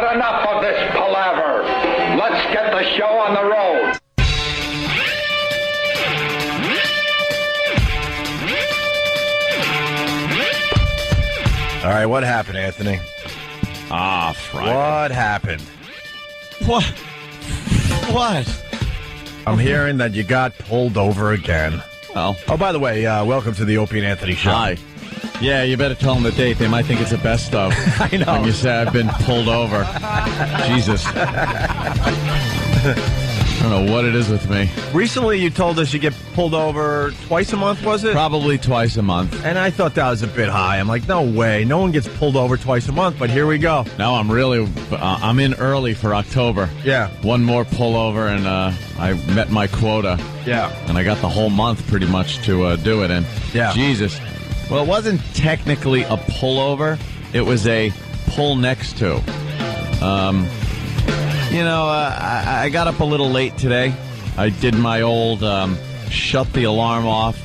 But enough of this palaver. Let's get the show on the road. All right, what happened, Anthony? Friday. What happened? What? What? I'm hearing that you got pulled over again. Well. Oh, by the way, welcome to the Opie and Anthony show. Hi. Yeah, you better tell them the date. They might think it's a best of. I know. When you say I've been pulled over. Jesus. I don't know what it is with me. Recently, you told us you get pulled over twice a month, was it? Probably twice a month. And I thought that was a bit high. I'm like, no way. No one gets pulled over twice a month, but here we go. Now I'm in early for October. Yeah. One more pullover, and I met my quota. Yeah. And I got the whole month pretty much to do it in. Yeah. Jesus. Well, it wasn't technically a pullover. It was a pull next to. I got up a little late today. I did my old shut the alarm off.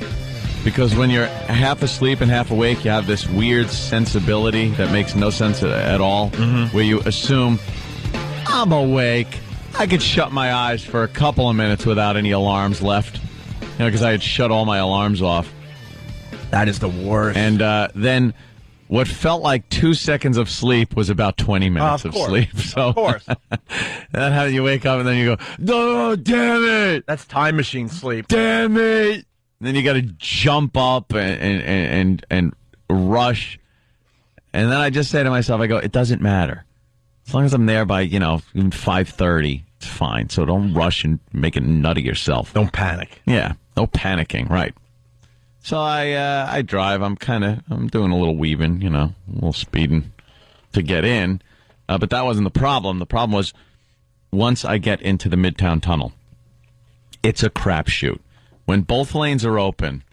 Because when you're half asleep and half awake, you have this weird sensibility that makes no sense at all. Mm-hmm. Where you assume, I'm awake. I could shut my eyes for a couple of minutes without any alarms left. Because I had shut all my alarms off. That is the worst. And then what felt like 2 seconds of sleep was about 20 minutes of sleep. So, of course. That's how you wake up and then you go, no, damn it. That's time machine sleep. Damn it. And then you got to jump up and rush. And then I just say to myself, I go, it doesn't matter. As long as I'm there by, 5:30, it's fine. So don't rush and make a nut of yourself. Don't panic. Yeah, no panicking, right. So I drive. I'm doing a little weaving, a little speeding to get in. But that wasn't the problem. The problem was once I get into the Midtown Tunnel, it's a crapshoot. When both lanes are open,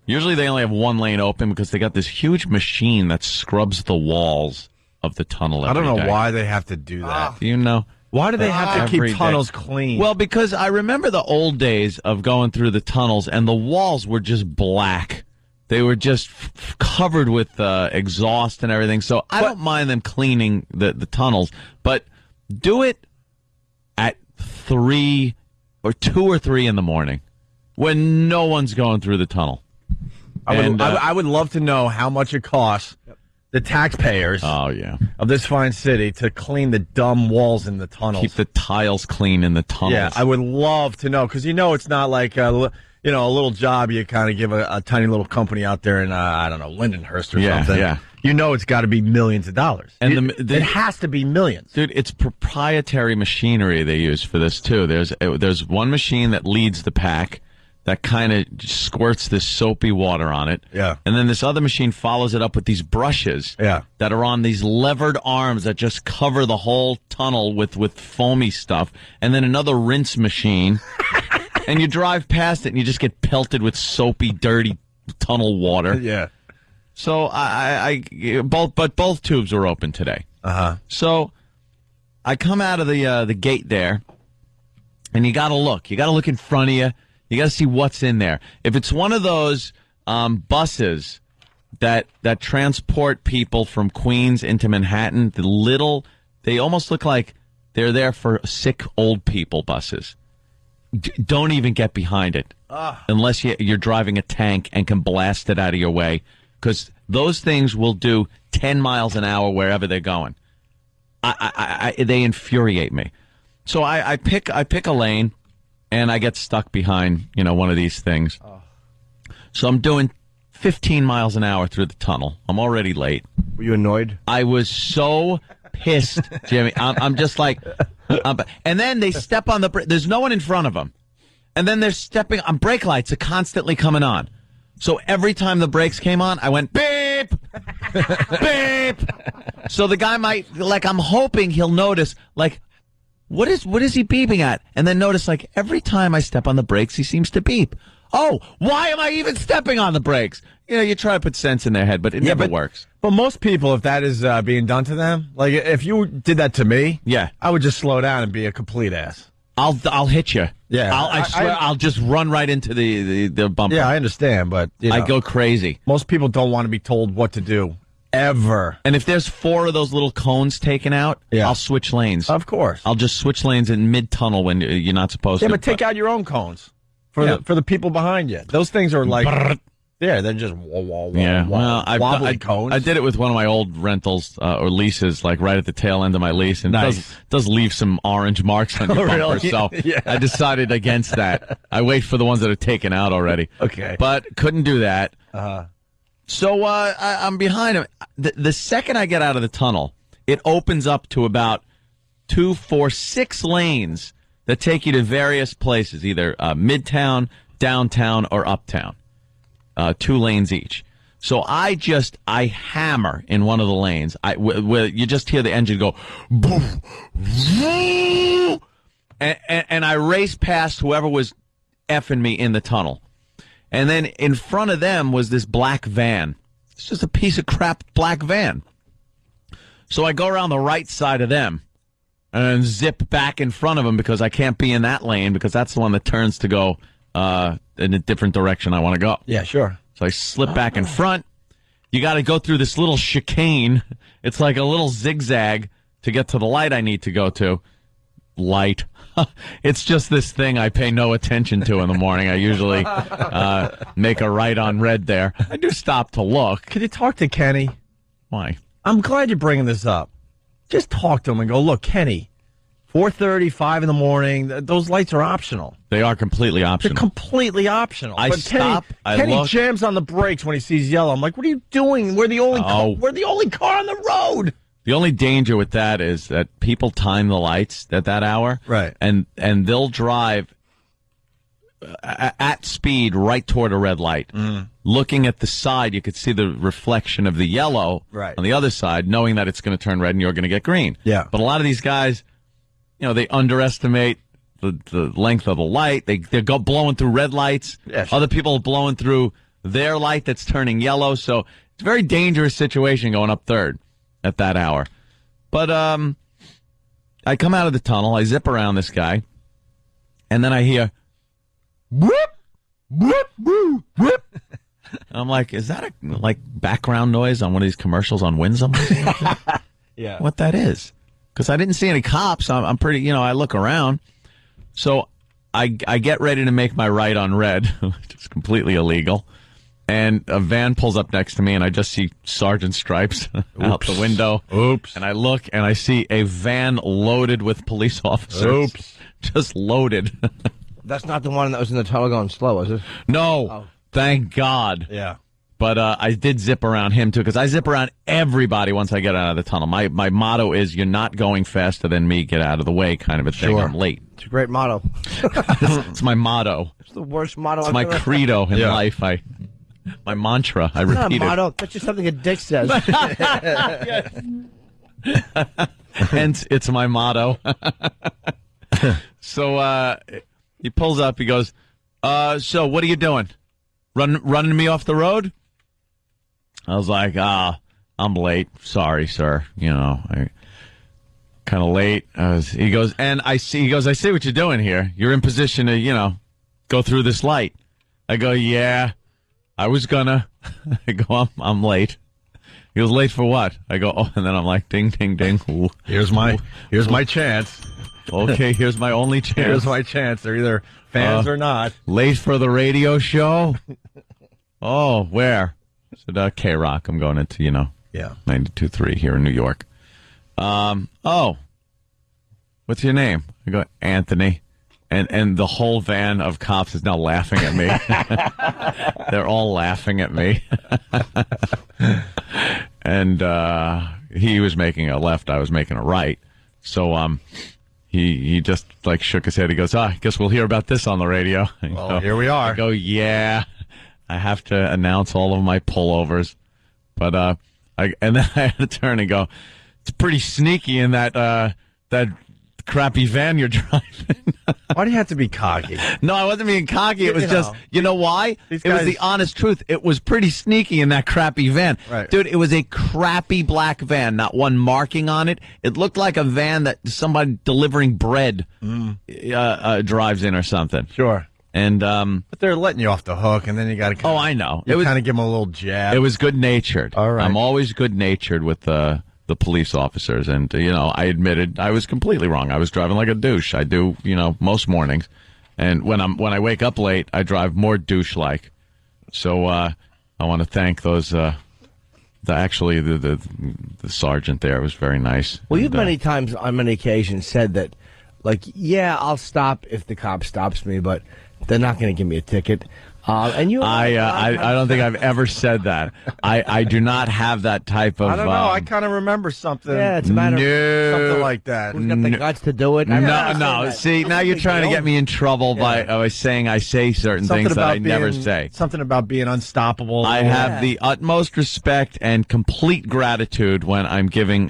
usually they only have one lane open because they got this huge machine that scrubs the walls of the tunnel every day. I don't know why they have to do that. Do you know? Why do they have to keep tunnels day. Clean? Well, because I remember the old days of going through the tunnels, and the walls were just black. They were just covered with exhaust and everything. So I don't mind them cleaning the tunnels, but do it at 2 or 3 in the morning when no one's going through the tunnel. I would love to know how much it costs the taxpayers of this fine city to clean the dumb walls in the tunnels. Keep the tiles clean in the tunnels. Yeah, I would love to know, because it's not like a little job you kind of give a tiny little company out there in, Lindenhurst or something. Yeah. It's got to be millions of dollars. And it has to be millions. Dude, it's proprietary machinery they use for this, too. There's one machine that leads the pack that kind of squirts this soapy water on it. Yeah. And then this other machine follows it up with these brushes that are on these levered arms that just cover the whole tunnel with foamy stuff. And then another rinse machine. And you drive past it and you just get pelted with soapy, dirty tunnel water. Yeah. So both tubes were open today. Uh-huh. So I come out of the gate there, and you got to look. You got to look in front of you. You got to see what's in there. If it's one of those buses that transport people from Queens into Manhattan, they almost look like they're there for sick old people buses. Don't even get behind it unless you're driving a tank and can blast it out of your way, because those things will do 10 miles an hour wherever they're going. They infuriate me. So I pick a lane. And I get stuck behind, one of these things. Oh. So I'm doing 15 miles an hour through the tunnel. I'm already late. Were you annoyed? I was so pissed, Jimmy. I'm just like, and then they step on the brake. There's no one in front of them. And then they're stepping on brake lights are constantly coming on. So every time the brakes came on, I went, beep, beep. So the guy I'm hoping he'll notice, what is he beeping at? And then notice, every time I step on the brakes, he seems to beep. Oh, why am I even stepping on the brakes? You try to put sense in their head, but it never works. But most people, if that is being done to them, if you did that to me, I would just slow down and be a complete ass. I'll hit you. Yeah, I swear I'll just run right into the bumper. Yeah, I understand, but I go crazy. Most people don't want to be told what to do Ever. And if there's 4 of those little cones taken out, I'll switch lanes. Of course. I'll just switch lanes in mid-tunnel when you're not supposed to. Yeah, but take out your own cones for the people behind you. Those things are like... Yeah, they're just wobbly cones. I did it with one of my old rentals or leases, like right at the tail end of my lease, and it does leave some orange marks on your bumper. So I decided against that. I wait for the ones that are taken out already. Okay, but couldn't do that. So I'm behind him. The second I get out of the tunnel, it opens up to about 2, 4, 6 lanes that take you to various places, either midtown, downtown, or uptown. 2 lanes each. So I hammer in one of the lanes. Where you just hear the engine go, boom, and I race past whoever was effing me in the tunnel. And then in front of them was this black van. It's just a piece of crap black van. So I go around the right side of them and zip back in front of them because I can't be in that lane because that's the one that turns to go in a different direction I want to go. Yeah, sure. So I slip back in front. You got to go through this little chicane. It's like a little zigzag to get to the light I need to go to. Light. It's just this thing I pay no attention to in the morning. I usually make a right on red there. I do stop to look. Could you talk to Kenny? Why? I'm glad you're bringing this up. Just talk to him and go, look, Kenny, 4:30, 5 in the morning, those lights are optional. They are completely optional. They're completely optional. I stop. Kenny jams on the brakes when he sees yellow. I'm like, what are you doing? We're the only car on the road. The only danger with that is that people time the lights at that hour. Right. And they'll drive at speed right toward a red light. Looking at the side, you could see the reflection of the yellow on the other side, knowing that it's going to turn red and you're going to get green. Yeah. But a lot of these guys, they underestimate the length of the light. They're blowing through red lights. Yeah, sure. Other people are blowing through their light that's turning yellow. So it's a very dangerous situation going up third at that hour. But I come out of the tunnel. I zip around this guy. And then I hear, whoop, whoop, whoop, whoop. I'm like, is that a background noise on one of these commercials on Winsome? Yeah. What that is. Because I didn't see any cops. I'm pretty, I look around. So I get ready to make my right on red, which is completely illegal. And a van pulls up next to me, and I just see Sergeant Stripes out the window. Oops. And I look, and I see a van loaded with police officers. Oops. Just loaded. That's not the one that was in the tunnel going slow, is it? No. Oh. Thank God. Yeah. But I did zip around him, too, because I zip around everybody once I get out of the tunnel. My motto is, you're not going faster than me, get out of the way, kind of a thing. Sure. I'm late. It's a great motto. It's my motto. It's the worst motto It's my credo in life. My mantra. I repeat it. Not a motto. That's just something a dick says. Hence, it's my motto. So he pulls up. He goes, so what are you doing? Running me off the road? I was like, I'm late. Sorry, sir. I kind of late. He goes, I see what you're doing here. You're in position to, go through this light. I go, yeah, I was gonna. I go, I'm late. He goes, late for what? I go, and then I'm like, ding, ding, ding. Ooh. Here's my chance. Okay, here's my only chance. Here's my chance. They're either fans or not. Late for the radio show? Oh, where? I said, K-Rock. I'm going into, 92.3 here in New York. Oh, what's your name? I go, Anthony. And the whole van of cops is now laughing at me. They're all laughing at me. And he was making a left. I was making a right. So he just shook his head. He goes, I guess we'll hear about this on the radio. Well, here we are. I go, yeah. I have to announce all of my pullovers. But and then I had to turn and go, it's pretty sneaky in that crappy van you're driving. Why do you have to be cocky? No, I wasn't being cocky. It was just, you know why? It was the honest truth. It was pretty sneaky in that crappy van. Right. Dude, it was a crappy black van, not one marking on it. It looked like a van that somebody delivering bread drives in or something. Sure. And but they're letting you off the hook, and then you got to. I know. You kind of give them a little jab. It was good-natured. All right. I'm always good-natured with the police officers, and I admitted I was completely wrong. I was driving like a douche. I do, most mornings, and when I wake up late, I drive more douche-like. So I want to thank those. The sergeant there was very nice. Well, you've many times on many occasions said that, like, yeah, I'll stop if the cop stops me, but they're not going to give me a ticket. And you, I don't think I've ever said that. I do not have that type of. I don't know. I kind of remember something. Yeah, it's a matter of something like that. Who's got the guts to do it? No. See, now you're trying to get me in trouble by saying I say certain things that I never say. Something about being unstoppable. I have the utmost respect and complete gratitude when I'm given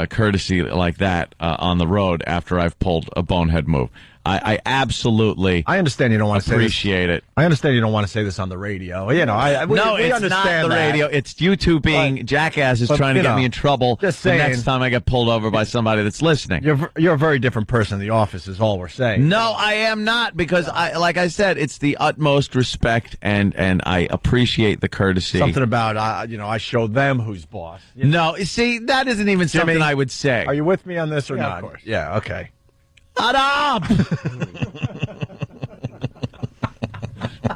courtesy like that on the road after I've pulled a bonehead move. I absolutely. I understand you don't want to appreciate it. I understand you don't want to say this on the radio. We it's understand not the radio. It's you two being jackasses trying to get me in trouble. Just saying, the next time I get pulled over by somebody that's listening. You're a very different person in the office. Is all we're saying. No, I am not, because like I said, it's the utmost respect and I appreciate the courtesy. Something about I show them who's boss. No, see, that isn't even something I would say. Are you with me on this or not? Of course. Yeah. Okay. Shut up!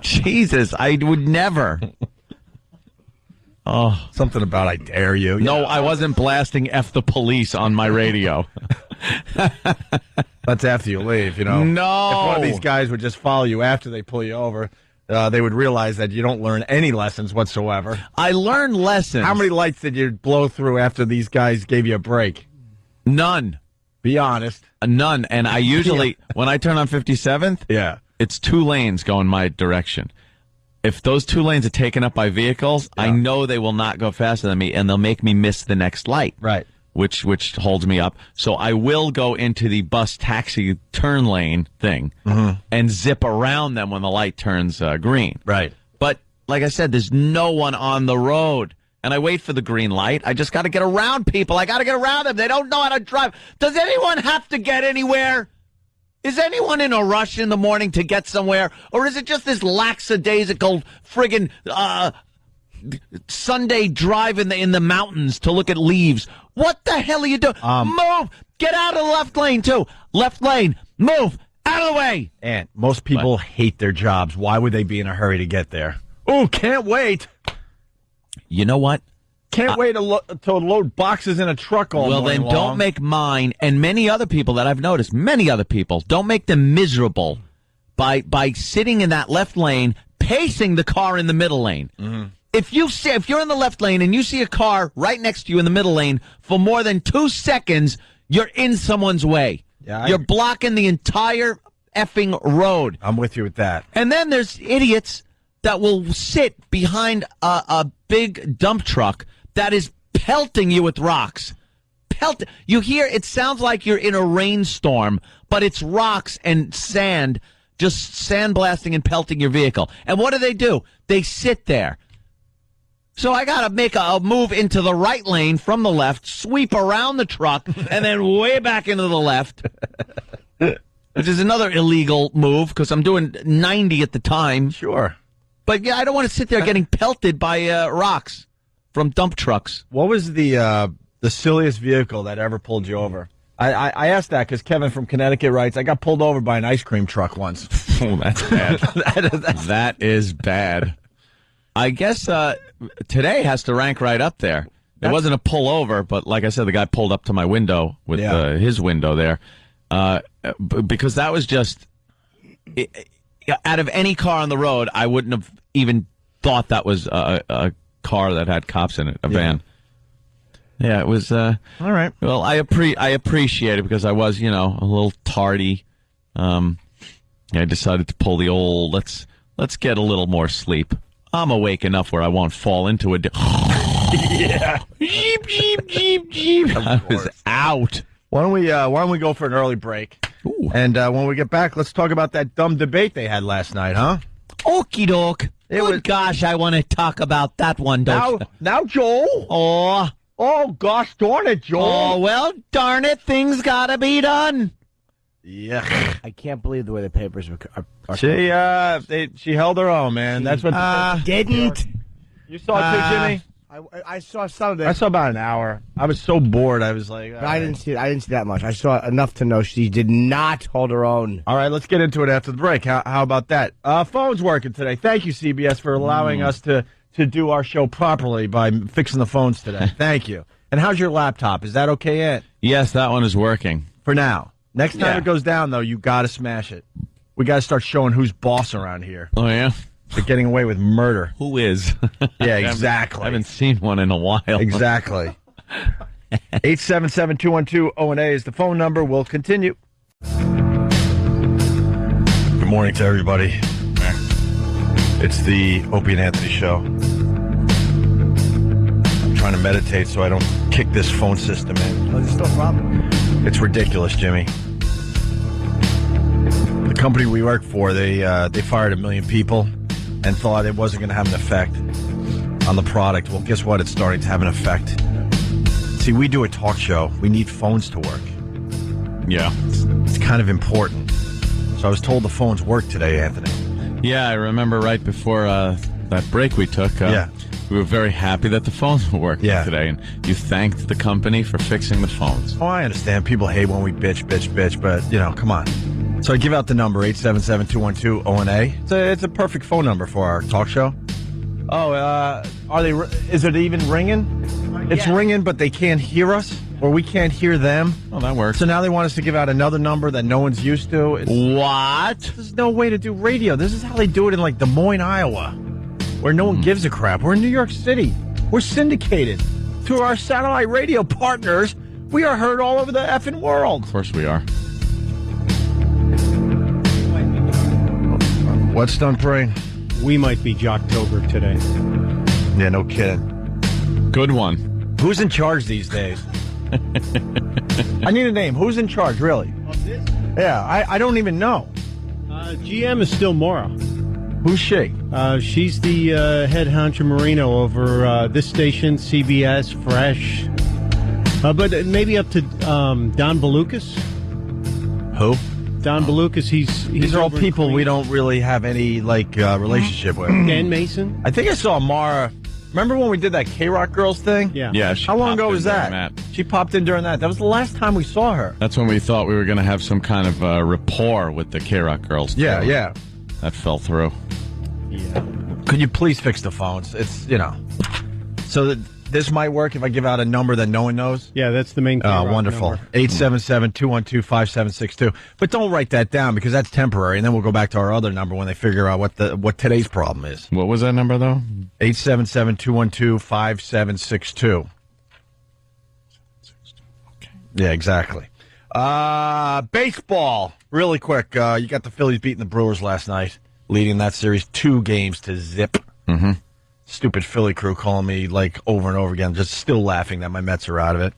Jesus, I would never. Oh, something about I dare you. No, I wasn't blasting F the police on my radio. That's after you leave, No. If one of these guys would just follow you after they pull you over, they would realize that you don't learn any lessons whatsoever. I learned lessons. How many lights did you blow through after these guys gave you a break? None. Be honest. None. And I usually, when I turn on 57th, it's 2 lanes going my direction. If those 2 lanes are taken up by vehicles, I know they will not go faster than me, and they'll make me miss the next light. Right. Which holds me up. So I will go into the bus taxi turn lane thing and zip around them when the light turns green. Right. But like I said, there's no one on the road. And I wait for the green light. I just got to get around people. I got to get around them. They don't know how to drive. Does anyone have to get anywhere? Is anyone in a rush in the morning to get somewhere? Or is it just this lackadaisical friggin' Sunday drive in the mountains to look at leaves? What the hell are you doing? Move! Get out of the left lane, too. Left lane. Move! Out of the way! And most people hate their jobs. Why would they be in a hurry to get there? Oh, can't wait. You know what? Can't wait to load boxes in a truck all morning long. Don't make mine and many other people that I've noticed, many other people, don't make them miserable by sitting in that left lane, pacing the car in the middle lane. Mm-hmm. If you're in the left lane and you see a car right next to you in the middle lane for more than 2 seconds, you're in someone's way. Yeah, you're blocking the entire effing road. I'm with you with that. And then there's idiots that will sit behind a big dump truck that is pelting you with rocks. You hear, it sounds like you're in a rainstorm, but it's rocks and sand, just sandblasting and pelting your vehicle. And what do? They sit there. So I got to make a move into the right lane from the left, sweep around the truck, and then way back into the left, which is another illegal move because I'm doing 90 at the time. Sure. But, yeah, I don't want to sit there getting pelted by rocks from dump trucks. What was the silliest vehicle that ever pulled you over? I asked that because Kevin from Connecticut writes, I got pulled over by an ice cream truck once. Oh, that's bad. That is bad. I guess today has to rank right up there. It wasn't a pull over, but like I said, the guy pulled up to my window with his window there because that was just... out of any car on the road, I wouldn't have even thought that was a car that had cops in it, a van. Yeah, it was. All right. Well, I appreciate it because I was, a little tardy. I decided to pull the old. Let's get a little more sleep. I'm awake enough where I won't fall into it. Yeah. Jeep, jeep, jeep, jeep. I was out. Why don't we go for an early break? Ooh. And when we get back, let's talk about that dumb debate they had last night, huh? Okie doke. Gosh, I want to talk about that one, don't you? Now, Joel. Oh, gosh darn it, Joel. Oh, well, darn it, things gotta be done. Yeah. I can't believe the way the papers are She held her own, man. That's what didn't. You saw it too, Jimmy? I saw some of it. I saw about an hour. I was so bored. I was like, I didn't see that much. I saw enough to know she did not hold her own. All right, let's get into it after the break. How about that? Phone's working today. Thank you, CBS, for allowing us to do our show properly by fixing the phones today. Thank you. And how's your laptop? Is that okay, Ed? Yes, that one is working. For now. Next time it goes down, though, you got to smash it. We got to start showing who's boss around here. Oh, yeah? They're getting away with murder. Who is? Yeah, exactly. I haven't seen one in a while. Exactly. 877-212-0&A is the phone number. We'll continue. Good morning to everybody. It's the Opie and Anthony Show. I'm trying to meditate so I don't kick this phone system in. Oh, there's still a problem. It's ridiculous, Jimmy. The company we work for, they fired 1 million people and thought it wasn't going to have an effect on the product. Well, guess what? It's starting to have an effect. See, we do a talk show. We need phones to work. Yeah. It's kind of important. So I was told the phones work today, Anthony. Yeah, I remember right before that break we took. We were very happy that the phones were working today, and you thanked the company for fixing the phones. Oh, I understand. People hate when we bitch, but, come on. So I give out the number, 877-212-0&A. It's a perfect phone number for our talk show. Oh, is it even ringing? It's ringing, but they can't hear us, or we can't hear them. Oh, that works. So now they want us to give out another number that no one's used to. What? There's no way to do radio. This is how they do it in, like, Des Moines, Iowa, where no one gives a crap. We're in New York City. We're syndicated. Through our satellite radio partners, we are heard all over the effing world. Of course we are. What's done praying? We might be Jocktober today. Yeah, no kidding. Good one. Who's in charge these days? I need a name. Who's in charge, really? Of this? Yeah, I don't even know. GM is still Maura. Who's she? She's the head honcho Marino over this station, CBS, Fresh. But maybe up to Don Balukas. Who? Don Balukas, These are all people we don't really have any relationship with. Dan Mason. I think I saw Mara. Remember when we did that K-Rock Girls thing? Yeah. Yeah. How long ago was that? She popped in during that. That was the last time we saw her. That's when we thought we were going to have some kind of rapport with the K-Rock Girls. Yeah, yeah. That fell through. Yeah. Could you please fix the phones? It's, so that this might work if I give out a number that no one knows? Yeah, that's the main thing. Oh, wonderful. 877-212-5762. But don't write that down because that's temporary, and then we'll go back to our other number when they figure out what today's problem is. What was that number, though? 877-212-5762. Okay. Yeah, exactly. Baseball, really quick. You got the Phillies beating the Brewers last night, leading that series 2-0. Mm-hmm. Stupid Philly crew calling me over and over again, just still laughing that my Mets are out of it.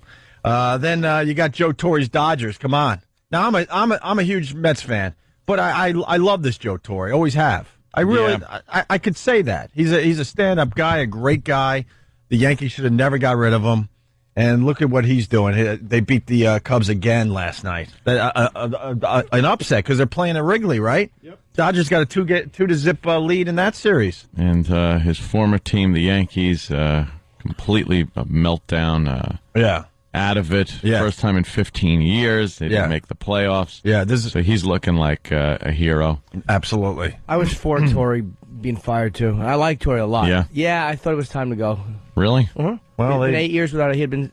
Then you got Joe Torre's Dodgers. Come on. Now I'm a huge Mets fan, but I love this Joe Torre. Always have. I really I could say that he's a stand-up guy, a great guy. The Yankees should have never got rid of him. And look at what he's doing. They beat the Cubs again last night. An upset because they're playing at Wrigley, right? Yep. Dodgers got a 2-0 lead in that series. And his former team, the Yankees, completely a meltdown. Out of it. Yeah. First time in 15 years. They didn't make the playoffs. Yeah, so he's looking like a hero. Absolutely. I was for Torre being fired too. I like Torre a lot. Yeah, I thought it was time to go. Really? Uh-huh. Well, in 8 years without it, he had been.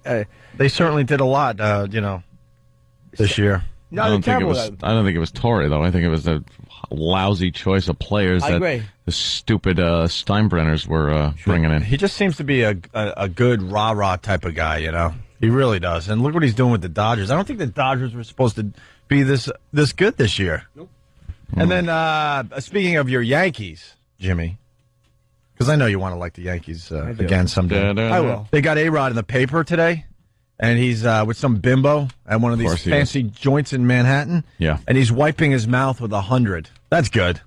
They certainly did a lot, this year. No, I don't think it was Torre though. I think it was a lousy choice of players that agree. The stupid Steinbrenners were bringing in. He just seems to be a good rah-rah type of guy, He really does. And look what he's doing with the Dodgers. I don't think the Dodgers were supposed to be this good this year. Nope. And then speaking of your Yankees, Jimmy, because I know you want to like the Yankees again someday. I will. They got A-Rod in the paper today, and he's with some bimbo at one of these fancy joints in Manhattan. Yeah. And he's wiping his mouth with 100. That's good.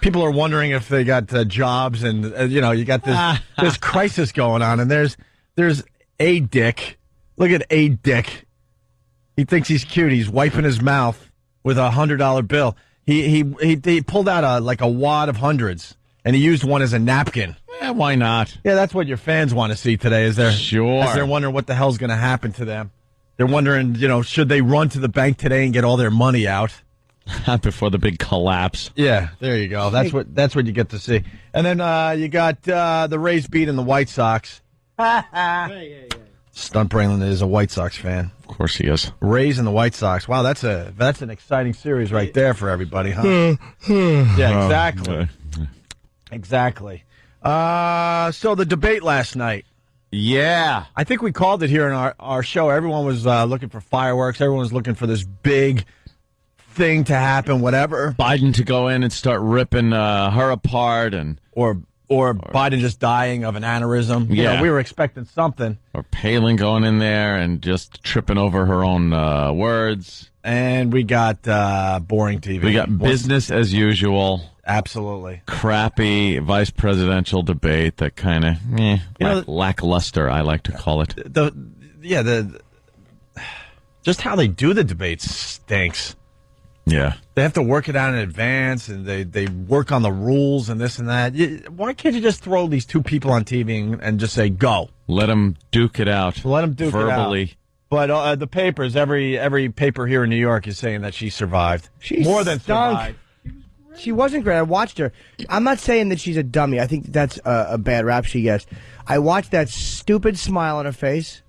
People are wondering if they got jobs, and you got this crisis going on, and there's a dick. Look at a dick. He thinks he's cute. He's wiping his mouth with a $100 bill. He pulled out a wad of hundreds, and he used one as a napkin. Yeah, why not? Yeah, that's what your fans want to see today. As they're wondering what the hell's going to happen to them. They're wondering, should they run to the bank today and get all their money out before the big collapse? Yeah, there you go. That's what you get to see. And then you got the Rays beating the White Sox. Stunt Braylon is a White Sox fan. Of course he is. Rays and the White Sox. Wow, that's an exciting series right there for everybody, huh? Yeah, exactly. Exactly. So the debate last night. Yeah. I think we called it here in our show. Everyone was looking for fireworks. Everyone was looking for this big thing to happen, whatever. Biden to go in and start ripping her apart, or Biden just dying of an aneurysm. Yeah. We were expecting something. Or Palin going in there and just tripping over her own words. And we got boring TV. We got business as usual. Absolutely. Crappy vice presidential debate that kind of lackluster, I like to call it. Just how they do the debates stinks. Yeah. They have to work it out in advance, and they work on the rules and this and that. Why can't you just throw these two people on TV and just say, go? Let them duke it out. Let them duke verbally. It out. But the papers, every paper here in New York is saying that she survived. She more than stunk. survived. She wasn't great. I watched her. I'm not saying that she's a dummy. I think that's a bad rap she gets. I watched that stupid smile on her face.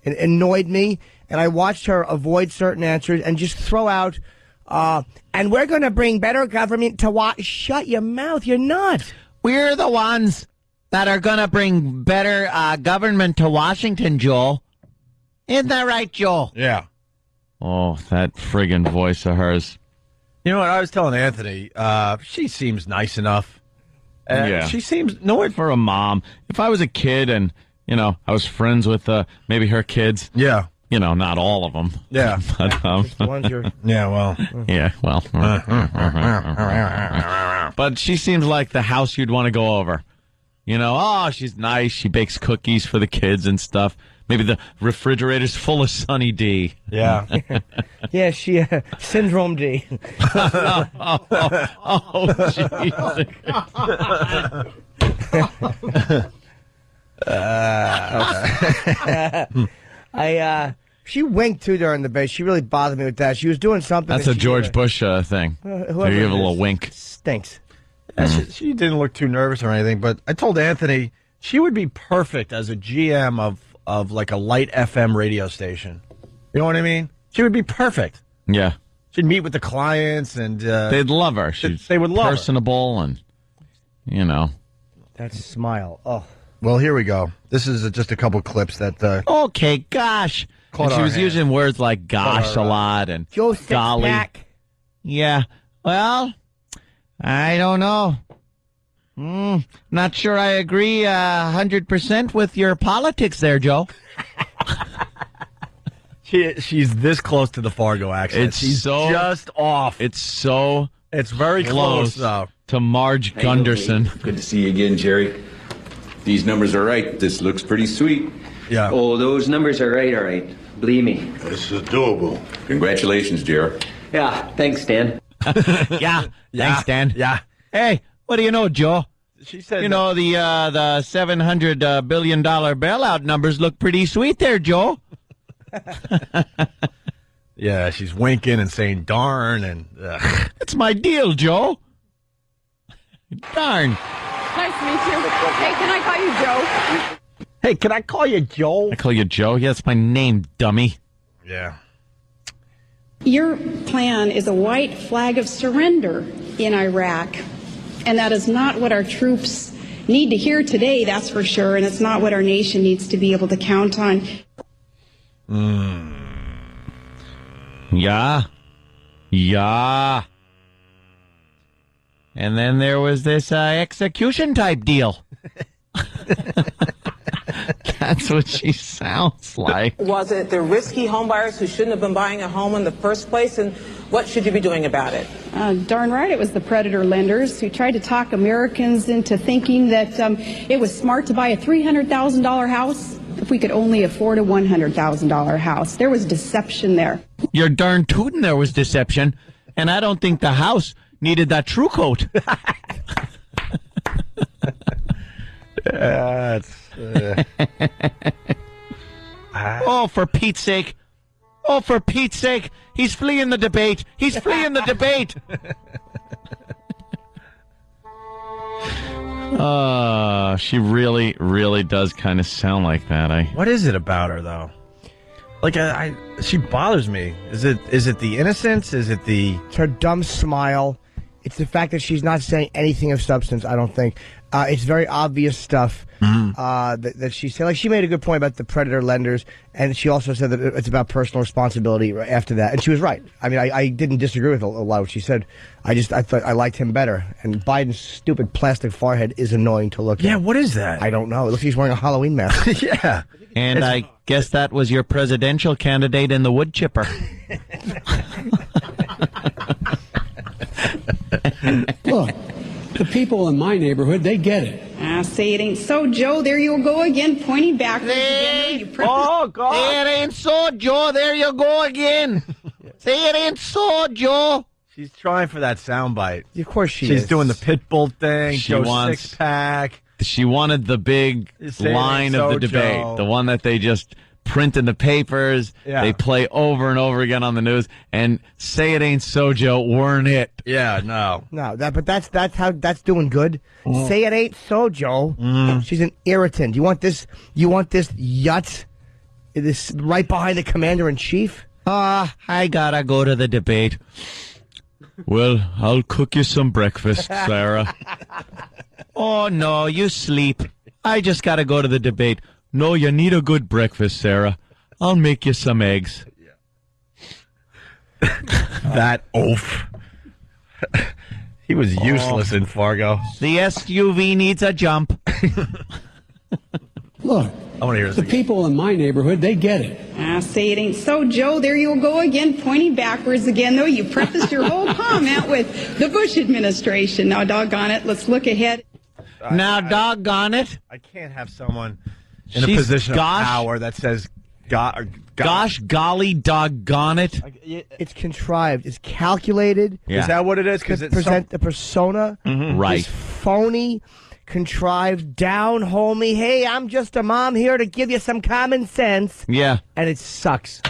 It annoyed me. And I watched her avoid certain answers and just throw out, and we're going to bring better government to watch. Shut your mouth. You're not. We're the ones that are going to bring better government to Washington, Joel. Isn't that right, Joel? Yeah. Oh, that friggin' voice of hers. You know what? I was telling Anthony, she seems nice enough. Yeah. She seems... For a mom. If I was a kid and, I was friends with maybe her kids. Yeah. Not all of them. Yeah. But, yeah, well. Yeah, well. But she seems like the house you'd want to go over. She's nice. She bakes cookies for the kids and stuff. Maybe the refrigerator's full of Sunny D. Yeah. Yeah, she Syndrome D. She winked too during the debate. She really bothered me with that. She was doing something. That's a George Bush thing. So you give a little wink. Stinks. She didn't look too nervous or anything, but I told Anthony she would be perfect as a GM of like a light FM radio station. You know what I mean? She would be perfect. Yeah. She'd meet with the clients and... they'd love her. They would love personable her. And, That smile. Oh. Well, here we go. This is just a couple clips that... okay, gosh. And she was using words like gosh a lot and Joe golly. Sixpack. Yeah. Well, I don't know. Not sure I agree 100% with your politics there, Joe. She's this close to the Fargo accent. She's just off. It's very close, though. To Marge Gunderson. Good to see you again, Jerry. These numbers are right. This looks pretty sweet. Yeah. Oh, those numbers are right, all right. Believe me. This is doable. Congratulations, Jerry. Yeah, thanks, Dan. Yeah. Thanks, Dan. Yeah. Hey, what do you know, Joe? She said, the $700 billion bailout numbers look pretty sweet there, Joe. Yeah, she's winking and saying darn and... That's my deal, Joe. Darn. Nice to meet you. Hey, can I call you Joe? Hey, can I call you Joe? I call you Joe? Yeah, that's my name, dummy. Yeah. Your plan is a white flag of surrender in Iraq, and that is not what our troops need to hear today, that's for sure, and it's not what our nation needs to be able to count on. Yeah. And then there was this execution type deal. That's what she sounds like. Was it the risky homebuyers who shouldn't have been buying a home in the first place? And what should you be doing about it? Darn right it was the predator lenders who tried to talk Americans into thinking that it was smart to buy a $300,000 house if we could only afford a $100,000 house. There was deception there. You're darn tootin' there was deception. And I don't think the House needed that True Coat. Oh, for Pete's sake. Oh, for Pete's sake. He's fleeing the debate. He's fleeing the debate. She really, really does kind of sound like that. What is it about her, though? Like, she bothers me. Is it the innocence? Is it It's her dumb smile. It's the fact that she's not saying anything of substance, I don't think. It's very obvious stuff that she said. Like, she made a good point about the predator lenders, and she also said that it's about personal responsibility after that. And she was right. I mean, I didn't disagree with a lot of what she said. I thought I liked him better. And Biden's stupid plastic forehead is annoying to look at. Yeah, what is that? I don't know. It looks like he's wearing a Halloween mask. Yeah. And I guess that was your presidential candidate in the wood chipper. Look, the people in my neighborhood, they get it. Say it ain't so, Joe. There you go again, pointing backwards again. Oh, God. Say it ain't so, Joe. There you go again. Say it ain't so, Joe. She's trying for that soundbite. Of course she's She's doing the Pitbull thing. She Joe's wants- six-pack. She wanted the big Say it line ain't of the so, debate, Joe. the one that they just print in the papers, Yeah. they play over and over again on the news, and say it ain't so, Joe, weren't it? Yeah, no. No, that's doing good. Say it ain't so, Joe. She's an irritant. You want this yutz? This right behind the commander in chief? I gotta go to the debate. Well, I'll cook you some breakfast, Sarah. Oh, no, you sleep. I just gotta go to the debate. No, you need a good breakfast, Sarah. I'll make you some eggs. That oaf. He was useless in Fargo. The SUV needs a jump. Look, I want to hear this the again. people in my neighborhood, they get it. Say it ain't so, Joe. There you go again, pointing backwards again, though. You prefaced your whole comment with the Bush administration. Now, doggone it, let's look ahead. Now, doggone it. I can't have someone in a She's position of gosh- power that says, Gosh, golly, doggone it. It's contrived. It's calculated. Yeah. Is that what it is? Because To it's present the persona. Right. Is phony, contrived, down, homey. Hey, I'm just a mom here to give you some common sense. Yeah. And it sucks.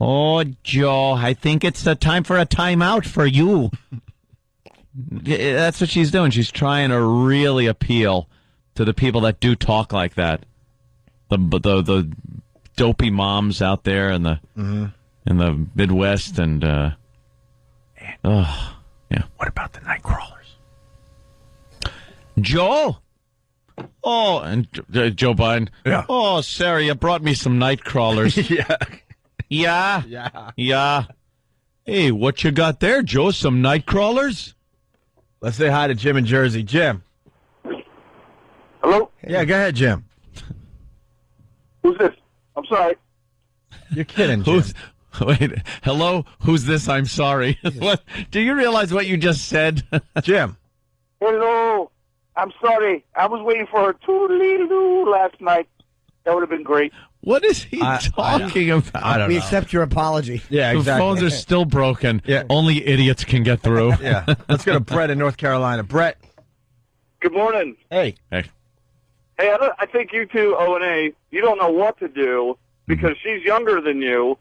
Oh, Joe, I think it's the time for a timeout for you. That's what she's doing. She's trying to really appeal to the people that do talk like that. The dopey moms out there in the Midwest and yeah. What about the night crawlers? Joe. Oh, and Joe Biden. Yeah. Oh, Sarah, you brought me some night crawlers. Yeah. Yeah. Yeah. Yeah. Hey, what you got there, Joe? Some night crawlers? Let's say hi to Jim in Jersey. Jim. Hello? Yeah, go ahead, Jim. Who's this? I'm sorry. You're kidding, Jim. Wait, hello? Who's this? I'm sorry. What? Do you realize what you just said? Jim. Hello. I'm sorry. I was waiting for her toodaloo last night. That would have been great. What is he talking about? I don't We know. accept your apology. Yeah, The exactly. phones are still broken. Yeah. Only idiots can get through. Yeah. Let's go to Brett in North Carolina. Brett. Good morning. Hey. Hey. Hey, I think you two, O&A, you don't know what to do because she's younger than you,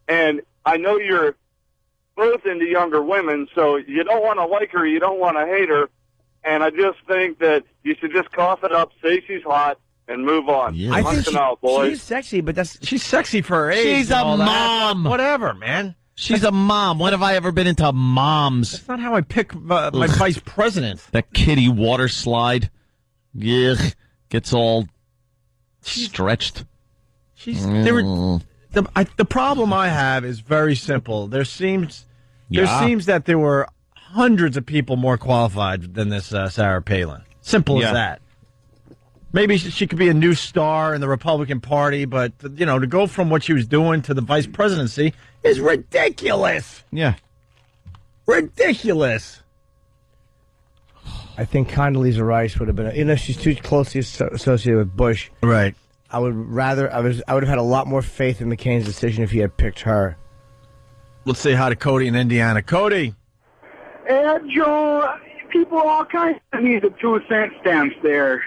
and I know you're both into younger women, so you don't want to like her, you don't want to hate her, and I just think that you should just cough it up, say she's hot, and move on. Yeah. I Punch think them out, boys. she's sexy, but She's sexy for her age. She's and a all that. mom. Whatever, man. She's a mom. When have I ever been into moms? That's not how I pick my vice president. That kitty water slide. Yeah. Gets all stretched. The problem I have is very simple. There seems that there were hundreds of people more qualified than this Sarah Palin. Simple as that. Maybe she could be a new star in the Republican Party, but to go from what she was doing to the vice presidency is ridiculous. Yeah. Ridiculous. I think Condoleezza Rice would have been. She's too closely associated with Bush. Right. I would have had a lot more faith in McCain's decision if he had picked her. Let's say hi to Cody in Indiana. Cody. And Joe, people all kinds of need the 2-cent stamps there.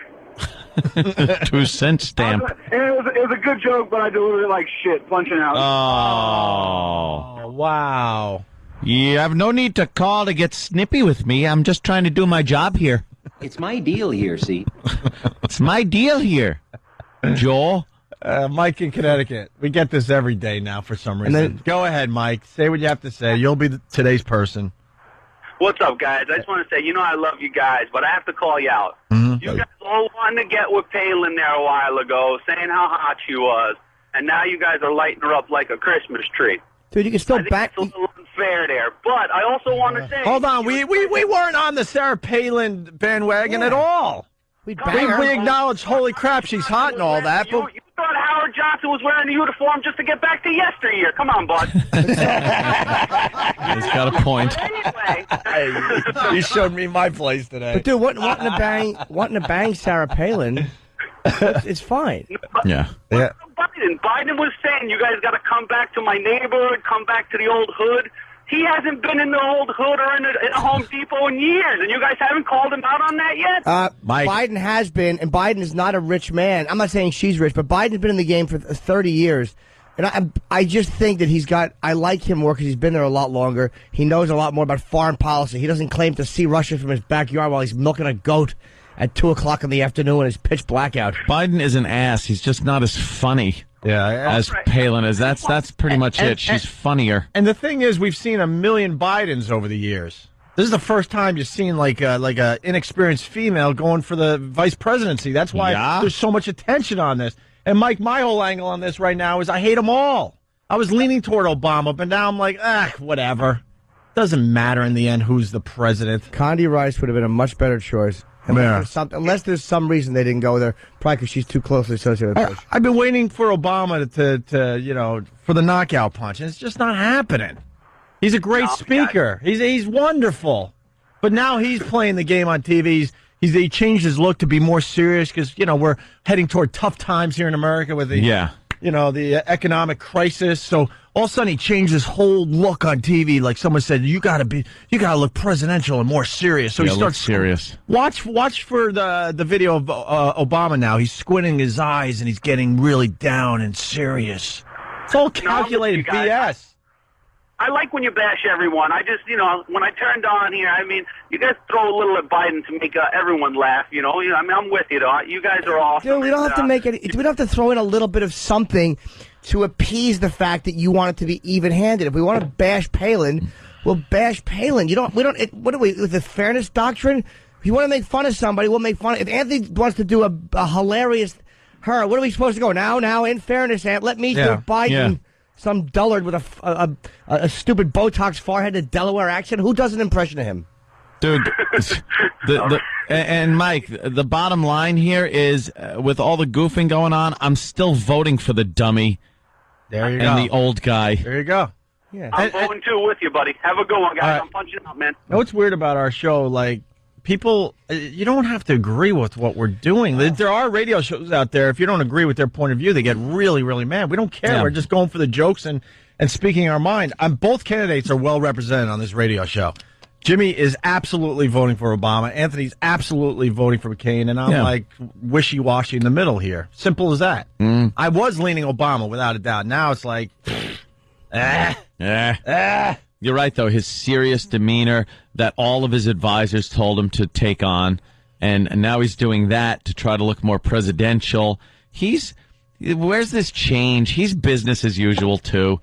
2-cent stamp. It was a good joke, but I delivered it like shit, punching out. Oh, wow. You have no need to call to get snippy with me. I'm just trying to do my job here. It's my deal here, see? It's my deal here, Joel. Mike in Connecticut. We get this every day now for some reason. Go ahead, Mike. Say what you have to say. You'll be today's person. What's up, guys? I just want to say, I love you guys, but I have to call you out. Mm-hmm. You guys all wanted to get with Palin there a while ago, saying how hot she was, and now you guys are lighting her up like a Christmas tree. Dude, you can still I think it's a little unfair there, but I also want to say... Hold on, we weren't on the Sarah Palin bandwagon at all. We acknowledge, holy crap, she's hot and all that, but... You thought Howard Johnson was wearing a uniform just to get back to yesteryear. Come on, bud. He's got a point. Anyway. You showed me my place today. But dude, wanting to bang Sarah Palin, it's fine. Yeah. Biden was saying, you guys got to come back to my neighborhood, come back to the old hood. He hasn't been in the old hood or in a Home Depot in years, and you guys haven't called him out on that yet? Biden has been, and Biden is not a rich man. I'm not saying she's rich, but Biden's been in the game for 30 years. And I just think that I like him more because he's been there a lot longer. He knows a lot more about foreign policy. He doesn't claim to see Russia from his backyard while he's milking a goat at 2 o'clock in the afternoon when it's pitch black out. Biden is an ass. He's just not as funny. As Palin is. That's pretty much it. She's funnier. And the thing is, we've seen a million Bidens over the years. This is the first time you've seen like a inexperienced female going for the vice presidency. That's why there's so much attention on this. And Mike, my whole angle on this right now is I hate them all. I was leaning toward Obama, but now I'm like, whatever. Doesn't matter in the end who's the president. Condi Rice would have been a much better choice. Unless there's some reason they didn't go there, probably because she's too closely associated with Bush. I've been waiting for Obama to for the knockout punch, and it's just not happening. He's a great speaker. He's wonderful. But now he's playing the game on TV. He changed his look to be more serious because, we're heading toward tough times here in America with the economic crisis. So all of a sudden he changed his whole look on TV. Like someone said, you gotta look presidential and more serious. So he starts serious. Watch for the video of Obama now. He's squinting his eyes and he's getting really down and serious. It's all calculated BS. I like when you bash everyone. I just, when I turned on here, you guys throw a little at Biden to make everyone laugh, I'm with you, though. You guys are awesome. Dude, we don't have to make it. We don't have to throw in a little bit of something to appease the fact that you want it to be even-handed. If we want to bash Palin, we'll bash Palin. What are we, with the fairness doctrine? If you want to make fun of somebody, we'll make fun of. If Anthony wants to do a hilarious what are we supposed to go? Now, in fairness, let me do Biden. Yeah. Some dullard with a stupid Botox forehead and Delaware accent. Who does an impression of him? Dude, and Mike, the bottom line here is, with all the goofing going on, I'm still voting for the dummy and the old guy. There you go. Yeah. I'm voting too with you, buddy. Have a good one, guys. I'm punching out, man. You know what's weird about our show? Like, people, you don't have to agree with what we're doing. There are radio shows out there. If you don't agree with their point of view, they get really, really mad. We don't care. Yeah. We're just going for the jokes and speaking our mind. Both candidates are well represented on this radio show. Jimmy is absolutely voting for Obama. Anthony's absolutely voting for McCain. And I'm like wishy-washy in the middle here. Simple as that. I was leaning Obama without a doubt. Now it's like, You're right, though. His serious demeanor that all of his advisors told him to take on, and now he's doing that to try to look more presidential. Where's this change? He's business as usual, too.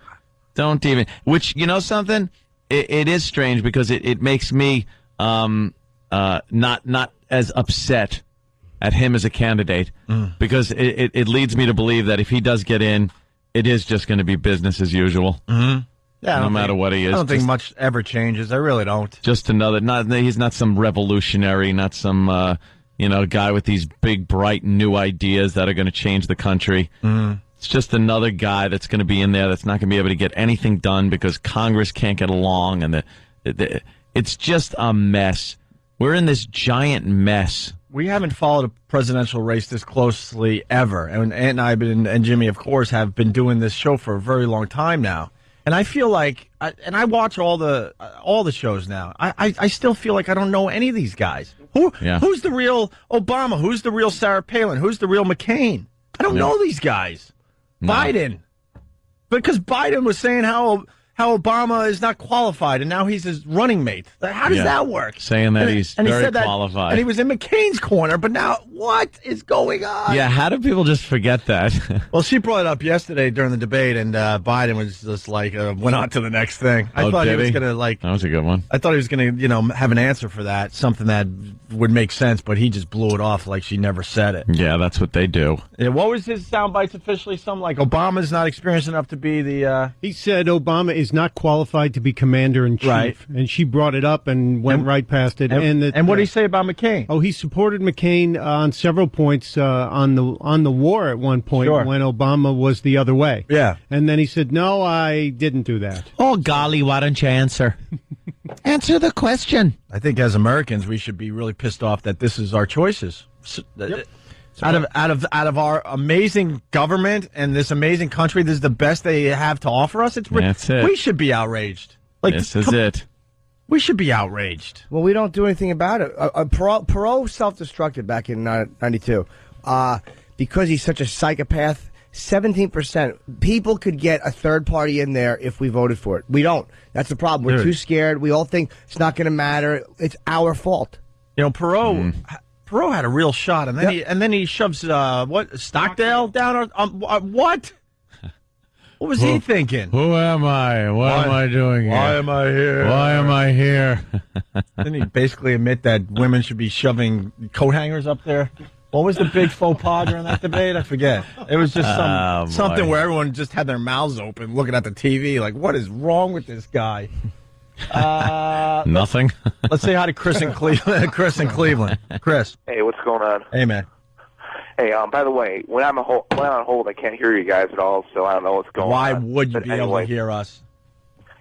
Don't even, which, something? It is strange because it makes me not as upset at him as a candidate because it leads me to believe that if he does get in, it is just going to be business as usual. Yeah, no matter what he is. I don't think much ever changes. I really don't. Just he's not some revolutionary, not some guy with these big, bright, new ideas that are going to change the country. It's just another guy that's going to be in there that's not going to be able to get anything done because Congress can't get along, and it's just a mess. We're in this giant mess. We haven't followed a presidential race this closely ever, and Ant and I and Jimmy, of course, have been doing this show for a very long time now. And I feel like, and I watch all the shows now. I still feel like I don't know any of these guys. Who's the real Obama? Who's the real Sarah Palin? Who's the real McCain? I don't know these guys. No. Biden, because Biden was saying how Obama is not qualified, and now he's his running mate. How does that work? Saying that he's very qualified. And he was in McCain's corner, but now what is going on? Yeah, how do people just forget that? Well, she brought it up yesterday during the debate, and Biden was just like, went on to the next thing. I thought he was going to, like... That was a good one. I thought he was going to, have an answer for that, something that would make sense, but he just blew it off like she never said it. Yeah, that's what they do. Yeah, what was his sound bites officially? Something like, Obama's not experienced enough to be the... He said Obama is not qualified to be commander-in-chief. Right. And she brought it up and went right past it. And what did he say about McCain? Oh, he supported McCain on several points on the war at one point when Obama was the other way. Yeah. And then he said, no, I didn't do that. Oh, golly, why don't you answer? Answer the question. I think as Americans, we should be really pissed off that this is our choices. Yep. Out of our amazing government and this amazing country, this is the best they have to offer us. That's it. We should be outraged. This is it. We should be outraged. Well, we don't do anything about it. Perot self-destructed back in 92 because he's such a psychopath. 17%. People could get a third party in there if we voted for it. We don't. That's the problem. We're too scared. We all think it's not going to matter. It's our fault. Perot had a real shot, and then he shoves Stockdale down. What? What was he thinking? Who am I? What am I doing here? Why am I here? Why am I here? Didn't he basically admit that women should be shoving coat hangers up there? What was the big faux pas during that debate? I forget. It was just something where everyone just had their mouths open looking at the TV like, what is wrong with this guy? Nothing. Let's say hi to Chris in Cleveland. Chris. Hey, what's going on? Hey, man. Hey, by the way, when I'm on hold, I can't hear you guys at all, so I don't know what's going on. Why would you be able to hear us?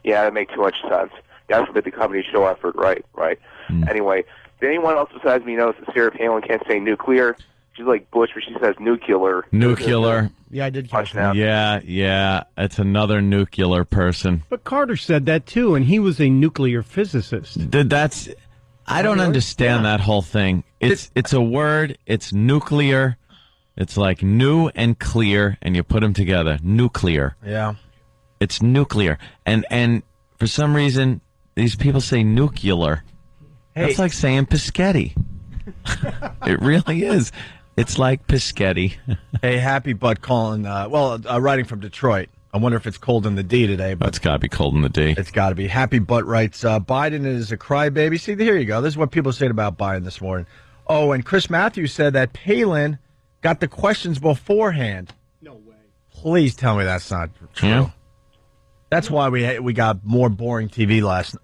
Yeah, that makes too much sense. You guys forbid the company show effort, right? Anyway, did anyone else besides me notice that Sarah Palin can't say nuclear? She's like Bush, where she says nuclear. Nuclear. Yeah, I did catch that. Yeah, it's another nuclear person. But Carter said that too, and he was a nuclear physicist. I don't understand that whole thing. It's a word. It's nuclear. It's like new and clear, and you put them together. Nuclear. Yeah. It's nuclear, and for some reason these people say nuclear. Hey. That's like saying Pischetti. It really is. It's like Pischetti. Hey, Happy Butt calling. Writing from Detroit. I wonder if it's cold in the D today. But it's got to be cold in the D. It's got to be. Happy Butt writes, Biden is a crybaby. See, here you go. This is what people said about Biden this morning. Oh, and Chris Matthews said that Palin got the questions beforehand. No way. Please tell me that's not true. Yeah. That's why we got more boring TV last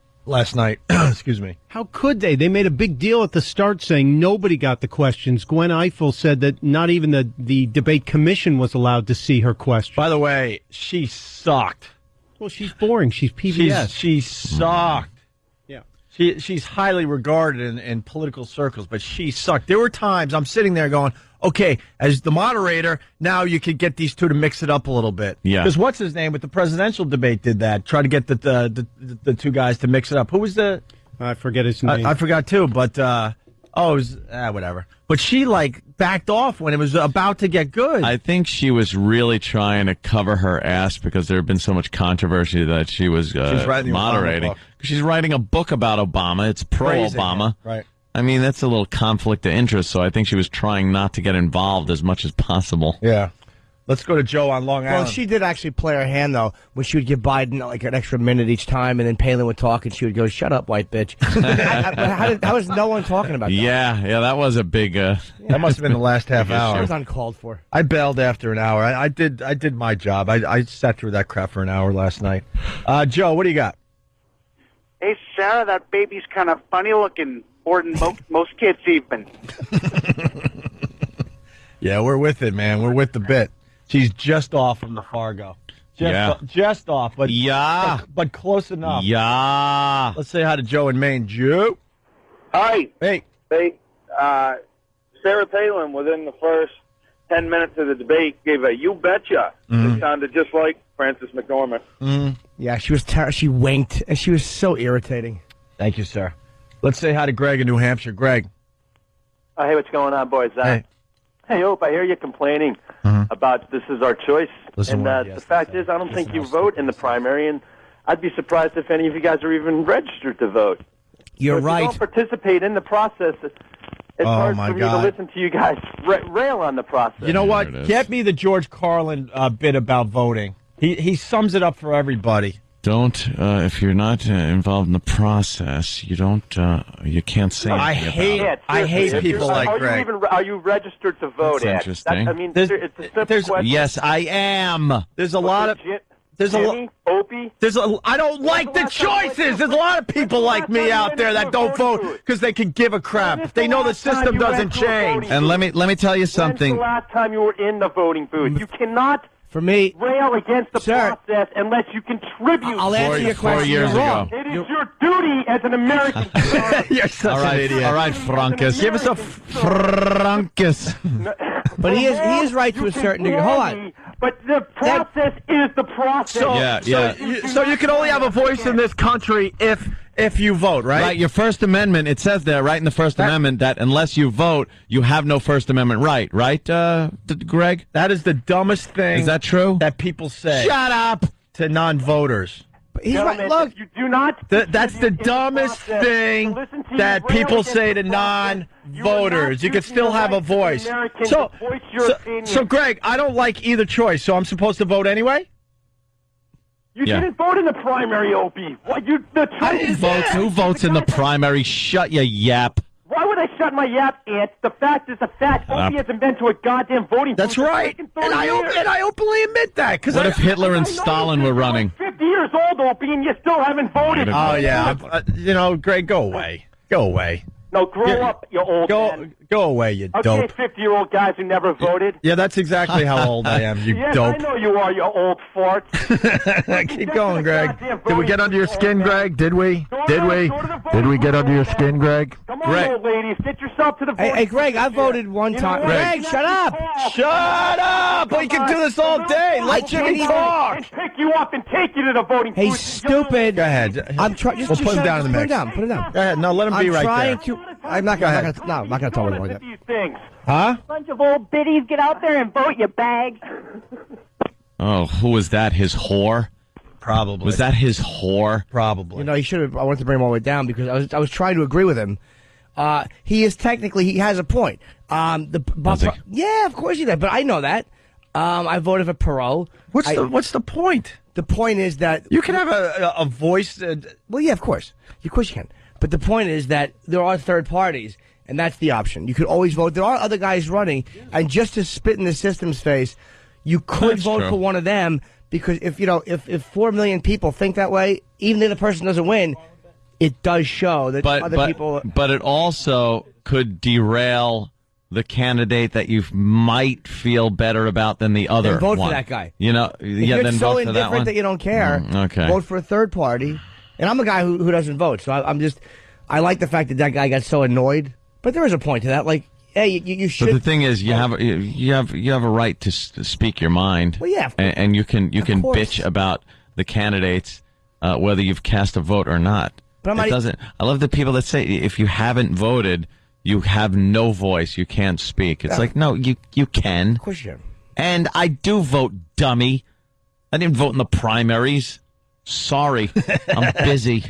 night. Excuse me. How could they? They made a big deal at the start saying nobody got the questions. Gwen Ifill said that not even the debate commission was allowed to see her questions. By the way, she sucked. Well, she's boring. She's PBS. She sucked. Yeah. She's highly regarded in political circles, but she sucked. There were times I'm sitting there going, okay, as the moderator, now you could get these two to mix it up a little bit. Yeah. Because what's his name with the presidential debate did that? Try to get the two guys to mix it up. Who was the... I forget his name. I forgot too, but... it was... whatever. But she, backed off when it was about to get good. I think she was really trying to cover her ass because there had been so much controversy that she was moderating. She's writing a book about Obama. It's pro-Obama. Right. I mean, that's a little conflict of interest, so I think she was trying not to get involved as much as possible. Yeah. Let's go to Joe on Long Island. Well, she did actually play her hand, though, when she would give Biden an extra minute each time, and then Palin would talk, and she would go, "Shut up, white bitch." How was no one talking about that? Yeah, that was a big... that must have been the last half hour. It was uncalled for. I bailed after an hour. I did my job. I sat through that crap for an hour last night. Joe, what do you got? Hey, Sarah, that baby's kind of funny looking. More than most kids even. Yeah, we're with it, man. We're with the bit. She's just off from the Fargo. Just off, but but close enough. Yeah. Let's say hi to Joe in Maine. Joe. Hi. Hey. Sarah Palin within the first 10 minutes of the debate gave a "you betcha." It sounded just like Frances McDormand. Yeah, she was she winked, and she was so irritating. Thank you, sir. Let's say hi to Greg in New Hampshire. Greg. Hey, what's going on, boys? Hey, Hope, I hear you complaining about this is our choice. Listen, the fact is, I don't think you vote in the primary, and I'd be surprised if any of you guys are even registered to vote. You're so right. If you don't participate in the process, it's hard for me to listen to you guys rail on the process. You know what? Get me the George Carlin bit about voting. He sums it up for everybody. Don't if you're not involved in the process, you don't. You can't say. I hate people like Greg. Are you registered to vote? That's interesting. I mean, it's a simple question. Yes, I am. There's a lot of. There's Jimmy, Opie? I don't like the choices. There's a lot of people like me out there that don't vote because they can give a crap. They know the system doesn't change. And let me tell you something. When's the last time you were in the voting booth? You cannot. For me, rail against the process unless you contribute. I'll answer your question. 4 years wrong. ago. It is your duty as an American. You're such an idiot. All right, Frankus. Give us a Frankus. But he is right to a certain degree. Hold on. But the process is the process. So you can only have a voice in this country if you vote, right? Right. Your First Amendment, it says there, right in the First Amendment, that unless you vote, you have no First Amendment right. Right, Greg? That is the dumbest thing. Is that true? That people say. Shut up to non-voters. He's right. Look, you do not. That's the dumbest thing that people say to non-voters. You can still have a voice. So, Greg, I don't like either choice, so I'm supposed to vote anyway? You didn't vote in the primary, Opie. Who votes in the primary? Shut your yap. Why would I shut my yap, Ant? The fact is a fact. Opie hasn't been to a goddamn voting booth. That's right. And I openly admit that. What if Hitler and Stalin were running? 50 years old, Opie, and you still haven't voted. Oh, yeah. Greg, go away. Go away. No, grow up, you old man. Go away, you dope. 50-year-old guys who never voted. Yeah, that's exactly how old I am, you dope. Yes, I know you are, you old fart. Keep going, Greg. Did we get under your skin, Greg? Did we? Did we get under your skin, Greg? Come on, old ladies, get yourself to the voting. Hey, Greg, I voted one time. Greg, shut up. Shut up. We can do this all day. Let Jimmy talk. And pick you up and take you to the voting booth. Hey, stupid. Go ahead. I'm trying. We'll put him down in the mix. Put him down. Go ahead. No, let him be right there. I'm not going to talk about that. These things. Huh? Bunch of old biddies, get out there and vote, you bags. Oh, who was that? His whore? Probably. Was that his whore? Probably. You know, he should have. I wanted to bring him all the way down because I was trying to agree with him. He has a point. Yeah, of course he does. But I know that. I voted for Perot. What's the point? The point is that you can have a voice. Well, yeah, of course you can. But the point is that there are third parties, and that's the option. You could always vote. There are other guys running, and just to spit in the system's face, you could vote for one of them because if 4 million people think that way, even if the person doesn't win, it does show that other people. But it also could derail the candidate that you might feel better about than the other. Then vote one. for that guy. Then you're vote so for that indifferent one? that you don't care. Okay. Vote for a third party. And I'm a guy who doesn't vote, so I like the fact that guy got so annoyed. But there is a point to that. Like, hey, you should. But the thing is, you have a right to speak your mind. Well, yeah, and you can bitch about the candidates whether you've cast a vote or not. But it doesn't. I love the people that say if you haven't voted, you have no voice. You can't speak. It's like no, you can. Of course you can. And I do vote, dummy. I didn't vote in the primaries. Sorry, I'm busy.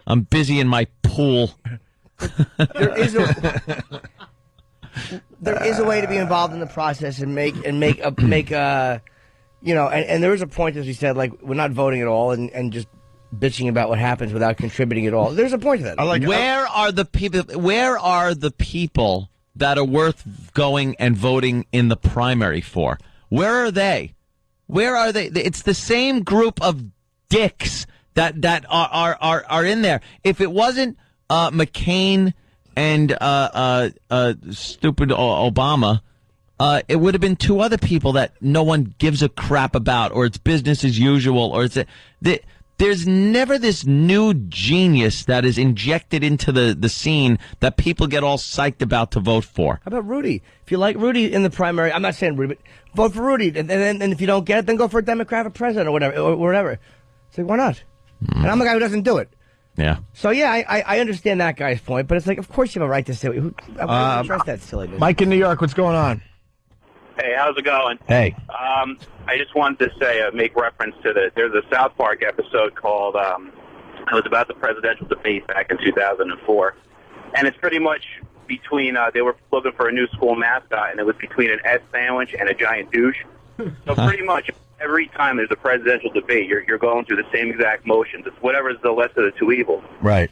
I'm busy in my pool. There is a way to be involved in the process and make and there is a point, as we said, like we're not voting at all and just bitching about what happens without contributing at all. There's a point to that. Where are the people that are worth going and voting in the primary for? Where are they? Where are they? It's the same group of dicks that are in there. If it wasn't McCain and stupid Obama, it would have been two other people that no one gives a crap about, or it's business as usual, or there's never this new genius that is injected into the scene that people get all psyched about to vote for. How about Rudy? If you like Rudy in the primary, I'm not saying Rudy, but vote for Rudy. And if you don't get it, then go for a Democrat for president or whatever. It's like, why not? And I'm a guy who doesn't do it. Yeah. So, yeah, I understand that guy's point, but it's like, of course you have a right to say it. I wouldn't trust that silliness. Mike in New York, what's going on? Hey, how's it going? Hey. I just wanted to say, make reference to there's a South Park episode called, it was about the presidential debate back in 2004. And it's pretty much between, they were looking for a new school mascot, and it was between an S sandwich and a giant douche. So pretty much every time there's a presidential debate, you're going through the same exact motions. It's whatever is the lesser of the two evils. Right.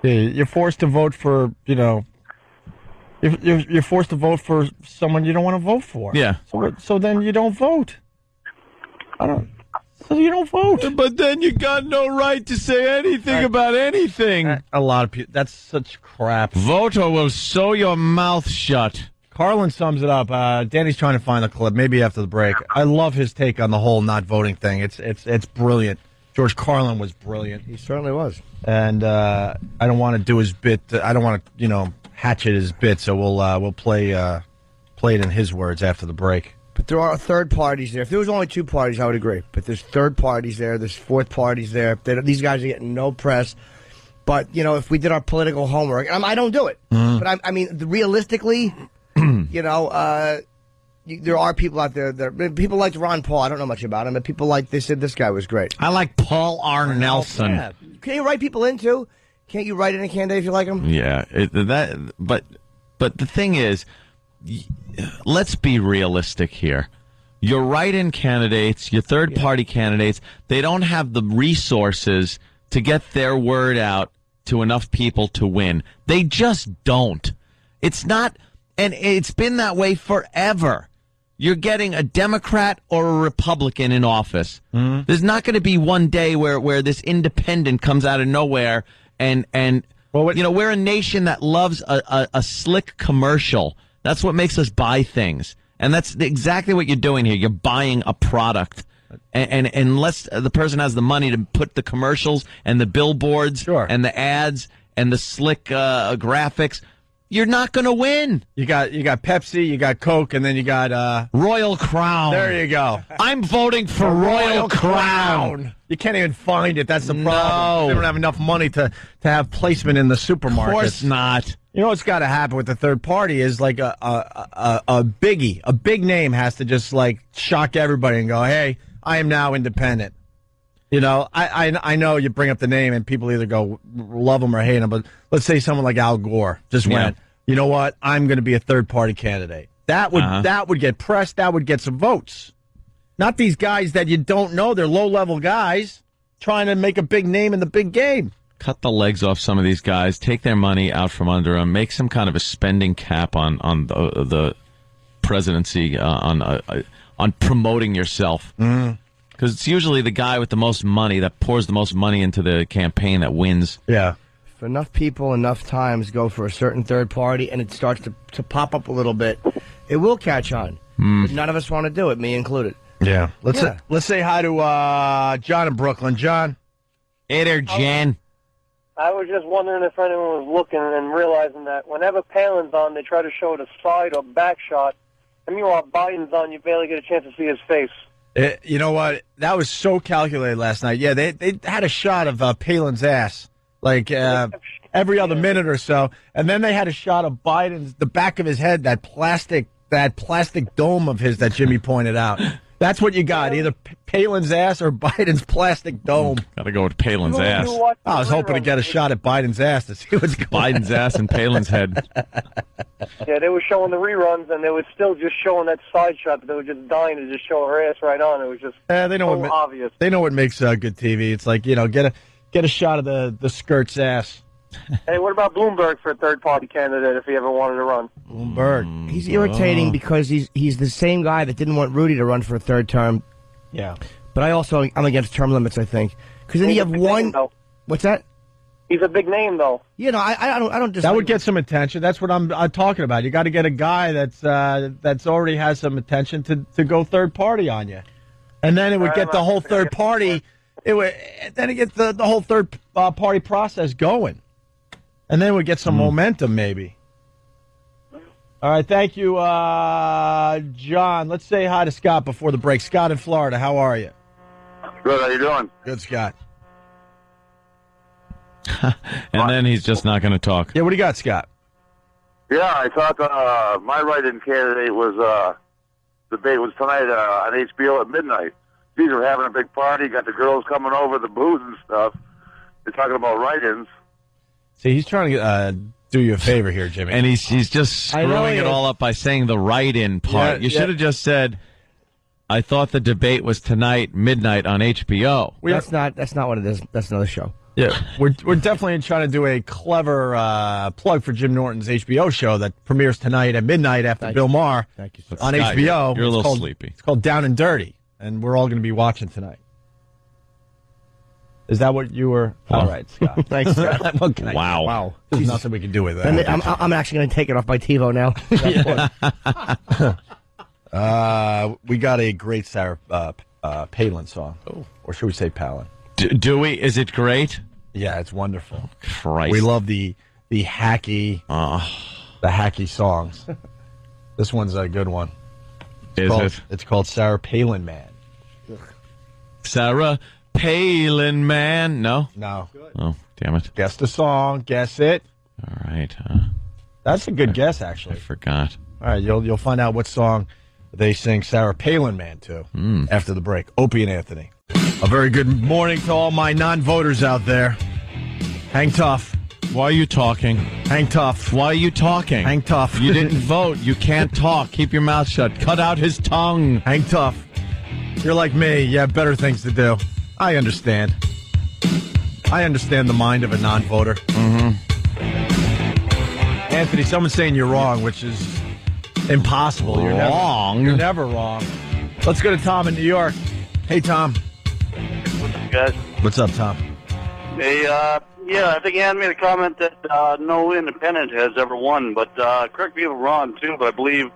You're forced to vote for, You're forced to vote for someone you don't want to vote for. Yeah. So then you don't vote. So you don't vote. But then you got no right to say anything about anything. A lot of people. That's such crap. Vote or we'll sew your mouth shut. Carlin sums it up. Danny's trying to find the clip. Maybe after the break. I love his take on the whole not voting thing. It's brilliant. George Carlin was brilliant. He certainly was. And I don't want to do his bit. I don't want to, hatchet his bit. So we'll play it in his words after the break. But there are third parties there. If there was only two parties, I would agree. But there's third parties there. There's fourth parties there. These guys are getting no press. But, if we did our political homework, I don't do it. But I mean, realistically, there are people out there. People like Ron Paul. I don't know much about him, but people like, they said this guy was great. I like Paul R. Nelson. Yeah. Can you write people in, too? Can't you write in a candidate if you like him? Yeah. But the thing is, let's be realistic here. Your write-in candidates, your third-party candidates, they don't have the resources to get their word out to enough people to win. They just don't. It's not, and it's been that way forever. You're getting a Democrat or a Republican in office. There's not going to be one day where this independent comes out of nowhere and we're a nation that loves a slick commercial. That's what makes us buy things. And that's exactly what you're doing here. You're buying a product. And unless the person has the money to put the commercials and the billboards and the ads and the slick graphics, you're not going to win. You got Pepsi, you got Coke, and then you got Royal Crown. There you go. I'm voting for Royal Crown. You can't even find it. That's the problem. No. They don't have enough money to have placement in the supermarkets. Of course not. You know what's got to happen with the third party is like a biggie. A big name has to just like shock everybody and go, hey, I am now independent. I know you bring up the name and people either go love him or hate him, but let's say someone like Al Gore just went, you know what, I'm going to be a third-party candidate. That would get press, that would get some votes. Not these guys that you don't know, they're low-level guys trying to make a big name in the big game. Cut the legs off some of these guys, take their money out from under them, make some kind of a spending cap on the presidency, on promoting yourself. Because it's usually the guy with the most money that pours the most money into the campaign that wins. Yeah. If enough people enough times go for a certain third party and it starts to pop up a little bit, it will catch on. But none of us want to do it, me included. Yeah. Let's say hi to John in Brooklyn. John. Hey there, Jan. I was just wondering if anyone was looking and realizing that whenever Palin's on, they try to show the side or back shot. And meanwhile, Biden's on, you barely get a chance to see his face. You know what? That was so calculated last night. Yeah, they had a shot of Palin's ass, like every other minute or so, and then they had a shot of Biden's, the back of his head, that plastic dome of his that Jimmy pointed out. That's what you got, either Palin's ass or Biden's plastic dome. Got to go with Palin's ass. I was hoping to get a shot at Biden's ass to see what's going on. Biden's ass and Palin's head. Yeah, they were showing the reruns, and they were still just showing that side shot, but they were just dying to just show her ass right on. It was just they know so obvious. They know what makes good TV. It's like, get a shot of the skirt's ass. Hey, what about Bloomberg for a third-party candidate if he ever wanted to run? Bloomberg. He's irritating because he's the same guy that didn't want Rudy to run for a third term. Yeah. But I'm against term limits, I think. Because then you have one... What's that? He's a big name, though. I don't disagree. That would get some attention. That's what I'm talking about. You got to get a guy that's already has some attention to go third party on you. And then it would get the whole third party... then it gets the whole third party process going. And then we get some momentum, maybe. All right, thank you, John. Let's say hi to Scott before the break. Scott in Florida, how are you? Good, how you doing? Good, Scott. And then he's just not going to talk. Yeah, what do you got, Scott? Yeah, I thought my write-in candidate was debate was tonight on HBO at midnight. These are having a big party, got the girls coming over, the booze and stuff. They're talking about write-ins. See, he's trying to do you a favor here, Jimmy. And he's just screwing it all up by saying the write-in part. You should have just said, I thought the debate was tonight, midnight on HBO. That's not what it is. That's another show. Yeah, we're definitely trying to do a clever plug for Jim Norton's HBO show that premieres tonight at midnight after Bill Maher on Scott, HBO. You're a little sleepy. It's called Down and Dirty, and we're all going to be watching tonight. Is that what you were? All right, Scott. Thanks, Scott. Wow. There's nothing we can do with that. I'm actually going to take it off my TiVo now. We got a great Sarah Palin song. Or should we say Palin? Do we? Is it great? Yeah, it's wonderful. Christ. We love the hacky songs. This one's a good one. It's called Sarah Palin Man. Sarah Palin Man? No? No. Oh, damn it. Guess the song. Guess it. All right. That's a good guess, actually. I forgot. All right, you'll find out what song they sing Sarah Palin Man to after the break. Opie and Anthony. A very good morning to all my non-voters out there. Hang tough. Why are you talking? Hang tough. Why are you talking? Hang tough. You didn't vote. You can't talk. Keep your mouth shut. Cut out his tongue. Hang tough. You're like me. You have better things to do. I understand. I understand the mind of a non-voter. Anthony, someone's saying you're wrong, which is impossible. You're wrong. Never wrong. Let's go to Tom in New York. Hey, Tom. What's up, guys? What's up, Tom? Hey, I think Ann made a comment that no independent has ever won, but correct me if I'm wrong, too, but I believe,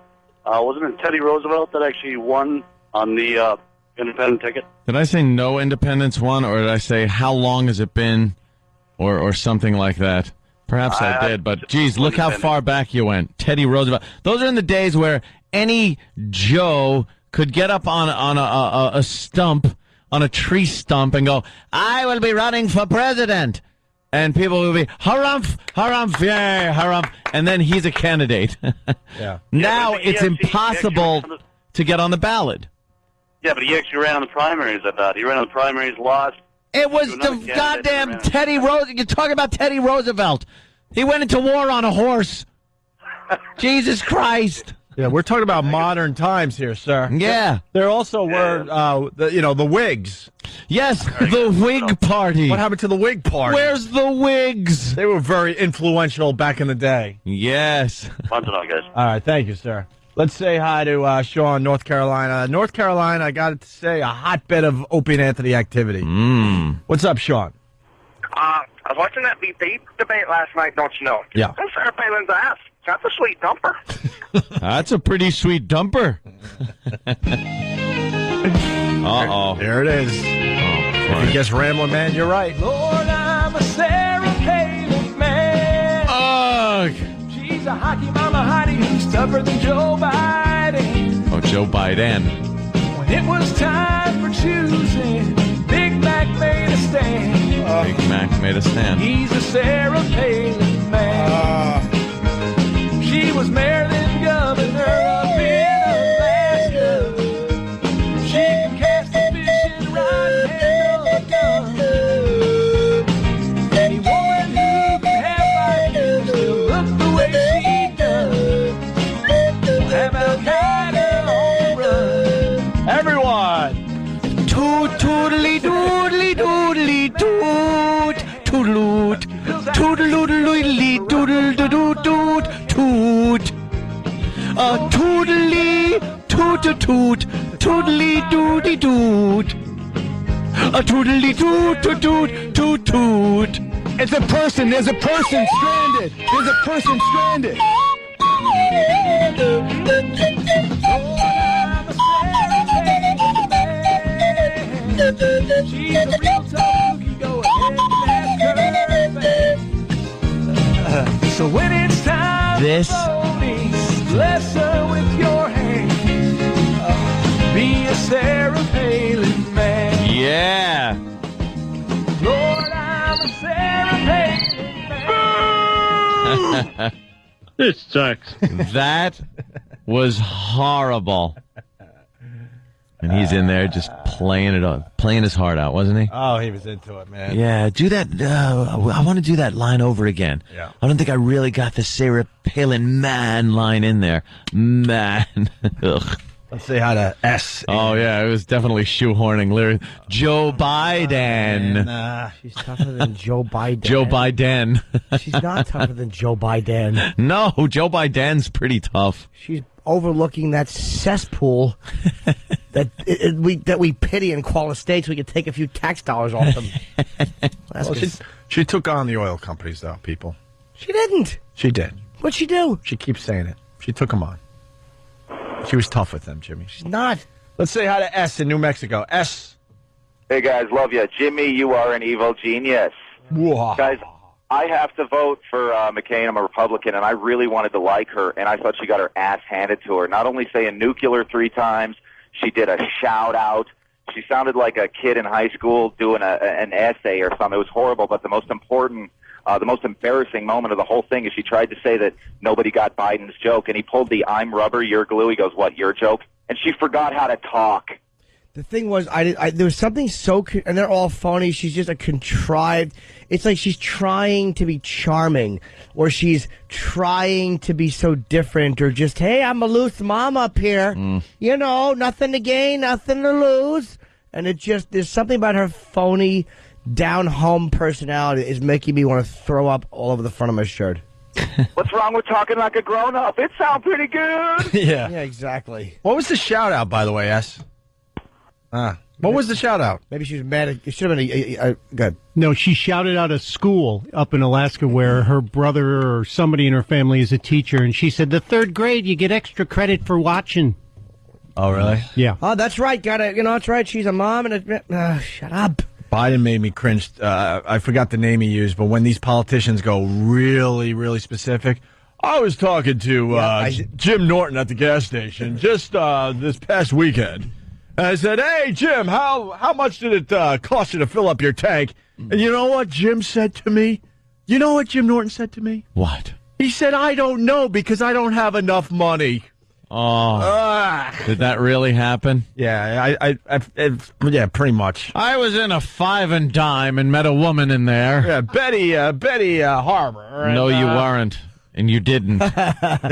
wasn't it Teddy Roosevelt that actually won on the independent ticket? Did I say no independence won, or did I say how long has it been, or something like that? Perhaps I did, but geez, look how far back you went. Teddy Roosevelt. Those are in the days where any Joe could get up on a stump, on a tree stump, and go, I will be running for president. And people will be, harumph, harumph, yay, harumph. And then he's a candidate. Yeah. Now it's impossible to get on the ballot. Yeah, but he actually ran on the primaries, I thought. He ran on the primaries, lost. It was the goddamn Teddy Roosevelt. You're talking about Teddy Roosevelt. He went into war on a horse. Jesus Christ. Yeah, we're talking about modern times here, sir. Yeah. There also were, the Whigs. Yes, the Whig Party. What happened to the Whig Party? Where's the Whigs? They were very influential back in the day. Yes. Fun to know, guys. All right, thank you, sir. Let's say hi to Sean, North Carolina. North Carolina, I got to say, a hotbed of Opie and Anthony activity. What's up, Sean? I was watching that debate last night, don't you know? Yeah. And Sarah Palin's ass. That's a sweet dumper. That's a pretty sweet dumper. Uh-oh. There it is. If you guess Ramblin' Man, you're right. Lord, I'm a Sarah Palin man. Ugh. She's a hockey mama hottie who's tougher than Joe Biden. Oh, Joe Biden. When it was time for choosing, Big Mac made a stand. Big Mac made a stand. He's a Sarah Palin man. She was mayor then governor up in Alaska. She can cast a fishing rod and handle a gun. Any woman who can have like still look the way she does. We'll have Al-Qaeda on the run. Everyone! Toot, toodly, doodly, doodly, toot. Toodaloot. Toodaloodly, doodle, doodle, doot. Toot. A toodly, toot, a toot. Toodly, doody, doot. A toodly, toot, toot, toot, toot, toot. It's a person. There's a person stranded. There's a person stranded. She's a real tough cookie, go ahead and ask her. So when it's time This- for me, bless her with your hand. Be a Sarah Palin man. Yeah. Lord, I'm a Sarah Palin man. This sucks. That was horrible. And he's in there just playing his heart out, wasn't he? Oh, he was into it, man. Yeah, do that. I want to do that line over again. Yeah. I don't think I really got the Sarah Palin man line in there. Man. Ugh. Let's say hi to S. Oh, yeah, it was definitely shoehorning lyrics. Joe Biden. She's tougher than Joe Biden. Joe Biden. She's not tougher than Joe Biden. No, Joe Biden's pretty tough. She's overlooking that cesspool that we pity and call a state so we can take a few tax dollars off them. Well, she took on the oil companies, though, people. She didn't. She did. What'd she do? She keeps saying it. She took them on. She was tough with them, Jimmy. She's not. Let's say hi to S in New Mexico. S. Hey, guys, love you. Jimmy, you are an evil genius. Whoa. Guys, I have to vote for McCain. I'm a Republican, and I really wanted to like her, and I thought she got her ass handed to her. Not only saying nuclear 3 times, she did a shout-out. She sounded like a kid in high school doing an essay or something. It was horrible, but the most important, the most embarrassing moment of the whole thing is she tried to say that nobody got Biden's joke, and he pulled the I'm rubber, you're glue. He goes, what, your joke? And she forgot how to talk. The thing was, there was something so, and they're all phony. She's just a contrived. It's like she's trying to be charming, or she's trying to be so different, or just, hey, I'm a loose mom up here. You know, nothing to gain, nothing to lose. And it just, there's something about her phony, down-home personality that is making me want to throw up all over the front of my shirt. What's wrong with talking like a grown-up? It sounds pretty good. Yeah, exactly. What was the shout-out, by the way, S? What was the shout-out? Maybe she was mad at, it should have been good. No, she shouted out a school up in Alaska where her brother or somebody in her family is a teacher, and she said, the 3rd grade, you get extra credit for watching. Oh, really? Yeah. Oh, that's right. That's right. She's a mom and shut up. Biden made me cringe. I forgot the name he used, but when these politicians go really, really specific, I was talking to Jim Norton at the gas station just this past weekend. And I said, hey, Jim, how much did it cost you to fill up your tank? And you know what Jim said to me? You know what Jim Norton said to me? What? He said, I don't know because I don't have enough money. Oh, did that really happen? Yeah, yeah, pretty much. I was in a 5 and dime and met a woman in there. Yeah, Betty Harbor. No, you weren't, and you didn't. They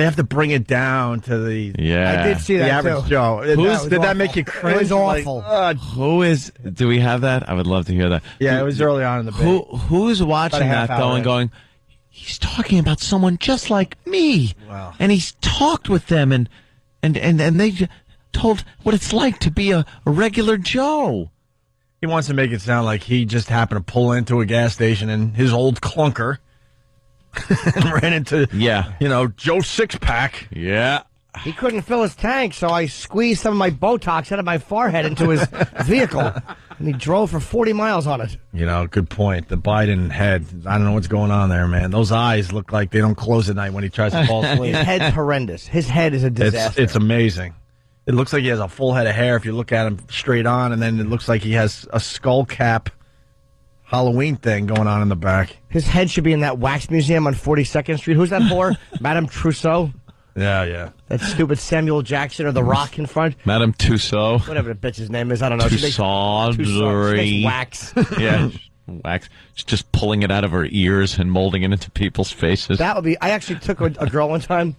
have to bring it down to the. Yeah, I did see the that average too. Joe. Did that make you cringe? It was awful. Who is? Do we have that? I would love to hear that. Yeah, it was early on in the bit. Who's watching that though and going? He's talking about someone just like me, wow. And he's talked with them and they told what it's like to be a regular Joe. He wants to make it sound like he just happened to pull into a gas station in his old clunker and ran into, Joe Six-Pack. Yeah. He couldn't fill his tank, so I squeezed some of my Botox out of my forehead into his vehicle, and he drove for 40 miles on it. Good point. The Biden head, I don't know what's going on there, man. Those eyes look like they don't close at night when he tries to fall asleep. His head's horrendous. His head is a disaster. It's amazing. It looks like he has a full head of hair if you look at him straight on, and then it looks like he has a skull cap Halloween thing going on in the back. His head should be in that wax museum on 42nd Street. Who's that for? Madame Trousseau? Yeah. That stupid Samuel Jackson or The Rock in front. Madame Tussauds. Whatever the bitch's name is, I don't know. Tussauds. She makes wax. Yeah, wax. She's just pulling it out of her ears and molding it into people's faces. That would be... I actually took a girl one time.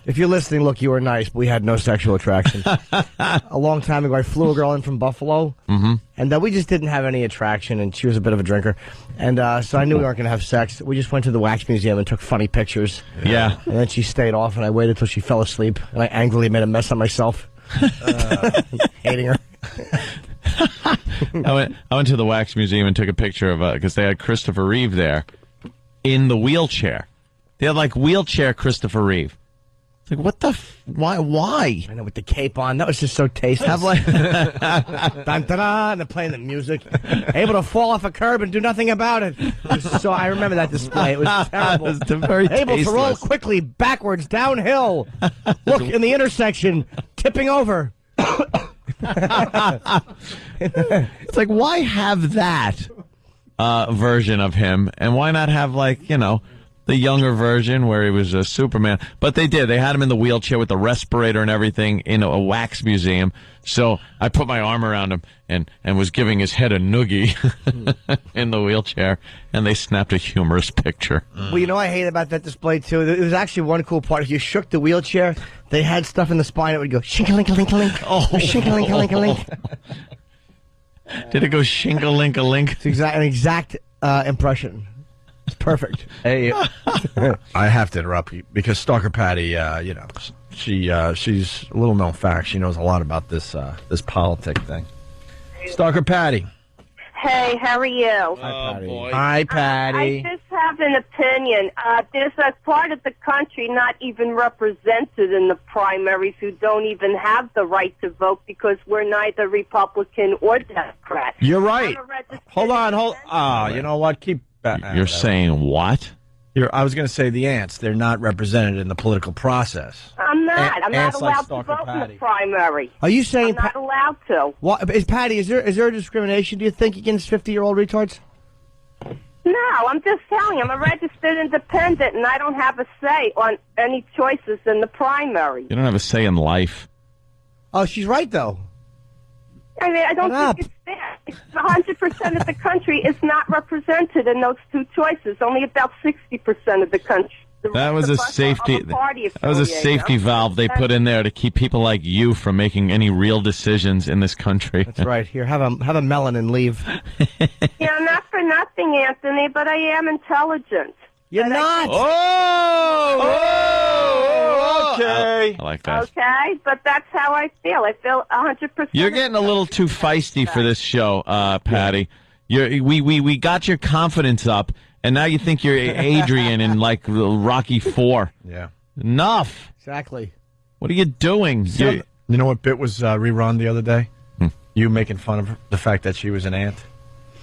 If you're listening, look, you were nice, but we had no sexual attraction. A long time ago, I flew a girl in from Buffalo, and we just didn't have any attraction, and she was a bit of a drinker. And so I knew we weren't going to have sex. We just went to the wax museum and took funny pictures. Yeah. And then she stayed off, and I waited till she fell asleep, and I angrily made a mess of myself. Hating her. I went to the wax museum and took a picture of because they had Christopher Reeve there in the wheelchair. They had like wheelchair Christopher Reeve. It's like, what the? Why? I know, with the cape on. That was just so tasteless. Have like, dun, dun, dun, and they're playing the music. Able to fall off a curb and do nothing about it. So I remember that display. It was terrible. It's very Able to roll tasteless. quickly backwards downhill. Look in the intersection, tipping over. It's like, why have that version of him, and why not have, like, you know, the younger version where he was a Superman? But they did. They had him in the wheelchair with the respirator and everything in a wax museum. So I put my arm around him and was giving his head a noogie in the wheelchair, and they snapped a humorous picture. Well, you know what I hate about that display, too? It was actually one cool part. If you shook the wheelchair, they had stuff in the spine that would go shink-a-link-a-link-a-link. Oh. Shink-a-link-a-link-a-link. Did it go shink-a-link-a-link? It's an exact impression. It's perfect. Hey, I have to interrupt you because Stalker Patty, you know, she's a little known fact. She knows a lot about this politic thing. Stalker Patty. Hey, how are you? Hi, Patty. Hi, Patty. I just have an opinion. There's a part of the country not even represented in the primaries who don't even have the right to vote because we're neither Republican or Democrat. You're right. Hold on. You know what? Keep. You're saying what? I was going to say the ants. They're not represented in the political process. I'm not. I'm not ants like allowed to Stalker vote in Patty. the primary. Are you saying... I'm not allowed to. What, Patty, is there a discrimination, do you think, against 50-year-old retards? No, I'm just telling you, I'm a registered independent, and I don't have a say on any choices in the primary. You don't have a say in life. Oh, she's right, though. I mean, I don't think it's fair. 100% of the country is not represented in those two choices. Only about 60% of the country. That was a safety. That was a safety valve they put in there to keep people like you from making any real decisions in this country. That's right. Here, have a melon and leave. Yeah, not for nothing, Anthony, but I am intelligent. You're not. Okay. I like that. Okay, but that's how I feel. I feel 100%. You're getting a little too feisty for this show, Patty. We got your confidence up, and now you think you're Adrian in like Rocky IV. Yeah. Enough. Exactly. What are you doing? You know what bit was rerun the other day? You making fun of the fact that she was an ant.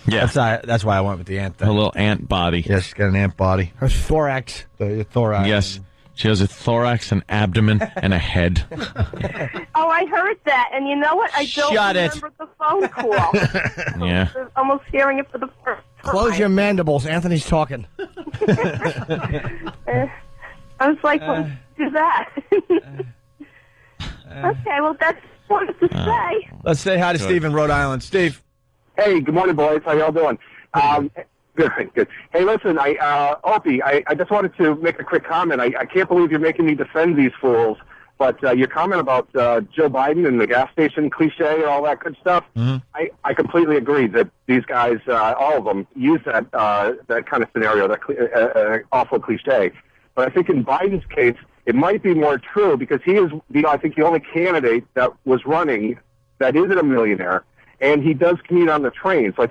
Yeah. That's why I went with the ant thing. Her little ant body. Yeah, she's got an ant body. Her thorax. The thorax. Yes. She has a thorax, an abdomen, and a head. Oh, I heard that, and you know what? I don't remember the phone call. Yeah. I'm almost hearing it for the first time. Close your mandibles. Anthony's talking. I was like, well, do that. Okay, well, that's what I wanted to say. Let's say hi to Steve in Rhode Island. Steve. Hey, good morning, boys. How y'all doing? Good, good. Hey, listen, Opie, I just wanted to make a quick comment. I can't believe you're making me defend these fools, but your comment about Joe Biden and the gas station cliche and all that good stuff, I completely agree that these guys, all of them, use that kind of scenario, that awful cliche. But I think in Biden's case, it might be more true because he is, I think, the only candidate that was running that isn't a millionaire, and he does commute on the train. So I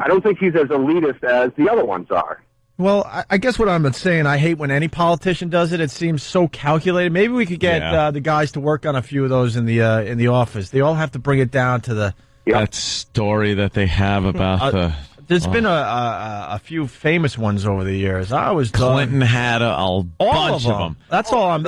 don't think he's as elitist as the other ones are. Well, I guess what I'm saying, I hate when any politician does it. It seems so calculated. Maybe we could get the guys to work on a few of those in the office. They all have to bring it down to the that story that they have about There's been a few famous ones over the years. Clinton had a bunch of them. That's all I'm.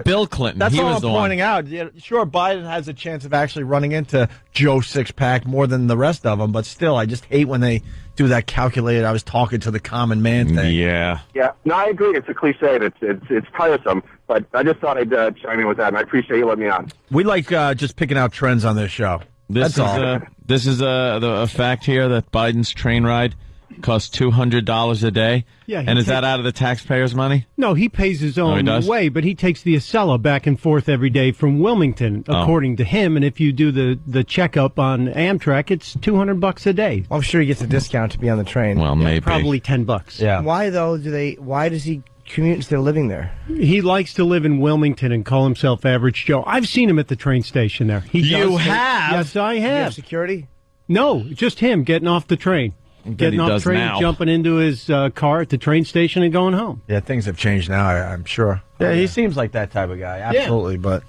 Bill Clinton. That's he all was I'm the pointing one. out. Yeah, sure, Biden has a chance of actually running into Joe Sixpack more than the rest of them, but still, I just hate when they do that calculated. I was talking to the common man thing. Yeah. Yeah. No, I agree. It's a cliche. It's tiresome. But I just thought I'd chime in with that, and I appreciate you letting me on. We like just picking out trends on this show. That's all. This is a fact here that Biden's train ride costs $200 a day. Yeah, and is that out of the taxpayers' money? No, he pays his he own does? way, but he takes the Acela back and forth every day from Wilmington, according to him. And if you do the checkup on Amtrak, it's $200 a day. I'm sure he gets a discount to be on the train. Well, maybe probably $10. Yeah. Why though? Why does he commute instead of living there? He likes to live in Wilmington and call himself Average Joe. I've seen him at the train station there. You have? Yes, I Do you have. have security? No, just him getting off the train. Getting off the train, now. jumping into his car at the train station and going home. Yeah, things have changed now, I'm sure. Yeah, he seems like that type of guy. Absolutely, but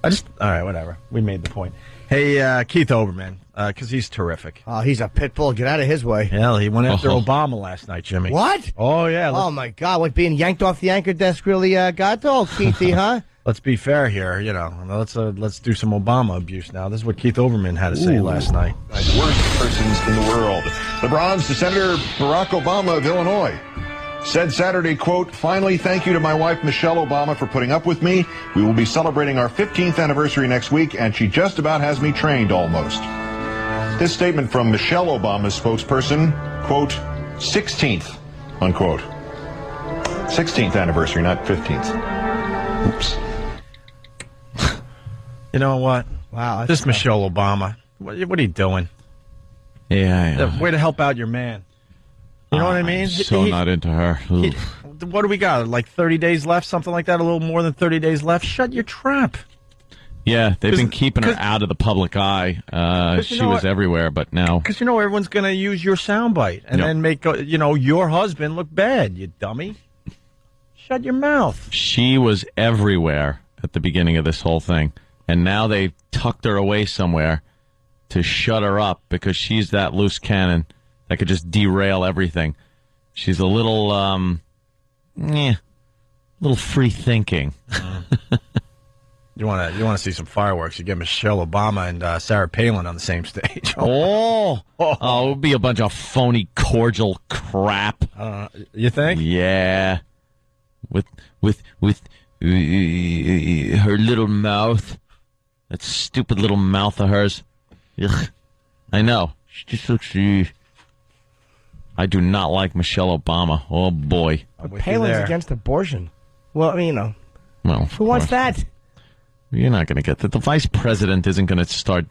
all right, whatever. We made the point. Hey, Keith Olbermann, because he's terrific. Oh, he's a pit bull. Get out of his way. Hell, he went after Obama last night, Jimmy. What? Oh, yeah. Oh, my God. What, being yanked off the anchor desk really got to old Keithy, huh? Let's be fair here, Let's do some Obama abuse now. This is what Keith Olbermann had to say last night. Worst persons in the world. LeBron's to Senator Barack Obama of Illinois. Said Saturday, quote, "Finally, thank you to my wife, Michelle Obama, for putting up with me. We will be celebrating our 15th anniversary next week, and she just about has me trained almost." This statement from Michelle Obama's spokesperson, quote, 16th, unquote. 16th anniversary, not 15th. Oops. You know what? Wow. This Michelle Obama. What are you doing? Yeah. Way to help out your man. You know what I mean? So not into her. What do we got? Like 30 days left? Something like that? A little more than 30 days left? Shut your trap. Yeah, they've been keeping her out of the public eye. She was everywhere, but now... Because, everyone's going to use your soundbite and then make, your husband look bad, you dummy. Shut your mouth. She was everywhere at the beginning of this whole thing, and now they tucked her away somewhere to shut her up because she's that loose cannon that could just derail everything. She's a little, little free thinking. You want to see some fireworks? You get Michelle Obama and Sarah Palin on the same stage. It would be a bunch of phony cordial crap. You think? Yeah, with her little mouth, that stupid little mouth of hers. Ugh. I know. She just looks. I do not like Michelle Obama. Oh boy. But Palin's against abortion. Well, Well, who wants that? You're not going to get that. The vice president isn't going to start,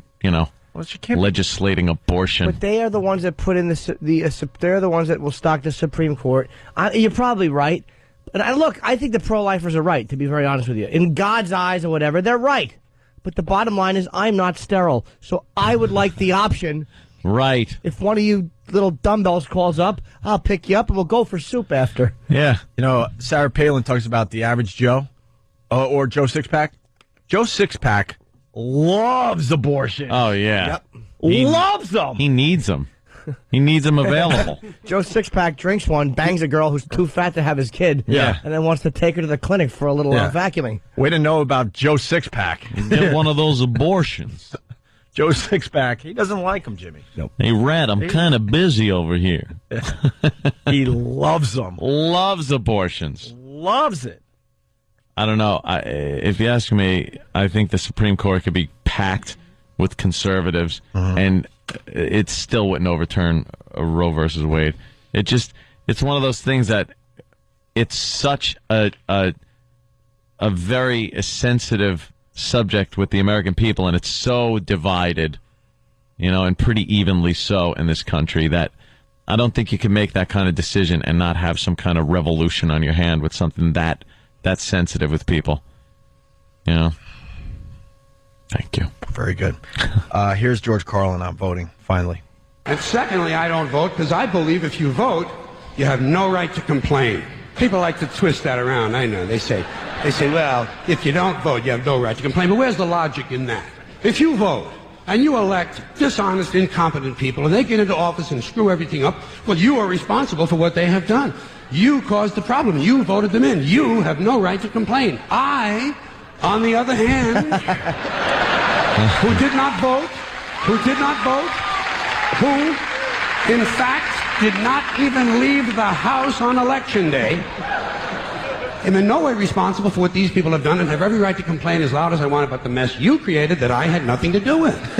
legislating abortion. But they are the ones that put in they're the ones that will stock the Supreme Court. You're probably right. And I think the pro-lifers are right, to be very honest with you. In God's eyes or whatever, they're right. But the bottom line is I'm not sterile. So I would like the option. Right. If one of you little dumbbells calls up, I'll pick you up and we'll go for soup after. Yeah. Sarah Palin talks about the average Joe or Joe Sixpack. Joe Sixpack loves abortion. Oh, yeah. Yep. Loves them. He needs them. He needs them available. Joe Sixpack drinks one, bangs a girl who's too fat to have his kid, and then wants to take her to the clinic for a little vacuuming. Way to know about Joe Sixpack. Get one of those abortions. Joe Sixpack, he doesn't like them, Jimmy. Nope. Hey, Red, I'm kind of busy over here. He loves them. Loves abortions. Loves it. I don't know. If you ask me, I think the Supreme Court could be packed with conservatives, and it still wouldn't overturn Roe versus Wade. It's one of those things that it's such a very sensitive subject with the American people, and it's so divided, and pretty evenly so in this country that I don't think you can make that kind of decision and not have some kind of revolution on your hand with something that sensitive with people. Thank you. Very good. Here's George Carlin on voting, finally. And secondly, I don't vote because I believe if you vote, you have no right to complain. People like to twist that around. I know. They say, well, if you don't vote, you have no right to complain. But where's the logic in that? If you vote and you elect dishonest, incompetent people and they get into office and screw everything up, well, you are responsible for what they have done. You caused the problem. You voted them in. You have no right to complain. I, on the other hand, who did not vote, who, in fact, did not even leave the house on Election Day, am in no way responsible for what these people have done and have every right to complain as loud as I want about the mess you created that I had nothing to do with.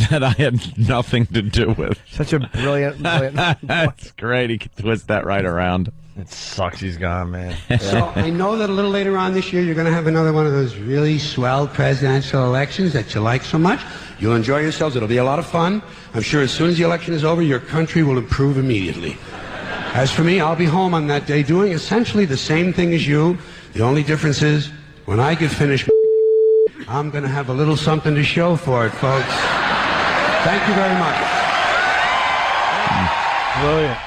That I had nothing to do with. Such a brilliant. That's great. He can twist that right around. It sucks he's gone, man. So I know that a little later on this year, you're going to have another one of those really swell presidential elections that you like so much. You'll enjoy yourselves. It'll be a lot of fun. I'm sure as soon as the election is over, your country will improve immediately. As for me, I'll be home on that day doing essentially the same thing as you. The only difference is when I get finished, I'm going to have a little something to show for it, folks. Thank you very much. Brilliant.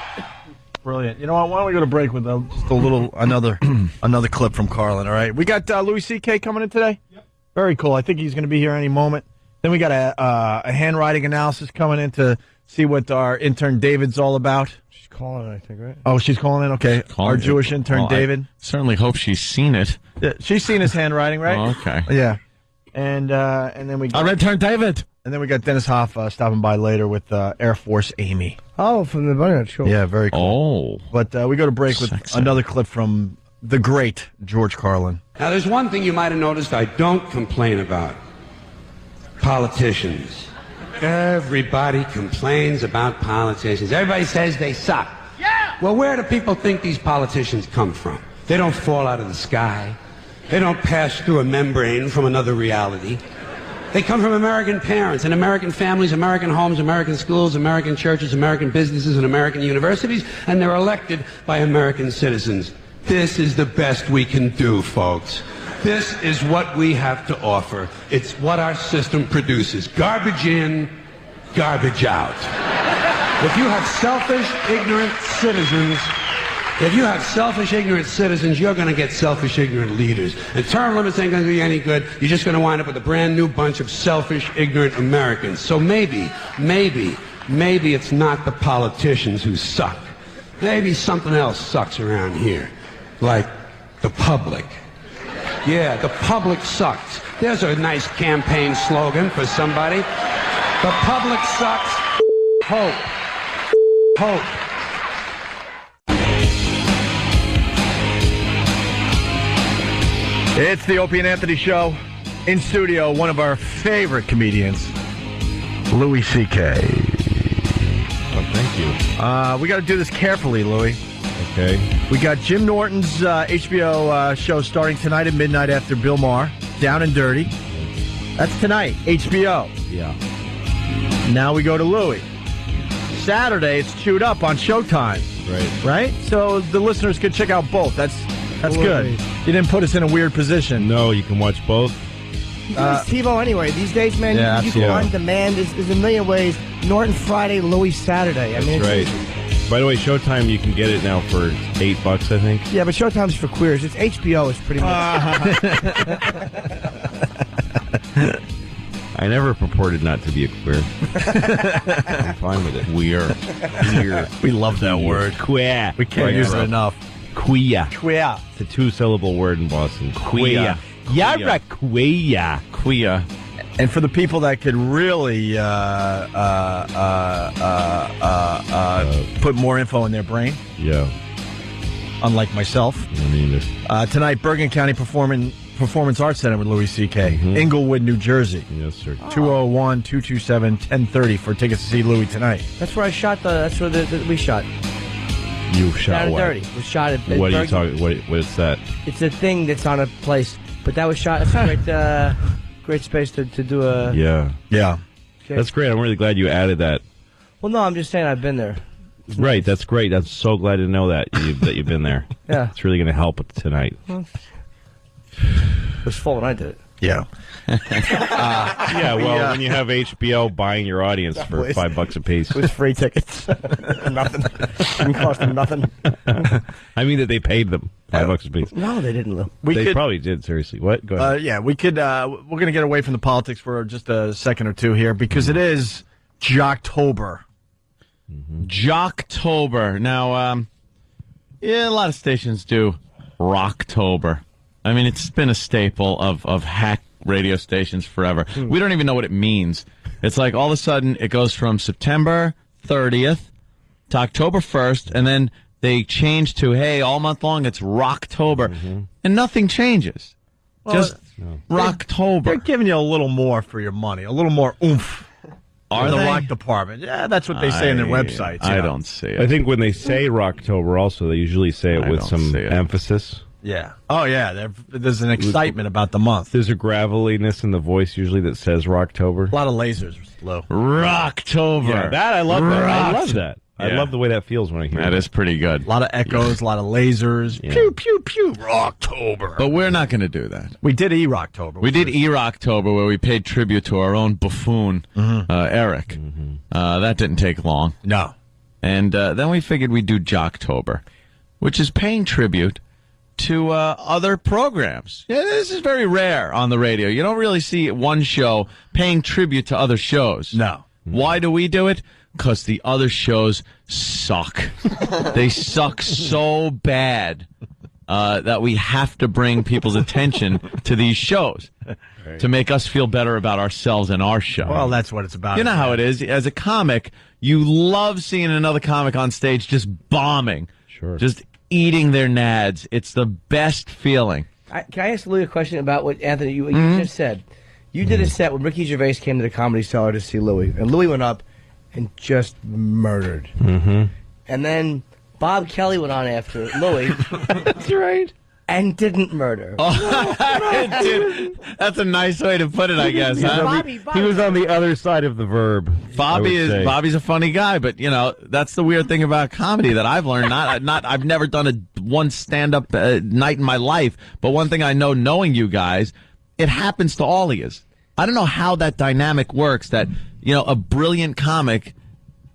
Brilliant. You know what? Why don't we go to break with just a little another clip from Carlin? All right. We got Louis C.K. coming in today. Yep. Very cool. I think he's going to be here any moment. Then we got a handwriting analysis coming in to see what our intern David's all about. She's calling, I think, right? Oh, she's calling in. Okay. Our Jewish intern David. I certainly hope she's seen it. Yeah, she's seen his handwriting, right? Oh, okay. Yeah. And then we got our intern David. And then we got Dennis Hoff stopping by later with Air Force Amy. Oh, from the Bunny Show. Yeah, very cool. Oh. But we go to break with another clip from the great George Carlin. Now, there's one thing you might have noticed I don't complain about. Politicians. Everybody complains about politicians. Everybody says they suck. Yeah! Well, where do people think these politicians come from? They don't fall out of the sky. They don't pass through a membrane from another reality. They come from American parents and American families, American homes, American schools, American churches, American businesses, and American universities, and they're elected by American citizens. This is the best we can do, folks. This is what we have to offer. It's what our system produces. Garbage in, garbage out. If you have selfish, ignorant citizens, you're going to get selfish, ignorant leaders. And term limits ain't going to do you any good. You're just going to wind up with a brand new bunch of selfish, ignorant Americans. So maybe it's not the politicians who suck. Maybe something else sucks around here. Like the public. Yeah, the public sucks. There's a nice campaign slogan for somebody. The public sucks. Hope. Hope. It's the Opie and Anthony Show. In studio, one of our favorite comedians, Louis C.K. Oh, thank you. We got to do this carefully, Louis. Okay. We got Jim Norton's HBO show starting tonight at midnight after Bill Maher, Down and Dirty. That's tonight, HBO. Yeah. Now we go to Louis. Saturday, it's Chewed Up on Showtime. Right? So the listeners could check out both. That's good. You didn't put us in a weird position. No, you can watch both. It's TiVo anyway. These days, man, you can on demand. There's a million ways. Norton Friday, Louis Saturday. That's right. By the way, Showtime, you can get it now for $8, I think. Yeah, but Showtime's for queers. It's HBO is pretty much. I never purported not to be a queer. I'm fine with it. Queer. We love that word. Queer. We can't use it enough. Queer. Queer. It's a 2-syllable word in Boston. Queer. You're a queer. Queer. And for the people that could really put more info in their brain. Yeah. Unlike myself. Tonight, Bergen County Performance Arts Center with Louis C.K. Inglewood, New Jersey. Yes, sir. 201-227-1030 for tickets to see Louis tonight. That's where I shot that's where we shot. You shot Down what? and Dirty. We shot it. What are you talking? What is that? It's a thing that's on a place, but that was shot. It's a great, great space to do a. Yeah. Yeah. Okay. That's great. I'm really glad you added that. Well, no, I'm just saying I've been there. Right. That's great. I'm so glad to know that you've been there. Yeah. It's really going to help tonight. It was full when I did it. Yeah. When you have HBO buying your audience for $5 a piece. It was free tickets. Nothing. Didn't cost them nothing. I mean that they paid them $5 a piece. No, they didn't, Lou. They probably did, seriously. What? Go ahead. We could, we're going to get away from the politics for just a second or two here because it is Jocktober. Jocktober. Now, a lot of stations do Rocktober. I mean, it's been a staple of hack radio stations forever. We don't even know what it means. It's like all of a sudden it goes from September 30th to October 1st, and then they change to, hey, all month long it's Rocktober. And nothing changes. Just Rocktober. They're giving you a little more for your money, a little more oomph. Are the they? rock department. Yeah, that's what they say in their websites. I don't see it. I think when they say Rocktober also, they usually say it with some emphasis. Yeah. Oh, yeah. There's an excitement about the month. There's a graveliness in the voice usually that says Rocktober. A lot of lasers, Lou. Rocktober. Yeah, that I love that. I love that. I love the way that feels when I hear that. That is pretty good. A lot of echoes, a lot of lasers. Yeah. Pew, pew, pew. Rocktober. But we're not going to do that. We did E-Rocktober. We did E-Rocktober where we paid tribute to our own buffoon, Eric. That didn't take long. No. And then we figured we'd do Jocktober, which is paying tribute to other programs. Yeah, this is very rare on the radio. You don't really see one show paying tribute to other shows. No. Why do we do it? Because the other shows suck. They suck so bad that we have to bring people's attention to these shows to make us feel better about ourselves and our show. Well, that's what it's about. You know how it is. As a comic, you love seeing another comic on stage just bombing. Sure. Just eating their nads. It's the best feeling. Can I ask Louis a question about what, Anthony, you just said? You did a set when Ricky Gervais came to the Comedy Cellar to see Louis, and Louis went up and just murdered. Mm-hmm. And then Bob Kelly went on after Louis. That's right. And didn't murder. That's a nice way to put it, I guess. Huh? Bobby. He was on the other side of the verb. Bobby's a funny guy, but that's the weird thing about comedy that I've learned. I've never done one stand-up night in my life, but one thing I know, knowing you guys, it happens to all of you. I don't know how that dynamic works. That a brilliant comic,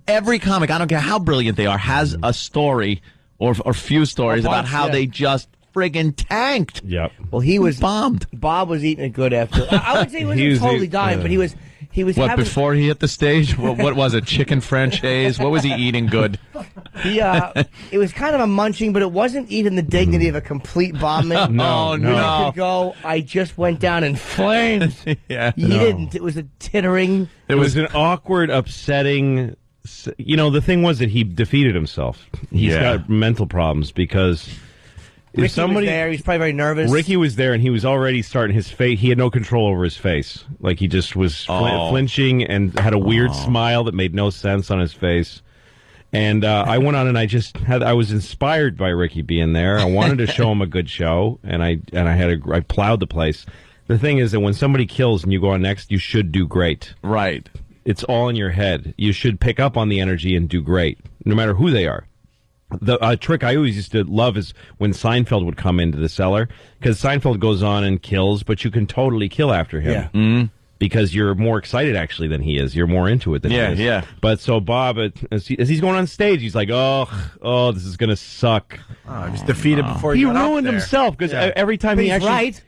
every comic, I don't care how brilliant they are, has a story or few stories about how they just friggin' tanked. Yep. Well, he was bombed. Bob was eating it good after. I would say he wasn't totally dying, but he was. What, before he hit the stage? What was it? Chicken franchise? What was he eating good? It was kind of a munching, but it wasn't even the dignity of a complete bombing. No. You could go, I just went down in flames. Yeah. He didn't. It was a tittering. It was an awkward, upsetting. The thing was that he defeated himself. He's got mental problems because. Ricky was there. He was probably very nervous. Ricky was there, and he was already starting his face. He had no control over his face. Like, he just was flinching and had a weird smile that made no sense on his face. And I went on, and I was inspired by Ricky being there. I wanted to show him a good show, and I plowed the place. The thing is that when somebody kills and you go on next, you should do great. Right. It's all in your head. You should pick up on the energy and do great, no matter who they are. The trick I always used to love is when Seinfeld would come into the cellar, because Seinfeld goes on and kills, but you can totally kill after him. Yeah. Mm-hmm. Because you're more excited, actually, than he is. You're more into it than he is. Yeah. But so Bob, as he's going on stage, he's like, oh, this is going to suck. Oh, he was defeated before he got ruined up there. himself, because every time But he he's actually... right.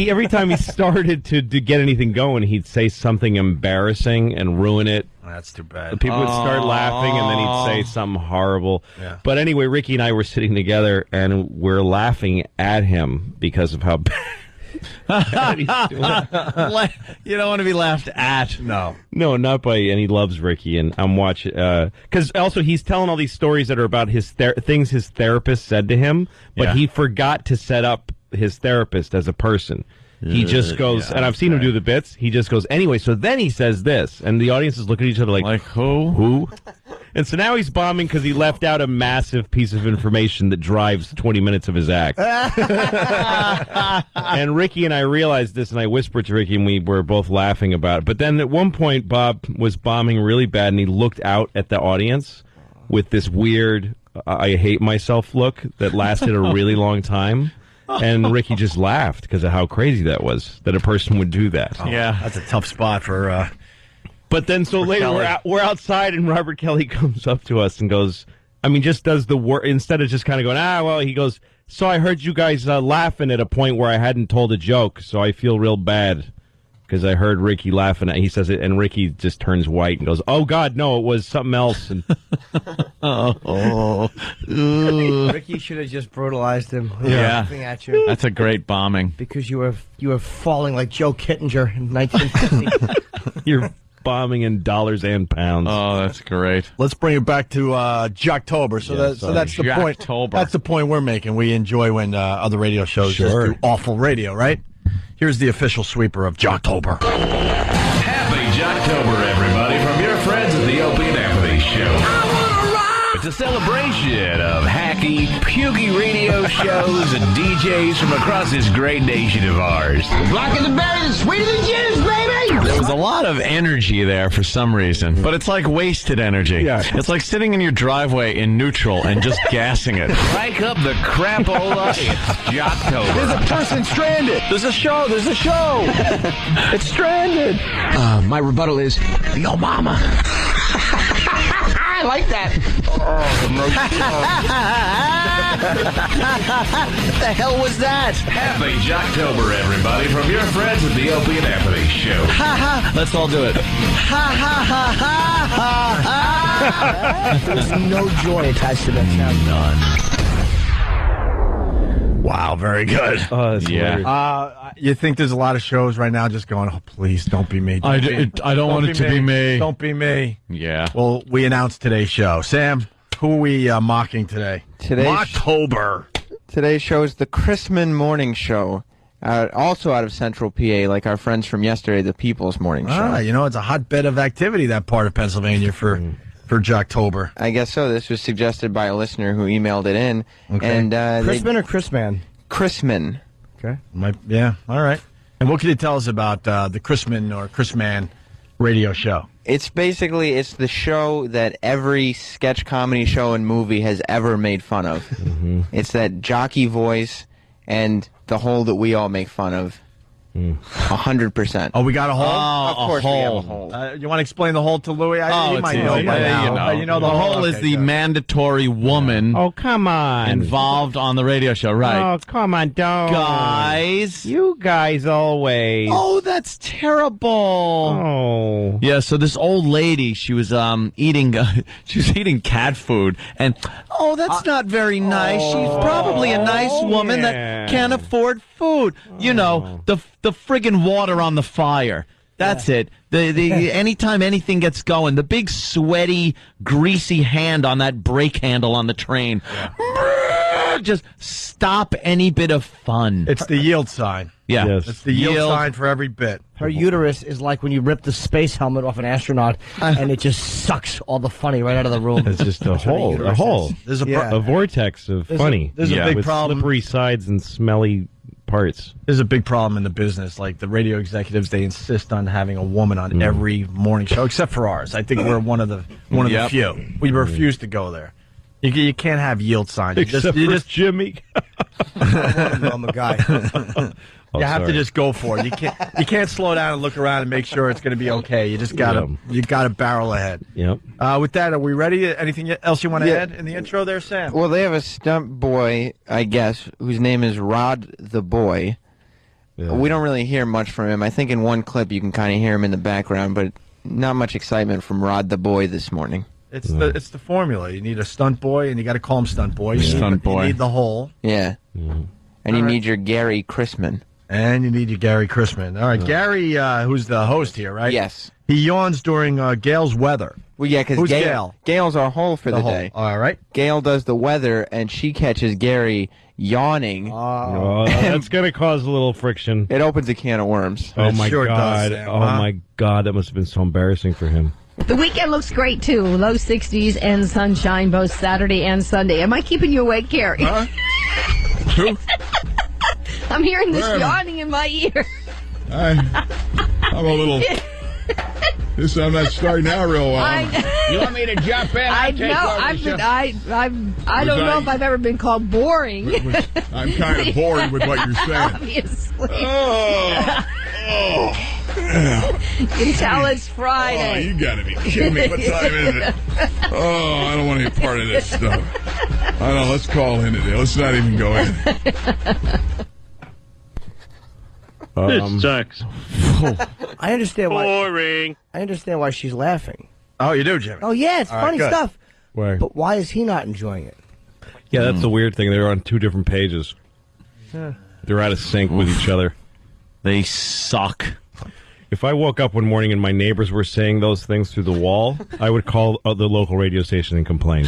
Every time he started to get anything going, he'd say something embarrassing and ruin it. That's too bad. The people would start laughing, and then he'd say something horrible. Yeah. But anyway, Ricky and I were sitting together, and we're laughing at him because of how bad he's doing. You don't want to be laughed at. No, not by. And he loves Ricky, and I'm watching because also he's telling all these stories that are about his things his therapist said to him, but he forgot to set up his therapist as a person. He just goes, and I've seen him do the bits. He just goes, anyway, so then he says this, and the audience is looking at each other like who? Who? And so now he's bombing because he left out a massive piece of information that drives 20 minutes of his act. And Ricky and I realized this, and I whispered to Ricky, and we were both laughing about it. But then at one point, Bob was bombing really bad, and he looked out at the audience with this weird, I hate myself look that lasted a really long time. And Ricky just laughed because of how crazy that was, that a person would do that. Oh, yeah. That's a tough spot for... But then so later we're outside, and Robert Kelly comes up to us and goes, just does the work, instead of just kind of going, he goes, so I heard you guys laughing at a point where I hadn't told a joke, so I feel real bad. Because I heard Ricky laughing at, he says it, and Ricky just turns white and goes, "Oh God, no, it was something else." And Ricky should have just brutalized him. Laughing at you. That's a great bombing. Because you were falling like Joe Kittinger in 1950. You're bombing in dollars and pounds. Oh, that's great. Let's bring it back to Jocktober. So that's the point. That's the point we're making. We enjoy when other radio shows just do awful radio, right? Here's the official sweeper of Jocktober. Happy Jocktober, everybody, from your friends at the Opie and Anthony Show. It's a celebration of hacky, pukey radio shows and DJs from across this great nation of ours. Blacker the berry, the sweeter the juice, baby! There was a lot of energy there for some reason, but it's like wasted energy. Yeah. It's like sitting in your driveway in neutral and just gassing it. Crank up the crapola, it's Jocktober. There's a person stranded. There's a show. It's stranded. My rebuttal is, yo, mama. I like that. What the hell was that? Happy Jocktober, everybody, from your friends at the Opie and Anthony Show. Let's all do it. There's no joy attached to that sound. None. Wow, very good. Yeah. You think there's a lot of shows right now just going, oh, please, don't be me. I don't want it to be me. Don't be me. Yeah. Well, we announced today's show. Sam, who are we mocking today? October. Today's show is the Chrisman Morning Show. Also out of Central PA, like our friends from yesterday, the People's Morning Show. You know, it's a hotbed of activity, that part of Pennsylvania for Jocktober. I guess so. This was suggested by a listener who emailed it in. Okay. And Chrisman or Chrisman? Chrisman. Okay. Yeah, all right. And what can you tell us about the Chrisman or Chrisman radio show? It's the show that every sketch comedy show and movie has ever made fun of. It's that jockey voice and the hole that we all make fun of. 100%. Oh, we got a hole? Of course we have a hole. You want to explain the hole to Louis? He might know by now. You know the hole is the mandatory woman. Oh, come on. Involved on the radio show, right? Oh, come on, don't. Guys. You guys always. Oh, that's terrible. Oh. Yeah, so this old lady, she was eating cat food, and that's not very nice. She's probably a nice woman that can't afford food. You know, the friggin' water on the fire. That's it. The anytime anything gets going, the big sweaty, greasy hand on that brake handle on the train. Just stop any bit of fun. It's the yield sign. Yeah. Yes. It's the yield sign for every bit. Her uterus is like when you rip the space helmet off an astronaut, and it just sucks all the funny right out of the room. It's just a hole. A hole. There's a vortex of funny. There's a big with problem. Slippery sides and smelly parts. There's a big problem in the business. Like the radio executives, they insist on having a woman on every morning show, except for ours. I think we're one of the few. We refuse to go there. You can't have yield signs. Except for Jimmy. I'm a guy. You have to just go for it. You can't slow down and look around and make sure it's going to be okay. You just gotta barrel ahead. Yep. With that, are we ready? Anything else you want to add in the intro there, Sam? Well, they have a stunt boy, I guess, whose name is Rod the Boy. Yeah. We don't really hear much from him. I think in one clip you can kind of hear him in the background, but not much excitement from Rod the Boy this morning. It's the formula. You need a stunt boy, and you got to call him stunt boy. You need the hole. Yeah. And you need your Gary Chrisman. And you need your Gary Chrisman. All right, Gary, who's the host here, right? Yes. He yawns during Gail's weather. Well, yeah, because Gail? Gail's our hole for the day. All right. Gail does the weather, and she catches Gary yawning. That's going to cause a little friction. It opens a can of worms. Oh, my sure God. Does, Sam. My God. That must have been so embarrassing for him. The weekend looks great, too. Low 60s and sunshine both Saturday and Sunday. Am I keeping you awake, Gary? Huh? I'm hearing this yawning in my ear. I'm a little... I'm not starting out real well. You want me to jump in? I don't know if I've ever been called boring. I'm kind of bored with what you're saying. Obviously. You can tell it's Friday. Oh, you gotta be kidding me. What time is it? Oh, I don't want to be part of this stuff. I don't know. Let's call in today. Let's not even go in. This sucks. I understand why. Boring. I understand why she's laughing. Oh, you do, Jimmy? Oh, yeah, it's funny stuff. Why? But why is he not enjoying it? Yeah, that's the weird thing. They're on two different pages. They're out of sync with each other. They suck. If I woke up one morning and my neighbors were saying those things through the wall, I would call the local radio station and complain.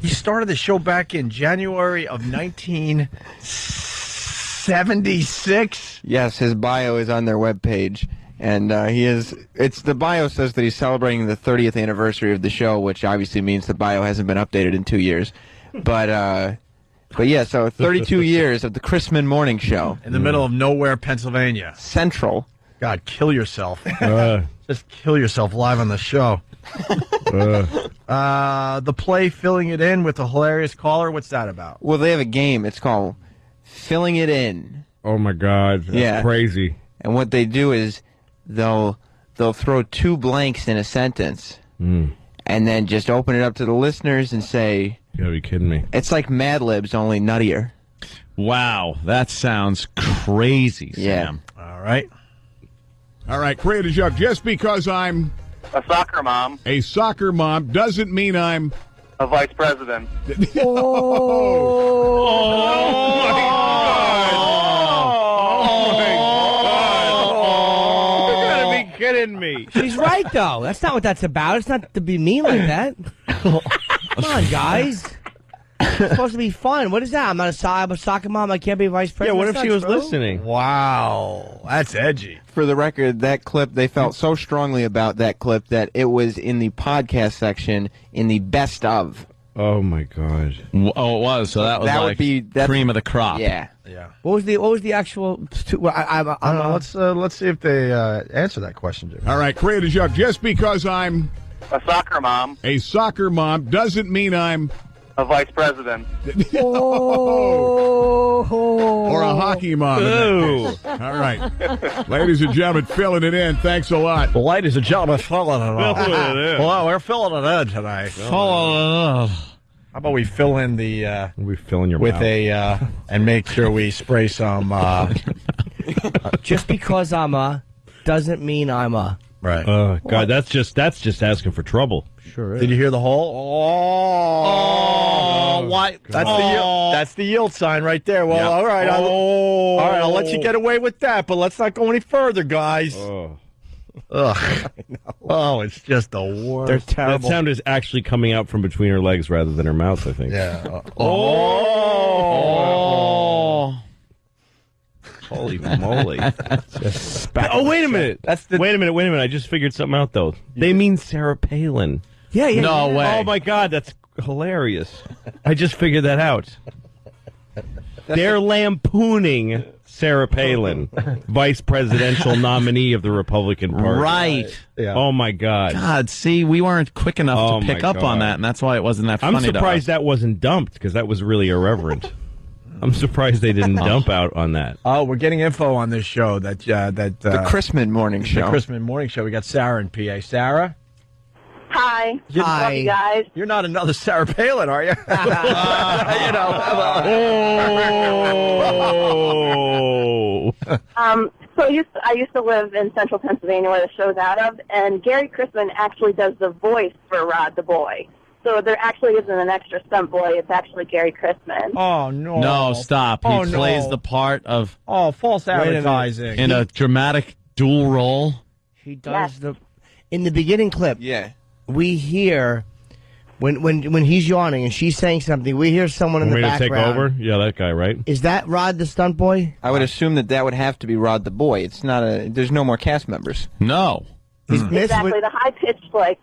He started the show back in January of 1976. Yes, his bio is on their webpage. And the bio says that he's celebrating the 30th anniversary of the show, which obviously means the bio hasn't been updated in 2 years. But yeah, so 32 years of the Chrisman Morning Show. In the middle of nowhere, Pennsylvania. Central. God, kill yourself. Just kill yourself live on the show. The play Filling It In with a hilarious caller, what's that about? Well, they have a game. It's called Filling It In. Oh, my God. That's crazy. And what they do is they'll throw two blanks in a sentence. and then just open it up to the listeners and say, "You gotta be kidding me!" It's like Mad Libs, only nuttier. Wow, that sounds crazy, Sam. All right. All right, create a joke. Just because I'm A soccer mom. a soccer mom doesn't mean I'm A vice president. Kidding me. She's right, though. That's not what that's about. It's not to be mean like that. Come on, guys. It's supposed to be fun. What is that? I'm a soccer mom. I can't be vice president. Yeah, what if That's she not was true. listening? Wow, that's edgy. For the record, that clip, they felt so strongly about that clip that it was in the podcast section in the best of. Oh my God! Oh, it was. So that was That would like be- that's- cream of the crop. Yeah. Yeah. What was the actual? I don't know. Let's see if they answer that question, Jimmy. all right. Create a joke. Just because I'm A soccer mom. a soccer mom doesn't mean I'm A vice president. or a hockey mom. Ooh. All right, ladies and gentlemen, filling it in. Thanks a lot. Well, ladies and gentlemen, filling it in. Well, we're filling it in tonight. How about we fill in the We fill in your with mouth. a and make sure we spray some Just because I'm a doesn't mean I'm a. right. Oh God, that's just asking for trouble. Sure is. Did you hear the whole? Oh, why? That's the yield sign right there. Well, Yeah. all right, I'll let you get away with that, but let's not go any further, guys. Oh. Ugh. Oh, it's just the worst. They're That terrible. sound is actually coming out from between her legs rather than her mouth, I think. Yeah. Oh. Holy moly. Oh, wait a minute. Wait a minute. I just figured something out, though. They mean Sarah Palin. Yeah. No way. Oh, my God. That's hilarious. I just figured that out. They're lampooning Sarah Palin, vice presidential nominee of the Republican Party. Right. Yeah. Oh, my God. God, see, we weren't quick enough Oh, to pick my up on God. that, and that's why it wasn't that funny I'm surprised to us. that wasn't dumped, because that was really irreverent. I'm surprised they didn't dump out on that. Oh, we're getting info on this show that The Chrisman morning the show. Christmas morning show. We got Sarah in PA. Sarah, Hi. Hi. Love you guys. you're not another Sarah Palin, are you? Oh. So I used to live in central Pennsylvania where the show's out of, and Gary Chrisman actually does the voice for Rod the Boy. So there actually isn't an extra stunt boy. It's actually Gary Chrisman. Oh no! No, stop. He Oh, plays no. the part of false a minute. advertising. in a dramatic dual role. He does in the beginning clip. Yeah. We hear when he's yawning and she's saying something. We hear someone in Want the me to take background. over? Yeah, that guy, right? Is that Rod the stunt boy? I would assume that would have to be Rod the Boy. It's not there's no more cast members. No. Exactly, the high pitched voice.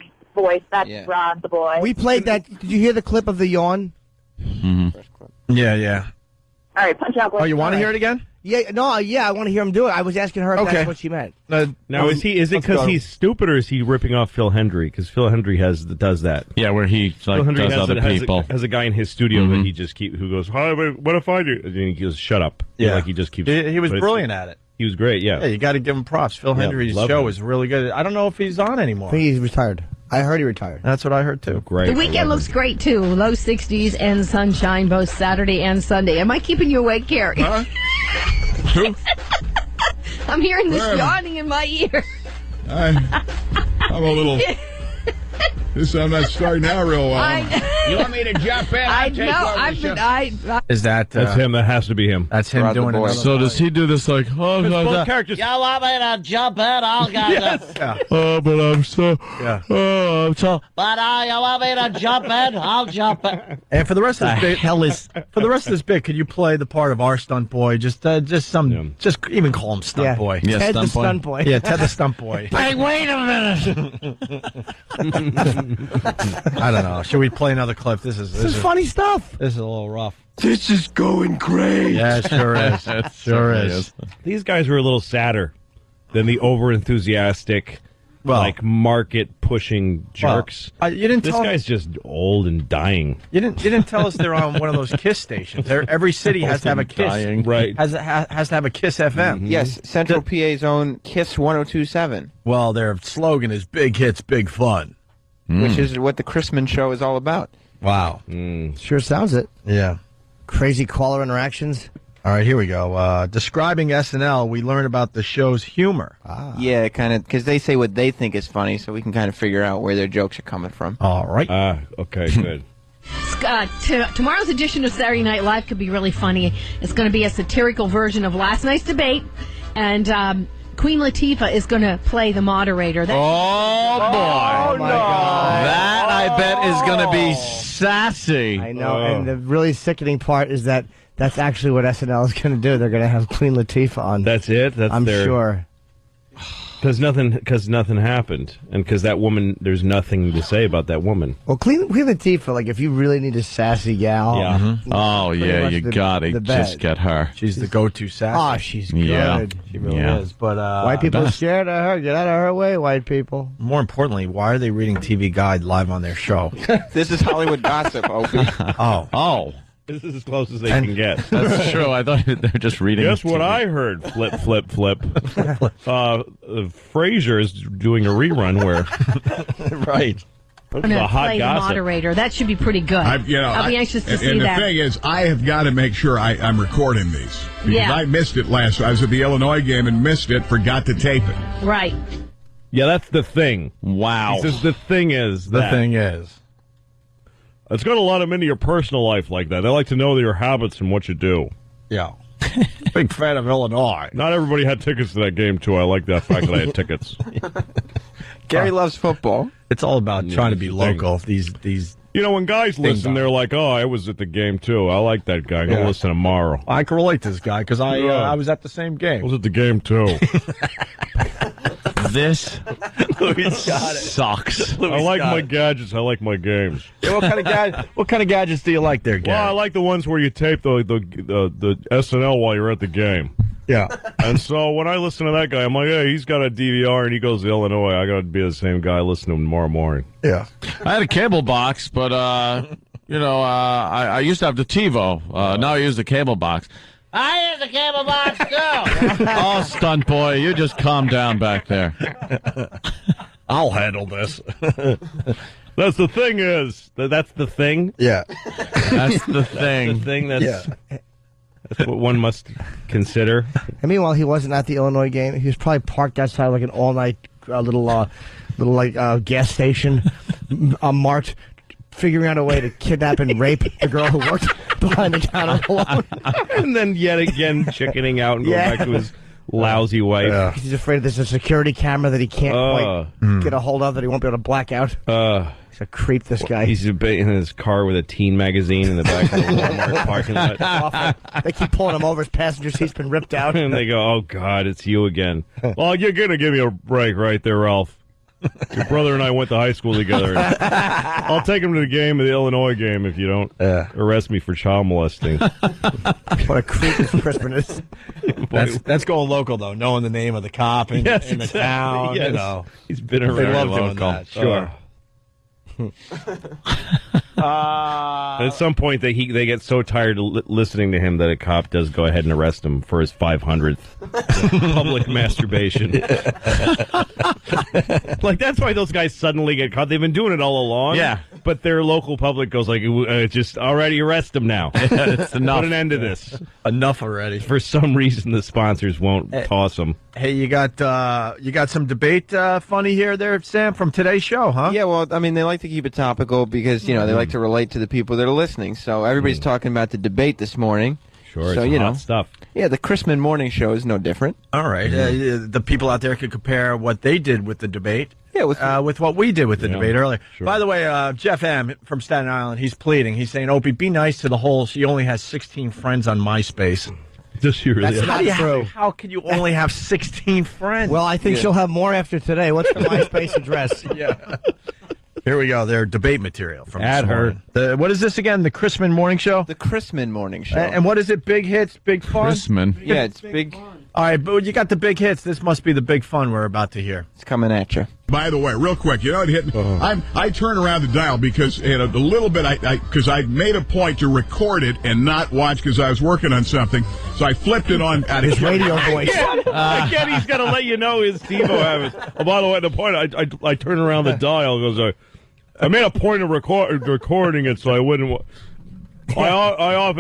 That's Yeah. Rod the Boy. We played that. Did you hear the clip of the yawn? Yeah. All right, punch out. Oh, you want to hear it again? Yeah, I want to hear him do it. I was asking her if Okay. that's what she meant. Now, is it let's because go. he's stupid, or is he ripping off Phil Hendry? Because Phil Hendry does that. Yeah, where he Phil like Hendry does other people. has a guy in his studio that he just who goes, "Hi, what if I do?" And he goes, "Shut up." Yeah. Like he just keeps. He was but it's- brilliant at it. He was great. Yeah. Yeah, you got to give him props. Phil Hendry's love show him. is really good. I don't know if he's on anymore. I think he's retired. I heard he retired. That's what I heard too. Great. The weekend looks great too. Low 60s and sunshine both Saturday and Sunday. Am I keeping you awake, Gary? Huh? I'm hearing this Where? yawning in my ear. I'm a little. I'm not starting out real well. You want me to jump in? I I'll take know. over the show. Is that That's him. That has to be him. That's him Rod the doing Boy. it. So does he do this like, Both characters. You want me to jump in? I'll get Oh, but I'm so. Yeah. Oh, I'm so. But you want me to jump in? I'll jump in. And for the rest of The this bit, hell is? for the rest of this bit, could you play the part of our stunt boy? Just some, Yeah. just even call him stunt Yeah. boy. Yeah, Ted the stunt boy. stunt boy. Yeah, Ted the stunt boy. Hey, wait a minute. I don't know. Should we play another clip? This This is funny stuff. This is a little rough. This is going great. Yeah, it sure is. It sure is. These guys were a little sadder than the over-enthusiastic, market pushing jerks. You didn't This tell guy's just old and dying. You didn't tell us they're on one of those Kiss stations. Every city has to have a Kiss. Dying. Right. Has to have a Kiss FM. Yes, Central PA's own Kiss 102.7. Well, their slogan is "Big Hits, Big Fun." which is what the Chrisman show is all about. Wow. Sure sounds it. Yeah. Crazy caller interactions. All right, here we go. Describing SNL, we learn about the show's humor. Yeah, kind of, because they say what they think is funny, so we can kind of figure out where their jokes are coming from. All right. Okay, good. Tomorrow's edition of Saturday Night Live could be really funny. It's going to be a satirical version of last night's debate, and Queen Latifah is going to play the moderator. Oh, boy. Oh, my God. That, I bet, is going to be sassy. I know, and the really sickening part is that that's actually what SNL is going to do. They're going to have Queen Latifah on. That's it? I'm sure. Because nothing happened. And because that woman, there's nothing to say about that woman. Well, Queen Latifah, like, if you really need a sassy gal. Yeah. Mm-hmm. Oh, yeah, you got to just get her. She's the go-to sassy. Oh, she's good. Yeah. She really is. But white people are scared of her. Get out of her way, white people. More importantly, why are they reading TV Guide live on their show? This is Hollywood gossip, Opie. Oh. This is as close as they can get. That's true. I thought they were just reading. Guess what I heard? Flip, flip, flip. Frasier is doing a rerun where. Right. I'm going to play the moderator. That should be pretty good. I'll be anxious to see and that. And the thing is, I have got to make sure I'm recording these. Because I missed it last. I was at the Illinois game and missed it, forgot to tape it. Right. Yeah, that's the thing. Wow. He says the thing is The thing is. It's going to let them into your personal life like that. They like to know your habits and what you do. Yeah. Big fan of Illinois. Not everybody had tickets to that game, too. I like that fact that I had tickets. Gary loves football. It's all about trying to be local. These You know, when guys listen, they're like, oh, I was at the game, too. I like that guy. I'm going to listen tomorrow. I can relate to this guy because I was at the same game. I was at the game, too. This sucks. I like my gadgets. I like my games. Yeah, what kind of gadgets do you like there, Gary? Well, I like the ones where you tape the SNL while you're at the game. Yeah. And so when I listen to that guy, I'm like, hey, he's got a DVR and he goes to Illinois. I got to be the same guy listening to him tomorrow morning. Yeah. I had a cable box, but, I used to have the TiVo. Now I use the cable box. I use the cable box, too. Oh, stunt boy, you just calm down back there. I'll handle this. That's the thing is, that's the thing? Yeah. That's the thing. The thing that's what one must consider. And meanwhile, he wasn't at the Illinois game. He was probably parked outside like an all-night little gas station, marked, figuring out a way to kidnap and rape the girl who worked behind the counter alone. And then yet again chickening out and going back to his lousy wife. Yeah. He's afraid there's a security camera that he can't quite get a hold of, that he won't be able to black out. He's a creep, this guy. He's in his car with a teen magazine in the back of the Walmart parking lot. Awful. They keep pulling him over. His passenger seat's been ripped out. And they go, oh, God, it's you again. Well, you're going to give me a break right there, Ralph. Your brother and I went to high school together. I'll take him to the game, the Illinois game, if you don't arrest me for child molesting. What a creep this Crispin is. That's going local, though, knowing the name of the cop in the town. Yes. You know. He's been around. They love local. doing that, sure. At some point, they get so tired of listening to him that a cop does go ahead and arrest him for his 500th public masturbation. Like, that's why those guys suddenly get caught. They've been doing it all along. Yeah. But their local public goes like, just already arrest him now. It's enough. Put an end to this. Enough already. For some reason, the sponsors won't toss them. Hey, you got some debate funny here there, Sam, from today's show, huh? Yeah, well, I mean, they like to keep it topical because, they like to relate to the people that are listening. So everybody's talking about the debate this morning. Sure, so, it's hot stuff. Yeah, the Chrisman morning show is no different. All right. The people out there could compare what they did with the debate with what we did with the debate earlier. Sure. By the way, Jeff M. from Staten Island, he's pleading. He's saying, Opie, be nice to the whole. She only has 16 friends on MySpace. Does she really? That's not true. How can you only have 16 friends? Well, I think she'll have more after today. What's the MySpace address? Yeah. Here we go. Their debate material from Add her. What is this again? The Chrisman Morning Show? The Chrisman morning show. And what is it? Big hits, big fun? Chrisman. Yeah, it's big. All right, but you got the big hits. This must be the big fun we're about to hear. It's coming at you. By the way, real quick, it hit me. I turn around the dial because a little bit, because I made a point to record it and not watch because I was working on something. So I flipped it on out of His radio voice. Again, he's got to let you know his TiVo habits. Oh, by the way, the point, I turn around the dial, goes, I made a point of recording it so I wouldn't. I love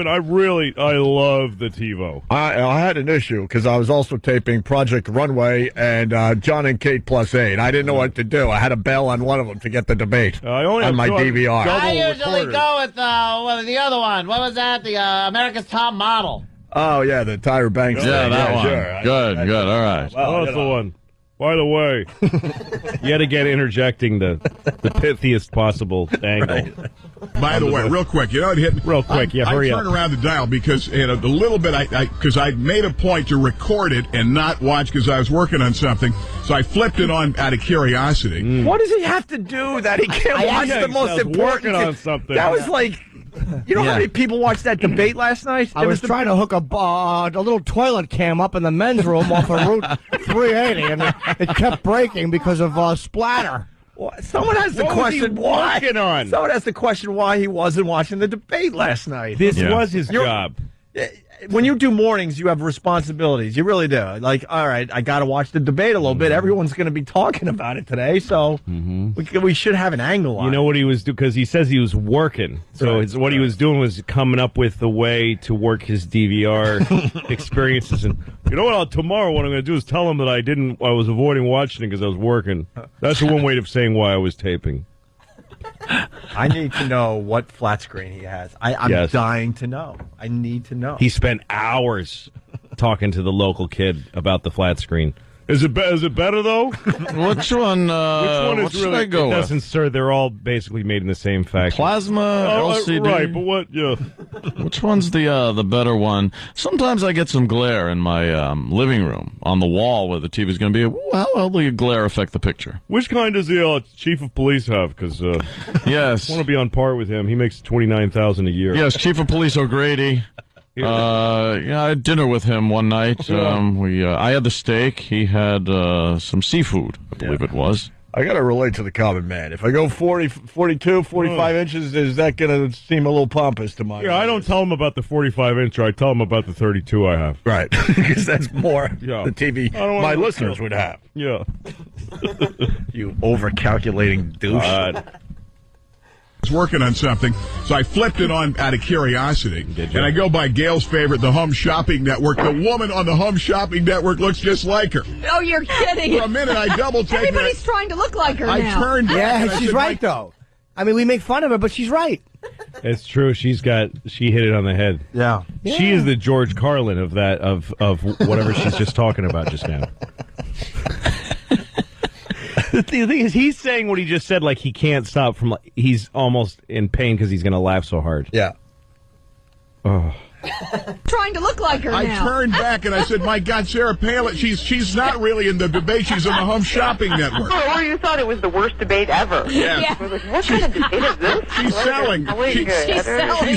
the TiVo. I had an issue because I was also taping Project Runway and John and Kate Plus 8. I didn't know what to do. I had to bail on one of them to get the debate on my DVR. I usually go with the other one. What was that? The America's Top Model. Oh, yeah, the Tyra Banks. Yeah, that one. Sure. Good. All right. Well, that's the one. By the way, you had to get interjecting the pithiest possible angle. Right. By the way, real quick, it hit me. Real quick, hurry up. I turned around the dial because the little bit, because I made a point to record it and not watch because I was working on something. So I flipped it on out of curiosity. What does he have to do that he can't watch the most important working on something. That was like... You know how many people watched that debate last night? I was trying to hook a little toilet cam up in the men's room off of Route 380, and it kept breaking because of splatter. Someone has to question why. Someone has to question why he wasn't watching the debate last night. This was his job. When you do mornings, you have responsibilities. You really do. Like, all right, I got to watch the debate a little bit. Everyone's going to be talking about it today, so we should have an angle on it. You know what he was doing? Because he says he was working. So what he was doing was coming up with the way to work his DVR experiences. And you know what? Tomorrow, what I'm going to do is tell him that I was avoiding watching it because I was working. That's the one way of saying why I was taping. I need to know what flat screen he has. I'm dying to know. I need to know. He spent hours talking to the local kid about the flat screen. Is it better though? Which one? What should I go with? Doesn't, sir. They're all basically made in the same factory. Plasma, LCD. Right, but what? Yeah. Which one's the better one? Sometimes I get some glare in my living room on the wall where the TV's going to be. How will the glare affect the picture? Which kind does the chief of police have? Because yes, I want to be on par with him. He makes $29,000 a year. Yes, Chief of Police O'Grady. I had dinner with him one night. I had the steak. He had some seafood, I believe it was. I got to relate to the common man. If I go 40, 42, 45 inches, is that going to seem a little pompous to my Yeah, I don't tell him about the 45-incher. I tell him about the 32 I have. Right, because that's more the TV my listeners would have. Yeah. You over-calculating douche. Was working on something, so I flipped it on out of curiosity. And I go by Gail's favorite, the Home Shopping Network. The woman on the Home Shopping Network looks just like her. Oh, you're kidding. For a minute, I double-checked. Everybody's trying to look like her now. I turned back. Yeah, she's right, though. I mean, we make fun of her, but she's right. It's true. She hit it on the head. Yeah. She is the George Carlin of whatever she's just talking about just now. The thing is, he's saying what he just said, like he can't stop from. He's almost in pain because he's going to laugh so hard. Yeah. Oh. Trying to look like her now. I turned back and I said, "My God, Sarah Palin, she's not really in the debate. She's in the Home Shopping Network." Oh, you thought it was the worst debate ever. Yeah. I was like, what kind of debate is this? She's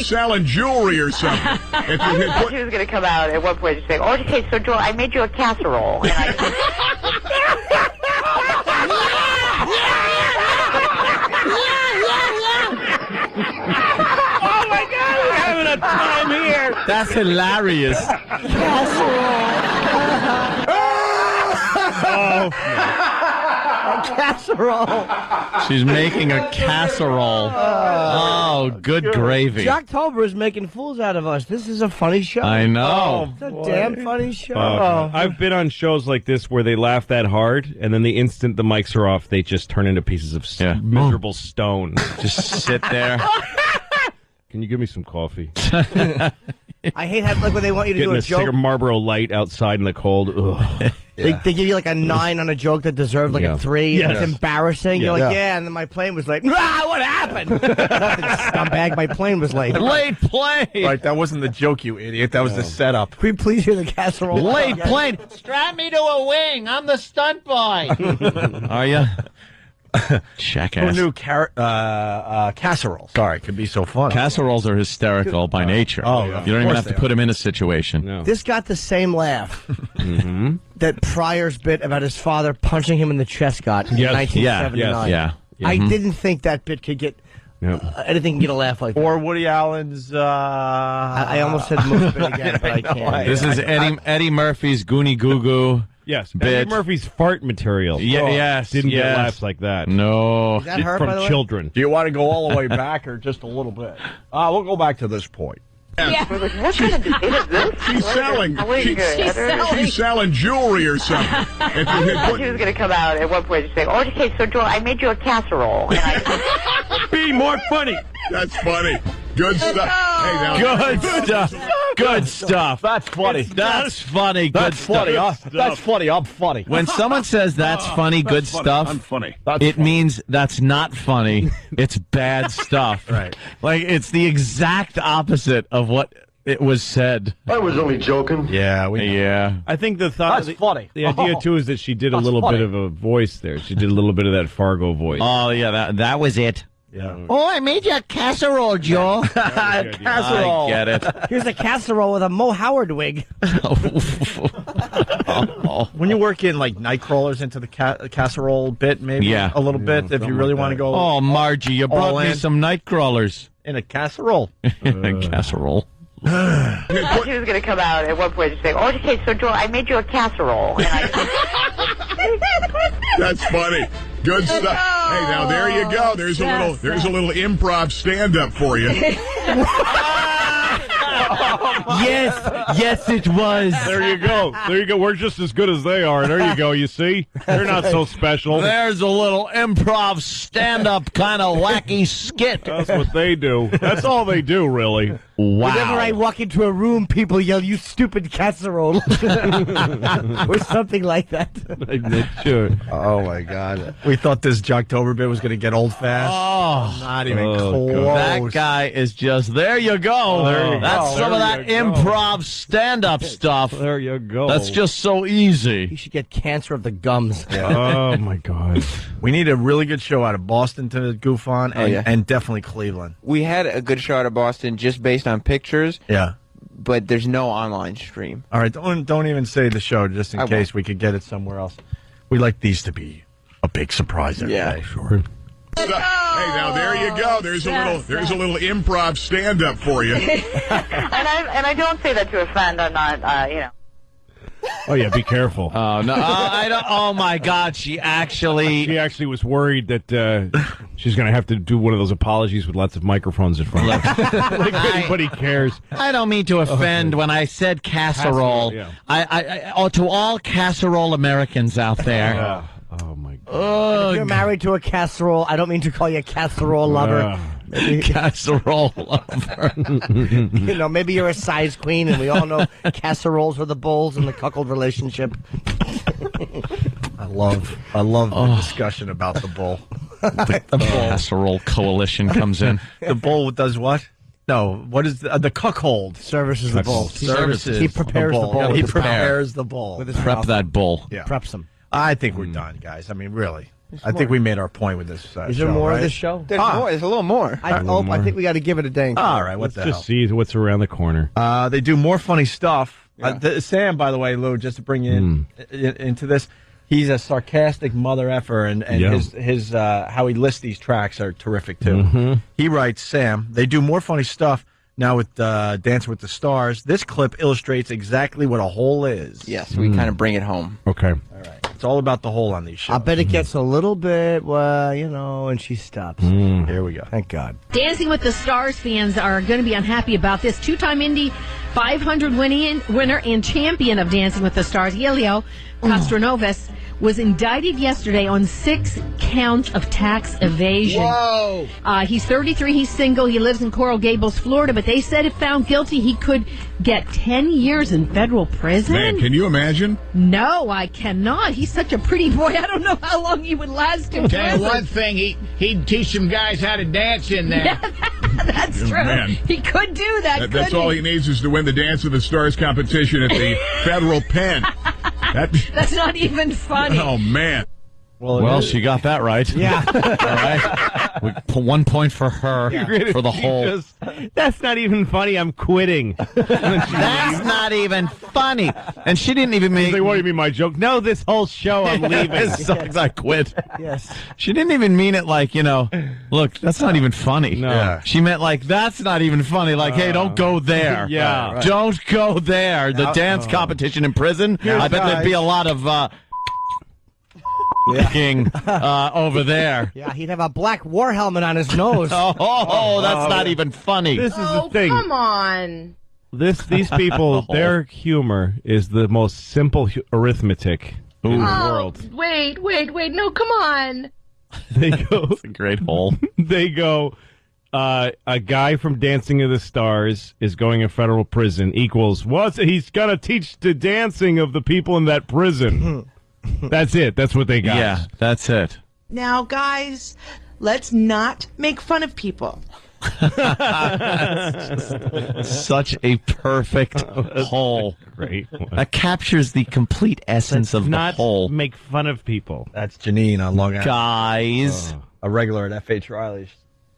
selling jewelry or something. I thought she was going to come out at one point and say, "Okay, so Joel, I made you a casserole." And Oh my God, we're having a time here. That's hilarious. A casserole. She's making a casserole. Oh, good gravy. Jocktober is making fools out of us. This is a funny show. I know. It's a damn funny show. I've been on shows like this where they laugh that hard, and then the instant the mics are off, they just turn into pieces of miserable stone. Just sit there. Can you give me some coffee? I hate how, like, when they want you to Getting do a a joke. cigarette Marlboro Light outside in the cold. Ugh. They give you like a 9 on a joke that deserved like a 3. Yes. It's embarrassing. Yeah. You're like, and then my plane was like, what happened? Scumbag, my plane was late. Late plane. Right, that wasn't the joke, you idiot. That was the setup. Can we please hear the casserole? Late plane. Strap me to a wing. I'm the stunt boy. Are you? Who Jackass. knew casserole? Sorry, it could be so fun. Casseroles are hysterical by nature. Oh, yeah. You don't even have to Of course put them in a situation. No. This got the same laugh that Pryor's bit about his father punching him in the chest got in 1979. Yeah. I didn't think that bit could get anything can get a laugh like that. Or Woody Allen's. I almost said movie bit again, but I can't. This is Eddie Murphy's Goonie Goo Goo. Yes, bit. Eddie Murphy's fart material. Yes, didn't get yes. laughs like that. No, Is that her, from by the way? children. Do you want to go all the way back or just a little bit? We'll go back to this point. Yeah. What kind of debate is this? She's selling. She's selling jewelry or something. I thought she was going to come out at one point and say, okay, so Joel, I made you a casserole. And Be more funny. That's funny. Good stuff. Hey, now. Good stuff. Good stuff. That's funny. That's funny. Good That's funny. stuff. That's funny. I'm funny. When someone says that's funny, good stuff, I'm funny. it means that's not funny. It's bad stuff. Right. Like it's the exact opposite of what it was said. I was only joking. Yeah. Yeah. I think the thought. That's funny. The idea too is that she did a little bit of a voice there. She did a little bit of that Fargo voice. Oh yeah, that was it. Yeah. Oh, I made you a casserole, Joe. Casserole. I get it. Here's a casserole with a Mo Howard wig. When you work in like night crawlers into the casserole bit, maybe a little bit, if you really want to go. Oh, Margie, you brought me in. some night crawlers In a casserole. casserole. I thought she was going to come out at one point and say, okay, so Joel, I made you a casserole. And That's funny. Good stuff. Hey, now there you go. There's a little improv stand-up for you. Yes, it was. There you go. There you go. We're just as good as they are. There you go. You see? They're not so special. There's a little improv stand-up kind of wacky skit. That's what they do. That's all they do, really. Wow. Whenever I walk into a room, people yell, "You stupid casserole," or something like that. Sure. Oh my God! We thought this Jocktober bit was going to get old fast. Oh, not even close. That guy is just there. You go. That's some of that improv stand-up stuff. There you go. That's just so easy. You should get cancer of the gums. Oh my God! We need a really good show out of Boston to goof on, and definitely Cleveland. We had a good show out of Boston just based on pictures. Yeah. But there's no online stream. All right, don't even say the show just in case we could get it somewhere else. We like these to be a big surprise every day. Sure. Hey, now there you go. There's a little improv stand-up for you. and I don't say that to offend. I'm not, you know. Oh yeah, be careful. Oh no! I don't. Oh my God! She actually was worried that she's going to have to do one of those apologies with lots of microphones in front of her. Like anybody cares. I don't mean to offend when I said casserole. Yeah. To all casserole Americans out there. Oh my God! If you're married to a casserole, I don't mean to call you a casserole lover. Casserole lover. Maybe you're a size queen, and we all know casseroles are the bowls in the cuckold relationship. I love the discussion about the bull. The casserole coalition comes in. The bull does what? No, what is the cuckold? Services the bull. Services. He prepares the bull. He prepares the bull. With his Prep mouth. that bull. Yeah. Preps him. I think we're done, guys. I mean, really. I think we made our point with this Is there show, more right? of this show? There's more. There's a little more. I think we got to give it a dang. All right, what Let's the just hell? see what's around the corner. They do more funny stuff. Yeah. Sam, by the way, Lou, just to bring you into this, he's a sarcastic mother effer, and his how he lists these tracks are terrific too. Mm-hmm. He writes, Sam, they do more funny stuff now with Dancing with the Stars. This clip illustrates exactly what a hole is. Yes, we kind of bring it home. Okay. All right. It's all about the hole on these shows. I bet it gets a little bit, and she stops. Here we go. Thank God. Dancing with the Stars fans are going to be unhappy about this. Two-time Indy 500 winner and champion of Dancing with the Stars, Helio Castroneves, was indicted yesterday on 6 counts of tax evasion. Whoa! He's 33. He's single. He lives in Coral Gables, Florida. But they said if found guilty, he could get 10 years in federal prison. Man, can you imagine? No, I cannot. He's such a pretty boy. I don't know how long he would last in Tell prison. you one thing, he'd teach some guys how to dance in there. Yeah, that's true. Man. He could do that. That's all he needs is to win the Dance with the Stars competition at the federal pen. That's not even funny. Oh, man. Well, she got that right. Yeah. All right. We put 1 point for her for the whole. That's not even funny. I'm quitting. That's not even funny. And she didn't even mean. Like, what do you mean, my joke? No, this whole show I'm leaving. This sucks. I quit. Yes. She didn't even mean it like, look, that's not even funny. No. Yeah. She meant like, that's not even funny. Like, hey, don't go there. Yeah. Right. Don't go there. The dance competition in prison. I bet there'd be a lot of licking over there. Yeah, he'd have a black war helmet on his nose. That's not even funny. This is the thing. Come on. These people, their humor is the most simple arithmetic in the world. Wait. No, come on. They go. That's a great hole. They go. A guy from Dancing with the Stars is going in federal prison equals what? He's gonna teach the dancing of the people in that prison. That's it. That's what they got. Yeah, that's it. Now, guys, let's not make fun of people. Such a perfect whole. Great one. That captures the complete essence of the whole. Make fun of people. That's Janine on Long Island. Guys. A regular at F.H. Riley.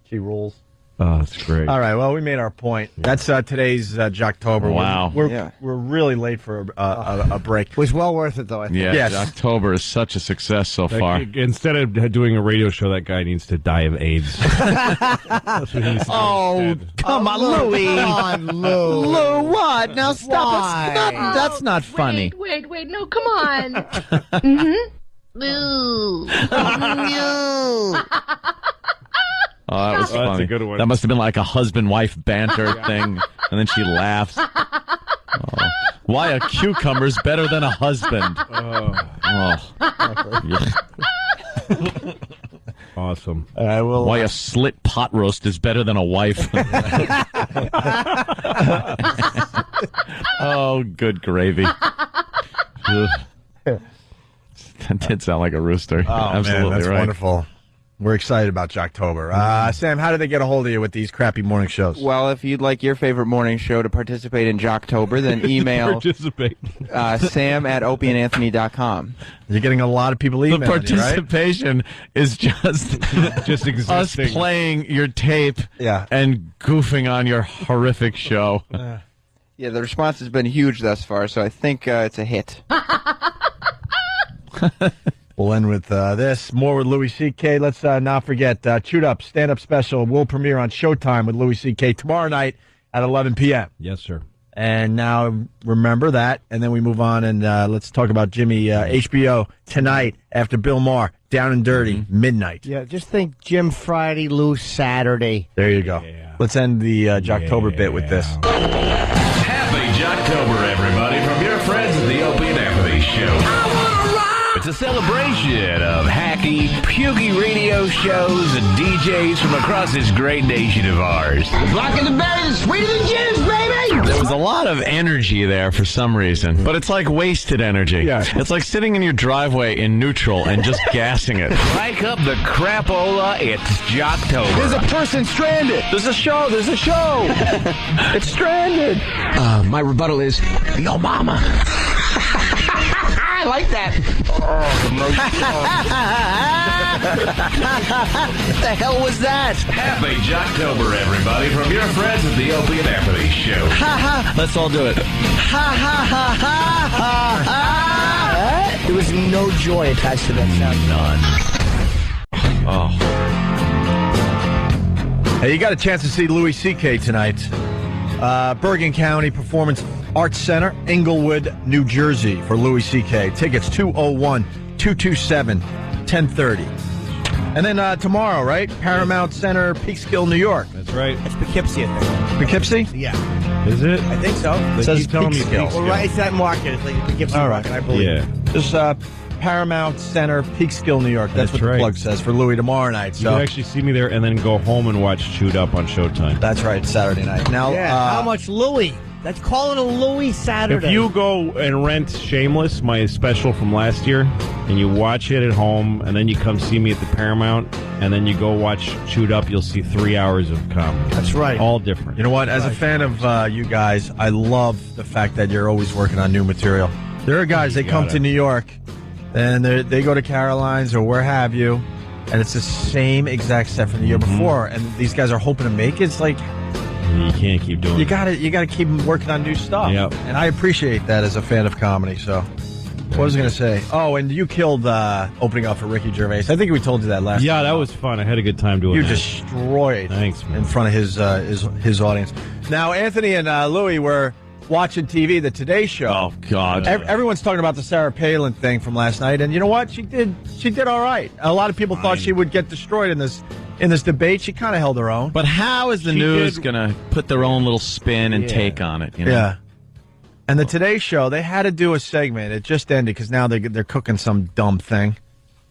She rules. Oh, that's great. All right, well, we made our point. That's today's Jocktober. Wow. We're really late for a break. It was well worth it, though, I think. Yeah, yes. October is such a success so far. Instead of doing a radio show, that guy needs to die of AIDS. That's what he needs to do instead. Come on, Louie. Come on, Lou. Lou, what? Now stop. Why? That's not funny. Wait. No, come on. Mm-hmm. Ooh. Oh, that was funny. That's a good one. That must have been like a husband-wife banter thing. And then she laughs. Oh. Why a cucumber's better than a husband? Awesome. Why a slit pot roast is better than a wife? Oh, good gravy. That did sound like a rooster. Oh, Absolutely man, that's right. wonderful. We're excited about Jocktober. Sam, how do they get a hold of you with these crappy morning shows? Well, if you'd like your favorite morning show to participate in Jocktober, then email sam@opieandanthony.com. You're getting a lot of people emailing The participation is just existing. us playing your tape and goofing on your horrific show. Yeah, the response has been huge thus far, so I think it's a hit. We'll end with this. More with Louis C.K. Let's not forget, Chewed Up stand-up special will premiere on Showtime with Louis C.K. tomorrow night at 11 p.m. Yes, sir. And now remember that, and then we move on, and let's talk about Jimmy, HBO tonight after Bill Maher, Down and Dirty, midnight. Yeah, just think Jim Friday, Lou Saturday. There you go. Yeah. Let's end the Jocktober bit with this. Happy Jocktober, everybody, from your friends at the Opie and Anthony Show. It's a celebration of hacky, pukey radio shows and DJs from across this great nation of ours. Black in the berry is sweeter than juice, baby! There was a lot of energy there for some reason, but it's like wasted energy. Yeah. It's like sitting in your driveway in neutral and just gassing it. Strike up the crapola, it's Jocktober. There's a person stranded! There's a show! It's stranded! My rebuttal is, yo, mama. I like that. What the hell was that? Happy Jocktober, everybody, from your friends at the Opie and Anthony Show. Let's all do it. There was no joy attached to that sound. None. Oh. Hey, you got a chance to see Louis C.K. tonight. Bergen County Performance Arts Center, Englewood, New Jersey, for Louis C.K. Tickets 201-227-1030. And then tomorrow, right? Paramount Center, Peekskill, New York. That's right. It's Poughkeepsie, I think. Poughkeepsie? Yeah. Is it? I think so. It says Peekskill. Well, right, it's that market. It's like Poughkeepsie market, I believe. Yeah. Just Paramount Center, Peekskill, New York. That's what right. the plug says for Louis tomorrow night. You So can actually see me there and then go home and watch Chewed Up on Showtime. that's right, Saturday night. Now, How much Louis? Let's call it a Louis Saturday. If you go and rent Shameless, my special from last year, and you watch it at home, and then you come see me at the Paramount, and then you go watch Chewed Up, you'll see 3 hours of comedy. That's right. All different. You know what? As a fan of you guys, I love the fact that you're always working on new material. There are guys, they come to New York, and they go to Caroline's or where have you, and it's the same exact set from the year before, and these guys are hoping to make it. It's like you can't keep doing. You gotta keep working on new stuff. Yep. And I appreciate that as a fan of comedy. So, what was I going to say? Oh, and you killed opening up for Ricky Gervais. I think we told you that last. Yeah, time. that was fun. I had a good time doing You that. destroyed. Thanks, man. In front of his audience. Now, Anthony and Louie were watching TV, the Today Show. Oh God! Everyone's talking about the Sarah Palin thing from last night, and you know what? She did all right. A lot of people thought she would get destroyed in this debate. She kind of held her own. But how is the news going to put their own little spin and take on it? You know? Yeah. And the Today Show, they had to do a segment. It just ended because now they're cooking some dumb thing.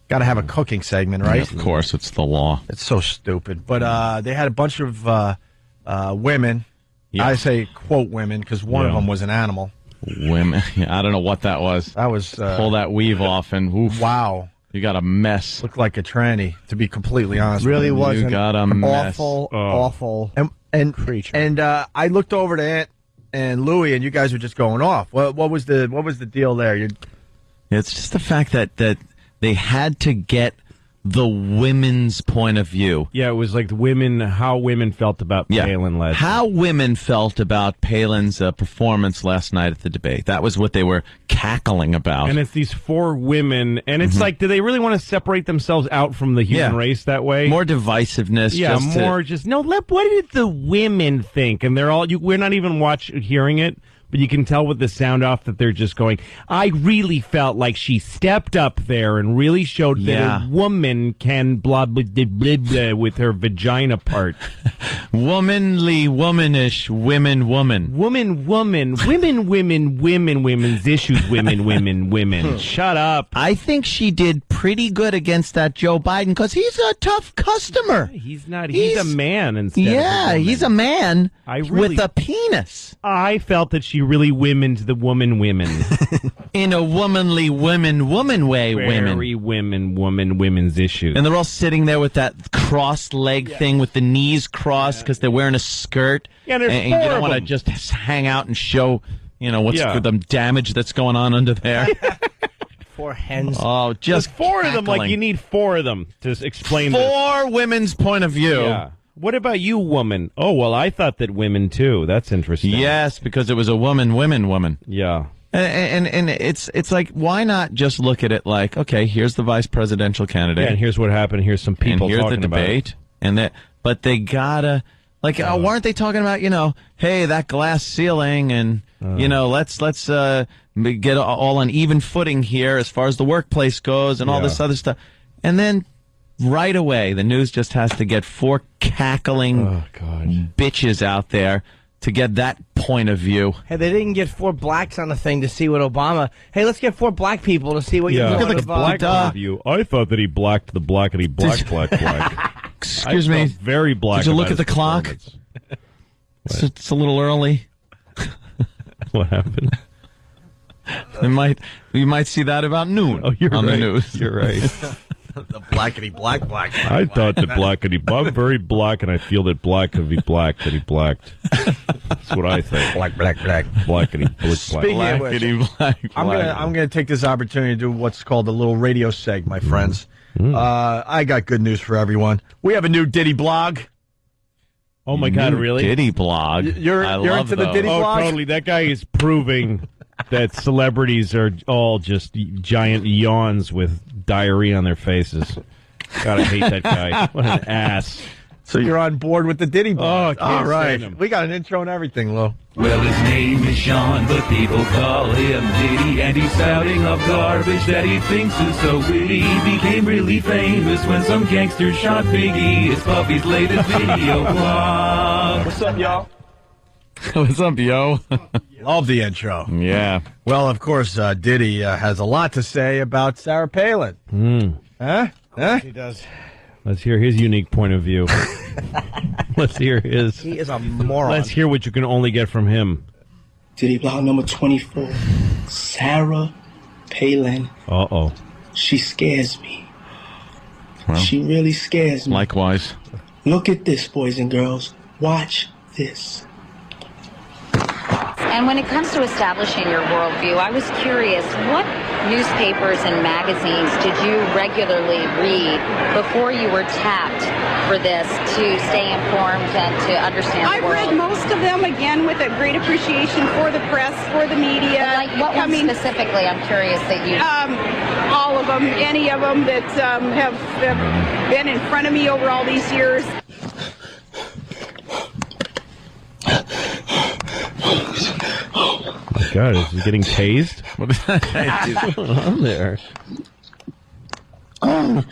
Got to have a cooking segment, right? Yeah, of course, it's the law. It's so stupid. But they had a bunch of women. Yeah. I say quote women because one of them was an animal. Women. I don't know what that was. That was pull that weave off and oof, wow. You got a mess. Looked like a tranny, to be completely honest. Really was you got a mess. Awful and creature. And I looked over to Ant and Louie, and you guys were just going off. What was the deal there? It's just the fact that they had to get the women's point of view. Yeah, it was like how women felt about Palin last night. How women felt about Palin's performance last night at the debate. That was what they were cackling about. And it's these 4 women, and it's like, do they really want to separate themselves out from the human race that way? More divisiveness. Yeah, what did the women think? And they're all, we're not even hearing it. But you can tell with the sound off that they're just going, I really felt like she stepped up there and really showed that a woman can blah, blah, blah, blah, blah with her vagina part. Womanly, womanish, woman. Women's issues, women. Shut up. I think she did pretty good against that Joe Biden because he's a tough customer. He's not. He's a man instead. Yeah, he's a man with a penis. I felt that she really womened the women. In a womanly woman way, Very women's issues. And they're all sitting there with that crossed leg thing with the knees crossed because they're wearing a skirt. Yeah, and you don't want to just hang out and show, what's the damage that's going on under there. 4 hens. Oh, just there's 4 of them. Like, you need 4 of them to explain 4 women's point of view. Yeah. What about you, woman? Oh, well, I thought that women, too. That's interesting. Yes, because it was a woman. Yeah. And it's like, why not just look at it like, okay, here's the vice presidential candidate. Yeah, and here's what happened. Here's some people and here's talking the debate. But they gotta, weren't they talking about, hey, that glass ceiling and, let's get all on even footing here as far as the workplace goes and all this other stuff. And then right away, the news just has to get 4 cackling bitches out there to get that point of view. Hey, they didn't get 4 blacks on the thing to see what Obama. Hey, let's get 4 black people to see what you're doing. Look at the black point of view. I thought that he blacked the blackety black. Excuse me. Very black. Did you look at the clock? It's a little early. What happened? We might see that about noon on the news. You're right. The blackety black. I thought that blackety. I'm very black, and I feel that black could be black that he blacked. That's what I think. Black. Blackety black. Speaking of which, I'm gonna take this opportunity to do what's called a little radio seg, my friends. I got good news for everyone. We have a new Diddy blog. Oh my God! Really? Diddy blog. You're into the Diddy blog? Oh, totally. That guy is proving that celebrities are all just giant yawns with diarrhea on their faces. Gotta hate that guy. What an ass. So you're on board with the Diddy blog. Oh, all right. We got an intro and everything, Lou. Well, his name is Sean, but people call him Diddy, and he's spouting off garbage that he thinks is so witty. He became really famous when some gangster shot Biggie. It's Puffy's latest video blog. What's up, y'all? What's up, yo? Love the intro. Yeah. Well, of course, Diddy has a lot to say about Sarah Palin. Huh? He does. Let's hear his unique point of view. Let's hear his. He is a moron. Let's hear what you can only get from him. Diddy blog number 24. Sarah Palin. Uh-oh. She scares me. Well, she really scares me. Likewise. Look at this, boys and girls. Watch this. And when it comes to establishing your worldview, I was curious, what newspapers and magazines did you regularly read before you were tapped for this to stay informed and to understand the world? I read most of them, again, with a great appreciation for the press, for the media. Like what one specifically, I'm curious that you... all of them, any of them that have been in front of me over all these years. Oh my God, is he getting tased? What is that? What's going on there? Oh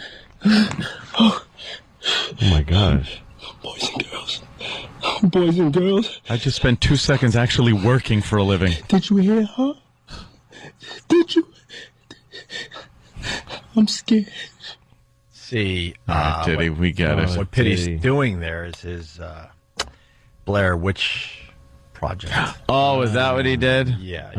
my gosh. Boys and girls. Boys and girls. I just spent 2 seconds actually working for a living. Did you hear her? Did you? I'm scared. See, Diddy, we get it. What Pitty's doing there is his Blair Witch Project. Oh, is that what he did? Yeah.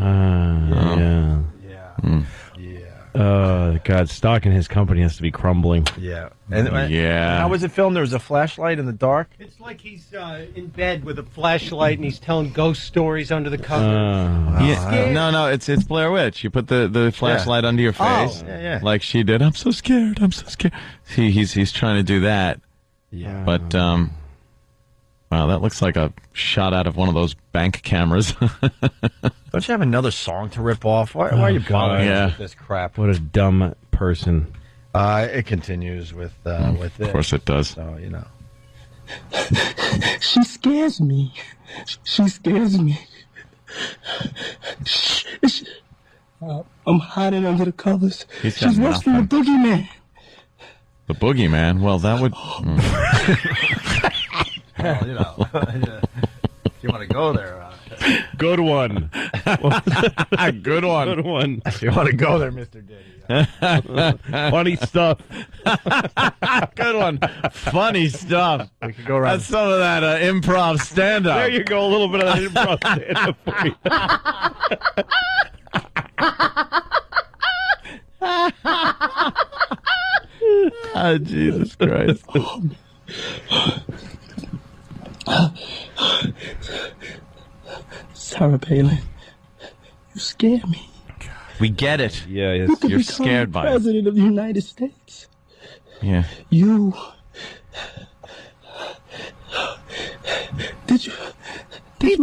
God, stock in his company has to be crumbling. Yeah. Yeah. How was it filmed? There was a flashlight in the dark? It's like he's in bed with a flashlight and he's telling ghost stories under the cover. No, it's Blair Witch. You put the flashlight under your face, like she did. I'm so scared. I'm so scared. He's trying to do that. Yeah. But wow, that looks like a shot out of one of those bank cameras. Don't you have another song to rip off? Why are you bothering us with this crap? What a dumb person. It continues with this. Of course it does. So, you know. She scares me. She scares me. I'm hiding under the covers. She's worse than the boogeyman. The boogeyman? Well, that would... Well, you know, if you want to go there. Good one. Good one. Good one. If you want to go there, Mr. Diddy. Funny stuff. Good one. Funny stuff. We could go around. That's some of that improv stand-up. There you go. A little bit of that improv stand-up for you. Oh, Jesus Christ. Sarah Palin, you scare me. We get it. Yeah, You could you're become scared the by it. President of the United States. Yeah. You. Did you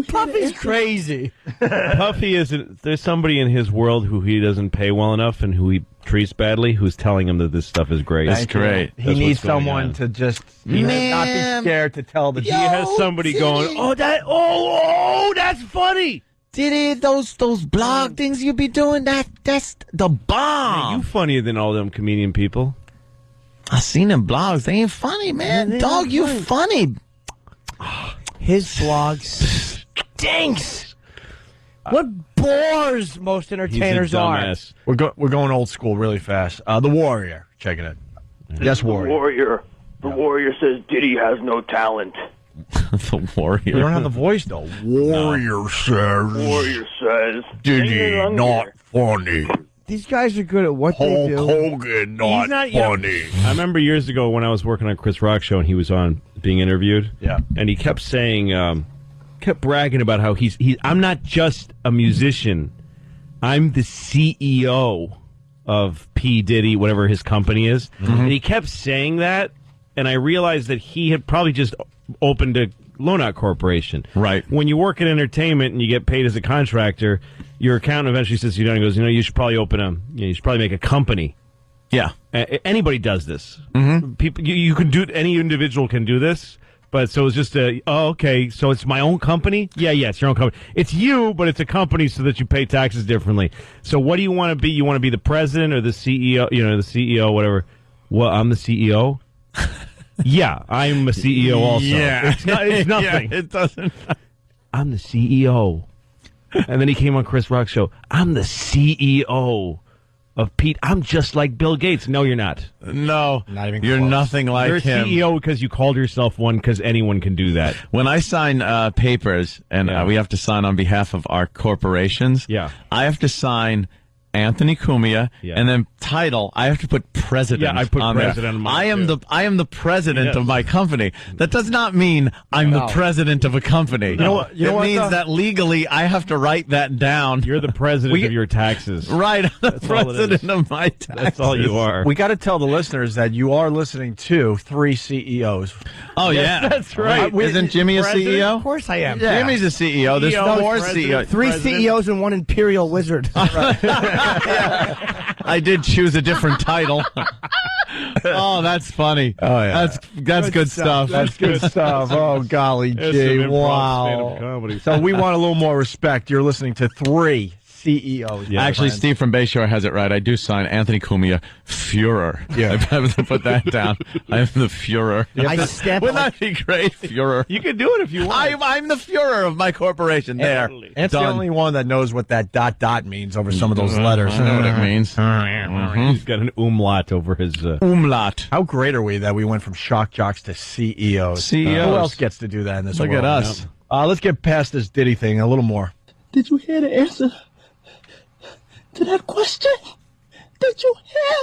Puffy's crazy. Puffy isn't. There's somebody in his world who he doesn't pay well enough and who he treats badly, who's telling him that this stuff is great. That's great. He needs someone to just not be scared to tell the He has somebody going, oh, that's funny. Diddy, those blog things you be doing, that's the bomb. you funnier than all them comedian people. I seen them blogs. They ain't funny, man. Dog, you funny. His blog stinks. What bores most entertainers are. We're going old school really fast. The Warrior, checking it. Yes, Warrior. The Warrior says Diddy has no talent. The Warrior. You don't have the voice though. Warrior says Diddy not funny. These guys are good at what they do. Hogan not funny. I remember years ago when I was working on Chris Rock show and he was on being interviewed. Yeah. And he kept saying, kept bragging about how I'm not just a musician. I'm the CEO of P. Diddy, whatever his company is. Mm-hmm. And he kept saying that, and I realized that he had probably just opened a Lonout Corporation. Right. When you work in entertainment and you get paid as a contractor, your accountant eventually sits you down and goes, you should probably you should probably make a company. Yeah. Anybody does this. Mm-hmm. People, you can do, any individual can do this. But so it's just okay, so it's my own company? Yeah, it's your own company. It's you, but it's a company so that you pay taxes differently. So what do you want to be? You want to be the president or the CEO, the CEO, whatever. Well, I'm the CEO? Yeah, I'm a CEO also. Yeah. It's nothing. Yeah, it doesn't. I'm the CEO. And then he came on Chris Rock's show. I'm the CEO of Pete. I'm just like Bill Gates. No, you're not. No, not even you're close. nothing like you're him. You're a CEO because you called yourself one, because anyone can do that. When I sign papers, and we have to sign on behalf of our corporations, yeah. I have to sign Anthony Cumia, and then title, I have to put president. Yeah, I put on president. There. I am the president of my company. That does not mean I'm the president of a company. You know what? It means that legally I have to write that down. You're the president of your taxes. Right, I'm the president of my taxes. That's all you are. We got to tell the listeners that you are listening to 3 CEOs. Oh, yeah. That's right. Isn't Jimmy a CEO? Of course I am. Yeah. Jimmy's a CEO. There's no more CEOs. 3 CEOs and 1 imperial wizard. I did choose a different title. Oh, that's funny. Oh, yeah. That's good stuff. That's good stuff. Oh, golly gee. Wow. So we want a little more respect. You're listening to 3 CEOs. Yeah, actually, Steve from Bayshore has it right. I do sign Anthony Cumia, Führer. Yeah. I have to put that down. I am the Führer. Wouldn't that be great, Führer? You can do it if you want. I'm the Führer of my corporation. There. It's the only one that knows what that ... means over some of those letters. I know what it means. He's got an umlaut over his... Umlaut. How great are we that we went from shock jocks to CEOs? CEOs. Who else gets to do that in this Look world? at us. Let's get past this Diddy thing a little more. Did you hear the answer to that question? Did you hear?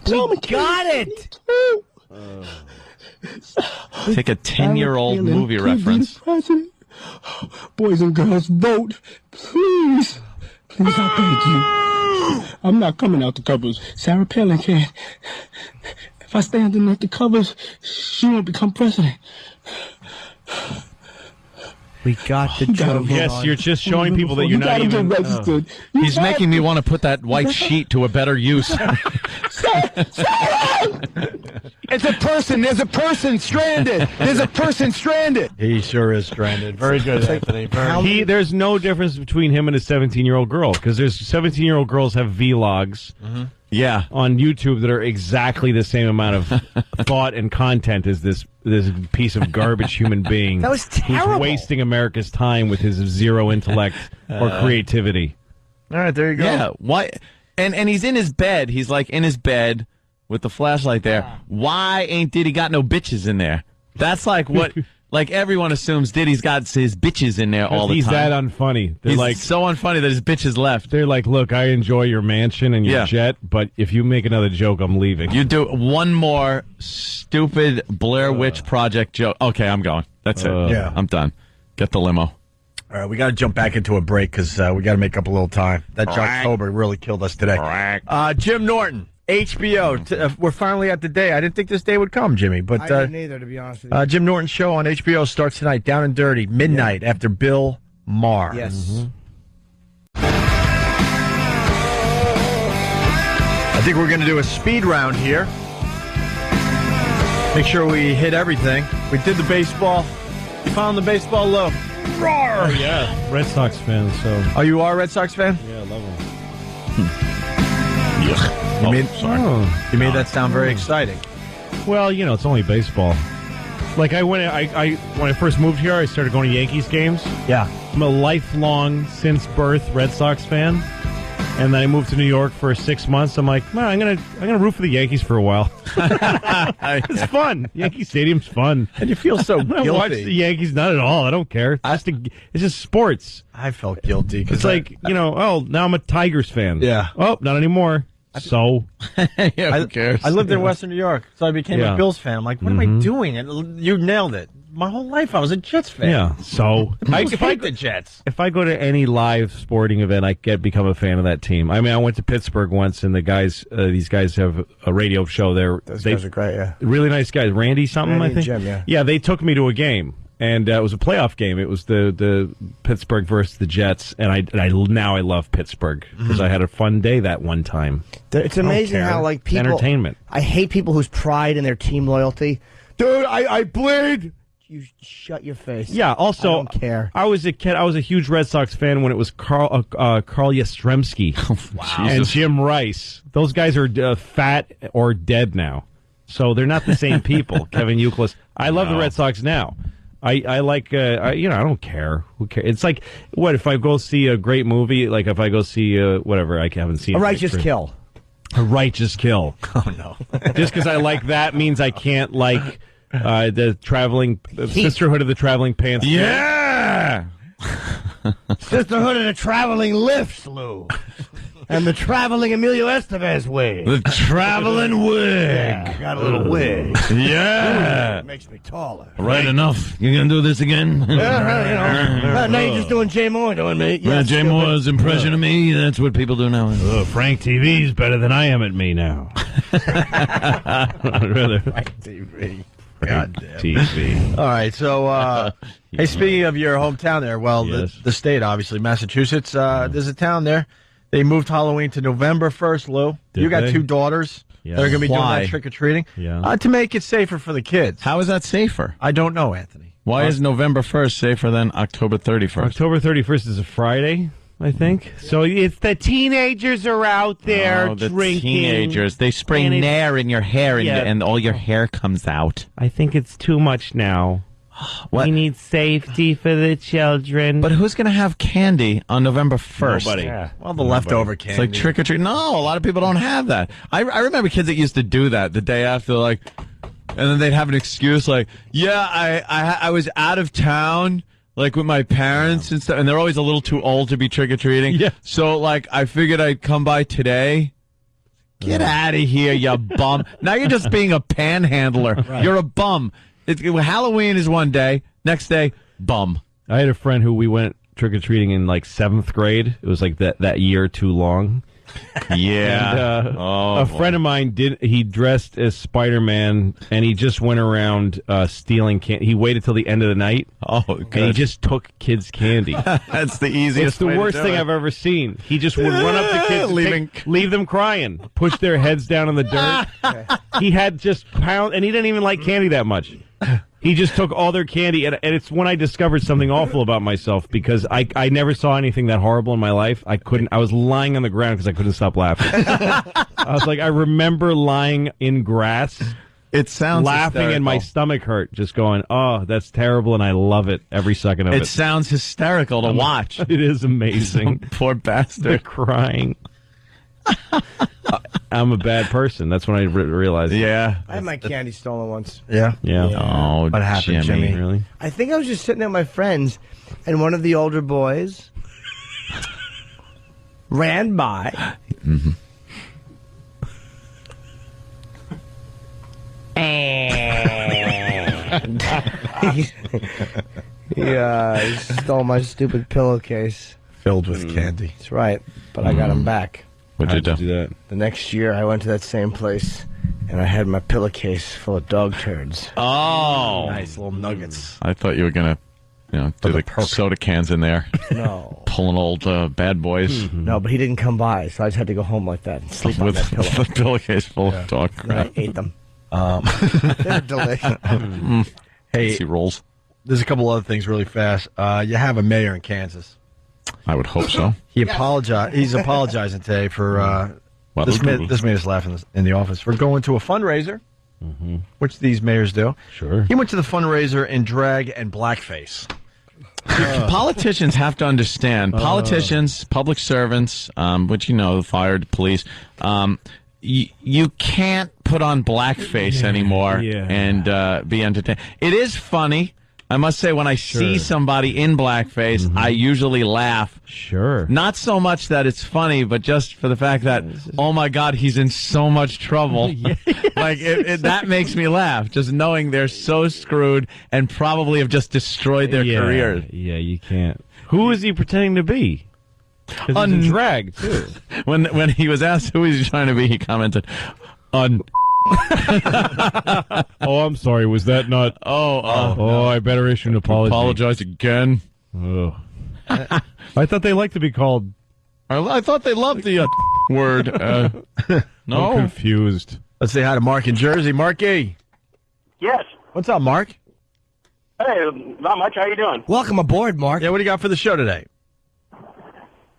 We got it. Take a 10-year-old movie reference. President. Boys and girls, vote, please. Please, I beg you. I'm not coming out the covers. Sarah Palin can't. If I stay underneath the covers, she won't become president. We got the truth. Yes, you're just showing people that you're not even... registered. He's making me want to put that white sheet to a better use. It's a person. There's a person stranded. There's a person stranded. He sure is stranded. Very good, Anthony. There's no difference between him and a 17-year-old girl, because there's 17-year-old girls have vlogs Yeah. on YouTube that are exactly the same amount of thought and content as this piece of garbage human being. That was terrible. Who's wasting America's time with his zero intellect or creativity. All right, there you go. Yeah. Why? And he's in his bed. He's like in his bed with the flashlight there. Why ain't Diddy got no bitches in there? That's like what... Like, everyone assumes Diddy's got his bitches in there all the He's time. that unfunny. They're He's like so unfunny that his bitches left. They're like, look, I enjoy your mansion and your jet, but if you make another joke, I'm leaving. You do one more stupid Blair Witch Project joke. Okay, I'm going. That's it. Yeah. I'm done. Get the limo. All right, we got to jump back into a break because we got to make up a little time. That Jocktober really killed us today. Jim Norton, HBO. We're finally at the day. I didn't think this day would come, Jimmy. But I didn't either, to be honest with you. Jim Norton's show on HBO starts tonight, Down and Dirty, midnight after Bill Maher. Yes. I think we're going to do a speed round here. Make sure we hit everything. We did the baseball. You found the baseball low. Roar! Oh, yeah. Red Sox fan, so... Oh, you are a Red Sox fan? Yeah, I love them. You made that sound very exciting. Well, you know, it's only baseball. Like, when I first moved here, I started going to Yankees games. Yeah. I'm a lifelong, since birth, Red Sox fan. And then I moved to New York for 6 months. I'm like, man, I'm gonna root for the Yankees for a while. It's fun. Yankee Stadium's fun. And you feel so guilty. I watch the Yankees, not at all. I don't care. It's just sports. I felt guilty. It's like, now I'm a Tigers fan. Yeah. Oh, not anymore. So, who cares? I lived in Western New York, so I became a Bills fan. I'm like, what am I doing? And you nailed it. My whole life, I was a Jets fan. Yeah. So, if I the Jets. If I go to any live sporting event, I become a fan of that team. I mean, I went to Pittsburgh once, and the guys, these guys have a radio show there. Those guys are great. Yeah. Really nice guys. Randy something, Randy I think. and Jim, yeah. They took me to a game. And it was a playoff game. It was the Pittsburgh versus the Jets, and I now love Pittsburgh because I had a fun day that one time. It's amazing how like people entertainment. I hate people whose pride in their team loyalty. Dude, I bleed. You shut your face. Yeah. Also, I don't care. I was a kid. I was a huge Red Sox fan when it was Carl Yastrzemski and Jim Rice. Those guys are fat or dead now, so they're not the same people. Kevin Youkilis. I love the Red Sox now. I like, I don't care. Who cares? It's like, what, if I go see a great movie, like if I go see, whatever, I haven't seen. A Righteous Kill. A Righteous Kill. Oh, no. Just because I like that means I can't like the Sisterhood of the Traveling Pants. Yeah! Sisterhood of the Traveling Lifts, Lou. And the Traveling Emilio Estevez wig. The traveling wig. Yeah, got a little wig. Yeah. It makes me taller. Right enough. You gonna do this again? Yeah, now you're just doing Jay Moore doing me. Yeah, Jay Moore's impression of me. That's what people do now. Frank TV's better than I am at me now. I'd rather Frank TV. God damn. TV. All right, so hey, speaking of your hometown there, well, Yes. the state, obviously, Massachusetts, there's a town there. They moved Halloween to November 1st, Lou. Did you got they? 2 daughters Yeah. that are going to be doing Why? that trick-or-treating. Yeah. To make it safer for the kids. How is that safer? I don't know, Anthony. Why is November 1st safer than October 31st? October 31st is a Friday, I think. So it's the teenagers are out there Oh, the drinking. teenagers. They spray And it's- Nair in your hair and, Yeah. and all your hair comes out. I think it's too much now. What? We need safety for the children. But who's going to have candy on November 1st? Nobody. Yeah. Well, the leftover candy. It's like trick or treat. No, a lot of people don't have that. I remember kids that used to do that the day after, like, and then they'd have an excuse like, "Yeah, I was out of town, like with my parents and stuff," and they're always a little too old to be trick or treating. Yeah. So like, I figured I'd come by today. Get out of here, you bum! Now you're just being a panhandler. Right. You're a bum. Halloween is one day. Next day, bum. I had a friend who we went trick or treating in like 7th grade. It was like that year too long. Yeah. And, Oh, a boy. friend of mine he dressed as Spider-Man and he just went around stealing candy. He waited till the end of the night. Oh, and he just took kids' candy. That's the easiest. It's the way to worst do thing it. I've ever seen. He just would run up to kids, and leave them crying, push their heads down in the dirt. He had just pound, and he didn't even like candy that much. He just took all their candy, and it's when I discovered something awful about myself because I never saw anything that horrible in my life. I was lying on the ground because I couldn't stop laughing. I was like, I remember lying in grass. It sounds laughing and my hysterical. stomach hurt, just going, "Oh, that's terrible," and I love it every second of it. It sounds hysterical to watch. It is amazing. Poor bastard. The crying. I'm a bad person. That's when I realized. Yeah. I had my candy stolen once. Yeah. Yeah. Oh, What happened, Jimmy? Really? I think I was just sitting at my friends, and one of the older boys ran by. Mm-hmm. And he stole my stupid pillowcase. Filled with candy. That's right, but I got him back. What'd you do? that? The next year, I went to that same place, and I had my pillowcase full of dog turds. Oh. Nice little nuggets. I thought you were going to, do the soda cans in there. No. Pulling old bad boys. No, but he didn't come by, so I just had to go home like that and sleep on With that pillow. the pillowcase full of dog Then I crap. ate them. They're delicious. Hey, He rolls. there's a couple other things really fast. You have a mayor in Kansas. I would hope so. He's apologizing today for Well, this made us laugh in the office for going to a fundraiser, which these mayors do. Sure. He went to the fundraiser in drag and blackface. Politicians have to understand. Politicians, public servants, which fire, police. You can't put on blackface anymore and be entertained. It is funny. I must say, when I see somebody in blackface, I usually laugh. Sure. Not so much that it's funny, but just for the fact that, oh my God, he's in so much trouble. Like, that makes me laugh, just knowing they're so screwed and probably have just destroyed their careers. Yeah, you can't. Who is he pretending to be? Because he's in drag, too. When he was asked who he's trying to be, he commented, Oh, I'm sorry. Was that not? Oh, I better issue an apology. Apologize again. Oh. I thought they liked to be called. I thought they loved the word. No. I'm confused. Let's say hi to Mark in Jersey. Marky. Yes. What's up, Mark? Hey, not much. How you doing? Welcome aboard, Mark. Yeah, what do you got for the show today?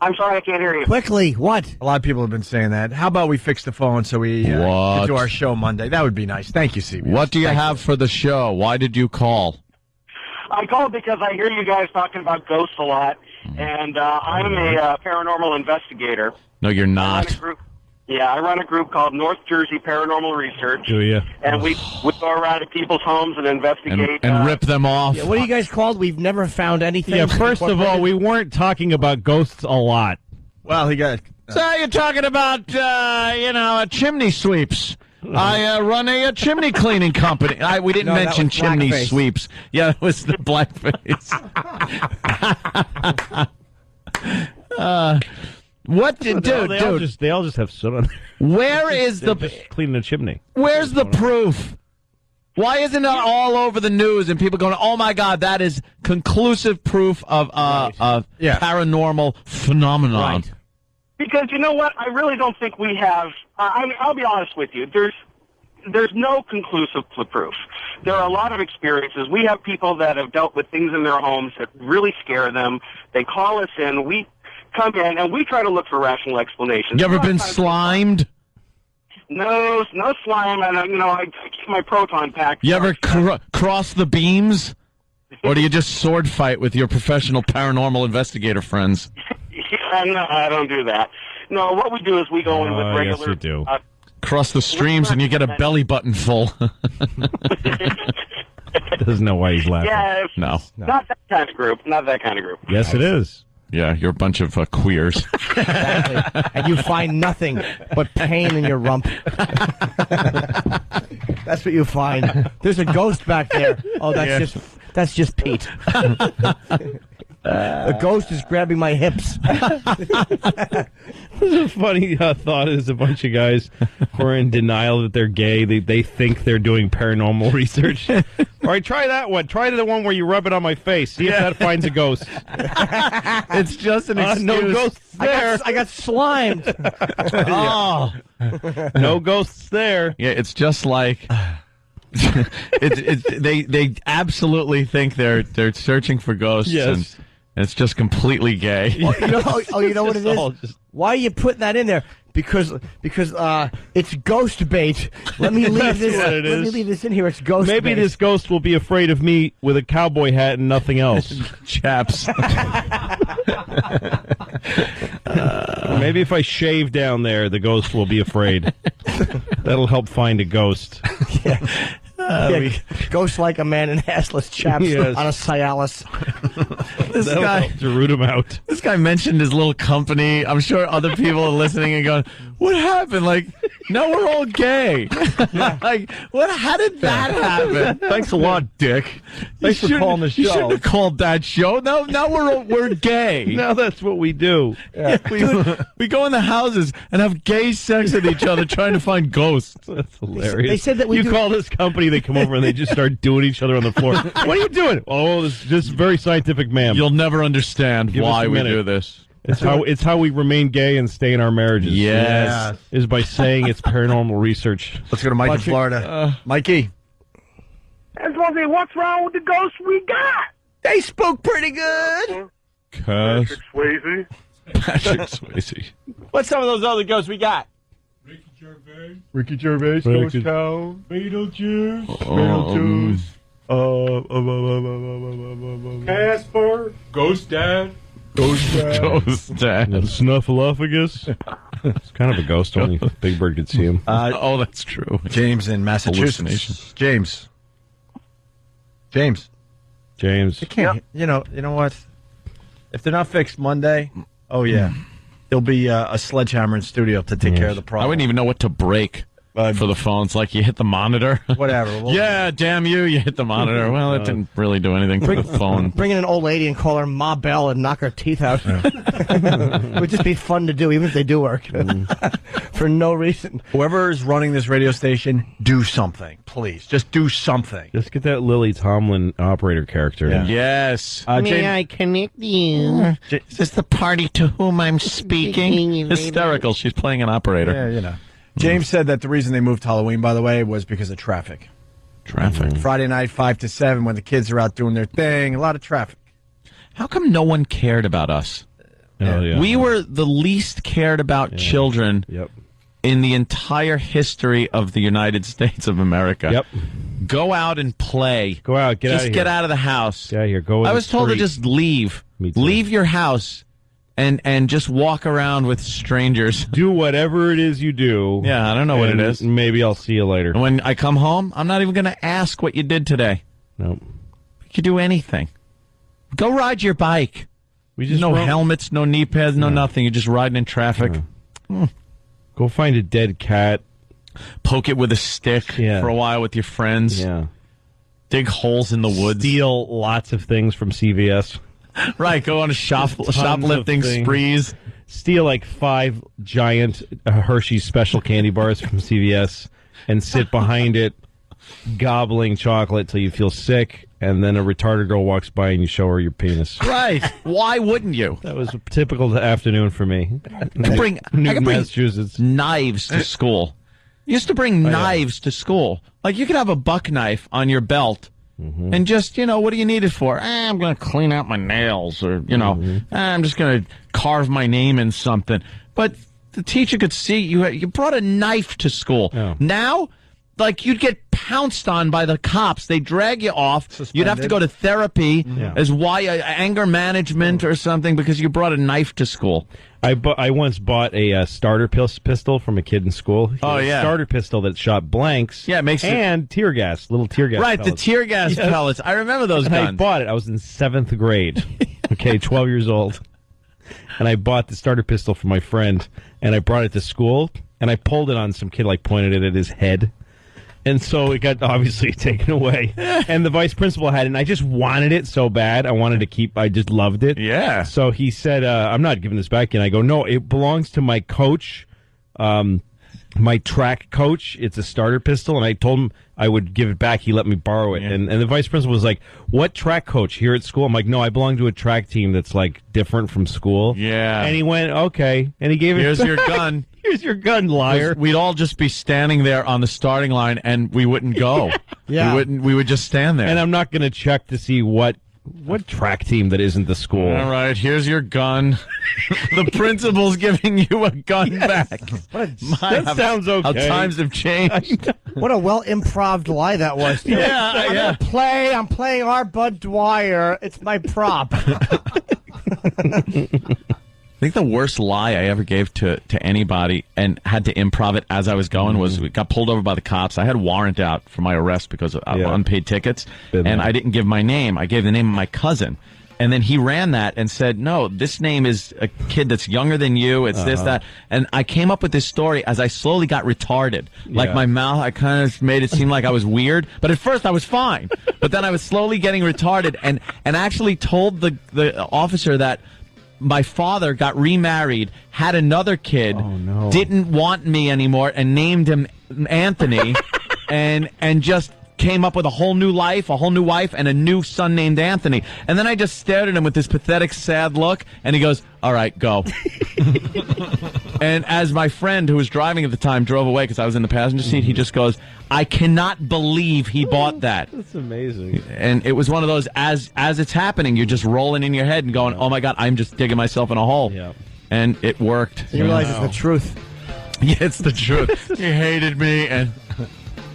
I'm sorry I can't hear you. Quickly, what? A lot of people have been saying that. How about we fix the phone so we What? can do our show Monday? That would be nice. Thank you, CBS. What do you have for the show? Why did you call? I called because I hear you guys talking about ghosts a lot, and I'm a paranormal investigator. No, you're I'm in not. a group. Yeah, I run a group called North Jersey Paranormal Research. Do you? And we go around to people's homes and investigate. And rip them off. Yeah, what are you guys called? We've never found anything. Yeah, first of all, we weren't talking about ghosts a lot. Well, he got... So you're talking about, chimney sweeps. I run a chimney cleaning company. We didn't mention chimney sweeps. Yeah, it was the blackface. What did dude? They all just have soot on there. Where is They're just cleaning a chimney? Where's the proof? Why isn't it all over the news and people going, "Oh my God, that is conclusive proof of paranormal phenomenon"? Right. Because you know what? I really don't think we have. I'll be honest with you. There's no conclusive proof. There are a lot of experiences. We have people that have dealt with things in their homes that really scare them. They call us in. We come in and we try to look for rational explanations. You ever been slimed? No slime. And I keep my proton pack. You ever cross the beams, or do you just sword fight with your professional paranormal investigator friends? No, I don't do that. No, what we do is we go in with regular. Yes, you do. Cross the streams and you get a belly button full. Doesn't know why he's laughing. Yeah, no. Not that kind of group. Not that kind of group. Yes, it is. Yeah, you're a bunch of queers. Exactly. And you find nothing but pain in your rump. That's what you find. There's a ghost back there. Oh, that's just Pete. The ghost is grabbing my hips. A funny thought is a bunch of guys who are in denial that they're gay. They think they're doing paranormal research. All right, try that one. Try the one where you rub it on my face. See if that finds a ghost. It's just an excuse. No ghosts there. I got slimed. Oh. No ghosts there. Yeah, it's just like... they absolutely think they're searching for ghosts. Yes. And it's just completely gay. Well, you know what it is? Why are you putting that in there? Because it's ghost bait. Let me leave this. What it is. Let me leave this in here. It's ghost. Maybe bait. this ghost will be afraid of me with a cowboy hat and nothing else. Chaps. Maybe if I shave down there, the ghost will be afraid. That'll help find a ghost. Ghost like a man in assless chaps on a Cialis. This guy to root him out. This guy mentioned his little company. I'm sure other people are listening and going, "What happened?" Like, no, we're all gay. Like, what? How did that happen? Thanks a lot, Dick. Thanks for calling the show. You shouldn't have called that show. Now we're gay. Now that's what we do. Yeah, we go in the houses and have gay sex with each other, trying to find ghosts. That's hilarious. They said that we call this company. They come over and they just start doing each other on the floor. What are you doing? Oh, this is just very scientific, ma'am. You'll never understand why we do this. It's how we remain gay and stay in our marriages. Yes. Is by saying it's paranormal research. Let's go to Mike in Florida. Mikey. I was wondering what's wrong with the ghosts we got. They spoke pretty good. Patrick Swayze. Patrick Swayze. What's some of those other ghosts we got? Ricky Gervais, Ghost Town, Beetlejuice, Casper, Ghost Dad, Ghost Dad, Snuffleupagus. It's kind of a ghost. Only Big Bird could see him. Oh, that's true. James in Massachusetts. James. You can't. You know what? If they're not fixed Monday, there'll be a sledgehammer in studio to take care of the problem. I wouldn't even know what to break for the phones. Like, you hit the monitor. Whatever. Yeah, damn you hit the monitor. Well, it didn't really do anything for the phone. Bring in an old lady and call her Ma Bell and knock her teeth out. It would just be fun to do, even if they do work. For no reason. Whoever is running this radio station, do something, please. Just do something. Just get that Lily Tomlin operator character. Yeah. Yes. May I connect you? Is this the party to whom I'm speaking? Hysterical. She's playing an operator. Yeah, you know. James said that the reason they moved Halloween, by the way, was because of traffic. Friday night, 5 to 7, when the kids are out doing their thing. A lot of traffic. How come no one cared about us? We were the least cared about children in the entire history of the United States of America. Yep. Go out and play. Go out. Get out of here. Just get out of the house. Get out of here. Go. I was told to just leave. Leave your house. and just walk around with strangers. Do whatever it is you do. Yeah, I don't know what it is. Maybe I'll see you later. And when I come home, I'm not even going to ask what you did today. Nope. You could do anything. Go ride your bike. We just no helmets, no knee pads, no nothing. You're just riding in traffic. Go find a dead cat. Poke it with a stick for a while with your friends. Yeah. Dig holes in the woods. Steal lots of things from CVS. Right, go on a shoplifting sprees. Steal like 5 giant Hershey's special candy bars from CVS and sit behind it gobbling chocolate till you feel sick, and then a retarded girl walks by and you show her your penis. Right. Why wouldn't you? That was a typical afternoon for me. I could bring Massachusetts. Knives to school. Used to bring knives to school. Like, you could have a buck knife on your belt and just, what do you need it for? I'm going to clean out my nails, or, I'm just going to carve my name in something. But the teacher could see you brought a knife to school. Oh. Now, like, you'd get pounced on by the cops. They drag you off. Suspended. You'd have to go to therapy as anger management or something because you brought a knife to school. I once bought a starter pistol from a kid in school. Starter pistol that shot blanks. Yeah, it makes and tear gas, little tear gas. Right, pellets. the tear gas pellets. I remember those guns. I bought it. I was in 7th grade. 12 years old. And I bought the starter pistol for my friend, and I brought it to school, and I pulled it on some kid, pointed it at his head. And so it got obviously taken away. And the vice principal had it, and I just wanted it so bad. I just loved it. Yeah. So he said, I'm not giving this back. And I go, no, it belongs to my coach, my track coach. It's a starter pistol. And I told him I would give it back. He let me borrow it. Yeah. And the vice principal was like, what track coach here at school? I'm like, no, I belong to a track team that's different from school. Yeah. And he went, okay. And he gave Here's it your gun. Here's your gun, liar. We'd all just be standing there on the starting line, and we wouldn't go. Yeah. We would just stand there. And I'm not going to check to see what track team that isn't the school. All right, here's your gun. The principal's giving you a gun back. That sounds okay. How times have changed. What a well-improved lie that was. too. I'm playing our Bud Dwyer. It's my prop. I think the worst lie I ever gave to anybody and had to improv it as I was going was we got pulled over by the cops. I had a warrant out for my arrest because of unpaid tickets, and I didn't give my name. I gave the name of my cousin. And then he ran that and said, no, this name is a kid that's younger than you. It's this, that. And I came up with this story as I slowly got retarded. Like my mouth, I kind of made it seem like I was weird. But at first I was fine. But then I was slowly getting retarded and actually told the officer that my father got remarried, had another kid, didn't want me anymore, and named him Anthony, and just came up with a whole new life, a whole new wife, and a new son named Anthony. And then I just stared at him with this pathetic, sad look, and he goes, all right, go. And as my friend who was driving at the time drove away because I was in the passenger seat, he just goes, I cannot believe he bought that. That's amazing. And it was one of those, as it's happening, you're just rolling in your head and going, oh my God, I'm just digging myself in a hole. Yeah. And it worked. You realize it's the truth. Yeah, it's the truth. He hated me,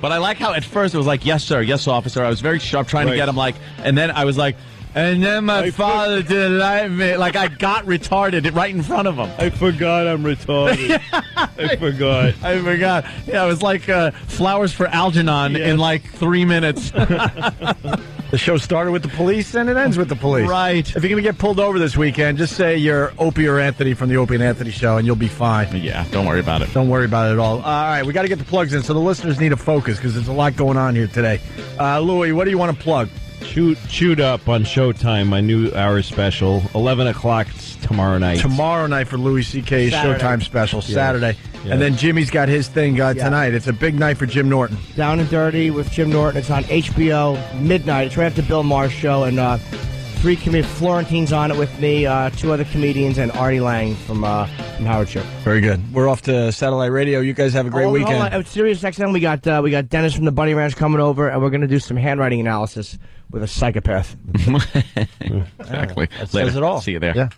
but I like how at first it was like, yes, sir, yes, officer. I was very sharp trying to get him and then I was like, and then my father didn't like me. Like, I got retarded right in front of him. I forgot I'm retarded. I forgot. Yeah, it was like Flowers for Algernon in 3 minutes. The show started with the police and it ends with the police. Right. If you're going to get pulled over this weekend, just say you're Opie or Anthony from the Opie and Anthony Show and you'll be fine. Yeah, don't worry about it. Don't worry about it at all. All right, we got to get the plugs in, so the listeners need to focus because there's a lot going on here today. Louie, what do you want to plug? Chewed Up on Showtime, my new hour special, 11 o'clock tomorrow night. Tomorrow night for Louis C.K.'s Showtime special, Saturday. Yes. And then Jimmy's got his thing tonight. It's a big night for Jim Norton. Down and Dirty with Jim Norton. It's on HBO, midnight. It's right after Bill Maher's show. And 3 comedians, Florentine's on it with me, 2 other comedians, and Artie Lang from Howard Show. Very good. We're off to satellite radio. You guys have a great weekend. At Sirius XM, we got Dennis from the Bunny Ranch coming over, and we're going to do some handwriting analysis with a psychopath. Exactly. That says it all. See you there. Yeah.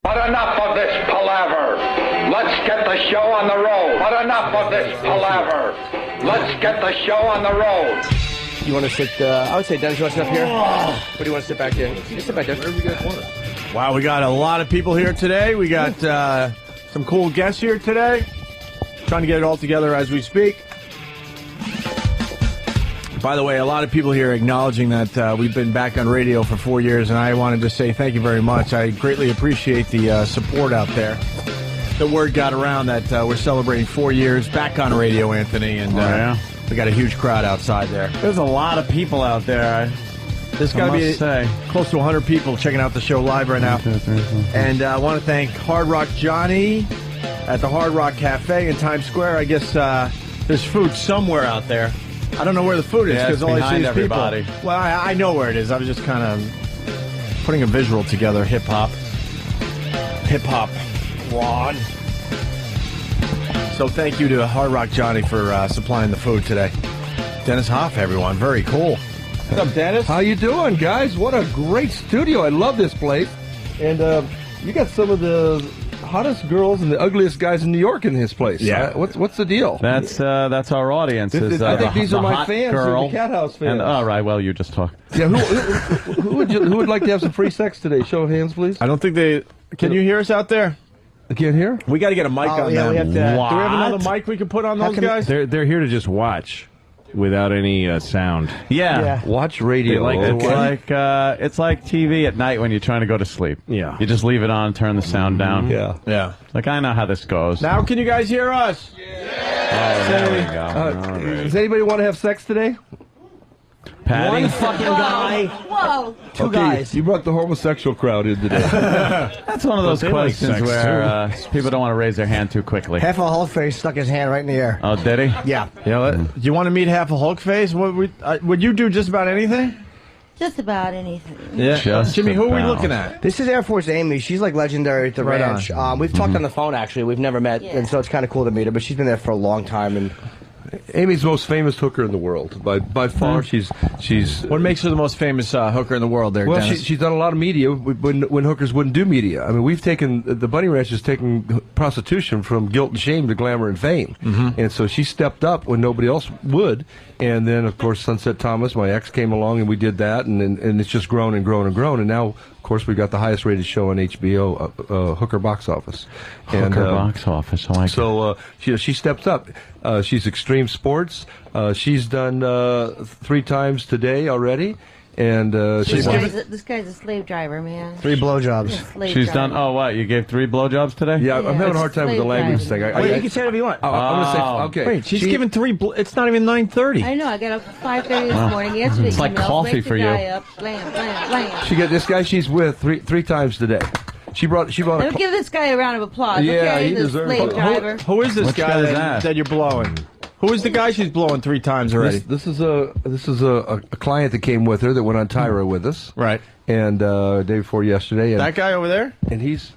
But enough of this palaver. Let's get the show on the road. But enough of this palaver. Let's get the show on the road. You want to sit? I would say, Dennis, you want to sit up here? Or do you want to sit back there? You can sit back there. Wherever you guys want. Wow, we got a lot of people here today. We got some cool guests here today. Trying to get it all together as we speak. By the way, a lot of people here acknowledging that we've been back on radio for 4 years, and I wanted to say thank you very much. I greatly appreciate the support out there. The word got around that we're celebrating 4 years back on radio, Anthony, and we got a huge crowd outside there. There's a lot of people out there. There's got to be close to 100 people checking out the show live right now. And I want to thank Hard Rock Johnny at the Hard Rock Cafe in Times Square. I guess there's food somewhere out there. I don't know where the food is because all I see is everybody. people. Well, I know where it is. I was just kind of putting a visual together. Hip hop, Ron. So thank you to Hard Rock Johnny for supplying the food today. Dennis Hoff, everyone, very cool. What's up, Dennis? How you doing, guys? What a great studio! I love this place, and you got some of the hottest girls and the ugliest guys in New York in his place. Yeah. What's the deal? That's our audience. I think these are my hot fans, girl. the Cat House fans. And, all right, well, you just talk. Yeah, who would like to have some free sex today? Show of hands, please. I don't think they. Can you hear us out there? I can't hear. We got to get a mic on them. We have to, do we have another mic we can put on those guys? They're here to just watch without any sound. Yeah. Watch radio. It's like TV at night when you're trying to go to sleep. Yeah. You just leave it on, turn the sound down. Yeah. Like, I know how this goes. Now can you guys hear us? There we go. Does anybody want to have sex today? Patty? One fucking guy. Whoa. Two guys. You brought the homosexual crowd in today. That's one of those questions where people don't want to raise their hand too quickly. Half a Hulk face stuck his hand right in the air. Oh, did he? Yeah. You know, do you want to meet half a Hulk face? Would you do just about anything? Just about anything. Yeah. Jimmy, who are we looking at? This is Air Force Amy. She's like legendary at the Right ranch. We've talked on the phone, actually. We've never met, and so it's kind of cool to meet her, but she's been there for a long time. And Amy's the most famous hooker in the world. By far, she's. What makes her the most famous hooker in the world there, Well, Dennis? she's done a lot of media when hookers wouldn't do media. I mean, the Bunny Ranch has taken prostitution from guilt and shame to glamour and fame. And so she stepped up when nobody else would. And then, of course, Sunset Thomas, my ex, came along and we did that. And it's just grown and grown and grown. And now, of course, we got the highest rated show on HBO, Hooker Box Office. Hooker Box Office, I like it. So she stepped up. She's extreme sports. She's done 3 times today already. And This guy's a slave driver, man. 3 blowjobs. She's done. Oh, what? You gave 3 blowjobs today? Yeah, I'm having a hard time with the language thing. Wait, you can say whatever you want. I'm going to say, okay. Wait, she's giving 3. It's not even 9:30. I know. I got up at 5:30 this morning. Yesterday, It's like coffee for you. Up, blam, blam, blam. She got this guy she's with three times today. She brought. Let me give this guy a round of applause. Yeah, okay, he the deserves slave it. driver. Who is this Which guy guy is that you're blowing? Who is the guy she's blowing 3 times already? This is a client that came with her that went on Tyra with us. Right. And day before yesterday. And that guy over there? And he's.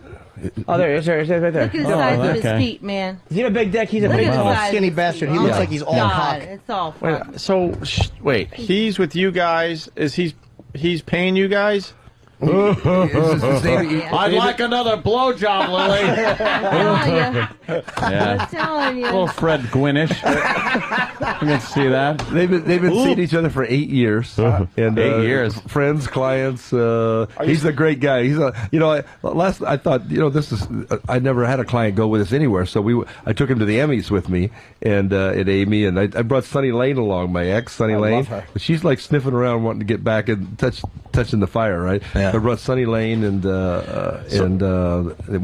Oh, there he is. Right there. Look at the size of his feet, man. Does he have a big dick? He's a Look big, at the size skinny of his bastard. He feet. looks like he's all God, cock. it's all fun. Wait, so wait, he's with you guys? Is he's paying you guys? I'd like another blowjob, Lily. I'm telling you. Little Fred Gwynnish. You can see that. They've been seeing each other for 8 years. And 8 years. Friends, clients. He's a great guy. He's I thought, I never had a client go with us anywhere. So I took him to the Emmys with me and Amy, and I brought Sunny Lane along, my ex, Sunny Lane. Love her. But she's like sniffing around wanting to get back and touching the fire, right? Yeah. I brought Sunny Lane and we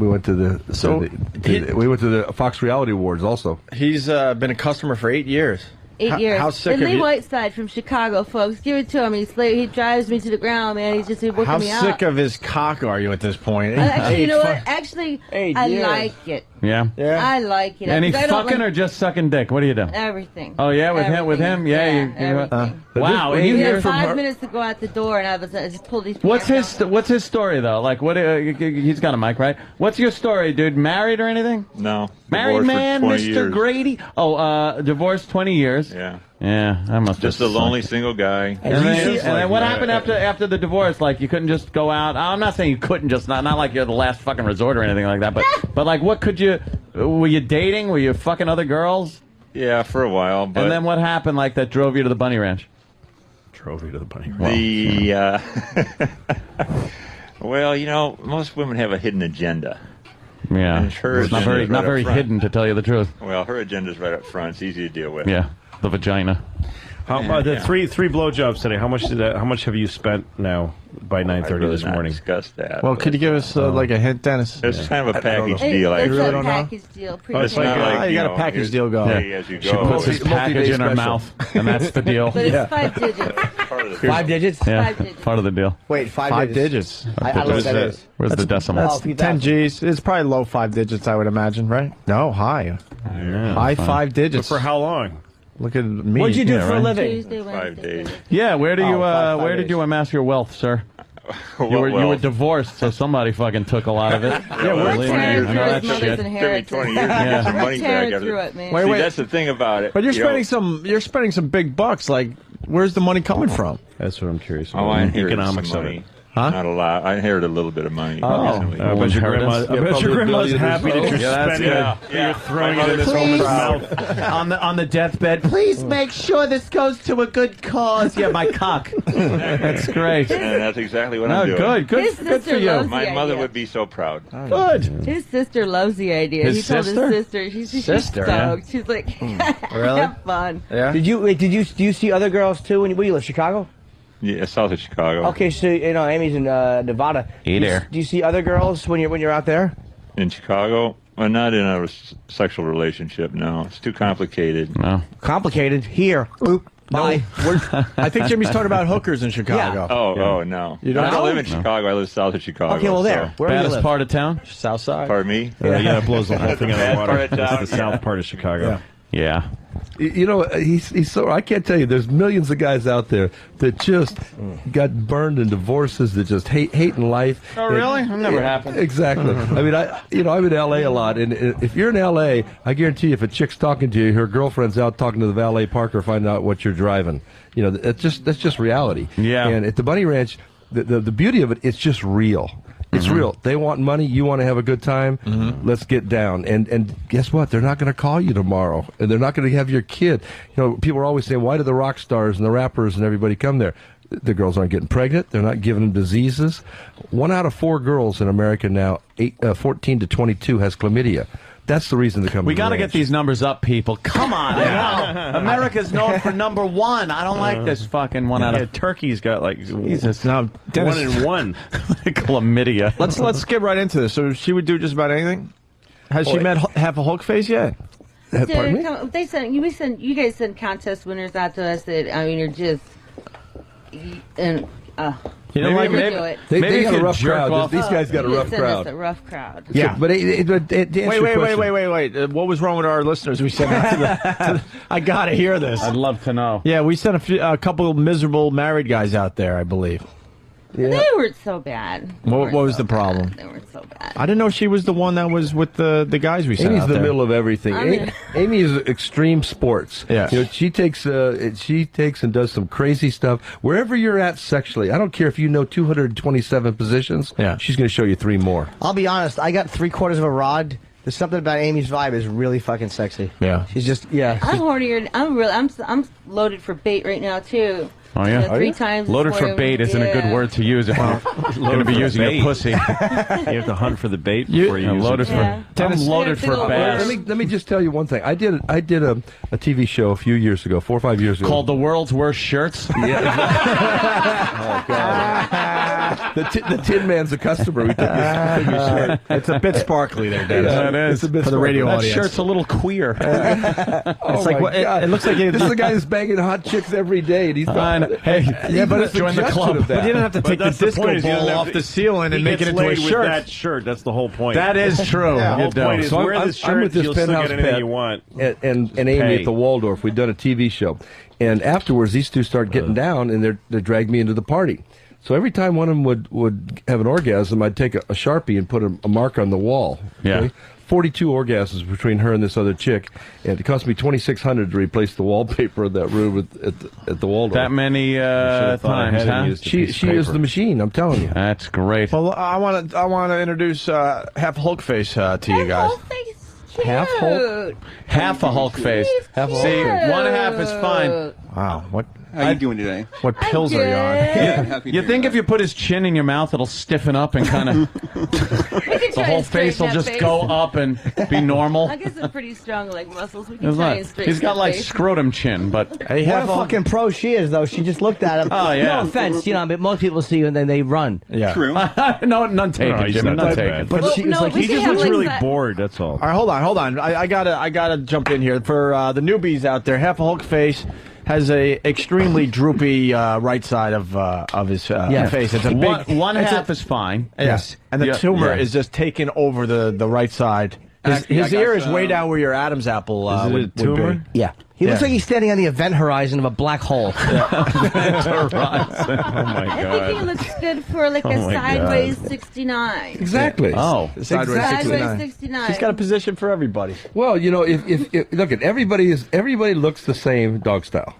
went to the Fox Reality Awards also. He's been a customer for 8 years. 8 years. How sick and of Lee you? Whiteside from Chicago, folks. Give it to him. He drives me to the ground, man. He's just working How me out. sick of his cock are you at this point? Actually, you know what? Actually, 8 I years. like it. Yeah. I like it. Any I don't fucking like or just sucking dick? What do you do? everything. Oh yeah, with Everything. him, yeah. Everything. Wow, He 8 had years. 5 minutes to go out the door, and I just pulled these. What's pants his What's his story though? Like, what? He's got a mic, right? What's your story, dude? Married or anything? No. Married Divorced for man, 20 Mr. years. Grady. Oh, divorced 20 years. Yeah. Yeah, I must Just have a lonely sucked. single guy. And then what happened after the divorce? Like, you couldn't just go out. I'm not saying you couldn't just not like you're the last fucking resort or anything like that. But like, what could you? Were you dating? Were you fucking other girls? Yeah, for a while. But And then what happened? Like that drove you to the Bunny Ranch? Drove you to the bunny ranch. Well, you know, most women have a hidden agenda. Yeah, and her it's not very hidden, to tell you the truth. Well, her agenda's right up front. It's easy to deal with. Yeah, the vagina. The three blowjobs today. How much have you spent now by 9:30 this morning? Discuss that. Well, could you give us like a hint, Dennis? It's kind of a package deal. It's really a don't package deal. It's not like you got a package deal going. As you She go. puts this package in her mouth, and that's the deal. But it's 5 digits. 5 digits? Yeah, 5 digits. part of the deal. Wait, 5 digits. I don't know what that is. Where's the decimal? That's 10 G's. It's probably low 5 digits, I would imagine, right? No, high. High 5 digits. But for how long? Look at me. What'd you do for a right? living? Tuesday, 5 days. Yeah, where do you five where did days. you amass your wealth, sir? You were divorced, so somebody fucking took a lot of it. Yeah, we're Believe me, I know that Mother's shit. inheritance. 20 years to get some money back Tearing out of through it. it, man. Wait, See, wait. that's the thing about it. But you're You know, spending some big bucks. Like, where's the money coming from? That's what I'm curious about. Oh, I inherited economics some of money. it. Huh? Not a lot. I inherited a little bit of money. recently. I bet your grandma's happy that you're spending it. You're throwing it in this woman's mouth. on the deathbed. Please make sure this goes to a good cause. Yeah, my cock. That's great. And that's exactly what No, I'm doing. good His for sister you. loves My the mother idea. would be so proud. Good. His sister loves the idea. His He told sister? his sister. She's Sister, yeah. stoked. She's like, Really? have fun. Yeah. Do you see other girls too when you live? Chicago? Yeah, south of Chicago. Okay, so Amy's in Nevada. Hey there. Do you see other girls when you're out there? In Chicago? Well, not in a sexual relationship, no. It's too complicated. No. Complicated here. Oop. Bye. I think Jimmy's talking about hookers in Chicago. Oh, no. You don't I don't know? live in Chicago. I live south of Chicago. Okay, well there. so- Where do you Baddest live? part of town? South side. Pardon me? Yeah, that blows the whole thing out of Bad the water. part of town, That's the south part of Chicago. Yeah. You know, he's so. I can't tell you. There's millions of guys out there that just got burned in divorces, that just hating life. Oh, really? That never happened. Exactly. I mean, I'm in L.A. a lot, and if you're in L.A., I guarantee you, if a chick's talking to you, her girlfriend's out talking to the valet parker, finding out what you're driving. You know, that's just reality. Yeah. And at the Bunny Ranch, the beauty of it, it's just real. It's real. They want money. You want to have a good time. Let's get down. And guess what? They're not going to call you tomorrow, and they're not going to have your kid. You know, people are always saying, "Why do the rock stars and the rappers and everybody come there?" The girls aren't getting pregnant. They're not giving them diseases. 1 out of 4 girls in America now, 14 to 22, has chlamydia. That's the reason they come. We to the got to ranch. get these numbers up, people. Come on. America's known for number 1. I don't like this fucking 1 out of... Turkey's got like Jesus. Now, Dennis, 1 in 1. Chlamydia. let's get right into this. So she would do just about anything. Has she met half a Hulk face yet? Pardon me? They sent you guys send contest winners out to us that you're just and You know, like maybe do it. They got a rough jerk crowd. off. These guys got a You rough send us crowd. a rough crowd. Yeah, but to answer your question- wait. What was wrong with our listeners? We sent out to the I gotta hear this. I'd love to know. Yeah, we sent a couple of miserable married guys out there, I believe. They weren't so bad. What was the problem? They weren't so bad. I didn't know she was the one that was with the guys we sent Amy's out the there. middle of everything. Amy is extreme sports. Yeah. You know, she takes and does some crazy stuff. Wherever you're at sexually, I don't care if you know 227 positions. Yeah. She's going to show you 3 more. I'll be honest. I got 3/4 of a rod. There's something about Amy's vibe is really fucking sexy. Yeah. She's just I'm hornier. I'm loaded for bait right now too. Oh, yeah? You know, 3 times. Loaded this for morning. bait isn't a good Yeah. word to use if I'm going to be using a pussy. You have to hunt for the bait before you use loaded it. for. I'm loaded for bass. Let me just tell you one thing. I did a TV show a few years ago, 4 or 5 years ago, Called The World's Worst Shirts? Oh God! The Tin Man's a customer. We took his shirt. It's a bit sparkly there, Dennis. Yeah, it is. It's a bit For the radio That audience. shirt's a little queer. Oh like my what- God. it looks like this is a guy who's banging hot chicks every day, and he's Hey, Yeah, but it's join the suggestion club. of that. But you didn't have to take the that's the disco point is you don't ball have off to- the ceiling He and make it gets into a laid with shirt. that shirt. That's the whole point. That is true. The whole You don't. point is So wear I'm this shirt. with this You'll still penthouse get anything pet you want. and Amy Pay. at the Waldorf. We'd done a TV show, and afterwards these two started getting down, and they dragged me into the party. So every time one of them would have an orgasm, I'd take a Sharpie and put a mark on the wall. Yeah. 42 orgasms between her and this other chick, and it cost me $2,600 to replace the wallpaper of that room at the Waldorf. That many times, huh? She is the machine. I'm telling you. That's great. Well, I want to introduce half Hulk face to you guys. Half Hulk? Half a Hulk face. Half a See, Hulk face. 1/2 is fine. Wow. What? How you doing today? What pills are you on? Yeah, You think if you put his chin in your mouth, it'll stiffen up and kind of the whole face will just go up and be normal? I guess it's pretty strong leg muscles. We can It's try not- and straighten He's got that like face. scrotum chin, but What a fucking pro she is, though. She just looked at him. Oh, yeah. No offense, but most people see you and then they run. Yeah. True. no, none taken, No, he's Jimmy, not none that taken. bad. But she was like, He just looks really bored. That's all. All right, hold on. I gotta jump in here for the newbies out there. Half a Hulk face has a extremely droopy right side of his face. It's a big one half is fine. Yes, and the tumor is just taking over the right side. His ear is way down where your Adam's apple Is it a would tumor? be. Yeah. He looks like he's standing on the event horizon of a black hole. Oh my I god. think he looks good for like a Oh my sideways 69. Exactly. Oh, Sideways Sideways 69. 69. She's got a position for everybody. Well, if look at everybody looks the same dog style.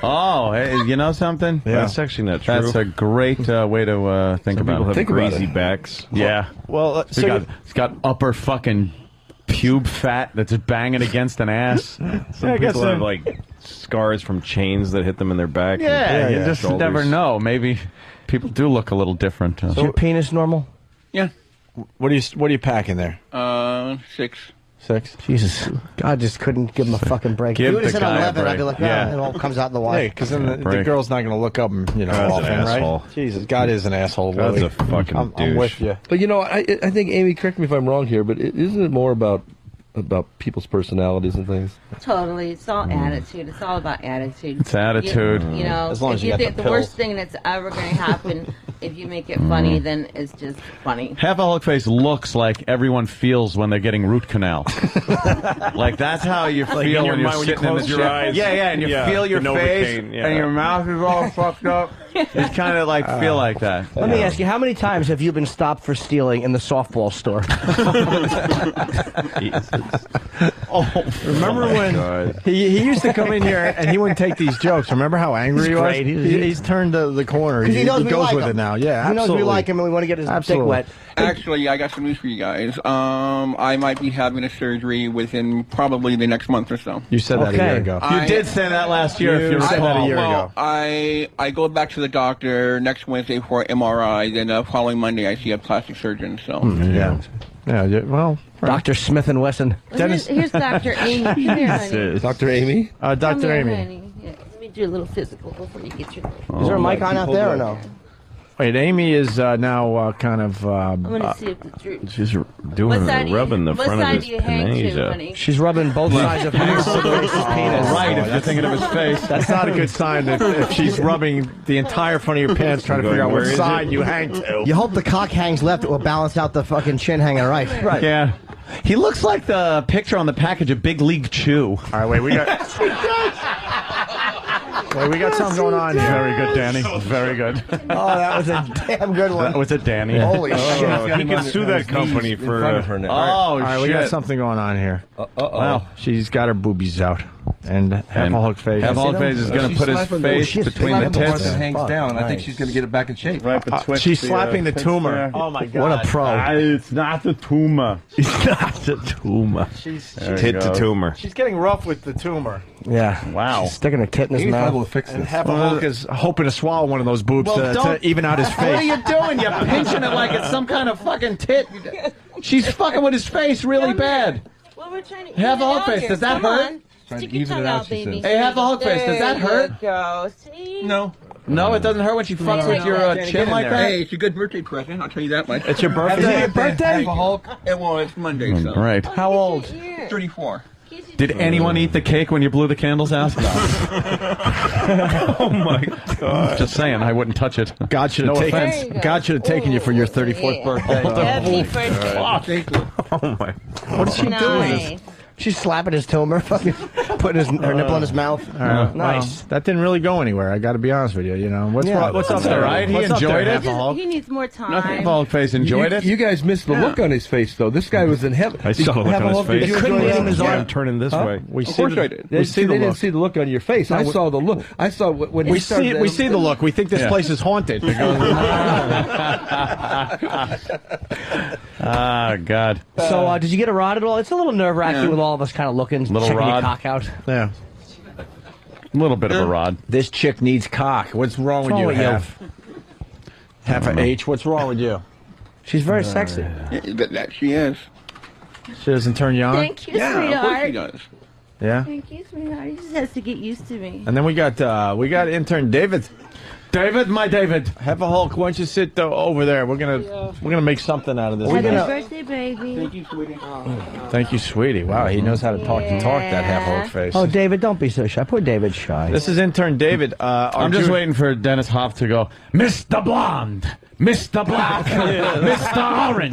Oh, hey, you know something? Yeah. That's actually not true. That's a great way to think Some about people it. have Think about crazy it. backs. Yeah. Well, He's got upper fucking pube fat that's banging against an ass. Some people have like scars from chains that hit them in their back. Yeah, and you just shoulders. never know. Maybe people do look a little different. Is your penis normal? Yeah. what are you packing there? 6. 6. Jesus. God just couldn't give him a fucking break. Give If you would have the said guy a 11, I'd be break. like, Yeah. it all comes out in the wash. Hey, because then the Break. girl's not going to look up and God's often, an asshole. right? Jesus, God is an asshole. God's Willie. a fucking I'm douche. with you. But I think Amy, correct me if I'm wrong here, but isn't it more about people's personalities and things? Totally. It's all attitude. It's all about attitude. It's attitude. You know, As long as if you got think the the worst pills. thing that's ever going to happen, if you make it funny, then it's just funny. Half a Hulk face looks like everyone feels when they're getting root canal. Like that's how you feel in your when you're mind, when you sitting in the close your chair. eyes. Yeah, and you Yeah, feel your the face, Novocaine, yeah. and your mouth is all fucked up. You kind of like feel like that. Let me ask you, how many times have you been stopped for stealing in the softball store? Remember when he used to come in here and he wouldn't take these jokes? Remember how angry He's he was? great. He's turned the corner. Because he knows we goes like with him. it now. Yeah, he knows absolutely. we like him and we want to get his Absolutely. dick wet. Actually, I got some news for you guys. I might be having a surgery within probably the next month or so. You said that a year ago. You did say that last year, if you said recall. that a year well, ago. I go back to the doctor next Wednesday for MRI. Then the following Monday, I see a plastic surgeon. So Yeah. Well, Dr. Smith and Wesson. Here's Dr. Amy. Come here, honey. Dr. Amy? Come Dr. here, Amy. honey. Yeah, let me do a little physical before you get your... Is there a mic on out there or no? Wait, Amy is now kind of. I'm going to see if the truth... She's What doing side do you- rubbing the what front side of do his you hang to, panage honey? She's rubbing both sides of Hank's penis. Right, if you're thinking of his face. That's not a good sign if she's rubbing the entire front of your pants trying to figure out Where what is side it? you hang to. You hope the cock hangs left, it will balance out the fucking chin hanging right. Right. Yeah. He looks like the picture on the package of Big League Chew. All right, wait, we got something going on here. Very good, Danny. Very good. Oh, that was a damn good one. That was it, Danny. Holy shit. He can sue that company for. All right, we got shit. something going on here. Wow. She's got her boobies out. And half a Hulk face. Half a Hulk face is going to put his face between the tits. hangs down. I think she's going to get it back in shape. Right betwixt She's the, slapping the tits tumor. there. Oh my god. What a pro. It's not the tumor. It's not the tumor. Hit the tumor. She's getting rough with the tumor. Yeah. Wow. She's sticking her tit in his Amy's liable mouth. to fix And this. half a Hulk is hoping to swallow one of those boobs Well, to don't- even out his What are face. you doing? You're pinching it like it's some kind of fucking tit. She's fucking with his face really bad. Well, we're trying to... Half a even Hulk out face. here. Does that Come hurt? on. Trying Stick to your even tongue it out, out, she baby. says. Hey, half a Hulk face. Does that hurt? There you go. See? no. No, it doesn't hurt when she fucks with your chin like that? Hey, it's a good birthday present. I'll tell you that much. It's your birthday. Is it your birthday? Half a Hulk. Well, it's Monday, so. Right. How old? 34. Did anyone eat the cake when you blew the candles out? Oh my god! Just saying, I wouldn't touch it. God should have No taken. offense. There you go. God should have taken you for your 34th Yeah. birthday. Happy birthday. Thank you. Oh my! What is she doing? Nice. She's slapping his tumor, fucking putting her nipple in his mouth. Nice. That didn't really go anywhere. I got to be honest with you. You know what's Yeah. what's up That's there? all right. He What's up enjoyed there, it. Half a Hulk? He needs more time. Nothing. Hulk face enjoyed it. You guys missed the look on his face, though. This guy was in heaven. I saw the look on his face. Did you couldn't enjoy get it? him his Yeah, arm. I'm turning this way. We Of see course the, I did. We see the they didn't look. see the look on your face. I saw the look. I saw when We see the look. We think this Yeah. place is haunted. Ah, God. So, did you get a rod at all? It's a little nerve wracking Yeah. with all of us kind of looking, Little checking rod. your cock out. Yeah. A little bit of a rod. This chick needs cock. What's wrong with you, Half? Half a H. What's wrong with you? She's very sexy. That she is. She doesn't turn you on? Thank you, Yeah, sweetheart. of course she does. Yeah. Thank you, sweetheart. He just has to get used to me. And then we got intern David. David, my David. Have a Hulk. Why don't you sit over there? We're gonna make something out of this. Happy birthday, baby. Thank you, sweetie. Thank you, sweetie. Wow, he knows how to talk that Half Hulk face. Oh, David, don't be so shy. Poor David's shy. This is intern David. I'm just waiting for Dennis Hoff to go, Mr. Blonde, Mr. Black, Mr. Orange.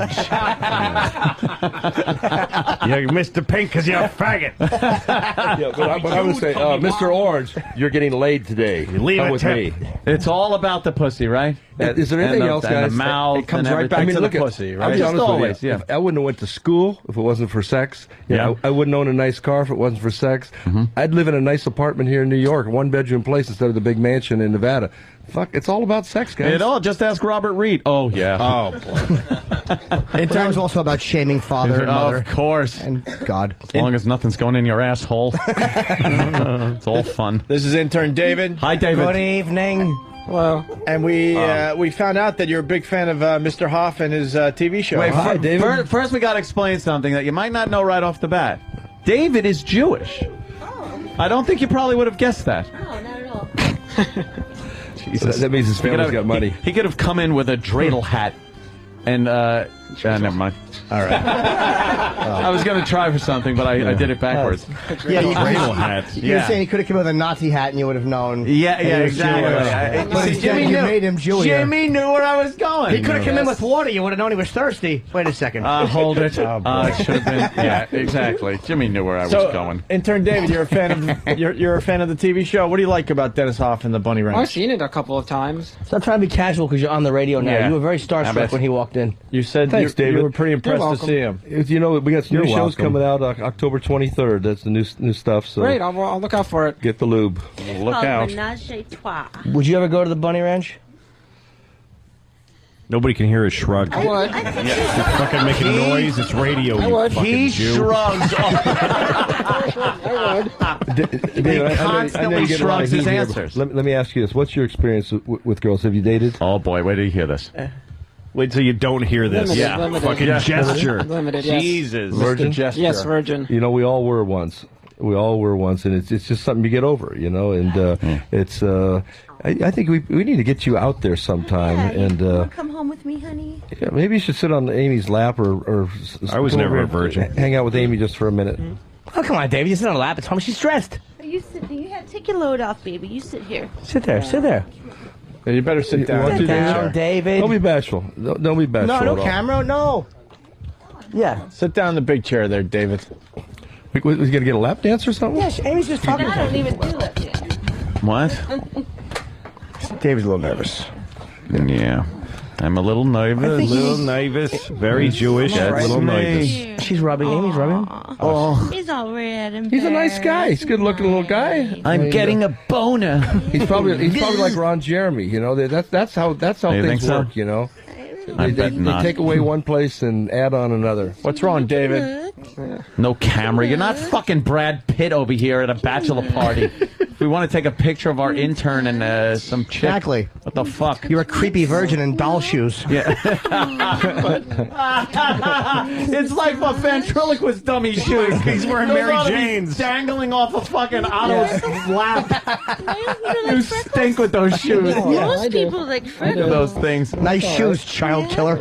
You're Mr. Pink because you're a faggot. Yeah, but I would say, Mr. Orange, you're getting laid today. Come with me. It's all about the pussy, right? Is there anything else, guys? And the mouth. It comes and right back everything. to the pussy, right? I'll be honest always, with you. yeah. If I wouldn't have went to school if it wasn't for sex. Yeah. I wouldn't own a nice car if it wasn't for sex. I'd live in a nice apartment here in New York, 1-bedroom place instead of the big mansion in Nevada. Fuck, it's all about sex, guys. It all. Just ask Robert Reed. Oh, yeah. Oh, boy. It was also about shaming father and mother. Of course. And God. As long as nothing's going in your asshole. It's all fun. This is intern David. Hi, David. Good evening. Hello. And we found out that you're a big fan of Mr. Hoff and his TV show. Wait, Hi, David. First we got to explain something that you might not know right off the bat. David is Jewish. Oh. I don't think you probably would have guessed that. No, not at all. Jesus. That means his family's got money. He could have come in with a dreidel hat and never mind. All right. I was going to try for something, but I did it backwards. Yeah, you Dreidel hat. You were saying he could have come with a Nazi hat and you would have known. Yeah, that he was exactly. Jewish. But instead you made him Jewish. Jimmy knew where I was going. He could have come in with water. You would have known he was thirsty. Wait a second. Hold it. It should have been. Yeah, exactly. Jimmy knew where I was going. Intern David, you're a fan of you're a fan of the TV show. What do you like about Dennis Hoff and the Bunny Ranch? I've seen it a couple of times. Stop trying to be casual because you're on the radio now. Yeah. You were very starstruck when he walked in. You said Thanks, David. you were pretty impressed to see him. You know, we got some new You're shows welcome. coming out October 23rd. That's the new stuff. So Great, I'll look out for it. get the lube. Look out. Menage a trois. Would you ever go to the Bunny Ranch? Nobody can hear his shrug. I would. You're fucking making a noise. It's radio. I You would. fucking He Jew. shrugs. I would. David, He constantly you get a lot shrugs of his heat here, answers. but Let me ask you this: what's your experience with girls? Have you dated? Oh boy, wait till you hear this. Wait till you don't hear this. Limited, limited. Fucking gesture. Limited, yes. Jesus. Virgin? Gesture. Yes, virgin. You know, we all were once. We all were once, and it's just something you get over, you know. And it's I think we need to get you out there sometime, and Wanna come home with me, honey? yeah, maybe you should sit on Amy's lap or I was come never over a and virgin. Hang out with Amy just for a minute. Oh, come on, David. You sit on a lap. It's home. She's stressed. You sit. Take your load off, baby. You sit here. Sit there. Sit there. Yeah, you better sit down. want to, Sit down, David. Don't be bashful. Don't be bashful. No, at no all. camera. No. Yeah. Sit down in the big chair there, David. Was he gonna get a lap dance or something? Yeah, Amy's just talking. I don't even do that yet. What? David's a little nervous. Yeah. I'm a little nervous. Little nervous. Very Jewish. That's Little nervous. She's rubbing. Amy's rubbing. Oh, He's all red and He's a nice guy. He's a good-looking little guy. I'm getting a boner. He's probably like Ron Jeremy. You know, that's how You things think so? work. You know, I they bet not. take away one place and add on another. What's wrong, David? No camera. You're not fucking Brad Pitt over here at a bachelor party. If we want to take a picture of our intern and some chick. Exactly. What the fuck? You're a creepy virgin in doll shoes. Yeah. It's like a ventriloquist dummy shoes. He's wearing Those Mary ought to be Jane's. dangling off a fucking Otto's lap. You stink with those shoes. Most people like Look at those things. Nice shoes, child killer.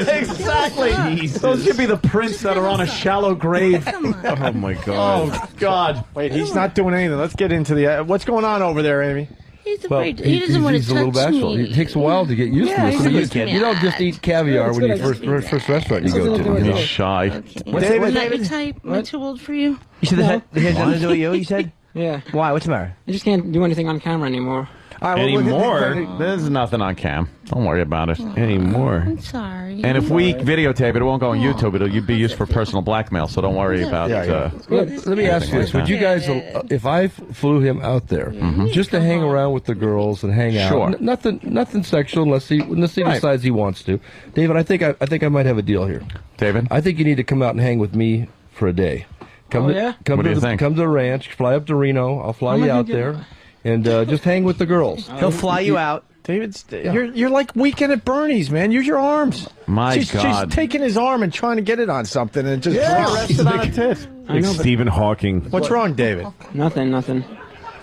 Exactly. Those should be the prints that are on a shallow grave. Oh my God. Oh God! Wait, he's not doing anything. Let's get into the. What's going on over there, Amy? He's Well, afraid. He doesn't want he's to a little touch bashful. me. It takes a while to get used Yeah, to this. he's I mean, a you, good you don't just eat caviar when you first restaurant you go to. You know? He's shy. David, not your type. Am I too old for you? You said that has nothing to do with you. You said. Yeah. Why? What's the matter? I just can't do anything on camera anymore. All right, Anymore? There's nothing on cam. Don't worry about it. Anymore. I'm sorry. And if we videotape it, it won't go on YouTube. It'll be used for personal blackmail, so don't worry about Let me ask you this: would you guys, if I flew him out there just to hang around with the girls and hang out, Sure. nothing sexual unless he decides he wants to, David? I think I might have a deal here. David, I think you need to come out and hang with me for a day. Come to the ranch. Fly up to Reno. I'll fly you out there, and just hang with the girls. He'll fly you out. David, you're like Weekend at Bernie's, man. Use your arms. God. She's taking his arm and trying to get it on something and just rest it on a tit. Like Stephen Hawking. What's wrong, David? Nothing.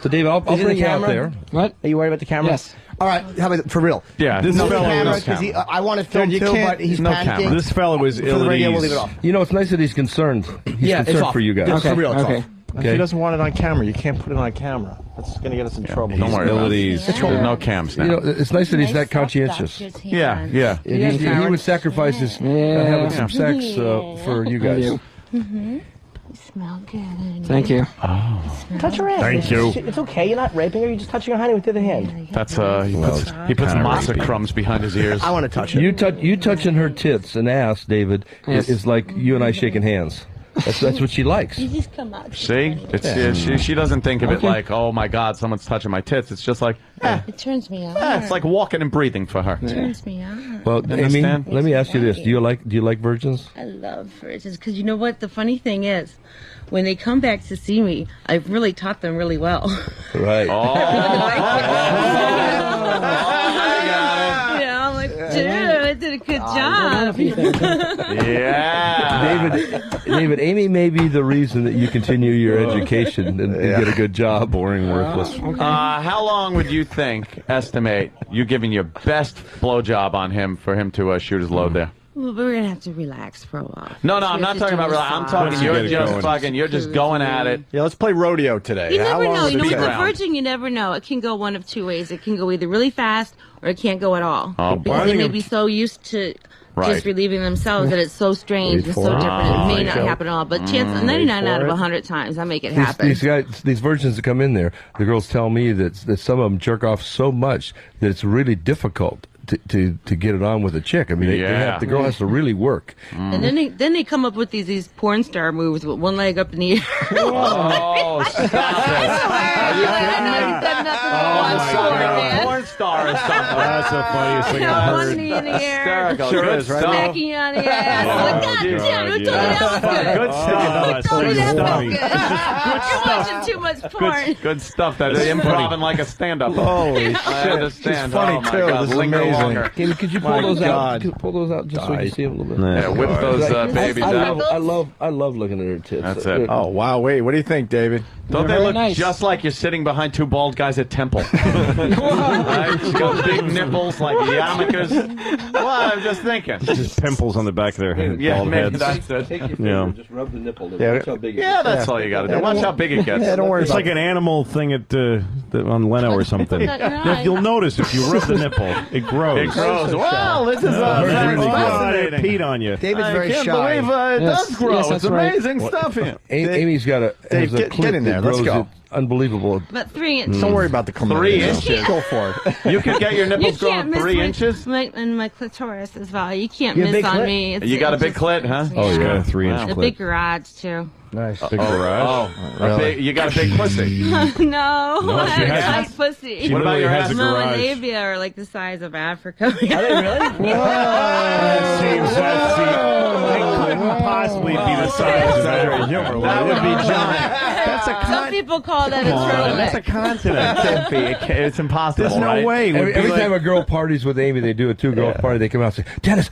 So, David, I'll bring you out there. What? Are you worried about the camera? Yes. All right, how about for real? Yeah, this no fellow camera, because I want to film too, but he's panicking. This fellow was For the radio, we'll leave it off. You know, it's nice that he's concerned. He's concerned for you guys. Okay. For real, it's off. If he doesn't want it on camera, you can't put it on camera. That's going to get us in trouble. Don't worry about it. There's no cams now. You know, it's nice that he's that conscientious. Yeah. And he would sacrifice his having some sex for you guys. Mm-hmm. You smell good. Thank you. Touch her hand. Thank you. It's okay. You're not raping her. You're just touching her honey with the other hand. That's he puts matzah crumbs behind his ears. I want to touch it. You touching her tits and ass, David, is like you and I shaking hands. That's what she likes. You just come out. See, she doesn't think of it like, oh my God, someone's touching my tits. It's just like, It turns me on. it's like walking and breathing for her. It turns me on. Well, Amy, let me ask you this: do you like virgins? I love virgins because you know what? The funny thing is, when they come back to see me, I've really taught them really well. Right. I'm like, dude, I did a good job. David, Amy may be the reason that you continue your education and get a good job. Boring, worthless. How long would you estimate you giving your best blowjob on him for him to shoot his load there? Well, but we're going to have to relax for a while. No, I'm not talking about relax. I'm talking you're just going at it. Yeah, let's play rodeo today. You never know. You know, with the virgin, you never know. It can go one of two ways. It can go either really fast or it can't go at all. Because they may be so used to just relieving themselves that it's so strange and so different. It may not happen at all. But 99 out of 100 times, I make it happen. These virgins that come in there, the girls tell me that some of them jerk off so much that it's really difficult to get it on with a chick. I mean, the girl has to really work. And then they come up with these porn star moves with one leg up in the air. Oh, stop it. Porn star or something. That's the funniest thing I've heard. One knee in the air. Sure is, right? Smacking you on the ass. God damn, who told you that was good? Good stuff. Who told you that was good? You're watching too much porn. Good stuff. That's improv like a stand-up. Holy shit. I understand. It's funny, too. God. This is Linger amazing. longer. Could you pull those out? Pull those out just so you can see them a little bit. Yeah, whip those babies out. I love looking at her tits. That's it. Oh, wow. Wait, what do you think, David? Don't they look just like you're sitting behind two bald guys at Temple? Right? She's got big nipples like yarmulkes. Well, I'm just thinking. Just pimples on the back of their head. Yeah, bald maybe heads. that's it. Take your finger and just rub the nipple. Watch how big it is. Yeah, that's all you got to do. Watch how big it gets. Yeah, don't worry It's about like an animal thing on Leno or something. You'll notice if you rub the nipple, it grows. It grows. Well, this is fascinating. Pete on you. David's very I can't shy. believe it does grow. Yes, it's amazing stuff here. Amy's got a get in there. Let's go. Unbelievable. About 3 inches. Don't worry about the commercial. 3 inches. Go for it. You can get your You nipples can't growing miss 3 inches. and my clitoris as well. You can't You have miss big on clit? me. You got a big clit, huh? Oh, you got a 3-inch A clip. big garage too. Nice. Big garage. You got a big pussy. No, I she have has- a size pussy. What about your has a ass? garage. My labia are like the size of Africa. Are they really? That couldn't possibly be the size of that. That would be giant. That's a Some people call that a turtleneck. That's a continent. It can't be. It's impossible. There's no right? way. Every time a girl parties with Amy, they do a two-girl party. They come out and say, Dennis,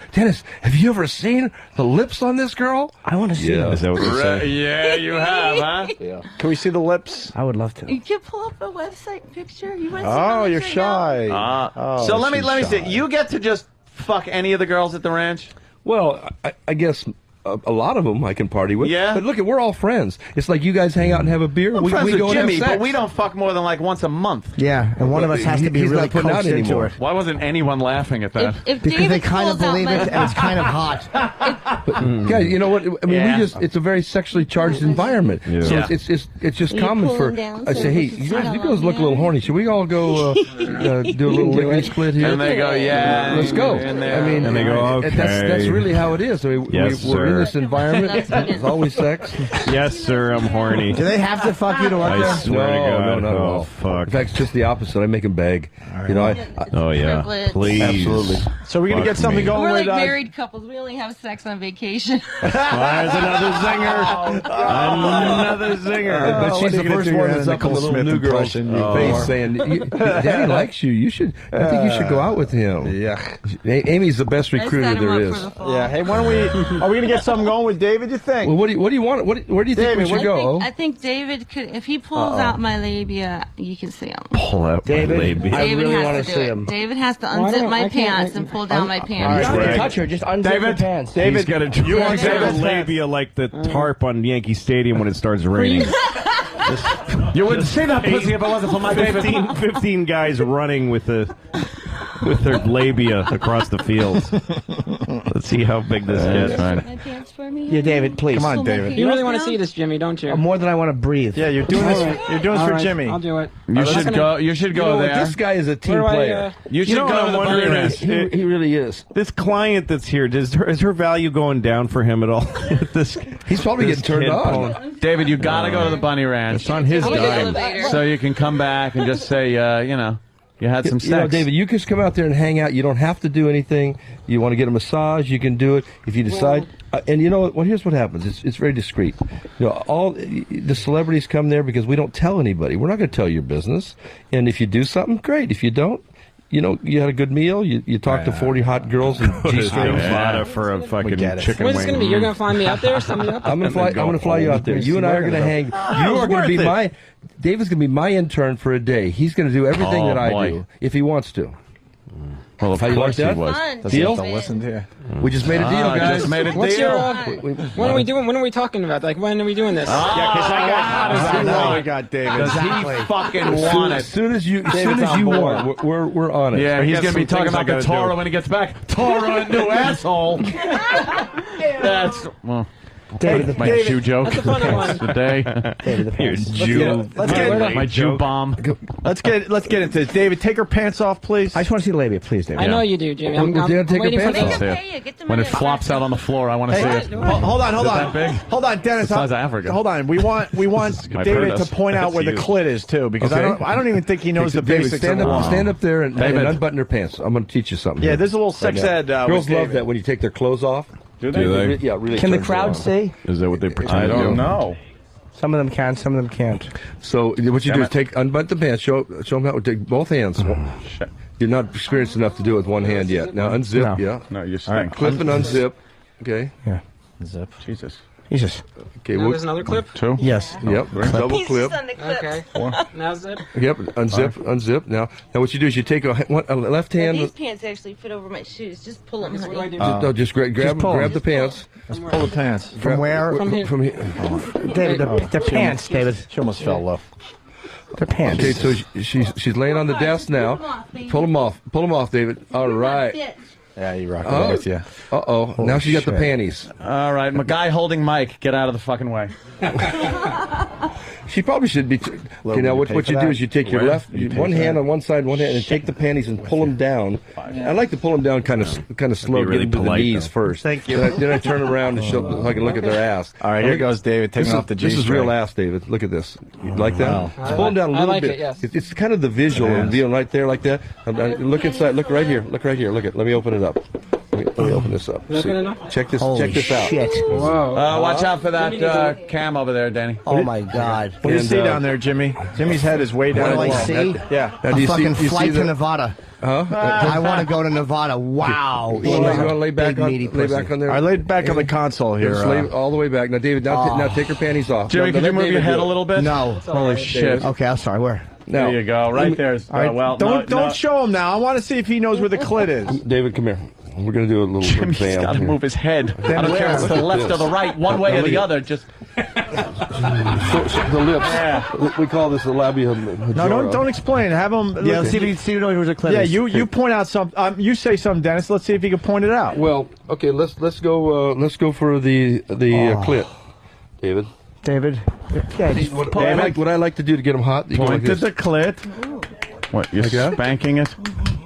have you ever seen the lips on this girl? I want to see them. Is that what they say? Yeah, you have, huh? Yeah. Can we see the lips? I would love to. You can pull up a website picture. You want to see Oh, my you're lips right now? shy. So let me she's see. shy. You get to just fuck any of the girls at the ranch? Well, I guess a lot of them I can party with. Yeah. But look, we're all friends. It's like you guys hang out and have a beer. I'm we friends go with and Jimmy, have sex. but we don't fuck more than like once a month. Yeah, and one of us has to be He's really not putting out coaxed into anymore. her. Why wasn't anyone laughing at that? If Because David they kind of pulls out believe my- it, and it's kind of hot. But, guys, you know what? I mean, Yeah. it's a very sexually charged environment. Yeah. So Yeah. it's just Will you common pull for. him down I so say, we hey, can you see guys how look a long little horny. Should we all go do a little lickety split here? And they go, yeah. Let's go. In there. I mean, And they go, That's okay. really how it is. I mean, Yes, we're in this environment, there's always sex. Yes, sir. I'm horny. Do they have to fuck you to work there? I swear to God. No, not at all. Oh, fuck. In fact, it's just the opposite. I make them beg. You know, oh yeah, Privilege. please. Absolutely. So we're gonna get something going We're with like married couples. We only have sex on vacation. There's another zinger. Another zinger. But she's the first one that's up in the little new girl's face saying, "Daddy likes you. You should. I think you should go out with him." Yeah. Amy's the best recruiter there is. Yeah. Hey, why don't we? Are we gonna get something going with David? You think? Well, what do you want? Where do you think we should go? I think David could, if he pulls out my labia, you can see him. Pull out David, my labia. I David really has want to to do see it. him. David has to unzip my pants and pull down my You pants. don't have to touch her. Just unzip your David, pants. David, You want to have a labia like the tarp on Yankee Stadium when it starts raining. You wouldn't see that pussy if it wasn't for my David. 15 guys running with their labia across the field. Let's see how big this gets. My pants for me? Yeah, David, please. Come on, David. You really want to see this, Jimmy, don't you? More than I want to breathe. Yeah, you're doing this. You're doing this All for right, Jimmy. I'll do it. You should go. You should go there. This guy is a team Where do I, player. You should know go what to I'm the wondering Bunny is- Ranch. He really is. This client that's here, is her value going down for him at all? He's probably this getting turned kid on. pulling- David, you got to go to the Bunny Ranch. It's on his I'll get dime. elevator. So you can come back and just say, you had some sex. You know, David, you can just come out there and hang out. You don't have to do anything. You want to get a massage, you can do it if you decide. And you know what? Here's what happens. It's very discreet. You know, all the celebrities come there because we don't tell anybody. We're not going to tell your business. And if you do something, great. If you don't, you know, you had a good meal. You talked to 40 hot girls and G-strings. For a fucking chicken What's wing. this going to be? You're going to fly me out there? Send me up? I'm gonna fly you out there. You and I are gonna hang. You are gonna be my. David's gonna be my intern for a day. He's gonna do everything that I do if he wants to. Well, of How you like course he that? was. Fun. Deal? To listen to you. We just made a deal, guys. Just made a What's deal. your, when are we doing? When are we talking about? Like, when are we doing this? Yeah, because I Exactly. got David. Does he fucking want As it? soon as you David's on board. want, we're on it. Yeah, he's got going to be some talking things I about the gotta Torah do. when he gets back. Torah, new asshole. That's David, my David, Jew joke. That's a funny one. Today. David, the pants. Let's get My Jew bomb. let's get into this. David, take her pants off, please. I just want to see the labia, please, David. I know you do, Jimmy. I'm Well, Dan, take waiting your for pants the... off. Make him pay you. Get the When it money. flops out on the floor, I want to see it. Hold on. Is it that big? Hold on, Dennis. It's the size of Africa. Hold on. We want I've David heard to this. point out That's where the huge. clit is too, because Okay. I don't even think he knows the David, basics. stand of up, it. stand up there and David. unbutton your pants. I'm going to teach you something. Yeah, here. there's a little sex Right now. ed. Girls with love David. that when you take their clothes off. Do they? Yeah, really. Can the turns crowd them on. see? Is that what they pretend I to do? don't know. Some of them can, some of them can't. So what you do is unbutton the pants. Show them how. Take both hands. You're not experienced enough to do it with one hand yet. Now unzip. No. Yeah. No, you All right. Clip and unzip. Okay. Yeah. Zip. Jesus. Jesus. Okay. Now there's another clip? Two? Yes. Yep. Double Pieces clip. on the clip. Okay. Now zip. Yep. Unzip. Now what you do is you take a left Now, hand. these pants actually fit over my shoes. Just pull them, What do I honey. do? No, just grab pull 'em. grab the pants. Pull the pants. From where? From here. From here. David, the pants, David. She almost fell low. The pants. Okay, so she's laying on the desk now. Pull them off. Pull them off, David. All right. Yeah, you rock Oh. it with you. Uh-oh. Now she got the shit. panties. All right, my guy holding Mike, get out of the fucking way. She probably should be. Okay, now what you do is you take your left, one hand on one side, one hand, and take the panties and pull them down. I like to pull them down kind of slow, really get them to the polite, knees though. first. Thank you. Then I turn around and show so I can look at their ass. All right, here goes David taking off the This is G-string. real ass, David. Look at this. You like that? Wow. Just pull them down a I little like bit. it, yes. It's kind of the visual and being right there like that. Look inside. Look right here. Look right here. Look at. Let me open it up. Let me open this up. Look See. at it up. Check this. Holy check this out. shit. Whoa. Watch out for that cam over there, Danny. Oh, my God. What do you And, see down there, Jimmy? Jimmy's head is way down. What do I low. see? Yeah. Now, do A you fucking see flight to the- Nevada. Huh? I want to go to Nevada. Wow. You want to lay back Big, on? meaty Lay pussy. back on there. I laid back on the console here. Just lay all the way back. Now, David. Now take her panties off. Jimmy, Now, could you let move David your head do a it. little bit? No. Holy shit. Okay, I'm sorry. Where? Now, There you go. Right there. All right, don't show him now. I want to see if he knows where the clit is. David, come here. We're going to do a little Jimmy's bam got to here. move his head. I don't where? care if it's to the left or the right, one way or the other. Just So the lips. We call this the labia majora. No, don't explain. Have him. Yeah, let's see if he knows where the clit Yeah, is. you point out some. You say something, Dennis. Let's see if he can point it out. Well, okay. Let's go for the clit, David. David. Yeah, just What I like to do to get them hot. You go like Point to this. the clit. what? You're that? spanking it?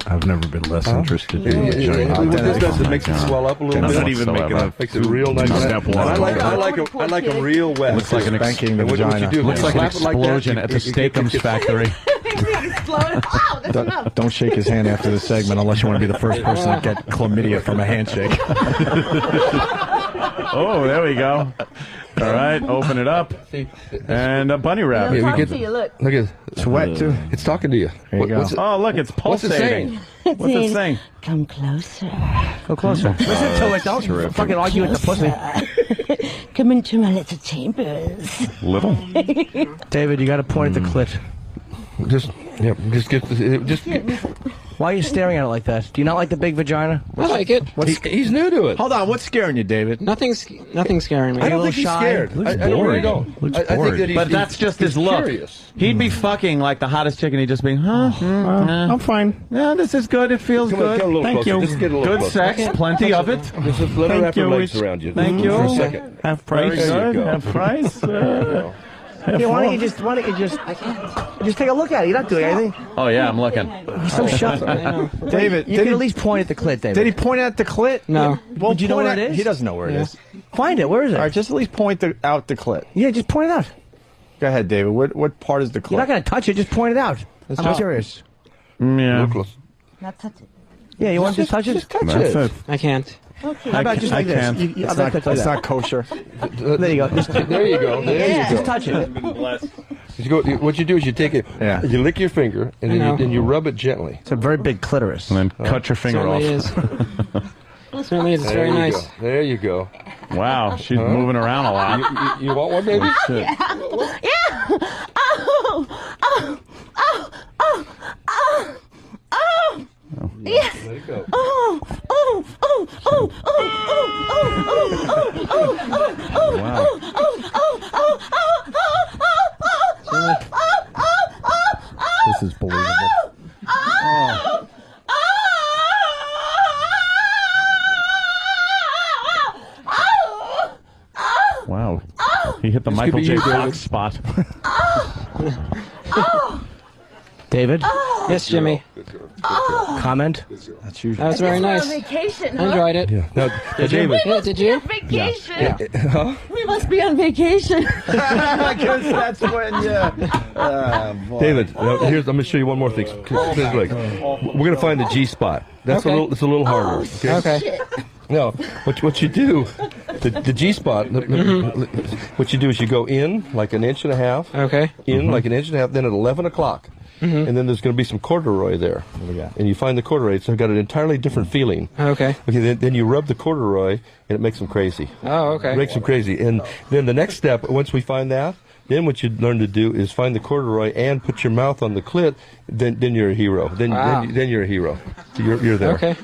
I've never been less interested in What this does, it makes it swell up a little I'm bit. not even making a makes it real nice. I like them real wet. Looks like an spanking the And what you vagina. do, Looks like an slap it like that, explosion at the Steakums factory. Don't shake his hand after the segment unless you want to be the first person to get chlamydia from a handshake. Oh, there we go. All right, open it up. And a bunny rabbit. Yeah, Look. Look at It's wet, too. It's talking to you. There you go. Oh, look, it's pulsating. What's it saying? Come closer. Go closer. Listen to it. Don't fucking argue with the pussy. Come into my little chambers. Little? David, you got to point at the clit. Just get Why are you staring at it like that? Do you not like the big vagina? I like it. He's new to it. Hold on, what's scaring you, David? Nothing's scaring me. I don't think he's scared. I really don't. I think that But that's just his look. Curious. He'd be fucking like the hottest chick, and he'd just be, I'm fine. Yeah, this is good. It feels Come on, good. get a little Thank closer. you. Just get a little Good closer. sex, plenty of it. Just let her wrap her legs around you. Thank you. For a second. Half price. There you go. Half price. Yeah, why don't you just take a look at it? You're not doing anything. Oh yeah, I'm looking. He's so shy. David, You can at least point at the clit, David. Did he point at the clit? No. Well, Do you know point where it at- is? He doesn't know where it is. Find it. Where is it? All right, just at least point out the clit. Yeah, just point it out. Go ahead, David. What part is the clit? You're not going to touch it. Just point it out. I'm not- serious. Yeah. Real close. Not touch it. Yeah, you want to just touch it? Just touch That's it. it. I can't. Okay. How about just like this? Can. It's not kosher. There you go. Just, There you go. There you just go. touch it. What you do is you take it, Yeah. you lick your finger, and then you rub it gently. It's a very big clitoris. And then cut your finger off. Certainly is. It's very you nice. go. There you go. Wow, she's moving around a lot. You want one, baby? Shit. Yeah. Oh. Yes. Let it go. This is believable. Wow. He hit the Michael be J. you, David. Fox spot. David, Yes, Jimmy. comment? That's usually. That was very On nice. vacation, I huh? enjoyed it. Yeah. Now, David. Yeah, did you? Vacation. We must be on vacation. I guess that's when, boy. David, now, I'm going to show you one more thing. We're going to find the G spot. That's Okay. it's a little harder. Okay. No, what you do, the G spot. What you do is you go in like an inch and a half. Okay. In like an inch and a half. Then at 11 o'clock. And then there's going to be some corduroy there. And you find the corduroy. It's got an entirely different feeling. Okay. Okay, then you rub the corduroy, and it makes them crazy. Oh, okay. It makes them crazy. And then the next step, once we find that, then what you learn to do is find the corduroy and put your mouth on the clit. Then you're a hero. Then you're a hero. You're there. Okay.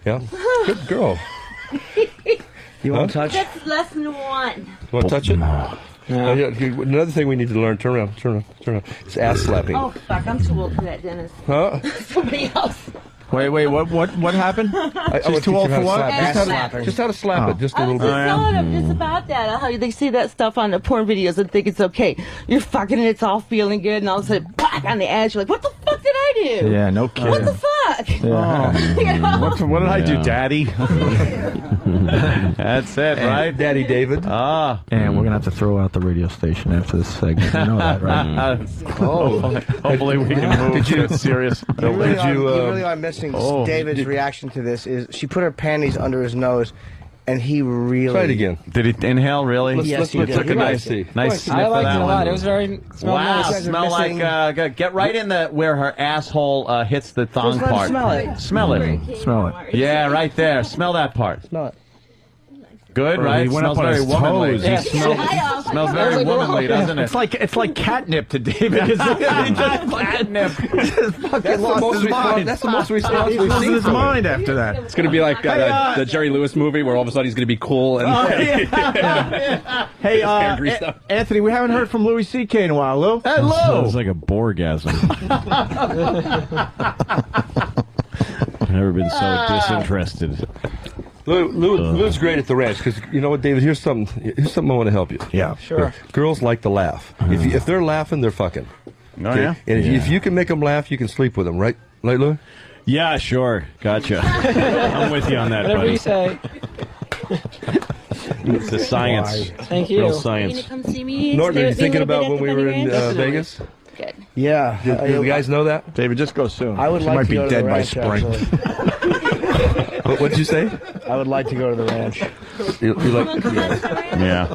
Yeah. Good girl. You want to touch? That's lesson 1. You want to touch it? Another thing we need to learn. Turn around. It's ass slapping. Oh, fuck. I'm too old for that, Dennis. Huh? Somebody else. Wait, what happened? She's too old for what? Just how to slap it, just a little I bit. was telling them just about that. How they see that stuff on the porn videos and think it's okay. You're fucking and it's all feeling good, and all of a sudden, whack on the ass. You're like, what the fuck did I do? Yeah, no kidding. What the fuck? Yeah. You know? What did I do, Daddy? That's it, right? Daddy David. Ah. And we're going to have to throw out the radio station after this segment. You know that, right? Hopefully we can move. Did you- It's serious. You really are missing David's reaction to this. Is she put her panties under his nose, and he really Try it again. Did he inhale really? Yes, he did. Took a He nice liked it. sniff I of liked that it a lot. one. It was very smelled Wow, nice. guys are smell missing- like get right in the where her asshole hits the thong Just let him part. smell it. Smell it. Smell it. Yeah, right there. Smell that part. Smell it. Good, Well, right? he went Smells up on very his womanly. toes. Yeah. Yeah. Smells very womanly, doesn't it? It's like catnip to David. He just catnip. fucking lost his mind. That's the most response He we've lost seen his from him. mind after that. It's going to be like the Jerry Lewis movie where all of a sudden he's going to be cool and Hey, hair greased up. Anthony, we haven't heard from Louis C.K. in a while. Lou? Hello. Sounds like a borgasm. I've never been so disinterested. Lou's great at the ranch because you know what, David. Here's something I want to help you. Yeah, Sure. Girls like to laugh. If they're laughing, they're fucking. Oh, yeah? And if you can make them laugh, you can sleep with them, right, Lou? Yeah, sure. Gotcha. I'm with you on that, Whatever buddy. you say. It's a science. Thank you. Real Are you science. gonna come see me? Norton, Stay are you with me a thinking little bit about at when the we were Bunny in Ranch? Vegas? Good. Yeah. Do you guys know that? David, just go soon. I would she like might to be go to dead the by ranch, spring. actually. What'd you say? I would like to go to the ranch. You like? Yeah.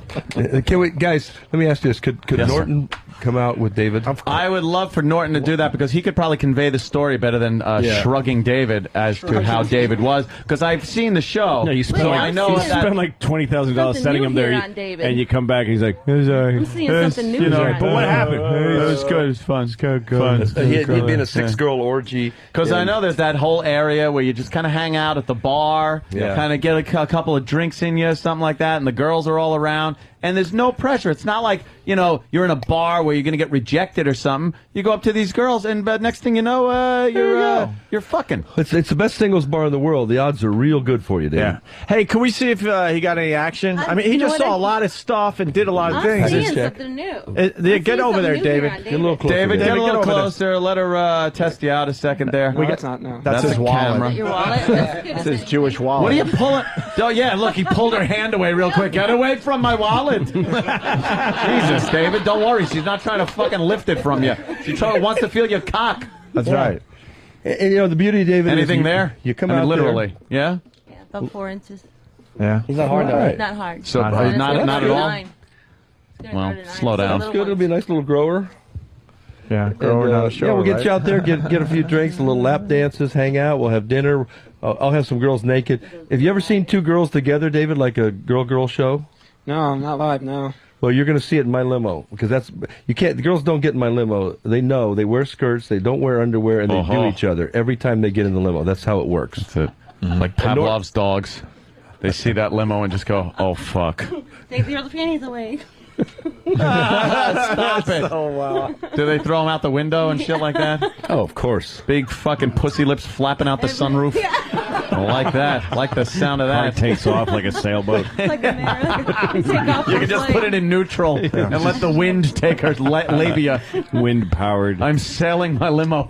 Can we, guys? Let me ask you this: Could Yes, sir. Norton come out with David? I would love for Norton to do that because he could probably convey the story better than shrugging David as to how David was. Because I've seen the show, No, you spend so like, I know you that. spend like $20,000 Something setting new him there, here on David. and you come back and he's like, I'm seeing something new here on but what David. happened? It was good. It was fun. It's good. Fun. He'd be in a 6-girl orgy. Because I know there's that whole area where you just kind of hang out at the bar, Yeah. kind of get a couple of drinks in you, something like that, and the girls are all around, and there's no pressure. It's not like, you're in a bar where you're going to get rejected or something. You go up to these girls, and next thing you know, you're fucking. It's the best singles bar in the world. The odds are real good for you, David. Yeah. Hey, can we see if he got any action? I mean, he you know just what, saw a lot of stuff and did a lot of I'm things. seeing something new. Get over there, David. Get a little closer. David, get a little over there. closer. Let her test you out a second there. No, that's not. No. That's his a wallet. camera. Your wallet? That's good. It's his Jewish wallet. What are you pulling? Oh, yeah, look, he pulled her hand away real quick. Get away from my wallet. Jesus, David, don't worry. She's not trying to fucking lift it from you. She wants to feel your cock. That's right. And the beauty of David. Anything is there? You come I mean, out literally. Yeah? Yeah, about 4 inches. Yeah. He's not hard though. Right. Not hard. So, And not it's gonna at go to all? 9. It's gonna Well, go to 9. slow So down. the It's good. It'll be a nice little grower. Yeah. Growing out a show, yeah, we'll get right? you out there, get a few drinks, a little lap dances, hang out. We'll have dinner. I'll have some girls naked. Have you ever seen two girls together, David, like a girl show? No, not live. No. Well, you're going to see it in my limo because you can't. The girls don't get in my limo. They know they wear skirts, they don't wear underwear, and they do each other every time they get in the limo. That's how it works. That's it. Like Pavlov's dogs. They see that limo and just go, "Oh fuck." Take the other panties away. Stop it. Oh, wow. Do they throw them out the window and shit like that? Oh, of course. Big fucking pussy lips flapping out the sunroof. I like that. Like the sound of Car that. takes off like a sailboat. Like a mirror. Take off You the can just plate. put it in neutral and let the wind take her labia. Wind powered. I'm sailing my limo.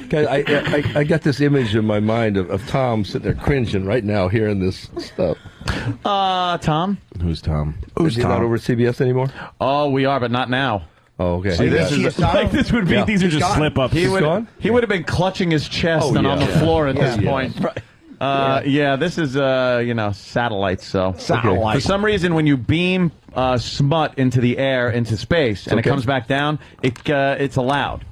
Guys, I got this image in my mind of Tom sitting there cringing right now hearing this stuff. Tom? Who's Tom? Is he not over at CBS anymore? Oh, we are, but not now. Oh, okay. See, this is Like this would be. Yeah. These are just slip ups. He would gone? have been clutching his chest Oh, and on the yeah. floor at this Yeah. point. Yeah, this is satellite. So Satellite. for some reason, when you beam smut into the air, into space, and it okay. comes back down, it's allowed.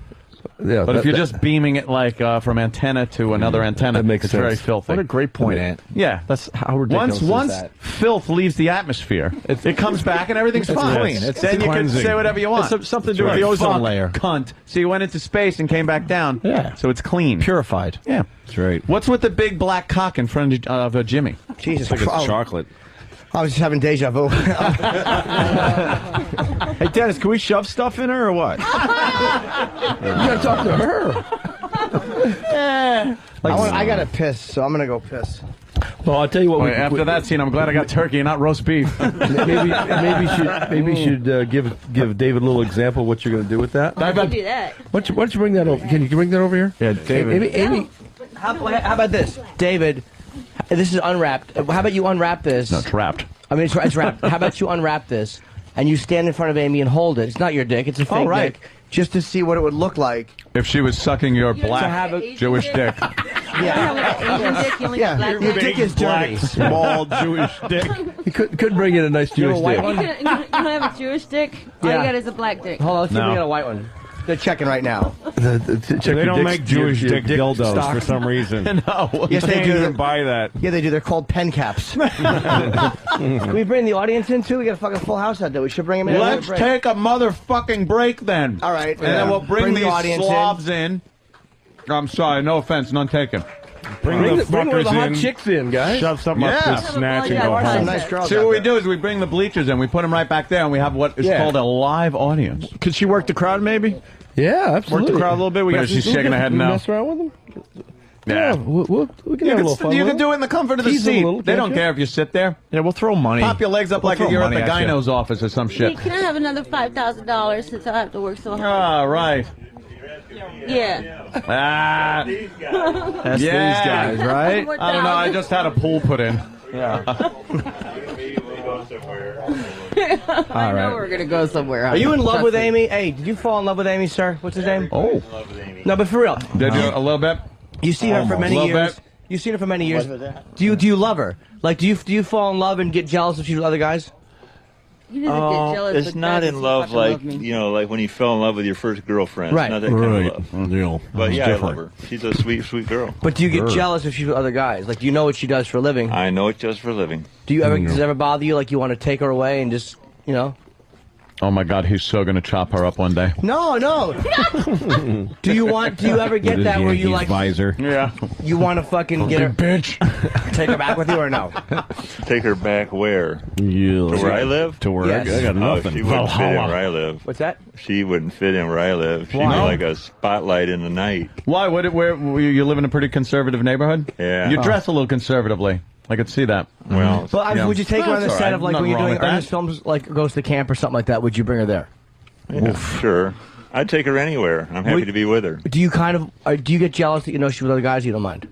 Yeah, But if you're just beaming it like from antenna to another antenna, That makes it's very sense. filthy. What a great point, Ant. Yeah, That's how ridiculous once is that? filth leaves the atmosphere, it comes back and everything's fine. clean. It's then you can cleansing. say whatever you want. It's something to do with the ozone Fuck, layer. Cunt. So you went into space and came back down. Yeah. So it's clean. Purified. Yeah. That's right. What's with the big black cock in front of Jimmy? Jesus It's like Christ. it's chocolate. I was just having deja vu. Hey, Dennis, can we shove stuff in her or what? you gotta talk to her. I gotta piss, so I'm gonna go piss. Well, I'll tell you what. After that scene, I'm glad I got turkey and not roast beef. maybe you should give David a little example of what you're going to do with that. I can do that. Why don't you bring that over? Can you bring that over here? Yeah, David. Amy. How about this, David? This is unwrapped. How about you unwrap this? No, it's wrapped. I mean, it's wrapped. How about you unwrap this and you stand in front of Amy and hold it? It's not your dick. It's a fake right. dick. Just to see what it would look like. If she was sucking your You don't black have a- Jewish dick. Yeah. Like an Asian dick, you only Yeah, got your black dick is dirty. Small Jewish dick. You could bring in a nice You have Jewish a white dick. one? You don't have a Jewish dick? All Yeah. you got is a black dick. Hold on, let's see if No. we got a white one. They're checking right now. Check They your don't dick- make Jewish your dick dildos stock. for some reason. No. Yes, You they can't do. even buy that. Yeah, they do. They're called pen caps. Can we bring the audience in too? We got a fucking full house out there. We should bring them in. Let's take a motherfucking break then. All right. And then we'll bring the these audience slobs in. I'm sorry, no offense, none taken. Bring the bring one of the fuckers hot in. chicks in, guys. Shove something up Yeah. the snatch and Yeah, go some home. nice girls See, out what we there. do is we bring the bleachers in, we put them right back there, and we have what is Yeah. called a live audience. Could she work the crowd, maybe? Yeah, Work absolutely. the crowd a little bit? We Where got she's shaking her head no. Mess around with them. Yeah. We can have a little fun. You with can them. do it in the comfort of the Tease them a seat. little, They can't don't you? care if you sit there. Yeah, we'll throw money. Pop your legs up We'll like throw you're at money the at you. gyno's office or some Hey, shit. can I have another $5,000 since I have to work so hard? All right. Yeah. Ah, That's these guys, right? I don't know. I just had a pool put in. Yeah. I know we're gonna go somewhere. Are you in love with Amy? Hey, did you fall in love with Amy, sir? What's his name? Oh. No, but for real. Did you a little bit? You see her for many Little years. bit. You've seen her for many years. Do you love her? Like, do you fall in love and get jealous if she's with other guys? He doesn't get jealous. It's with not guys in who love fucking like love me. like when you fell in love with your first girlfriend. Right. It's not that kind of love. Deal. But It's yeah, I different. love her. She's a sweet, sweet girl. But do you get jealous if she's with other guys? Like, do you know what she does for a living? I know it just for a living. Do you ever? Does it ever bother you? Like, you want to take her away and just, you know? Oh my God, he's so gonna chop her up one day. No. Do you ever get that where you like visor? Yeah. you want to fucking get her, bitch. take her back with you or no? Take her back where? You To where I live? To where Yes. I got Oh, nothing. she wouldn't fit in where I live. What's that? She wouldn't fit in where I live. She'd be Why? like a spotlight in the night. Why? Where you live in a pretty conservative neighborhood? Yeah. You dress a little conservatively. I could see that. Well, But Yeah. would you take her on the That's all set right. of like Nothing when you're wrong doing with Ernest that. films, like Goes to Camp or something like that? Would you bring her there? yeah, sure. I'd take her anywhere. I'm happy to be with her. Do you do you get jealous that you know she's with other guys? You don't mind?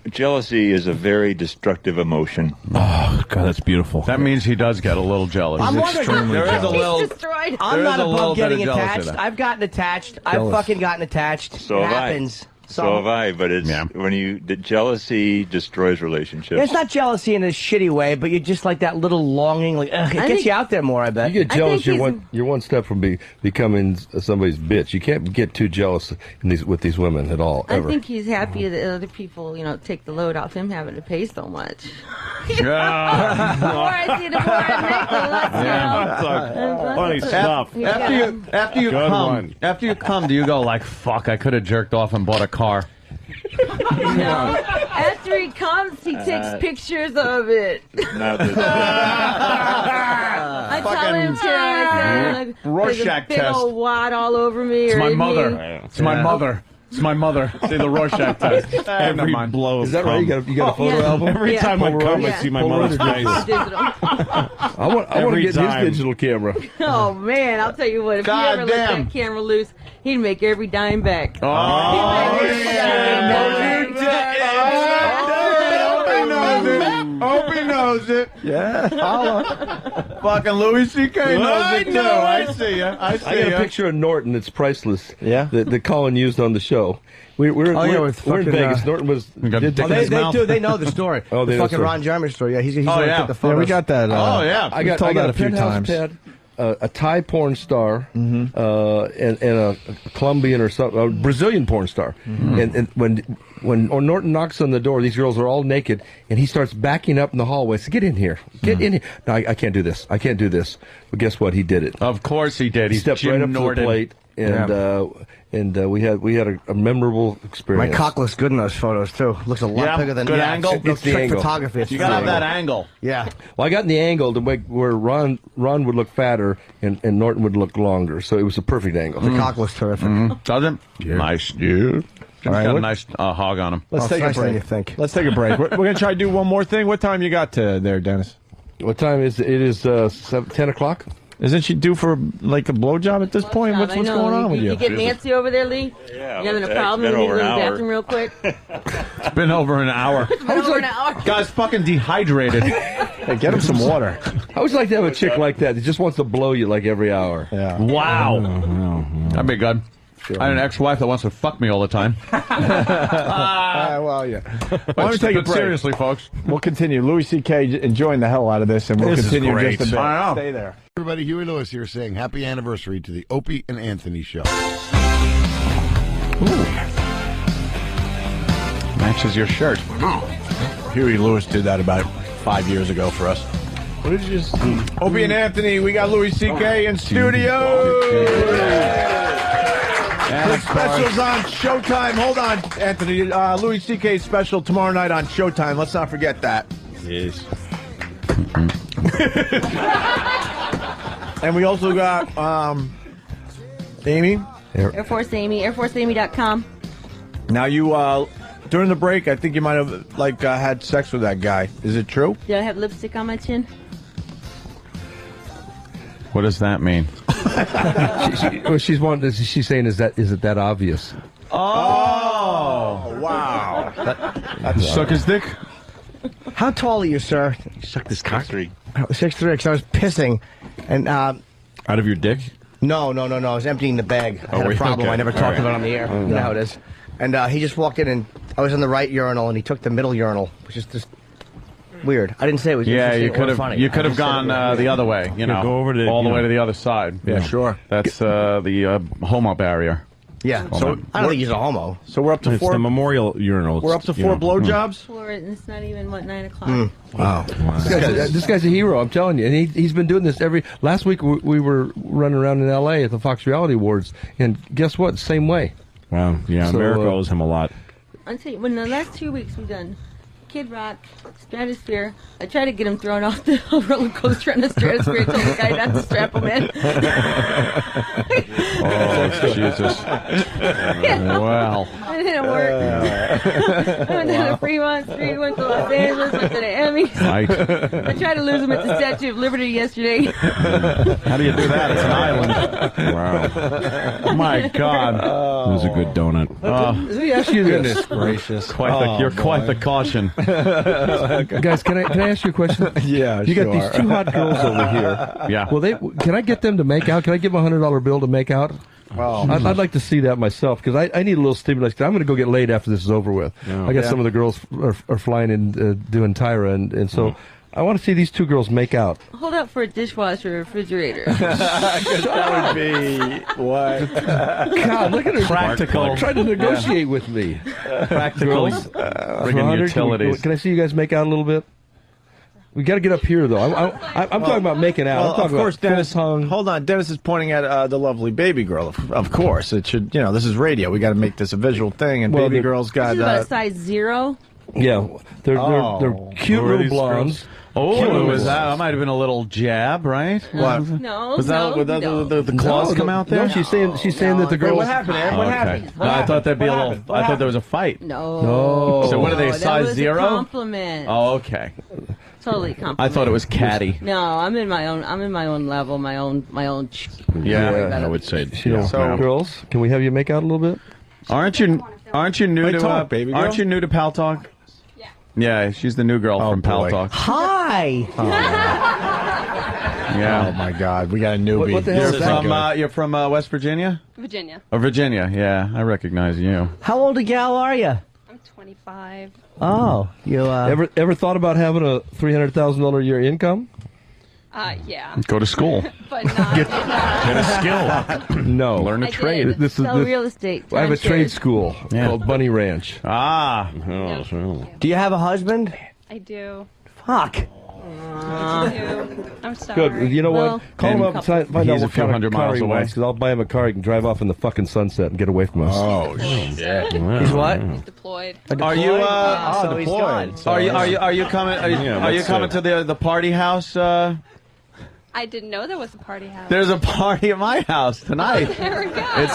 Jealousy is a very destructive emotion. Oh God, that's beautiful. That means he does get a little jealous. I'm wondering. There is a little. He's destroyed. I'm There not is a little above bit of getting jealousy attached. there. I've gotten attached. I've Jealous. fucking gotten attached. So it have I. happens. So have I, but it's Yeah. when the jealousy destroys relationships. It's not jealousy in a shitty way, but you're just like that little longing. Like, it gets think- you out there more. I bet. You get I jealous, think you're one step from becoming somebody's bitch. You can't get too jealous with these women at all, I ever. think he's happy that other people, take the load off him having to pay so much. Yeah. The more I see, the more I make, the less, Funny stuff. After you Good come, one. do you go like, fuck? I could have jerked off and bought a car. No. After he comes, he takes pictures of it. Not this. I tell him to. I say, Rorschach there's a big test. old wad all over me. It's or my in mother. me. It's my mother. It's my mother. See the Rorschach test. Every blow of Is that right? You got a photo Yeah. album? Every Yeah. time I come, I Yeah. see my mother's face. Digital. I want to Every get time. his digital camera. Oh man, I'll tell you what. If God you ever let damn. that camera loose, he'd make every dime back. Oh, Opie knows it. Yeah. Fucking Louis C.K. knows it too. I see ya. I I got a picture of Norton that's priceless. Yeah? That Colin used on the show. We're with in fucking, Vegas. Norton was. Did Oh, they do. They know the story. Oh, they the know fucking the story. Ron Jeremy story. Yeah, he's Oh, already yeah. took the photos. Yeah, we got that. I got told that a a few penthouse times. pad, a Thai porn star, and a Colombian or some a Brazilian porn star. And when Norton knocks on the door, these girls are all naked, and he starts backing up in the hallway. So get in here, get in here. No, I can't do this. I can't do this. But guess what? He did it. Of course he did. He He's stepped Jim right up Norton. to the plate, and we had a memorable My experience. cock looks good in those photos too. Looks a lot Yeah, bigger than good angle. It's the trick angle. photography. It's You gotta have the that angle. angle. Yeah. Well, I got in the angle to make where Ron would look fatter and Norton would look longer, so it was a perfect angle. The cock looks terrific. Doesn't? Nice, dude. All right, got a what- nice hog on him. Let's Oh, take a it's nicer than break. you think. Let's take a break. We're going to try to do one more thing. What time you got there, Dennis? What time is it? It is 10 o'clock. Isn't she due for like a blowjob at this point? What's going on with you? You get Nancy over there, Lee? Yeah, You having a it's problem? been You need to over go to an the hour. bathroom real quick? It's been over an hour. Over an hour. Guy's fucking dehydrated. Hey, get him some water. I always like to have a chick like that. That just wants to blow you like every hour. Yeah. Wow. That'd be good. I had an ex-wife that wants to fuck me all the time. Well, yeah. Why don't we take a But break? seriously, folks. We'll continue. Louis C.K. enjoying the hell out of this, and we'll This is continue great. just a bit. I know. Stay there. Everybody, Huey Lewis here saying happy anniversary to the Opie and Anthony show. Matches your shirt. Huey Lewis did that about 5 years ago for us. What did you just Opie and Anthony, we got Louis C.K. in studio. Big specials on Showtime. Hold on, Anthony. Louis C.K. special tomorrow night on Showtime. Let's not forget that. Yes. And we also got Amy. Air Force Amy, airforceamy.com. Now you during the break, I think you might have had sex with that guy. Is it true? Did I have lipstick on my chin? What does that mean? She's saying, is it that obvious? Oh, wow. You suck his dick? How tall are you, sir? You suck this cock? 6'3". 6'3", because I was pissing. And, out of your dick? No. I was emptying the bag. I had a problem. I never talked about it on the air. You know how it is. And he just walked in, and I was in the right urinal, and he took the middle urinal, which is just weird. I didn't say it was you could have funny. you could have gone the other way. You know, go over to all the way to the other side. Yeah, sure. That's the homo barrier. Yeah. So I don't think he's a homo. So we're up to It's 4. the memorial urinal. We're up to 4 blowjobs. It's not even 9 o'clock. Wow. This guy's a hero, I'm telling you. And he's been doing this last week we were running around in L.A. at the Fox Reality Awards, and guess what? Same way. Wow. Yeah, So, America owes him a lot. I'll tell you, when the last 2 weeks we've done Kid Rock, Stratosphere, I tried to get him thrown off the roller coaster on the Stratosphere. I told the guy not to strap him in. Oh, Jesus. Wow. It didn't work. I went down to Fremont Street, went to Los Angeles, went to the Emmys. Right. I tried to lose him at the Statue of Liberty yesterday. How do you do that? It's an island. Wow. My God. It was a good donut. Let me ask you this. Goodness gracious. You're quite the caution. Guys, can I ask you a question? Yeah, You got these 2 hot girls over here. Yeah. Well, can I get them to make out? Can I give them a $100 bill to make out? Oh. I'd like to see that myself, because I need a little stimulus. 'Cause I'm going to go get laid after this is over with. Yeah. I got some of the girls are flying in doing Tyra, and so I want to see these 2 girls make out. Hold out for a dishwasher or refrigerator. That would be what? God, look at her. Practical. Trying to negotiate with me. Practical. Bringing utilities. Can I see you guys make out a little bit? We got to get up here, though. I'm talking about making out. Well, I'm talking of course, about Dennis. Hold on, Dennis is pointing at the lovely baby girl. Of course, it should. This is radio. We got to make this a visual thing. And baby girl's got. This is about a size 0. Yeah, they're cute little blondes. Oh, that might have been a little jab, right? What? No, Was that the claws come out there? No, she's saying that the girls. What happened, Ed? What happened? I thought there'd be a little. I thought there was a fight. No. So what are they? That Size was 0? A compliment. Oh, okay. Totally compliment. I thought it was catty. No, I'm in my own level, my own. Yeah, I would say. So, girls, can we have you make out a little bit? Aren't you new to baby girl? Aren't you new to Pal Talk? Yeah. Yeah, she's the new girl from Pal Talk. Hi. Yeah. Oh my God, we got a newbie. What the hell is that? You're from West Virginia? Virginia. Oh, Virginia. Yeah, I recognize you. How old a gal are you? I'm 25. Oh, you ever thought about having a $300,000 a year income? Yeah. Go to school. But not. Get a skill. No. Learn a trade. This is Sell real estate. I have a timeshares. trade school called Bunny Ranch. Ah. Do you have a husband? I do. Fuck. I'm sorry. Good. You know Well, what? Call him up and find out he's a what few kind hundred of car miles he away. wants, because I'll buy him a car he can drive off in the fucking sunset and get away from us. Oh shit! He's what? He's deployed. Are you So he's gone. Are you coming? Are you coming to the party house? I didn't know there was a party house. There's a party at my house tonight. There we go. It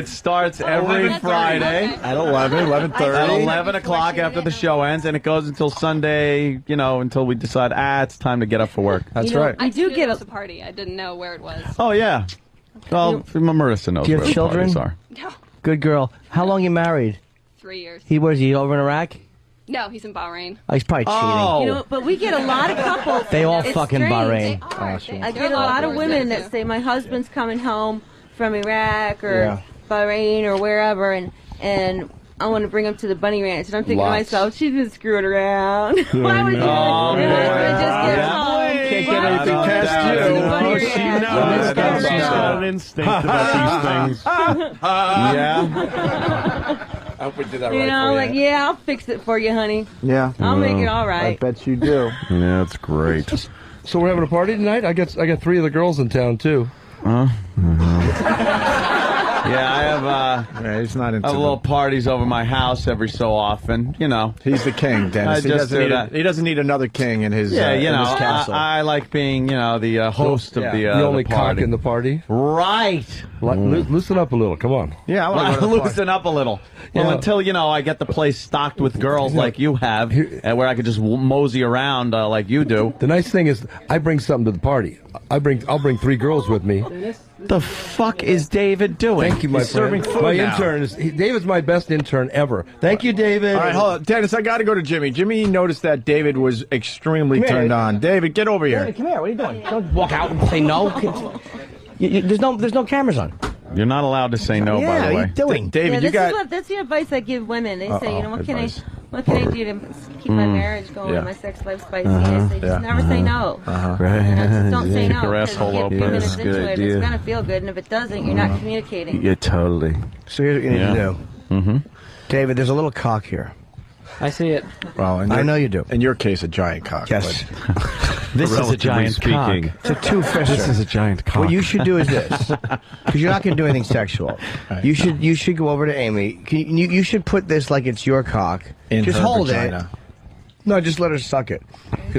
starts every Friday At 11:30. at 11 o'clock after the show ends, and it goes until Sunday. Until we decide it's time to get up for work. That's You know, right. I do knew get there a was a party. I didn't know where it was. Oh yeah. Well, Marissa knows Do you where have the children? parties are. No. Good girl. How long you married? 3 years. Where's he over in Iraq? No, he's in Bahrain. Oh, he's probably cheating. You know, but we get a lot of couples. They all It's fucking strange. Bahrain. I get a lot of women that say my husband's coming home from Iraq or Bahrain or wherever, and I want to bring him to the bunny ranch. And I'm thinking to myself, she's been screwing around. Why would you? Your husband just gets home. Can't get anything past you. Oh, she knows. She's got an instinct about these things. Yeah. I hope we did that You right know, for like, yeah, I'll fix it for you, honey. Yeah. I'll make it all I right. bet you do. Yeah, that's great. So we're having a party tonight? I got 3 of the girls in town, too. Yeah, I have. He's not into I have little parties over my house every so often. You know, he's the king, Dennis. He doesn't need another king in his. Yeah, you in know, his castle. I like being, the host of the only the party. cock in the party. Right. Loosen up a little. Come on. Yeah, I want to loosen up a little. Well, until I get the place stocked with girls like you have, and where I could just mosey around like you do. The nice thing is, I bring something to the party. I'll bring 3 girls with me. The fuck is David doing? Thank you, my He's friend. serving food my now. intern is David's my best intern ever. Thank you, David. All right, hold on. Dennis, I got to go to Jimmy. Jimmy noticed that David was extremely turned on. David, get over here. David, come here. What are you doing? Don't walk out and say no. There's no cameras on. You're not allowed to say no, by the way. What are you doing? David, you got... That's the advice I give women. They say, what can I do to keep my marriage going, my sex life spicy? I say, just never say no. Just don't say no. Your asshole open. It's going to feel good, and if it doesn't, you're not communicating. Yeah, totally. So here's what you need to do. Mm-hmm. David, there's a little cock here. I see it. Well, I know you do. In your case, a giant cock. Yes. This is a giant cock. It's a two-fisher. This is a giant cock. What you should do is this, because you're not going to do anything sexual. Right. You should go over to Amy. You should put this like it's your cock. Just hold vagina. it. No, just let her suck it.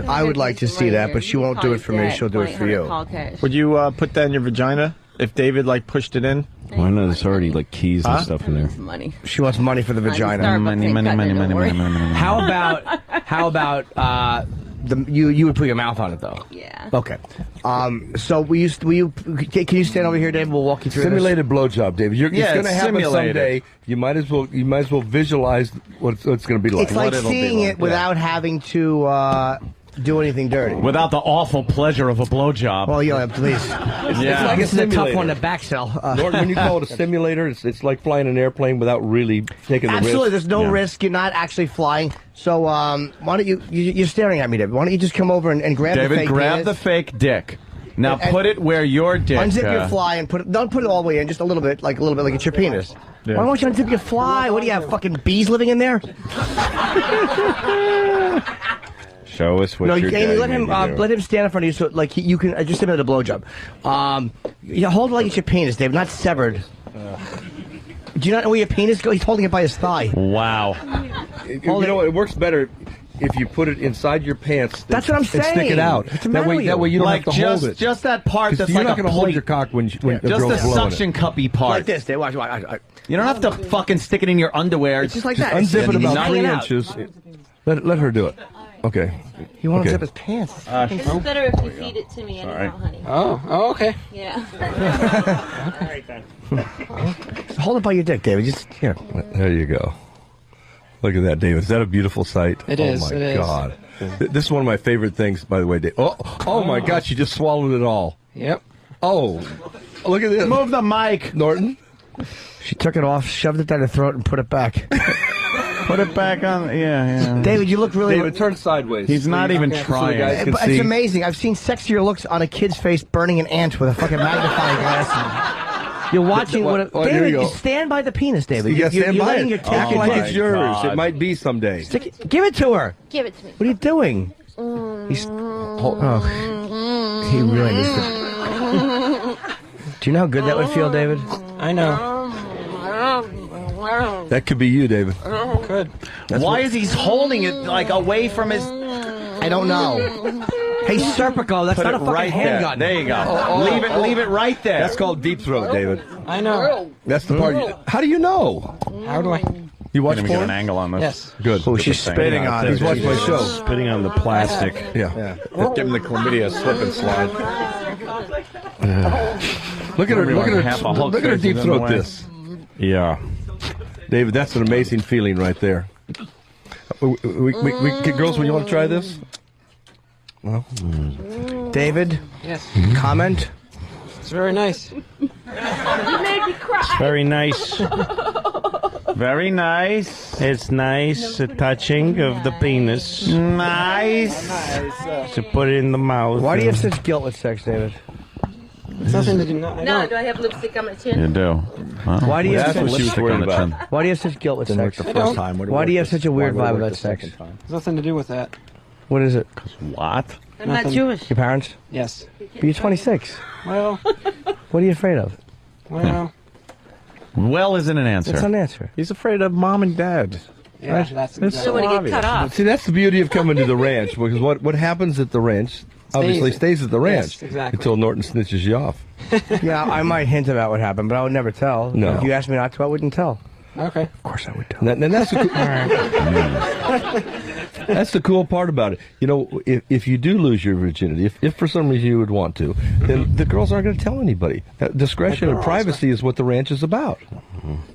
I would like to see that, but she won't do it for me. She'll do it for you. Would you put that in your vagina if David pushed it in? Why not? There's already keys and stuff in there. Money. She wants money for the vagina. Money. How about you would put your mouth on it though? Yeah. Okay. So can you stand over here, Dave? We'll walk you through Simulated blowjob, David. It's going to happen simulated. someday. You might as well visualize what it's going to be like. It's like seeing it without having to do anything dirty. Without the awful pleasure of a blowjob. Well, please. It's like this is a tough simulator. one to backsell. Norton, when you call it a simulator, it's like flying an airplane without really taking the risk. Absolutely, there's no risk. You're not actually flying. So why don't you're staring at me, David. Why don't you just come over and grab David, the fake grab penis? the fake dick. Now put it where your dick. Unzip your fly and don't put it all the way in, just a little bit like it's your penis. Yeah. Why don't you unzip your fly? What do you have, fucking bees living in there? Show us what you're Amy, doing. let him stand in front of you so you can just simulate a blowjob. Hold it like it's your penis, David, not severed. Do you not know where your penis goes? He's holding it by his thigh. Wow. It works better if you put it inside your pants. That's what I'm saying. And stick it out. What's the matter with you? That way you don't have to hold it. Just that part that's you're like not going to hold your cock when a just girl's the blowing suction it. cuppy part. Like this, Dave. Watch. You don't have to fucking stick it in your underwear. It's just like that. Unzip it He's about 3 hanging out. inches. Let her do it. Okay. He won't unzip his pants. It's better if you feed it to me anyhow, honey. Oh, okay. Yeah. All right, then. Hold it by your dick, David. Just here. There you go. Look at that, David. Is that a beautiful sight? It is. Oh, my it is. God. This is one of my favorite things, by the way, Dave. Oh, my God. She just swallowed it all. Yep. Oh. Look at this. Move the mic. Norton. She took it off, shoved it down her throat, and put it back. Put it back on. Yeah. David, you look really... David, turn sideways. He's not even trying. So the guys can It's see. amazing. I've seen sexier looks on a kid's face burning an ant with a fucking magnifying glass. You're watching here David, you go. you stand by the penis, David. You You're stand by letting it. your Act tack like in it's yours. God. It might be someday. Give it to her. Give it to me. What are you doing? He really needs to... Do you know how good that would feel, David? I know. That could be you, David. Good. Why is he holding it away from his? I don't know. Hey, Serpico, that's Put not it a fucking right handgun. there. There you go. Leave it right there. That's called deep throat, David. I know. That's the part. How do you know? How do I? You watch Get an porn? angle on this. Yes. Good. Oh, she's spitting on it. He's watching my show. Spitting on the plastic. Yeah. Give him the chlamydia slip and slide. Look at her. Look at Half a her. Hulk Look at her face deep is in the throat. way. This, Yeah. David. That's an amazing feeling right there. Girls, when you want to try this? Well, David, Yes. comment? It's very nice. You made me cry. It's very nice. Very nice. It's nice, the touching of the penis. Nice. To put it in the mouth. Why do you have such guilt with sex, David? It's nothing to do. No, I No, don't. do I have lipstick on my chin? You do. Well, Why do you have that's what such, she was worried about. Why do you have such guilt with sex? The first time. Why do you have such a weird vibe about sex? There's nothing to do with that. What is it? What? I'm not Nothing. Jewish. Your parents? Yes. But you're 26. Well, What are you afraid of? well. Well isn't an answer. It's an answer. He's afraid of mom and dad. Yeah, that's It's so obvious. See, that's the beauty of coming to the ranch, because what happens at the ranch obviously stays at the ranch until Norton snitches you off. Yeah, I might hint about what happened, but I would never tell. No. If you asked me not to, I wouldn't tell. Okay. Of course I would tell. And that's the that's the cool part about it. You know, if you do lose your virginity, if for some reason you would want to, then the girls aren't going to tell anybody. Discretion and privacy is what the ranch is about.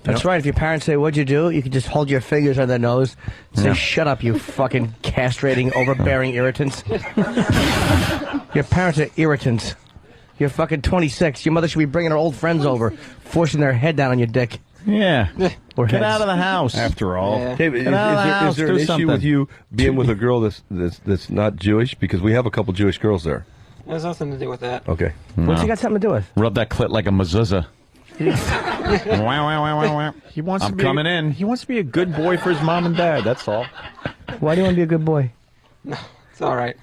That's right. If your parents say, "What'd you do?" you can just hold your fingers on their nose and say, "Shut up, you fucking castrating, overbearing irritants." Your parents are irritants. You're fucking 26. Your mother should be bringing her old friends over, forcing their head down on your dick. Yeah. Or Get heads. out of the house. After all. Yeah. David, Get out of the house, is there do an issue something. with you being with a girl that's not Jewish? Because we have a couple Jewish girls there. It has nothing to do with that. Okay. What's he got something to do with? Rub that clit like a mezuzah. He wants I'm to be coming in. He wants to be a good boy for his mom and dad. That's all. Why do you want to be a good boy? It's all right.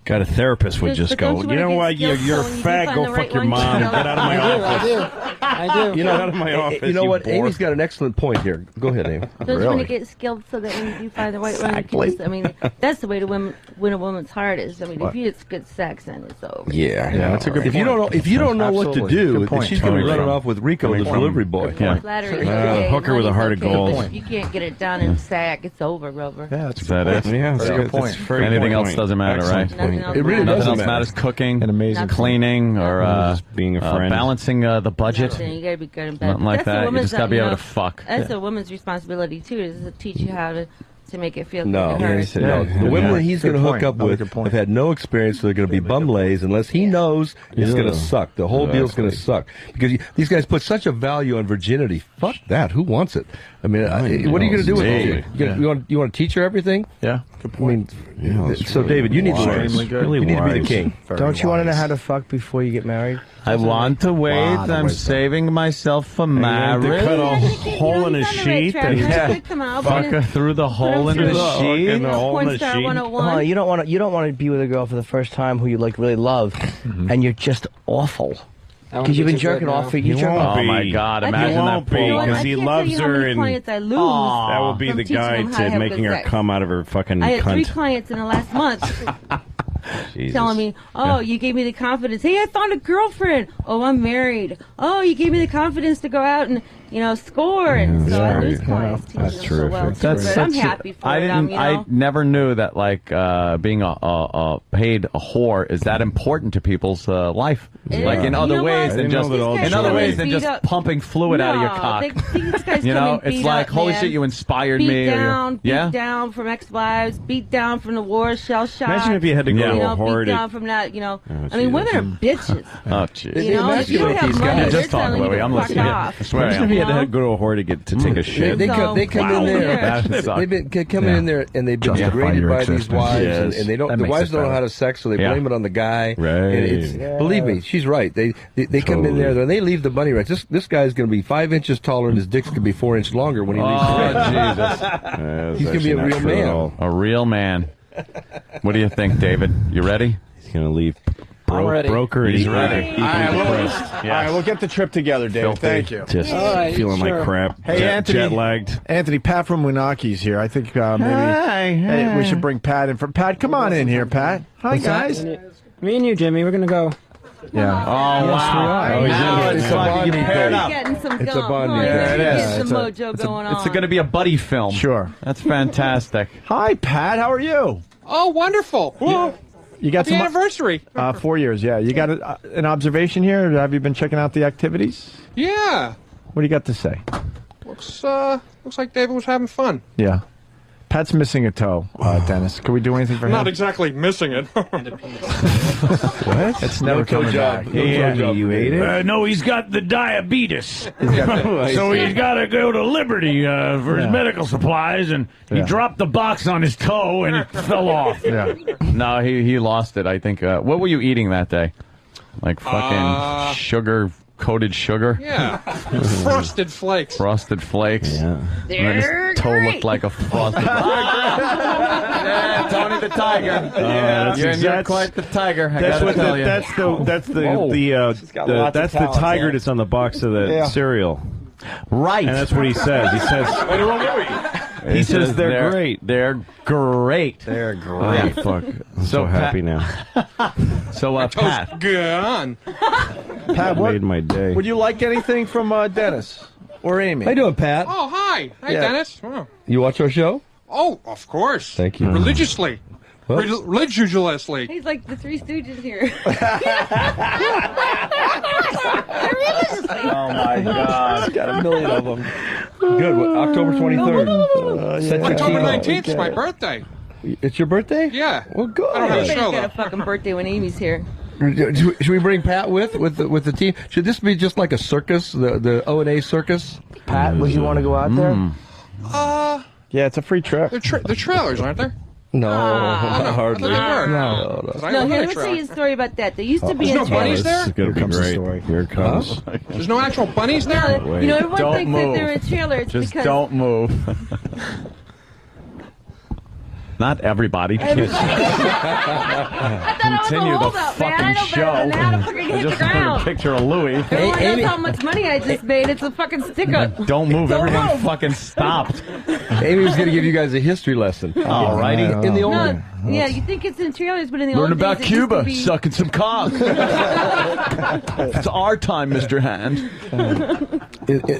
Got a therapist would But just don't go, you you know wanna what, get you're a skilled so when you do fag, find go the fuck right your one, mom, you know? get out of my office. I do. Get out of my office, You know what? bore. Amy's got an excellent point here. Go ahead, Amy. Don't you want to get skilled so that when you do find the right one, you can just, I mean, that's the way to win a woman's heart is. I mean, if you get good sex, then it's over. Yeah, that's a good If you don't know, if you don't know what to Absolutely. do, Good point. she's going to be Totally. running off with Rico, the delivery boy. Yeah. Flattery is okay, hooker with a money's heart of okay, gold. but if you can't get it done in a sack, it's over, Rover. Yeah, that's Is that it? Yeah, that's a good That's point. very Anything else doesn't matter, right? Nothing else It really matters. Nothing doesn't else matters. Cooking, An amazing cleaning, or Just being a friend. balancing the budget. Nothing. You gotta be good in bed. Nothing like That's a that. You woman's, just gotta be able know, to fuck. That's a woman's responsibility too, is to teach you how to make it feel No, good to her. no. The women that he's going to hook up with Good point. have had no experience, so they're going to be bum lays unless he knows it's going to suck. The whole deal's going to suck because these guys put such a value on virginity. Fuck that. Who wants it? I mean, what are you going to do with it? You want to teach her everything? Yeah. I mean, so David, you need to learn. Extremely good. You need to be the Wise. king. Don't you want to know how to fuck before you get married? I want to wait. Wow, I'm wisdom. saving myself for To marriage. cut a hole in a sheet and Fuck her through the hole in the sheet. in the hole in the Pornstar sheet. 101. You don't want to be with a girl for the first time who you like really love, and you're just awful. Because you've been jerking off for you. Oh my God! Imagine that be, poor because woman. he loves her, and I lose that will be from the teaching guy them how to to have making good her sex. come out of her fucking I had 3 cunt. clients in the last month Jesus. telling me, "Oh, you gave me the confidence. Hey, I found a girlfriend. Oh, I'm married. Oh, you gave me the confidence to go out and score." And so I lose clients. teaching That's them so well, terrific. too, That's but I'm such a- happy for I them. didn't. I never knew that being a paid a whore is that important to people's life. It Like is. in You other know ways what? than just These guys come just beat up- pumping fluid out of your No, cock. these guys You come know, and it's beat like, up, holy man. shit, you inspired beat me. Down, Beat down from ex-wives, beat down from the war, shell shock. Imagine if you had to go to a whore beat to- down from that. I Jesus. mean, women are bitches. Oh, jeez. If you don't have money, they're just talk, telling you Louie. to I'm fuck listening. off. I swear I Imagine am. if you had to go to a whore to take a shit. They come in there. That sucked. They've been coming in there and they've been Justify degraded your by these existence. wives, Yes. and they don't. That The makes wives it don't know better. how to sex, so they Yeah. blame it on the guy. Right. And it's, believe me, she's right. They come in there and they leave the bunny ranch. This guy's going to be 5 inches taller and his dick's going to be 4 inches longer when he leaves the ranch. Jesus. He's going to be a real man. A real man. What do you think, David? You ready? He's going to leave I'm ready. broker and He's equally ready. depressed. All right, we'll get the trip together, Dave. Filthy. Thank you. Just All right, feeling sure. like crap. Hey, Anthony. Jet lagged. Anthony, Pat from Winaki's here. I think maybe hey, we should bring Pat in. Pat, come on in here, Pat. Hi, guys. Me and you, Jimmy, we're gonna go. Yeah. Oh, wow. Oh, he's Now in it's it. like you paired up. Getting some It's a gum. bonding Oh, day. yeah, it you're is. getting some mojo going on. It's going to be a buddy film. Sure. That's fantastic. Hi, Pat. How are you? Oh, wonderful! You got Happy some anniversary. 4 years. Yeah. You got an observation here? Have you been checking out the activities? Yeah, What do you got to say? looks like David was having fun. Yeah. Pat's missing a toe, Dennis. Can we do anything for him? Not exactly missing it. What? It's never coming back. You ate it? No, he's got the diabetes. got So he's got to go to Liberty for his medical supplies, and he Yeah. dropped the box on his toe, and it fell off. Yeah. No, he lost it, I think. What were you eating that day? Like fucking sugar-coated sugar? Yeah, frosted flakes. Frosted flakes. Yeah. And then his toe looked like a frosted Yeah, Tony the Tiger. that's you're quite the tiger. I That's gotta what tell you. that's the got lots of that's the talents, tiger yeah. that's on the box of the cereal. Right. And that's what he says. He says, he says they're great. They're great. They're great. Oh, fuck. I'm so happy now. So, Pat. Gone. Pat, what made my day. would you like anything from Dennis or Amy? How you doing, Pat? Oh, hi. Hi, Yeah. Dennis. Oh. You watch our show? Oh, of course. Thank you. Religiously. Well- Religiously. He's like the Three Stooges here. Oh my God! Got a million of them. Good. October 23rd. Set your October team up. 19th is my birthday. It's your birthday? Yeah. Well, good. I don't have a Everybody's show, got a though. fucking birthday when Amy's here. Should we bring Pat with the team? Should this be just like a circus, the O&A circus? Pat, would you want to go out there? Yeah, it's a free trip. The trailers, aren't there? No, I hardly. thought they were. No. 'Cause I No, love here, that let me tell trailer. you a story about that. There used to be There's a no bunnies trailer. there? It's going to be comes the great. story. Here it comes. There's no actual bunnies there? No, you know, everyone Don't thinks move. that they're in trailers Just because don't move. Not everybody. I thought I was Continue a the holdup, man. I fucking know show. better than that. I'm fucking I hit the just put a ground. picture of Louis. Everyone Amy- knows how much money I just made. It's a fucking stick-up. Don't move. Don't Everyone move. fucking stopped. Amy was going to give you guys a history lesson. All righty. In the old No, yeah, you think it's in trailers, but in the Learn old about days, it used to Cuba, be- sucking some cock. It's our time, Mr. Hand.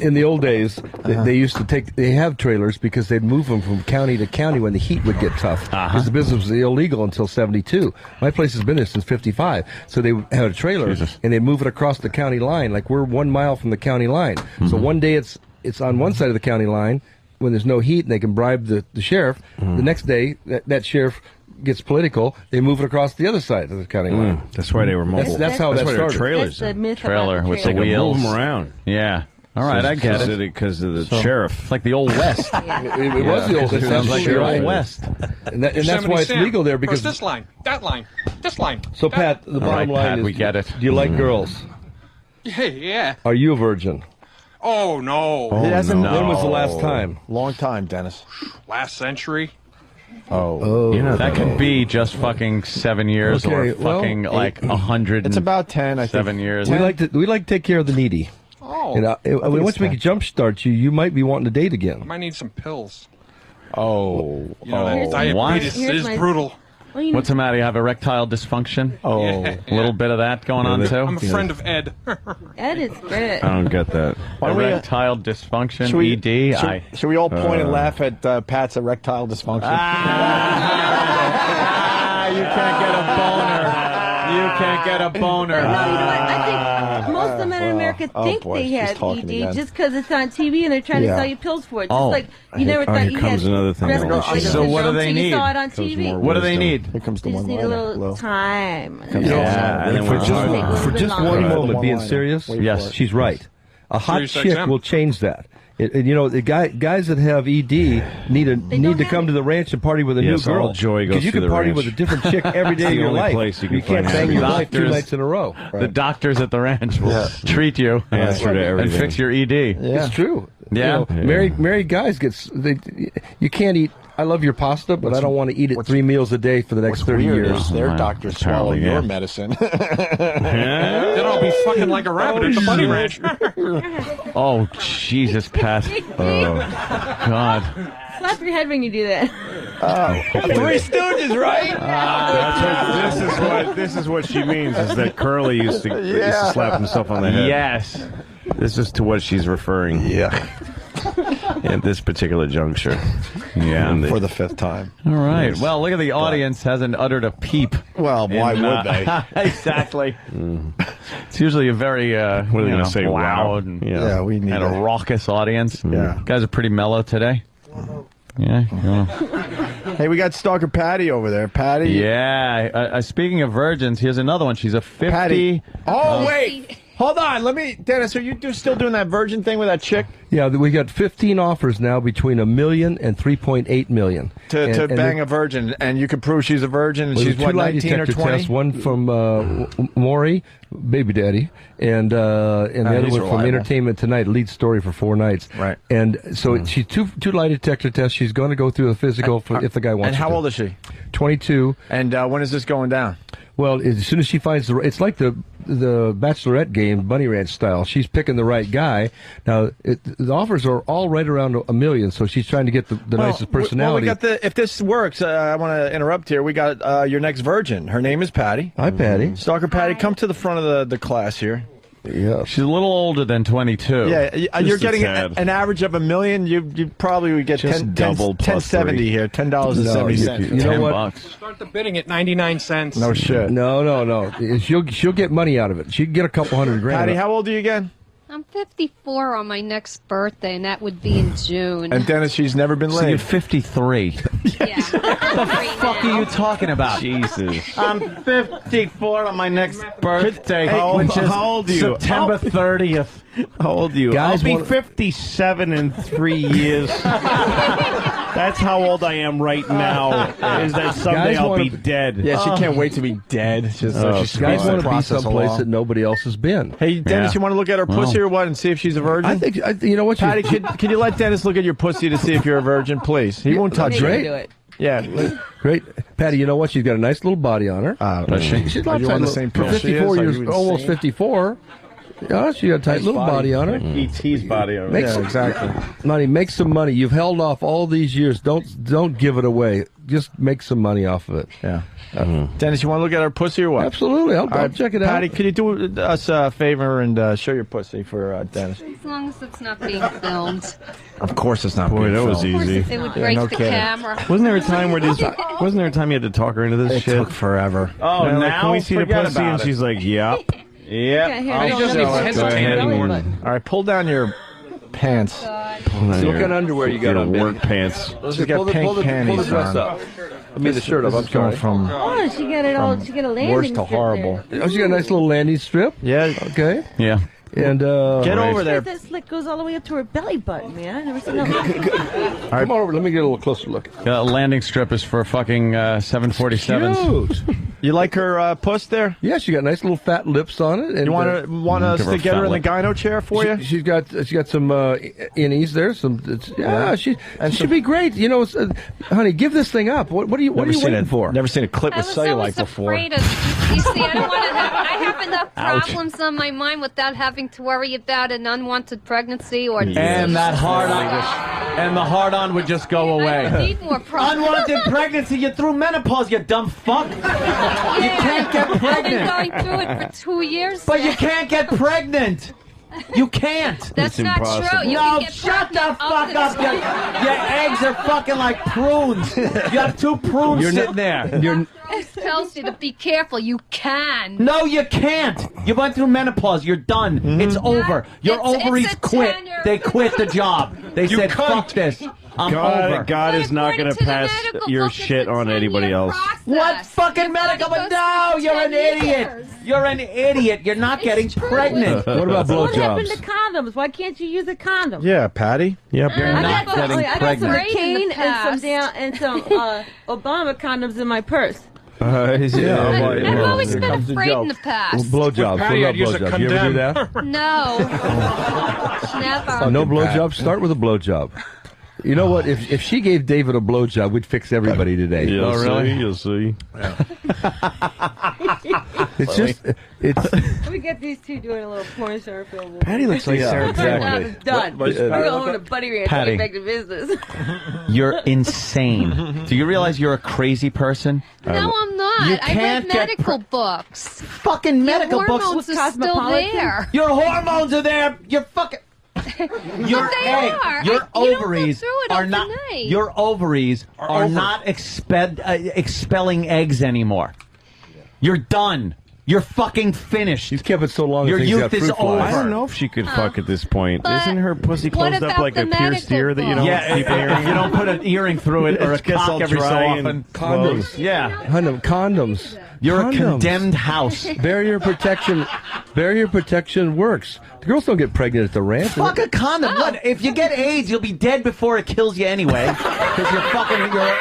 in the old days, they used to they have trailers because they'd move them from county to county when the heat would get tough. Because the business was illegal until 72. My place has been there since 55. So they had a trailer and they move it across the county line. Like we're 1 mile from the county line. So one day it's on one side of the county line when there's no heat and they can bribe the sheriff. The next day that sheriff gets political, they move it across the other side of the county line. That's why they were mobile. That's how that why they were started. trailers. That's the myth Trailer about the with the trailer. wheels. Move them around. Yeah. All right, I get it. Because of the sheriff. It's like the Old West. It was the old. It sounds like the right. Old West. And that's Yosemite why it's Sam. legal there because. Goes this line, that line, this line. So that- Pat, the All bottom right, line Pat, is, we get it. do you like girls? Yeah. Are you a virgin? Oh, no. It hasn't. When was the last time? Long time, Dennis. Last century. Oh, That could be just fucking 7 years Okay, or well, fucking like 100. it's about 10. I think. 7 years. We like to take care of the needy. Oh. And once it's we fine. can jumpstart you, you might be wanting to date I again. might need some pills. Oh, You know, that diabetes Here's is my- brutal. Well, you know, What's the matter? You have erectile dysfunction? oh. Yeah. A little bit of that going on too? I'm a friend of Ed. Ed is good. I don't get that. Why don't we, Erectile dysfunction, should we, ED. should we all point and laugh at Pat's erectile dysfunction? You can't get a boner. You can't get a boner. No, you know what? I think most of the men in America Oh, think boy, they she's have talking ED again. just because it's on TV and they're trying to Yeah. sell you pills for it. Just Oh. like you never thought here you comes had another thing. breast So milk what do syndrome they till need? You saw it on Comes TV. more What do they wisdom. need? Here comes the You just one need a line. little Low. time. You know, Yeah, and then for we're just talking. for just Right. one Right. moment, being One-liner. serious, Wait Yes. for it. she's right. A hot Sirius chick XM. will change that. You know, the guys that have ED need don't to have come it. to the ranch and party with a Yes, new girl. all joy goes Because you to can the party ranch. with a different chick every day It's of the your only life. place you can can't find bang your happy. wife 2 Doctors- nights in a row. The doctors at the ranch will Yeah. treat you Answer to and everything. fix your ED. Yeah. It's true. Yeah. You know, married guys you can't eat. I love your pasta, but I don't want to eat it 3 meals a day for the next What's 30 weird years. is their Wow. doctors swallow Apparently, your yeah. medicine. Then I'll be fucking like a rabbit at the bunny ranch. Oh, Jesus, Pat. Oh, God. Slap your head when you do that. Three Stooges, right? This is what she means is that Curly used to slap himself on the head. Yes. This is to what she's referring. Yeah. At this particular juncture. Yeah. And For the 5th time. All right. Well, look at the audience hasn't uttered a peep. Well, why would they? Exactly. It's usually a very What are they you going know, to say? Wow. loud and, Yeah, we need and a raucous audience. Yeah. You guys are pretty mellow today. Yeah. Hey, we got Stalker Patty over there. Patty. Yeah. Speaking of virgins, here's another one. She's a 50. Patty. Oh, wait. Hold on. Dennis, are you still doing that virgin thing with that chick? Yeah, we got 15 offers now between $1 million and $3.8 million To bang a virgin, and you can prove she's a virgin, and she's what, 19 or 20? Test, one from Maury, baby daddy, and the other he's one from reliable. Entertainment Tonight, lead story for 4 nights. Right. And so she's two lie detector tests. She's going to go through a physical if the guy wants. And how old is she? 22. And when is this going down? Well, as soon as she finds it's like the the Bachelorette game, Bunny Ranch style. She's picking the right guy. Now, the offers are all right around $1 million, so she's trying to get the nicest personality. Well, we got if this works, I want to interrupt here. We got your next virgin. Her name is Patty. Hi, Patty. Stalker Patty, come to the front of the class here. Yeah, she's a little older than 22. Yeah, you're getting an average of $1 million. You probably would get $10.70 here, $10.70. You know what? Start the bidding at 99 cents. No shit. No. She'll get money out of it. She can get a couple $100,000. Patty, how old are you again? I'm 54 on my next birthday, and that would be in June. And Dennis, she's never been laid. So you're 53. Yeah. What the fuck are you talking about? Jesus. I'm 54 on my next birthday. How old are you? September 30th. How old are you? Guys I'll be 57 in 3 years. That's how old I am right now. Is that someday I'll be dead? Yeah, she can't wait to be dead. She's guys want to be someplace that nobody else has been. Hey, Dennis, you want to look at her pussy or what, and see if she's a virgin? I think you know what, Patty. Can you let Dennis look at your pussy to see if you're a virgin, please? He won't touch Great. it. Yeah, great, Patty. You know what? She's got a nice little body on her. She's Are you on the same for page? 54 years, almost 54. Yeah, she got a tight little body on her. E.T.'s body on her. Exactly. Money, make some money. You've held off all these years. Don't give it away. Just make some money off of it. Yeah. Dennis, you want to look at her pussy or what? Absolutely. I'll check it out. Patty, could you do us a favor and show your pussy for Dennis? As long as it's not being filmed. Of course it's not. Boy, that was easy. It would break the camera. Wasn't there a time where wasn't there a time you had to talk her into this It shit? took forever. Oh, And now? Can we see the Forget pussy? about And it. she's like, yep. Yep. He doesn't even hesitate anymore. All right, pull down your pants. See what kind of underwear you got on, work baby. pants. She's got pink pull the panties dress on. up. I mean the shirt up. I'm Going sorry. from Oh, she got it all. She got a landing worst to strip horrible. there. Oh, she got a nice little landing strip. Yeah. Okay. Yeah. And Get over there. That slit goes all the way up to her belly button, man. I've never seen that. Come on over. Let me get a little closer look. Landing strip is for fucking 747s. Cute. You like her puss there? Yeah, she got nice little fat lips on it. And You want us to get her in the gyno chair for you? She's got some innies there. She should be great. You know, honey, give this thing up. What are you waiting for? Never seen a clip with cellulite I was before. afraid of. You see, I don't want to have. I have enough problems on my mind without having to worry about an unwanted pregnancy or. And that hard on would just go away. I need more problems. Unwanted pregnancy. You're through menopause, you dumb fuck. You can't get I've been pregnant. going through it for 2 years. But you can't get pregnant. You can't. That's not true. You No, can get shut the pregnant fuck up. Your eggs are fucking like prunes. You have 2 prunes sitting there. This tells you to be careful. You can. No, you can't. You went through menopause. You're done. It's over. Your It's ovaries a quit. tenure. They quit the job. They said, fuck this. I'm over. God is not going to pass your shit on to anybody else. What fucking medical? No, you're an idiot. You're an idiot. You're not getting pregnant. What about What happened to blowjobs? condoms? Why can't you use a condom? Yeah, Patty. Yep. You're not getting I got some pregnant. McCain and some Obama condoms in my purse. I've always been afraid in the past. Blowjobs. Patty, What I'd use a about blowjobs? You ever do that? No. Never. Oh, no blowjobs. Start with a blowjob. You know what? If she gave David a blowjob, we'd fix everybody today. You'll see. It's just We get these two doing a little porn star film. Patty looks like Sarah I'm done. We're going to Buddy Ranch Patty. and get back to business. You're insane. Do you realize you're a crazy person? No, I'm not. You I can't read get medical books. Fucking medical Your books. hormones are still there. Your hormones are there. You're fucking. Your they egg, are. your You don't go ovaries through it are not. overnight. Your ovaries are not expelling eggs anymore. You're done. You're fucking finished. He's kept it so long. Your he's youth got is fruit flies. I don't know if she could fuck at this point. But Isn't her pussy what closed up about like the a pierced medical ear that you don't Yeah, keep an earring? if you don't put an earring through it or a It gets cock all every so dry and often. Condoms. Yeah. Condoms. You're a Condoms. condemned house. Barrier protection works. The girls don't get pregnant at the ranch. Fuck a condom. What? If you get AIDS, you'll be dead before it kills you anyway. Because you're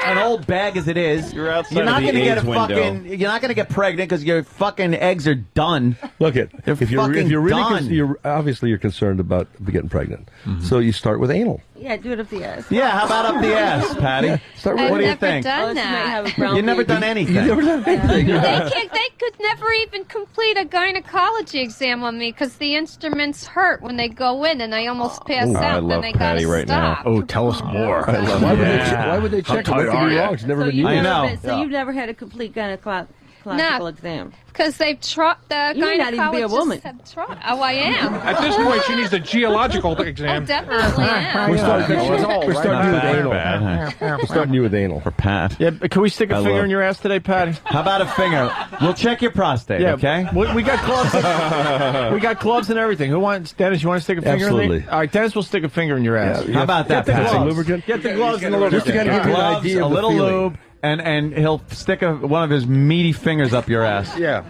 an old bag as it is. You're outside You're not of the gonna get AIDS window. You're not gonna get pregnant because your fucking eggs are done. Look at They're if you're fucking really done. you're obviously you're concerned about getting pregnant. So you start with anal. Yeah, do it up the ass. Yeah, how about up the ass, Patty? What do you think? I've never done that. You've never done anything. You've never done anything. They could never even complete a gynecology exam on me because the instruments hurt when they go in, and I almost pass out. I Then love they Patty gotta right stop. now. Oh, tell us more. I love Why would they check it? What could be wrong? It's never been used. I know. So you've never had a complete gynecological exam? Because they've tried, the You may not even be a woman. gynecologists have tried. Oh, I am. At this point, she needs a geological exam. Oh, definitely am. We're starting you with anal. We're starting you with anal. For Pat. Yeah, can we stick a finger in your ass today, Patty? How about a finger? We'll check your prostate, okay? We got gloves. We got gloves and everything. Who wants, Dennis, you want to stick a finger in Absolutely. there? All right, Dennis will stick a finger in your ass. How about that, Get the Patty? gloves. Lubricant? Get the gloves and the lubricant. Just to kind of give you an Gloves, idea a of the little feeling. lube, and he'll stick one of his meaty fingers up your ass. Yeah.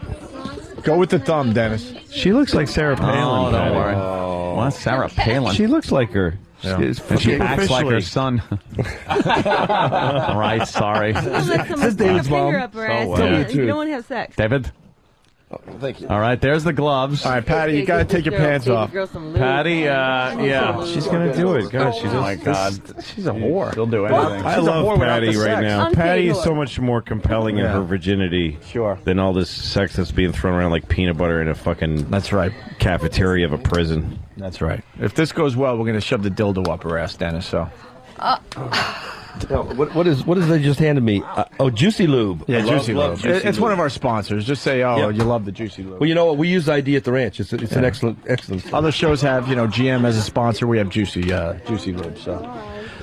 Go with the thumb, Dennis. She looks like Sarah Palin. Oh, don't Patty. worry. What? Sarah Palin? She looks like her. Yeah. And she acts like her son. Right, sorry. Let someone stick a David's finger mom. up her ass. Tell me the You truth. don't want to have sex. David? Thank you. All right, there's the gloves. All right, Patty, you got to take your pants off. Patty, yeah. She's going to do it. God, she's Oh, my God. She's a whore. She'll do anything. I She's a whore love without Patty the right sex. now. Unpaid Patty is whore. so much more compelling in Yeah. her virginity Sure. than all this sex that's being thrown around like peanut butter in a fucking That's right. cafeteria of a prison. That's right. If this goes well, we're going to shove the dildo up her ass, Dennis. So. Now, what is they just handed me? Juicy Lube. Yeah, I Juicy love Lube. Juicy It's one Lube. of our sponsors. Just say, Yeah. you love the Juicy Lube. Well, you know what? We use ID at the ranch. It's an excellent. Other shows have, GM as a sponsor. We have Juicy Lube. So,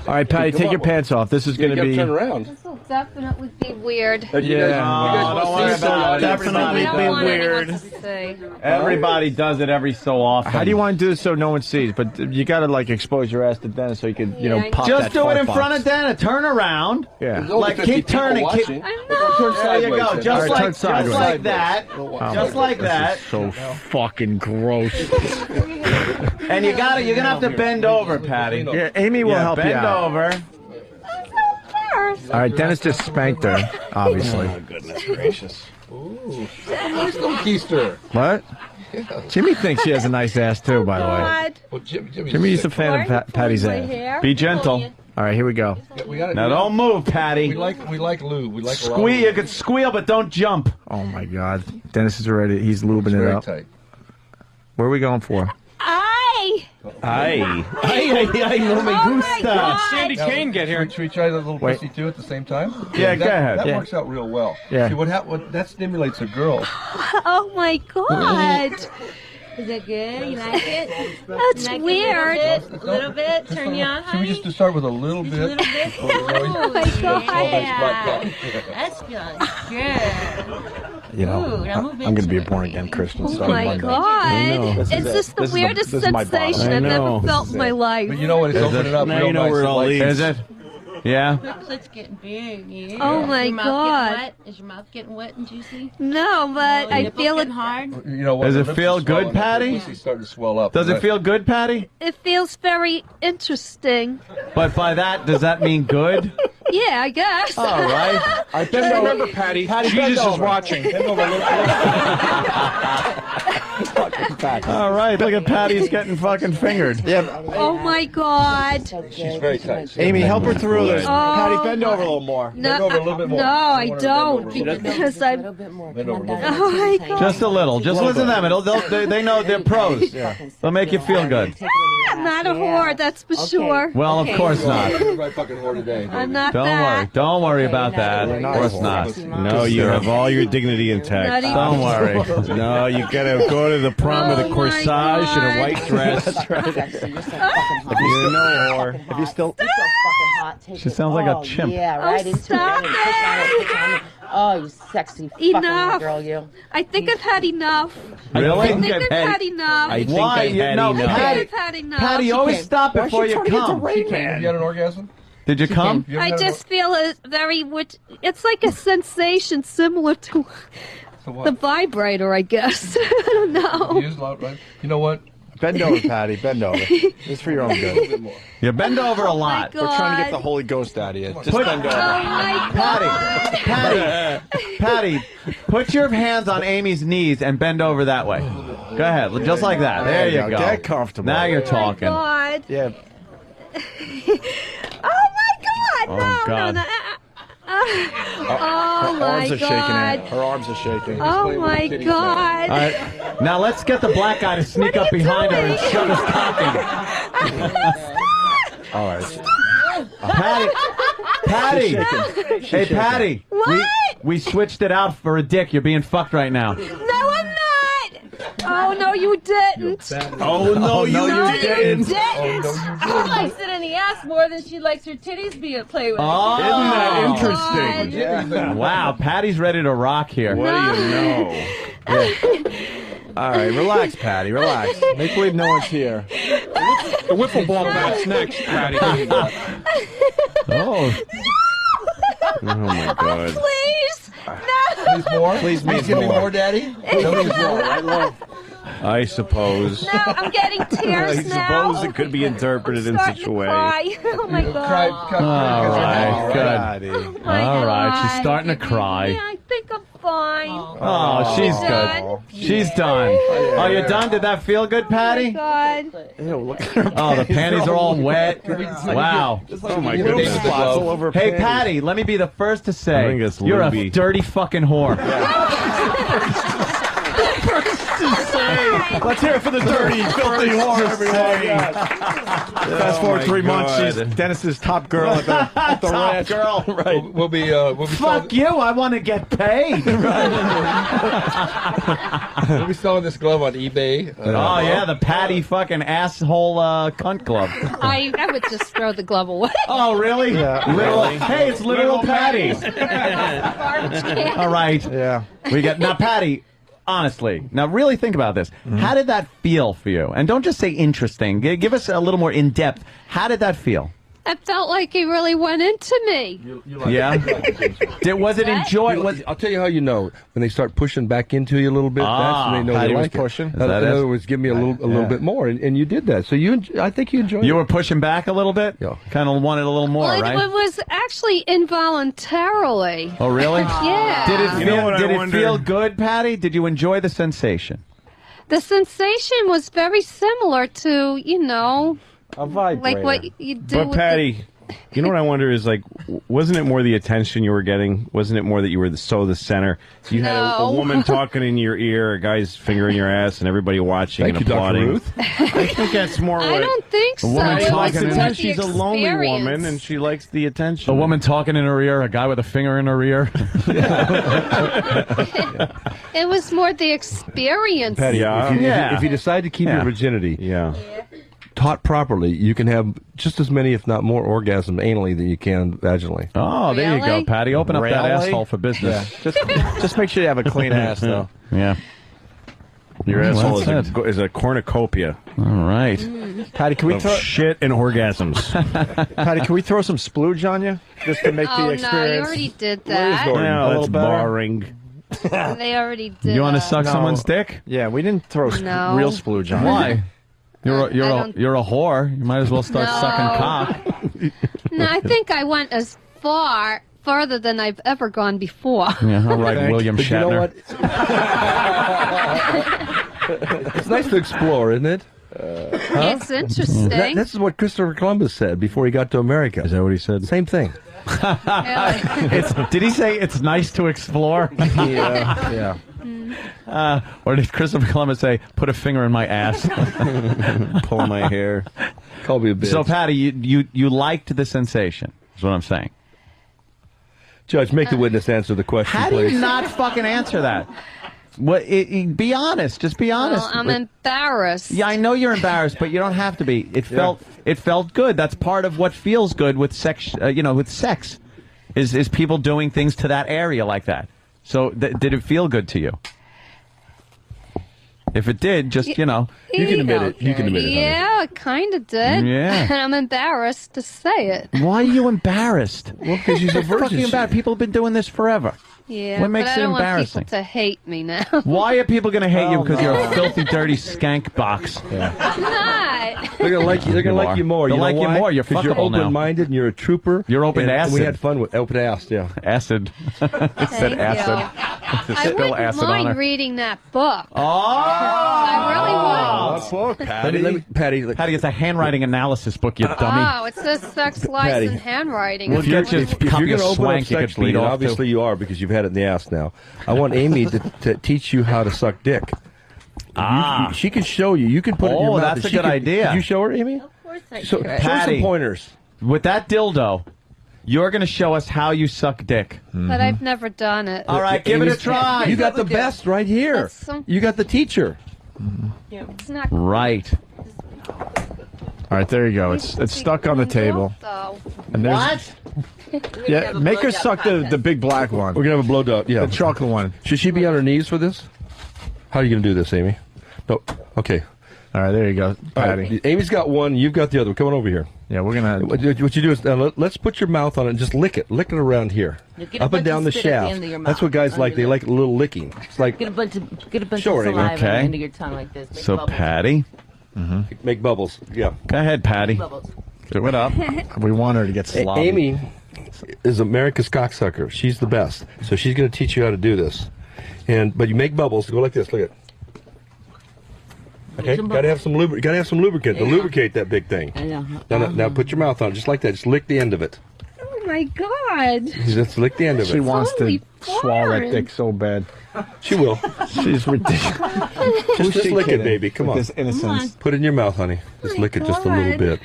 all right, Patty, take your pants off. This is going to be. turn around. This will definitely be weird. Don't worry about it. Definitely I don't be want anyone weird. to see. Everybody does it every so often. How do you want to do this so no one sees? But you got to expose your ass to Dennis so you can, pop Just that do it fart in box. front of Dana. Turn around. Yeah. Like, keep turning. Turn There you sideways. go. then. Just All right, like, turn sideways. that. Just like that. So fucking gross. And you're gonna have to bend over, Patty. Yeah, Amy will help you bend out. over. All right, Dennis just spanked her, obviously. Oh, goodness gracious. There's no keister. What? Jimmy thinks she has a nice ass too, by the way. God. Well, Jimmy's a fan of Patty's My ass. hair. Be gentle. All right, here we go. Now don't move, Patty. We like lube. We like Squeal. You can squeal, but don't jump. Oh my God, Dennis is ready. He's lubing it very up. tight. Where are we going for? Ay, no me gusta. Sandy Kane get here. Should we try the little Wait. pussy too at the same time? Yeah, go ahead. That Yeah. works out real well. Yeah. See what that stimulates a girl. Oh my God. Is that good? You like it? That's You like weird. it a little bit? Turn you on, Should we honey? just start with a little Just bit? a little bit? Oh my God. Yeah. That's feeling good. Ooh, now move I'm going to be a into born it. again Christian. Oh starting my Monday. God. This It's is just it. the This is weirdest this is my bottom. sensation I've I know. ever felt in my life. But you know what? It's opening up. Now real you know nice where it and all light. leads. Is it? Yeah. It's getting big. Yeah. Oh Is my your mouth God. getting wet? Is your mouth getting wet and juicy? No, but I Nipples feel it. getting hard. You know what? Does the it lips feel are good, swelling up, the Patty? pussy's starting to swell up. Does it feel good, Patty? It feels very interesting. But by that, does that mean good? Yeah, I guess. All right. Just remember, Patty, Jesus is watching. All right. Look at Patty's getting fucking fingered. Yeah, Oh my God. She's very tight. Amy, help her through this. Oh. Patty, bend over a little more. No, Bend over a little bit more. no, I You want her to bend don't over a little bit. because I'm. Bend over a little bit. Oh my God. Just a little. Just listen to them. They know they're pros. They'll make you feel good. I'm not a whore, that's for sure. Well, of course not. You're my fucking whore today. baby. I'm not Don't worry. that. Don't worry about that. Of course not. No, you have all your dignity Not intact. even- Don't worry. No, you gotta go to the prom with a Oh, my corsage and a God. white dress. You're no whore. If you still. She sounds like a chimp. Yeah, right Oh, into stop it. Push on it, push on it. Oh, you sexy fucking Enough. girl, you. I think I've had enough. Really? I think I've had enough. I think Why? I had No, enough. Patty, I've had enough. Patty, always stop before you come. Have you had an orgasm? Did you come? You ever I had an just feel it's like a sensation similar to So what? the vibrator, I guess. I don't know. You use a lot, right? You know what? Bend over, Patty. Bend over. It's for your own good. You bend over a lot. God. We're trying to get the Holy Ghost out of you. Just Put- bend Oh over. my God. Patty, put your hands on Amy's knees and bend over that way. Go ahead, just like that. There you go. Get comfortable. Now you're Oh my talking. God. Yeah. God! Oh, No, God. no. Oh Her my arms are shaking. God! Her arms are shaking. Oh my God! All right. Now let's get the black guy to sneak up behind her and shove his cock in. All right. Patty! She's Hey, shaking. Patty! What? We switched it out for a dick. You're being fucked right now. No, I'm not. Oh no, you didn't. Oh, no, you didn't. She likes it in the ass more than she likes her titties being played with. Oh, Isn't that interesting? Yeah. Wow, Patty's ready to rock here. What do you know? All right, relax, Patty. Relax. Make believe no one's here. The wiffle ball bat's next, Patty. Oh. Oh my God. Please, no. Please more? Please give me more, Daddy? Please more. I suppose. No, I'm getting tears I now. suppose it could be interpreted in Starting such a to way. cry. Oh my God. All right, good. Oh my All right, God. she's starting to cry. Yeah, I think I'm fine. Oh, she's Done. good. She's done. Oh, you're done? Did that feel good, Patty? God. Ew, look at her. Oh, the panties are all wet. Wow. Oh my goodness. Spots all over her Hey, panties. Patty, let me be the first to I say think it's you're a Luby. dirty fucking whore. Let's hear it for the dirty, filthy whore, everyone. Fast forward 3 months, she's Dennis's top girl at the Top ranch. girl. Right. We'll be Fuck you, I want to get paid. we'll be selling this glove on eBay. Oh, yeah, the Patty fucking asshole cunt glove. I would just throw the glove away. Oh, really? Yeah. Literal, hey, it's literal Patty. Garbage can. All right. Yeah. We got now, Patty. Honestly, now really think about this. How did that feel for you? And don't just say interesting. Give us a little more in depth. How did that feel? I felt like he really went into me. Yeah. Was it enjoyable? I'll tell you how you know when they start pushing back into you a little bit. That's when they know Patty they was like pushing? it. Is that in it? other words, give me a little bit more, and you did that. So I think you enjoyed it. You were pushing back a little bit. Yeah. Kind of wanted a little more, Well, right? it was actually involuntarily. Oh, really? Yeah. Did it You know what I did it wonder? feel good, Patty? Did you enjoy the sensation? The sensation was very similar to, A vibrator. like what you do But with Patty, you know what I wonder is like, wasn't it more the attention you were getting? Wasn't it more that you were the center? You had a No. woman talking in your ear, a guy's fingering your ass, and everybody watching Thank and you, Dr. applauding. Ruth. I think that's more I what. don't think so. woman It was talking more in- the She's a lonely woman, experience. and she likes the attention. A woman talking in her ear, a guy with a finger in her ear. It was more the experience. Patty, Yeah. if you decide to keep Yeah. your virginity, Yeah. taught properly, you can have just as many, if not more, orgasms anally than you can vaginally. Oh, there you go, Really? Patty. Open up that Really? asshole for business. Just make sure you have a clean ass, though. Yeah. Your Well, asshole that's is a cornucopia All right. Patty, can we of throw shit and orgasms. Patty, can we throw some splooge on you just to make Oh, the no, you experience? already did Liz that. Gordon, a Yeah, little that's better? boring. They already did You want to that. suck No. someone's dick? Yeah, we didn't throw No. real splooge on Why? You're I don't- a whore. You might as well start No. sucking cock. No, I think I went as farther than I've ever gone before. Yeah, all right, Thank William But you know Shatner. what? It's nice to explore, isn't it? It's interesting. This is what Christopher Columbus said before he got to America. Is that what he said? Same thing. Did he say it's nice to explore? Yeah. Or did Christopher Columbus say, put a finger in my ass? Pull my hair. Call me a bitch. So, Patty, you liked the sensation, is what I'm saying. Judge, make the witness answer the question, How do please. you not fucking answer that? What? Be honest. Just be honest. Well, I'm embarrassed. Yeah, I know you're embarrassed, but you don't have to be. It felt good. That's part of what feels good with sex. With sex, is people doing things to that area like that. So did it feel good to you? If it did, just You can admit it. You can admit it. honey. Yeah, it kind of did. Yeah. And I'm embarrassed to say it. Why are you embarrassed? Well, because she's a Fucking virgin. embarrassed. People have been doing this forever. Yeah, What makes but I it don't embarrassing? want people to hate me now. Why are people going to hate you? Because no. you're a filthy, dirty skank box. I'm not. They're gonna like you. They're gonna You like are. you more. They'll You know like you why? more. You're 'Cause you're fuckable now. open-minded and you're a trooper. You're open to and we acid. had fun with open ass. Yeah. Acid. It said Thank acid. you. I wouldn't mind reading that book. Oh, I really would. What book, Patty, Patty, it's a handwriting analysis book, you dummy. Oh, it says sex, lies, and handwriting. Well, if you're going to open up Sex Beat, and obviously you are because you've had it in the ass now, I want Amy to teach you how to suck dick. She can show you. You can put it in your mouth. That's a good idea. Did you show her, Amy? Of course I So, could. show her some pointers. With that dildo, you're going to show us how you suck dick. But I've never done it. All right, give it a try. You got the best right here. That's so- You got the teacher. It's not Right. All right, there you go. It's stuck on the table. And there's, yeah, make her suck the big black one. We're going to have a blow dart. Yeah. The chocolate one. Should she be on her knees for this? How are you going to do this, Amy? No. Okay. All right, there you go, Patty. Right. Amy's got one. You've got the other. Come on over here. Yeah, we're going to... What you do is, let's put your mouth on it and just lick it. Lick it around here. Up and down the shaft. That's what guys like. They like a little licking. It's like... Get a bunch of Show her, Amy. saliva Okay. into your tongue like this. Make So, bubbles. Patty, Make bubbles. Yeah. go ahead, Patty. Bubbles. Do it up. We want her to get sloppy. Amy is America's cocksucker. She's the best. So she's going to teach you how to do this. But you make bubbles. Go like this. Look at it. Okay, gotta have some lubricant to lubricate that big thing. Now put your mouth on it, just like that. Just lick the end of it. Oh my God. Just lick the end of it. She wants to Totally swallow that foreign. dick so bad. She will. She's ridiculous. Just lick it, baby. Come on. This innocence. Put it in your mouth, honey. Just lick it just a little bit.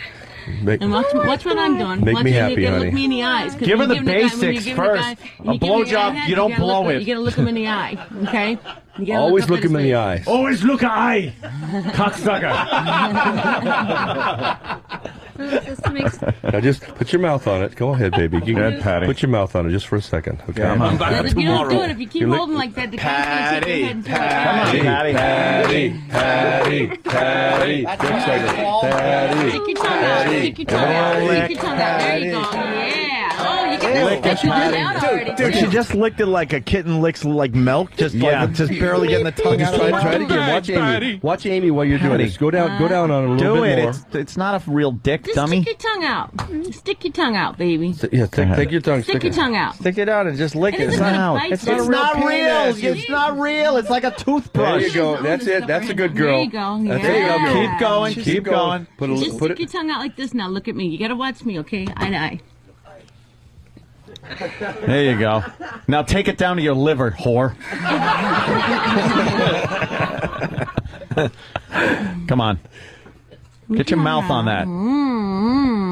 And watch what I'm doing. Make watch me it, happy, you're gonna honey. Look me in the eyes. Give her the basics first. A blowjob, you don't blow it. You gotta look him in the eye, okay? You gotta Always up look him in the his eye. Always look eye. Cocksucker. This makes... Now just put your mouth on it. Go ahead, baby. You Good, Patty. Put your mouth on it just for a second. Okay. Yeah, I'm face. If you don't do it, if you keep holding like that, the guy's gonna take your head and throw it back. Patty. Stick your tongue out. Stick your tongue out. Stick your tongue out. There you go. Yeah. Oh, you get that out already. Dude, she just licked it like a kitten licks like milk. Just barely getting the tongue out. Try it again. Watch Amy. Watch Amy while you're doing this. Go down on it a little bit more. It's not a real dick, Just dummy. stick your tongue out. Stick your tongue out, baby. Yeah, take your tongue. Stick your tongue out. Stick it out and just lick it. It's not real. It's not real. It's not real. It's like a toothbrush. There you go. That's it. That's a good girl. There you go. There you go. Keep going. Keep going. Just stick your tongue out like this now. Look at me. You gotta watch me, okay? Eye to eye. There you go. Now take it down to your liver, whore. Come on. Get your mouth on that.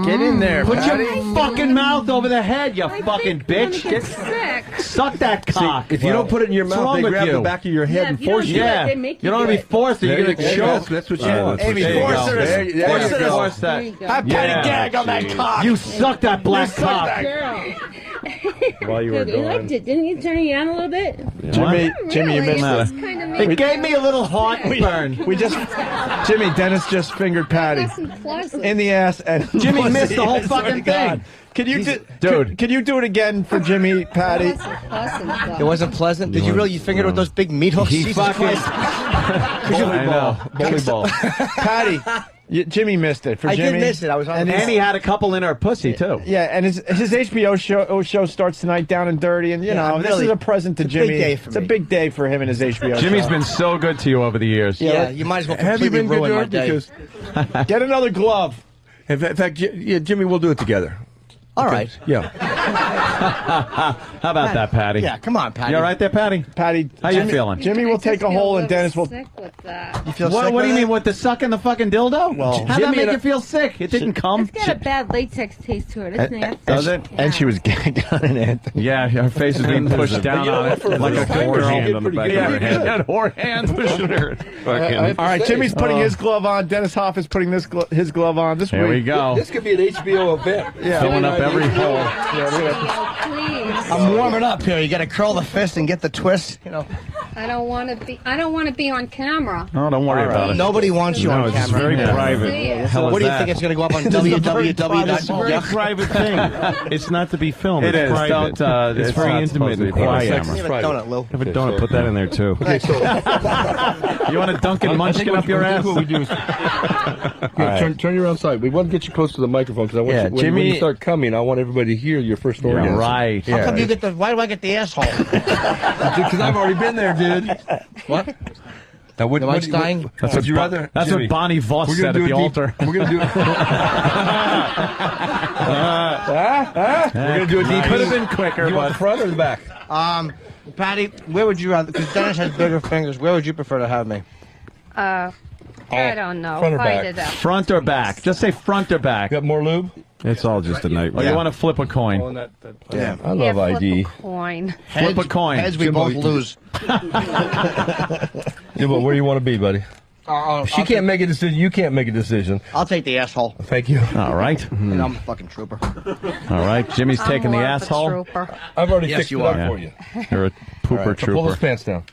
Get in there. Put Patty. your fucking mouth over the head, you fucking bitch. Suck that cock. If you don't put it in your What's mouth, wrong they with grab you? the back of your head and force you. Yeah. You don't want to be forced. You're going to choke. That's what you want. Amy, force her to Force that. have Patty gag on that cock. You suck that black cock. While you were You liked going. it. Didn't you turn you on a little bit? Jimmy, you missed it. It gave me a little heartburn. Dennis just fingered Patty in the ass, and Jimmy missed the whole fucking thing. Can you Can you do it again for Jimmy, Patty? It wasn't pleasant. Did you really? You fingered with those big meat hooks? He Jesus fucking. Christ. I know. Bowling ball. Patty, Jimmy missed it. For I Jimmy, did miss it. I was on. And he had a couple in her pussy too. Yeah, and his HBO show starts tonight, Down and Dirty, and you know this is a present to Jimmy. Big day for it's a me. big day for him and his HBO. Jimmy's show. been so good to you over the years. Yeah, you might as well Have you completely been good ruin to my her? day. Because Get another glove. in fact, Jimmy, we'll do it together. All right. Yeah. How about that, Patty? Yeah, come on, Patty. You all right there, Patty? Patty, How you feeling? Jimmy will take a hole, and Dennis will. Sick with that. You feel What sick do you with mean it? with the sucking the fucking dildo? Well, how'd that Jimmy make and you feel sick? It didn't come. It's got a bad latex taste to it. It's nasty. Does it? And she was gagged on it. Yeah, her face is being pushed down on it like a whore hand girl. on the back of her head. That whore hand pushing her. Fucking. All right, Jimmy's putting his glove on. Dennis Hoff is putting his glove on. This Here we week. go. This could be an HBO event. Filling up every hole. Yeah, we're gonna, Please. I'm warming up here. You got to curl the fist and get the twist. You know. I don't want to be on camera. Oh, don't worry about it. Nobody wants you on it's camera. very private. What do you think it's going to go up on It's a very www.yuck? private thing. It's not to be filmed. It it's is. private. Don't, it's very not intimate and supposed to be quiet. private. Have a donut, Lou. Have a donut. Put that in there too. Okay, so You want a Dunkin' Munchkin up your ass? What we do is, turn you around side. We want to get you close to the microphone because I want you, when you start coming, I want everybody to hear your first orgasm. Right. How come you get the? Why do I get the asshole? Because I've already been there, dude. What? Now, what, Am I dying? That's what, that's what Bonnie Voss said at the altar. We're going to do it. We're going to do a deep. Could have been quicker, You want but the front or the back? Patty, where would you rather? Because Dennis has bigger fingers. Where would you prefer to have me? I don't know. Front or Fight back? it out. front or back? Just say front or back. Got more lube? It's all just a nightmare. Or you want to flip a coin? Yeah, I Yeah, love flip ID. a coin. Flip a coin. Heads, we both lose. Yeah, but where do you want to be, buddy? She can't make a decision. You can't make a decision. I'll take the asshole. Thank you. All right. And I'm a fucking trooper. All right. Jimmy's taking the more of a asshole. trooper. I've already Yes, fixed you it up are. for you. You're a pooper All right, so pull those trooper. pants down.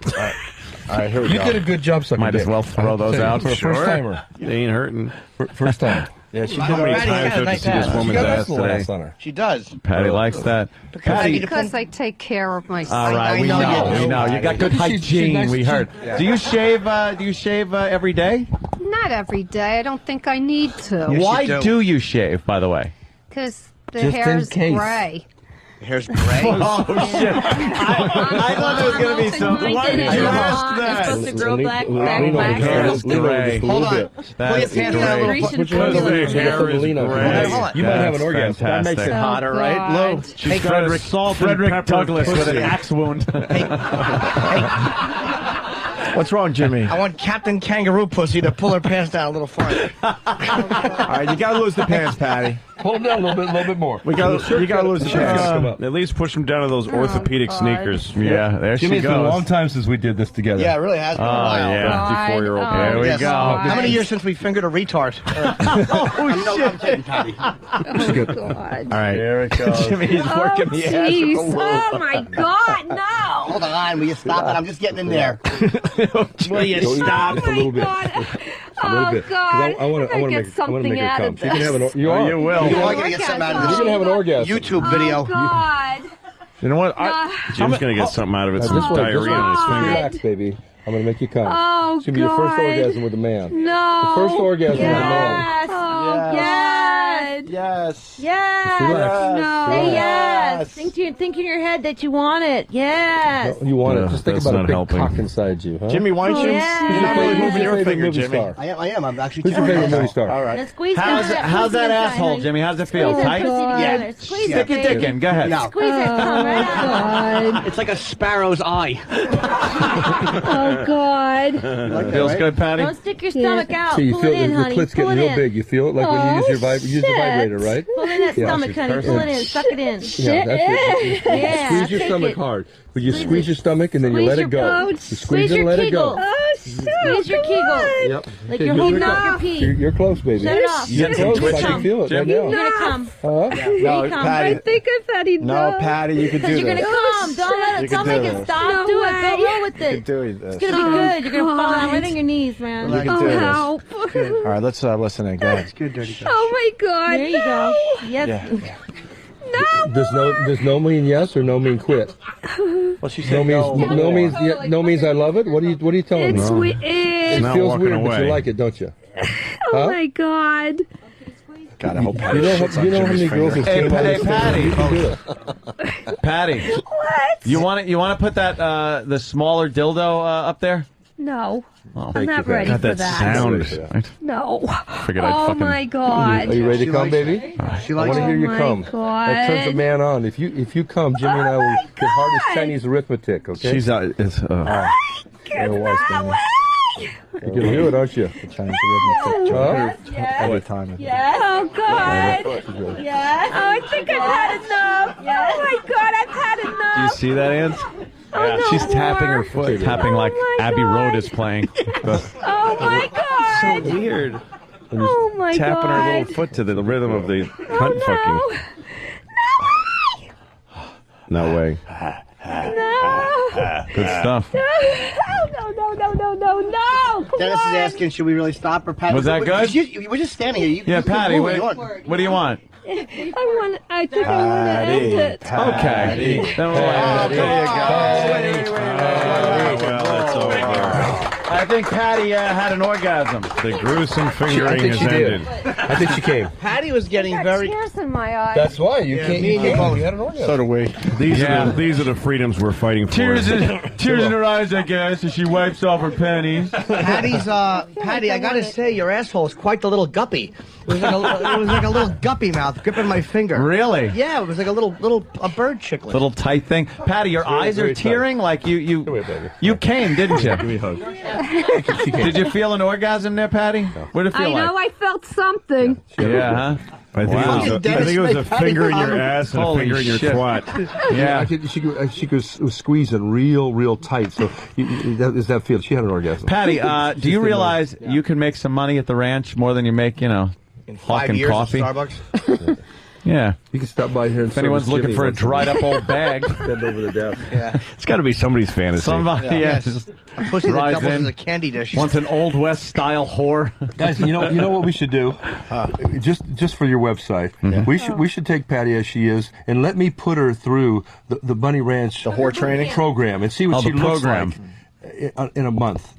All right, here we go. You did a good job sucking Might as dick. well throw those out. For a Sure. first timer. They ain't hurting. First time. Yeah, she did How many Patty, times yeah, have to nice see this ass. woman's got ass nice little today? ass on her. She does. Patty likes that. Patty. Because I take care of myself. All right, I we know know. you We do. know. You got good She's hygiene. nice. We heard. Yeah. Do you shave? Every day? Not every day. I don't think I need to. Yes, Why you do. do you shave? By the way. Because the Just in hair's case. gray. Hair's gray. Oh shit! I thought there was going to be some. Why did you ask It's that? supposed to grow black. Lean on the Hair car. is Lean over gray. just a Hold little on. bit. Pull your That's pants down a great. little. Put Put your Because hand the over hair is lean on it. gray. Hold on. You might have an That's orgasm. fantastic. That makes it hotter, Oh, right? God. Lou? She's got a salt and Frederick pepper Douglass with an pussy. axe wound. What's wrong, Jimmy? I want Captain Kangaroo Pussy to pull her pants down a little farther. All right, you got to lose the pants, Patty. Pull them down a little bit more. You got to lose the pants. At least push him down to those orthopedic God. sneakers. Yeah, there Jimmy, she it's been a long goes. time since we did this together. Yeah, it really has been a Oh while. yeah. 54-year-old. Oh, There we Yes. go. How many years since we fingered a retard? Oh shit! Oh, God. All right. There it goes. Jimmy's working the ass Jeez. with the lube. Oh, my God, no. Hold on, will you stop it? I'm just getting in there. Will you stop? Just a little bit. God. A little bit. 'Cause God. I want I'm to gonna make get her something out come. of She can have this. an. You are. You will. You're going to get something out of You're this. gonna have an orgasm. YouTube video. Oh, God. You know what? Jim's going to get something out of it. Some This way, diarrhea on his finger. Relax, baby. I'm gonna make you come. Oh, It's gonna be your first God. orgasm with a man. No. The first orgasm with a man. Yes. Oh, Yes. God. Yes. Yes. Relax. No. Say yes. Think in your head that you want it. Yes. You want it? Just think that's about a not big helping. cock inside you, huh? Jimmy, why don't you? Yeah. You're not really Who's moving your favorite finger, movie Jimmy. star? I am. I'm actually. Who's your favorite movie star? All right. Let's squeeze How's that that pussy asshole, inside, Jimmy? How's it feel? Squeeze that Tight? pussy Yeah. together. Squeeze Stick it, your dick baby. in. Go ahead. No. Squeeze it. Come right out. It's like a sparrow's eye. Oh, God. Feels good, Patty? Don't stick your stomach out. So you Pull feel it in, the honey. clit's Pull getting it real in. big. You feel it like when you use your use the vibrator, right? Pull in that Yeah, stomach, she's honey. Pull it in. perfect. Suck it in. Yeah, that's it. Yeah, Squeeze your take stomach it. hard. But you squeeze your stomach and then you Squeeze let your it go. boat. You squeeze Squeeze it and your let it go. kegel. Oh, shit. Squeeze your kegel. Yep. Like Okay, you're good. holding out your pee. You're close, baby. Shut it off. You're close. I can feel it right now. You're gonna come. Huh? No, Here you come. Patty. I think I've had enough. No, Patty, you can do Because you're this. gonna come. Don't let You it. can Don't do make it this. stop. No Do way. it. Go roll with You can it. do It's this. gonna be good. You're gonna fall down God. right on your knees, man. You can Oh, do this. help. All right, let's listen in. Go ahead. Good dirty guy. Oh, my God. There you go. Yes. Yeah. No. Does no mean yes or no mean quit? Well, she No said means no means no means I love it. What are you telling me? It's It weird. not feels walking weird, but away. you like it, don't you? Oh, Huh? my God. God, I hope You Patty know shits on how many Jimmy's girls finger. have came out Hey, of this Patty. thing? You can do it. Patty, What? you want to put that the smaller dildo up there? No. Oh, I'm not ready Got for that that. sound. Right? No. Figured I'd Oh, fucking. my God. Are you ready to come, baby? She I likes want to hear you my come. God. That turns a man on. If you come, Jimmy and I will get hard as Chinese arithmetic. Okay. She's out. It's, There it was, Danny. You can do it, aren't you? Chinese arithmetic. Huh? Every time. Yes. Oh, God. Yes. Oh, I think I've had enough. Yes. Oh, my God, I've had Do you enough. see that, Ant? Oh, no She's tapping her more. foot, tapping like my Abbey God. Road is playing. Oh, my God. So weird. Oh, my tapping God. her little foot to the rhythm of the cunt Oh, fucking. no. No way. No. Good stuff. No. Come Dennis on. is asking, should we really stop or Patty? Was that good? We're just standing here. Yeah, Patty, what do you want? I think I want to end it. Okay. Then we'll end it. There you go. It's over. I think Patty had an orgasm. The gruesome fingering has ended. I think she came. Patty was getting I got tears in my eyes. That's why you can't. You had an orgasm. So do we. These are the freedoms we're fighting for. Tears in her eyes, I guess, as she wipes off her panties. Patty, I gotta say, your asshole is quite the little guppy. It was like a little guppy mouth gripping my finger. Really? Yeah, it was like a little bird chicklet. Little tight thing. Patty, your eyes are tearing like you came, didn't you? Give me a hug. Did you feel an orgasm there, Patty? What did it feel like? I know I felt something. Yeah, huh? I think it was a finger in your ass and a finger in your twat. Yeah, she was squeezing real tight. So is that feel? She had an orgasm. Patty, do you realize you can make some money at the ranch more than you make, in 5 years coffee? At Starbucks. Yeah. You can stop by here and if anyone's looking for a dried up old bag, bend over the desk. Yeah. It's got to be somebody's fantasy. Somebody, just pussy that drives doubles in, as a candy dish. wants an Old West style whore. Guys, you know what we should do? Just for your website, we should take Patty as she is and let me put her through the Bunny Ranch whore training program and see what she looks like in a month.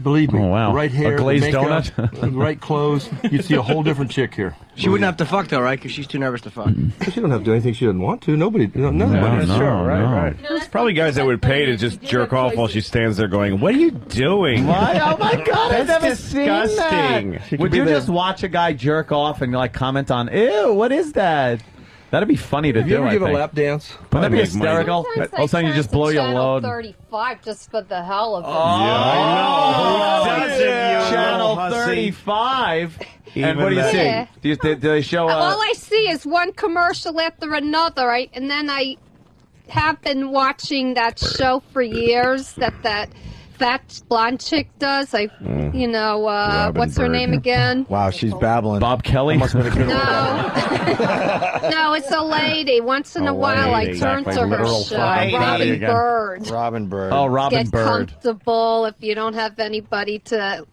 Believe me, right hair, a glazed makeup, donut, right clothes. You'd see a whole different chick here. She wouldn't have to fuck though, right? Because she's too nervous to fuck. She don't have to do anything she doesn't want to. Nobody. Right. There's probably guys that would pay to just jerk off while she stands there going, "What are you doing?" What? Oh my God! I've never disgusting. seen that. Would you just watch a guy jerk off and comment on, "Ew, what is that"? That'd be funny to do. You ever give a lap dance? Wouldn't that be hysterical? All of a sudden you just blow your load. 35 just for the hell of it. Channel 35. And what do you see? Do they show? All I see is one commercial after another, right? And then I have been watching that show for years that fat blonde chick does. What's her name again? Wow, she's babbling. Bob Kelly? No, it's a lady. Once in a while, I turn to her show. Robin Bird. Robin Bird. Oh, Robin Get Bird. comfortable. If you don't have anybody to,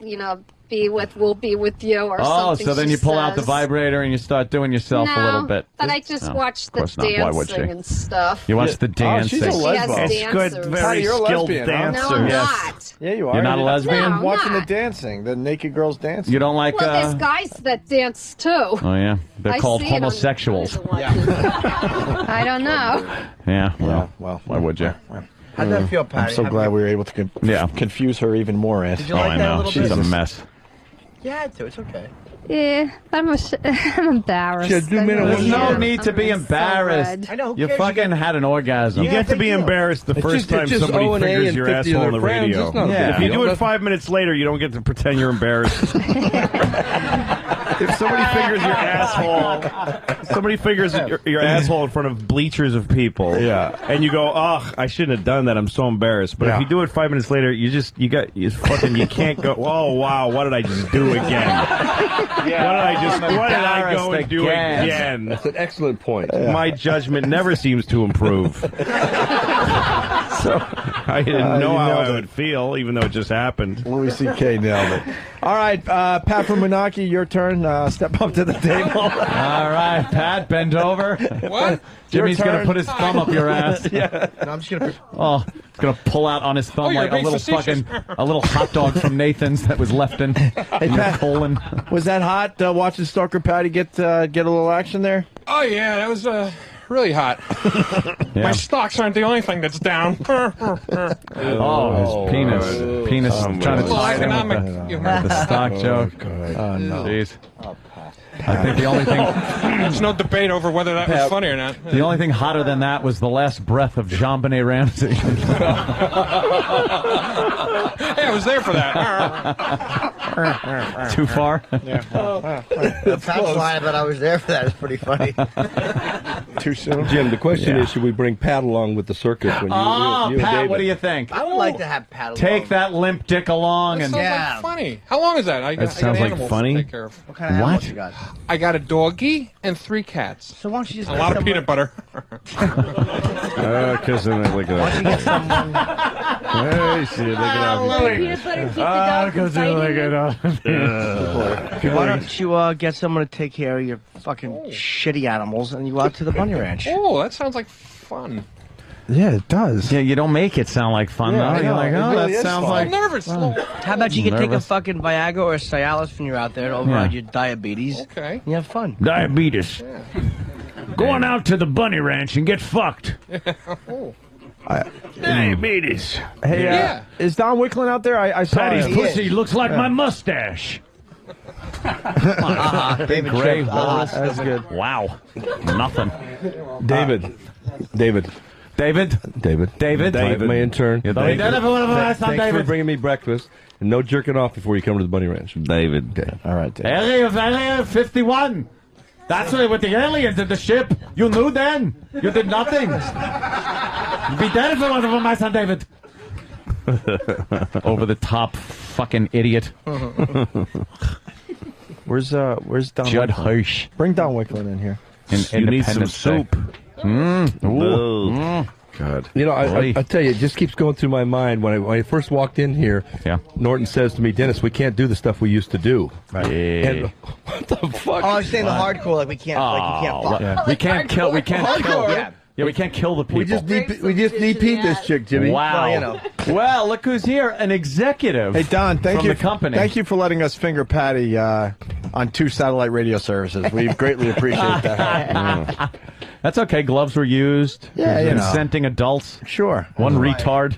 be with, we'll be with you or something. Oh, so then you pull out the vibrator and you start doing yourself a little bit. But I just watch the dancing and stuff. You watch the dancing. She's a lesbian. It's good, very skilled dancer. No, I'm not. Yeah, you are. You're not a lesbian? I'm No, watching not. the dancing, the naked girls dancing. You don't like... Well, there's guys that dance too. Oh, yeah. They're called see it on homosexuals. I don't know. Yeah, well, why would you? How'd that feel, Patty? I'm so glad we were able to confuse her even more, Ant. Did you like that a little She's bit? a mess. Yeah, I do. It's okay. Yeah, I'm embarrassed. There's no need to be embarrassed. So I know. You fucking had an orgasm. You get to be embarrassed the first time somebody figures your asshole on the radio. If you do it 5 minutes later, you don't get to pretend you're embarrassed. If somebody figures your asshole, your asshole in front of bleachers of people, and you go, "Oh, I shouldn't have done that. I'm so embarrassed." But if you do it 5 minutes later, you can't go, "Oh wow, what did I just do again? What did I go and do again?" That's an excellent point. My judgment never seems to improve. So I didn't know how I would feel, even though it just happened. Louis C.K. nailed it. All right, Pat from Moonachie, your turn. Step up to the table. All right, Pat, bend over. What? Jimmy's going to put his thumb up your ass. No, I'm just gonna. Oh, he's going to pull out on his thumb like a little hot dog from Nathan's that was left in your colon. Was that hot watching Stalker Patty get a little action there? Oh, yeah, that was really hot. My stocks aren't the only thing that's down. His penis trying to tie him with the stock joke. Oh, no. Jeez. I think the only thing... There's no debate over whether that was funny or not. The only thing hotter than that was the last breath of JonBenet Ramsey. Hey, I was there for that. Too far? The punchline, but I was there for that. It's pretty funny. Too soon? Jim, the question is, should we bring Pat along with the circus? When you Pat, and David? what do you think? I would like to have Pat along. Take that limp dick along That and... sounds like funny. How long is that? I got sounds like animals funny. to take care of. What kind of animals you got? I got a doggy and 3 cats. So why don't you just A lot of peanut butter. Because then I look at Why don't you get someone? Hey, see, look at Peanut butter keep the dog from biting. Why don't you get someone to take care of your fucking shitty animals and you go out to the bunny ranch? Oh, that sounds like fun. Yeah, it does. Yeah, you don't make it sound like fun, though. You're like, oh, really that sounds like... I'm nervous. How about you can take a fucking Viagra or Cialis when you're out there to override your diabetes? Okay. You have fun. Diabetes. Go on out to the bunny ranch and get fucked. Diabetes. Hey, is Don Wicklund out there? I saw Patty's him. pussy looks like my mustache. David Gray Tripp. balls. That's good. Wow. Nothing. David. David. My intern. Yeah, Thanks for bringing me breakfast. And no jerking off before you come to the bunny ranch. David. Okay. All right, David. Area 51. That's with the aliens in the ship. You knew then. You did nothing. You'd be dead if it wasn't for my son, David. Over the top fucking idiot. Where's Don Judd Wicklund? Hirsch. Bring Don Wicklund in here. You need some soup. God. You know, I tell you, it just keeps going through my mind. When I first walked in here, Norton says to me, Dennis, we can't do the stuff we used to do. Right. And, what the fuck? Oh, I was saying the hardcore, like we can't, We can't kill. We can't kill. Yeah, we can't kill the people. We just DP'd this chick, Jimmy. Wow. Well, look who's here. An executive. Hey, Don, thank from you. the company. Thank you for letting us finger Patty on 2 satellite radio services. We greatly appreciate that. That's okay. Gloves were used. Yeah, you know. Consenting adults. Sure. One retard.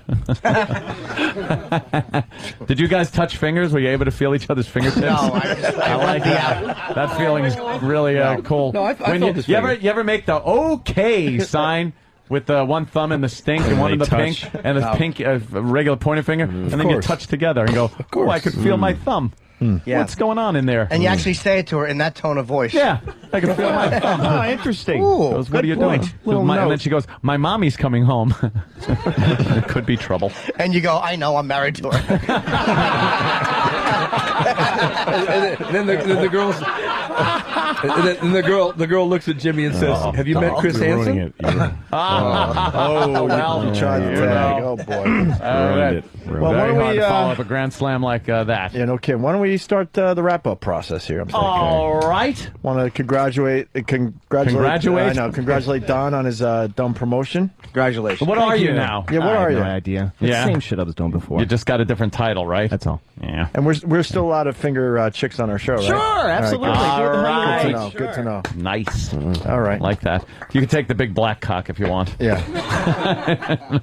Did you guys touch fingers? Were you able to feel each other's fingertips? No, I like that. That feeling is really cool. No, I felt this you ever make the okay sign with the one thumb in the stink and one in the pink and the pink regular pointing finger, and then you touch together and go, oh, I could feel my thumb. Yeah. What's going on in there? And you actually say it to her in that tone of voice. Yeah, I can feel my thumb. Oh, interesting. Ooh, Goes, what are you doing? And then she goes, my mommy's coming home. It could be trouble. And you go, I know, I'm married to her. and then the girls, and the girl looks at Jimmy and says, "Have you met Chris Hansen?" Well, you tried the tag. Oh boy. All right. Well, why don't we follow up a grand slam like that? Yeah, no kidding. Why don't we start the wrap-up process here? I'm thinking. All right. Want to congratulate. I know. Congratulate Don on his dumb promotion. Congratulations. What are you now? Yeah, what are you? No idea. It's the same shit I was doing before. You just got a different title, right? That's all. Yeah. And we're still allowed to finger chicks on our show, right? Sure, absolutely. All right. Good to know. Nice. All right. Like that. You can take the big black cock if you want. Yeah.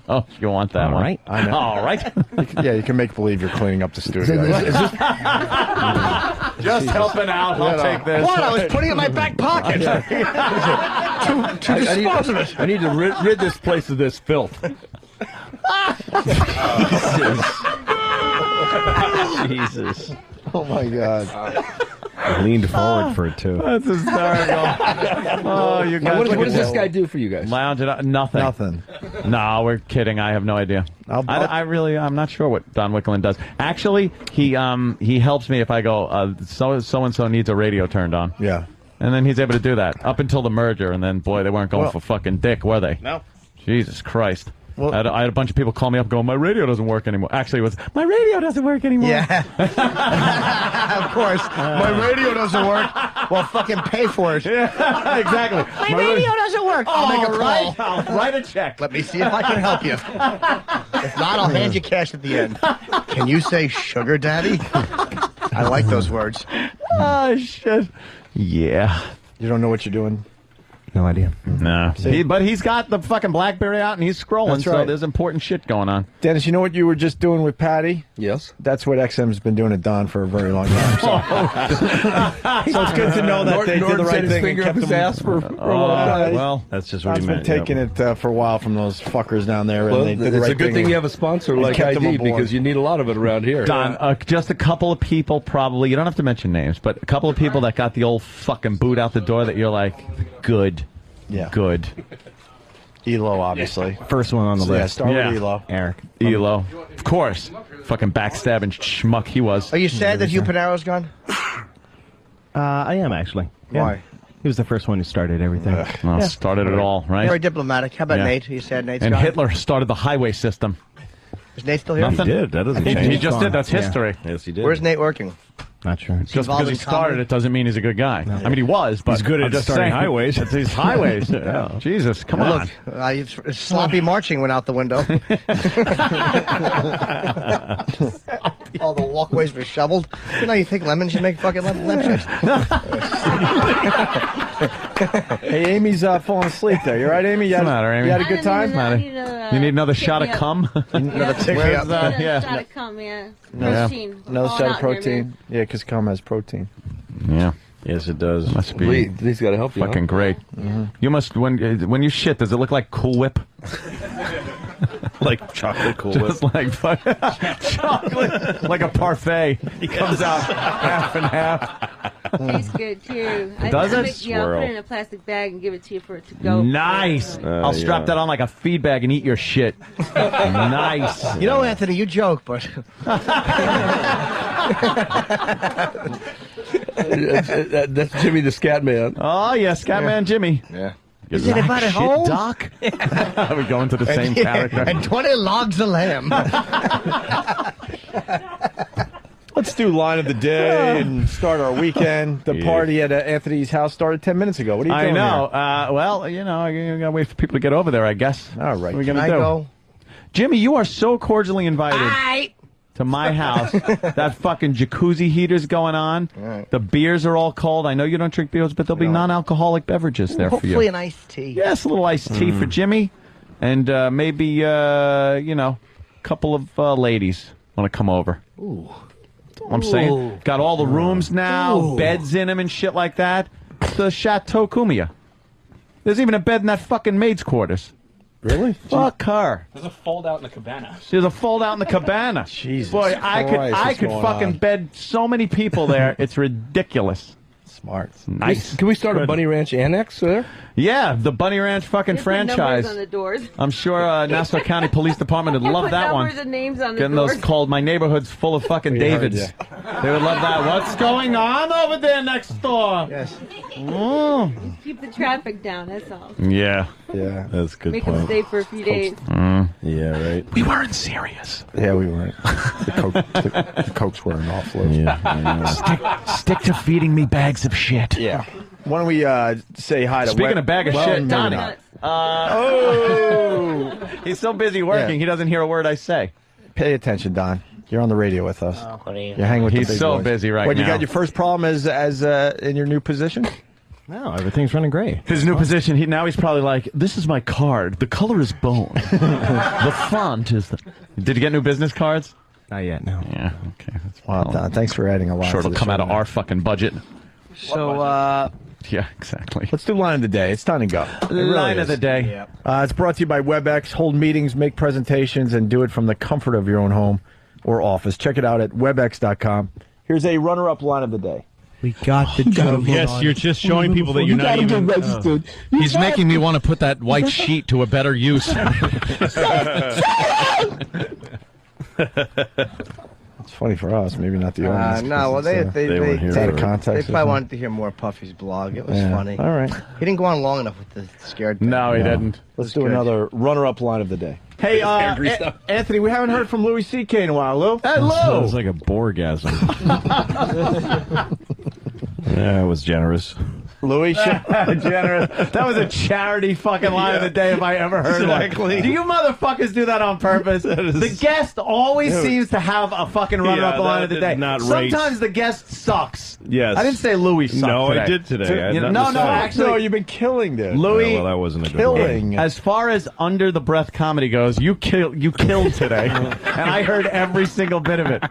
Oh, you want that one. Right. I know. All right. Yeah, you can make believe you're cleaning up the studio. Just helping out. I'll take this. What? I was putting it in my back pocket. To dispose of it. I need to rid this place of this filth. Jesus. Oh my God. I leaned forward for it too. That's hysterical. Oh, you guys. What does this guy do for you guys? Lounge it up. Nothing. No, we're kidding. I have no idea. I'm not sure what Don Wicklund does. Actually, he helps me if I go, so and so needs a radio turned on. Yeah. And then he's able to do that up until the merger, and then boy, they weren't going for fucking dick, were they? No. Jesus Christ. Well, I had a bunch of people call me up going, my radio doesn't work anymore. Actually, it was, my radio doesn't work anymore. Yeah. Of course. My radio doesn't work. Well, fucking pay for it. Yeah, exactly. My radio doesn't work. I'll make a call. I'll write a check. Let me see if I can help you. If not, I'll hand you cash at the end. Can you say sugar daddy? I like those words. Oh, shit. Yeah. You don't know what you're doing? No idea. No. But he's got the fucking BlackBerry out and he's scrolling, That's right. so there's important shit going on. Dennis, you know what you were just doing with Patty? Yes. That's what XM's been doing to Don for a very long time. So it's good to know that they did the right thing. Finger and up kept his them, ass for a long time. Well, that's just what Don's he meant. been taking it for a while from those fuckers down there. Well, and they did the it's right a good thing you have a sponsor like kept them ID aboard. because you need a lot of it around here. Don, just a couple of people probably, you don't have to mention names, but a couple of people that got the old fucking boot out the door that you're like, good. Yeah. Good. Elo, obviously. First one on the list. Start with Elo. Eric. Elo. Of course. Fucking backstabbing schmuck he was. Are you sad that Hugh Panaro's gone? I am, actually. Yeah. Why? He was the first one who started everything. Well, started it all, right? Very diplomatic. How about Yeah. Nate? You said Nate's And gone? Hitler started the highway system. Is Nate still here? Nothing. He did. That doesn't change. He just did. That's history. Yes, he did. Where's Nate working? Not sure. Just because he started, it doesn't mean he's a good guy. No. I mean, he was, but he's good at just starting saying, highways. It's his highways. Yeah. Jesus, come on. Look, sloppy marching went out the window. All the walkways were shoveled. You know, you think lemons should make fucking lampshades. Hey, Amy's falling asleep there. You all right, Amy? What's the matter, Amy? You had a good time? You need another shot of cum? Another Shot of cum, yeah. Protein. Another shot of protein. Yeah, because cum has protein. Yeah. Yes, it does. Must be. He's got to help you. Fucking great. Mm-hmm. You must when you shit. Does it look like Cool Whip? Like chocolate Cool Whip. Just like chocolate, like a parfait. He comes out half and half. Tastes good too. Does it? Yeah, I'll put it in a plastic bag and give it to you for it to go. Nice. I'll strap that on like a feed bag and eat your shit. Nice. You know, Anthony, you joke, but that's Jimmy the Scat Man. Oh yeah, Scat Man Jimmy. Yeah. Is anybody home, Doc? Are we going to the same character? And 20 logs of lamb. Let's do line of the day and start our weekend. The party at Anthony's house started 10 minutes ago. What are you doing? I know. Well, you know, you gotta wait for people to get over there, I guess. All right. What are we gonna Can I do? go? Jimmy, you are so cordially invited to my house. That fucking jacuzzi heater's going on. Right. The beers are all cold. I know you don't drink beers, but there'll be non-alcoholic beverages there for you. Hopefully an iced tea. Yes, a little iced tea for Jimmy, and maybe you know, a couple of ladies want to come over. Ooh. I'm saying, got all the rooms now, beds in them and shit like that. The Chateau Cumia. There's even a bed in that fucking maid's quarters. Really? Fuck her. There's a fold out in the cabana. There's a fold out in the cabana. Jesus Boy, Christ, I could fucking bed so many people there. It's ridiculous. Smart. Nice. Can we start a Bunny Ranch annex there? Yeah, the Bunny Ranch fucking There's franchise. numbers on the doors. I'm sure Nassau County Police Department would love that one. Numbers and names on the Getting doors. those called, my neighborhood's full of fucking Davids. They would love that. What's going on over there next door? Yes. Oh. Keep the traffic down, that's all. Yeah. Yeah. That's a good Make point. them stay for a few days. Yeah, right. We weren't serious. Yeah, we weren't. The Cokes were an offload. Stick to feeding me bags of shit. Yeah. Why don't we say hi to Speaking of bag of shit, Donnie. He's so busy working, he doesn't hear a word I say. Pay attention, Don. You're on the radio with us. You're hanging with the big He's so boys. busy right What, now. you got your first problem as in your new position? No, everything's running great. His new position, now he's probably like, this is my card. The color is bone. The font is the... Did you get new business cards? Not yet, no. Yeah, okay. That's Well, Don, thanks for adding a lot. sure to it'll the come show out of now. our fucking budget. So, Yeah, exactly. let's do line of the day. It's time to go. It really Line of is. the day. It's brought to you by WebEx. Hold meetings, make presentations, and do it from the comfort of your own home or office. Check it out at webex.com. Here's a runner-up line of the day. We got the joke. Yes, you're just showing people that you're not even registered. He's making me want to put that white sheet to a better use. It's funny for us, maybe not the audience. No, well, they weren't here. It's out of context. They probably wanted to hear more Puffy's blog. It was funny. All right. He didn't go on long enough with the scared thing. No, he didn't. Let's do another runner-up line of the day. Hey, Anthony, we haven't heard from Louis C.K. in a while, Lou. Hello. Sounds like a boregasm. Yeah, it was generous. Louis, Generous. That was a charity fucking line of the day if I ever heard Exactly. one. Do you motherfuckers do that on purpose? The guest always seems to have a fucking runner-up line of the day. not right. Sometimes the guest sucks. Yes. I didn't say Louis sucked No, today. I did today. I had nothing No, to say. actually, you've been killing this. Louis, well, that wasn't a good one. Killing. as far as under the breath comedy goes, you killed today, and I heard every single bit of it.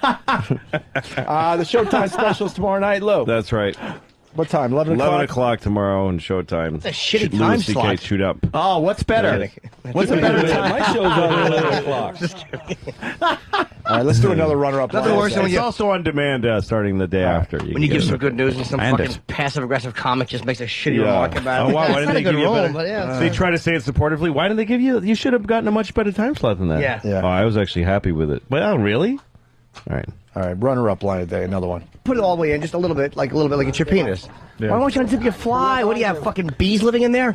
The Showtime specials tomorrow night, Lou. That's right. What time? 11 o'clock? 11 o'clock tomorry on Showtime. That's a shitty Louis time CK slot. Shoot Up. Oh, what's better? What's a better time? My show's on 11 o'clock. All right, let's do another runner-up line. Nothing worse than when It's you also on demand starting the day after. when you give some good news and some And fucking it. passive-aggressive comic just makes a shitty Yeah. remark about it. Oh, wow. Why It's didn't not they a good give you a role, better? but yeah. They try to say it supportively. Why didn't they give you? You should have gotten a much better time slot than that. Yeah. Yeah. Oh, I was actually happy with it. Well, really? All right. All right, runner-up line of the day, another one. Put it all the way in, just a little bit like it's your penis. Yeah. Why won't you unzip your fly? What do you have, fucking bees living in there?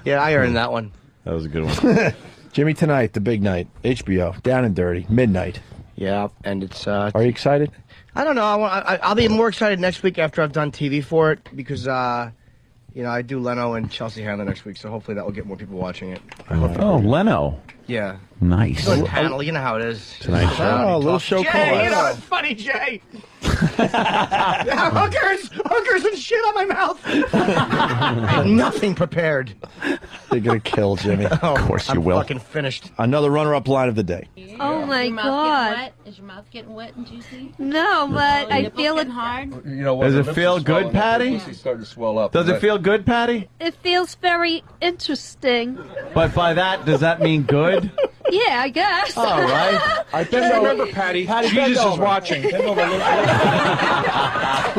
Yeah, I earned that one. That was a good one. Jimmy, tonight, the big night, HBO, Down and Dirty, midnight. Yeah, and it's... Are you excited? I don't know. I'll be more excited next week after I've done TV for it because, I do Leno and Chelsea Handler next week, so hopefully that will get more people watching it. Oh, Leno. Yeah. Nice. Good panel, you know how it is. Tonight show. Oh, a little show Jay, call. you know it's funny, Jay. hookers and shit on my mouth. Nothing prepared. They're going to kill Jimmy. Oh, of course you will. I'm fucking finished. Another runner-up line of the day. Oh my God! Is your mouth getting wet and juicy? No, but I feel it hard. You know what? Does it feel good, Patty? Starting to swell up. Does it feel good, Patty? It feels very interesting. But by that, does that mean good? Yeah, I guess. All right. I think remember, Patty, Jesus is watching. Who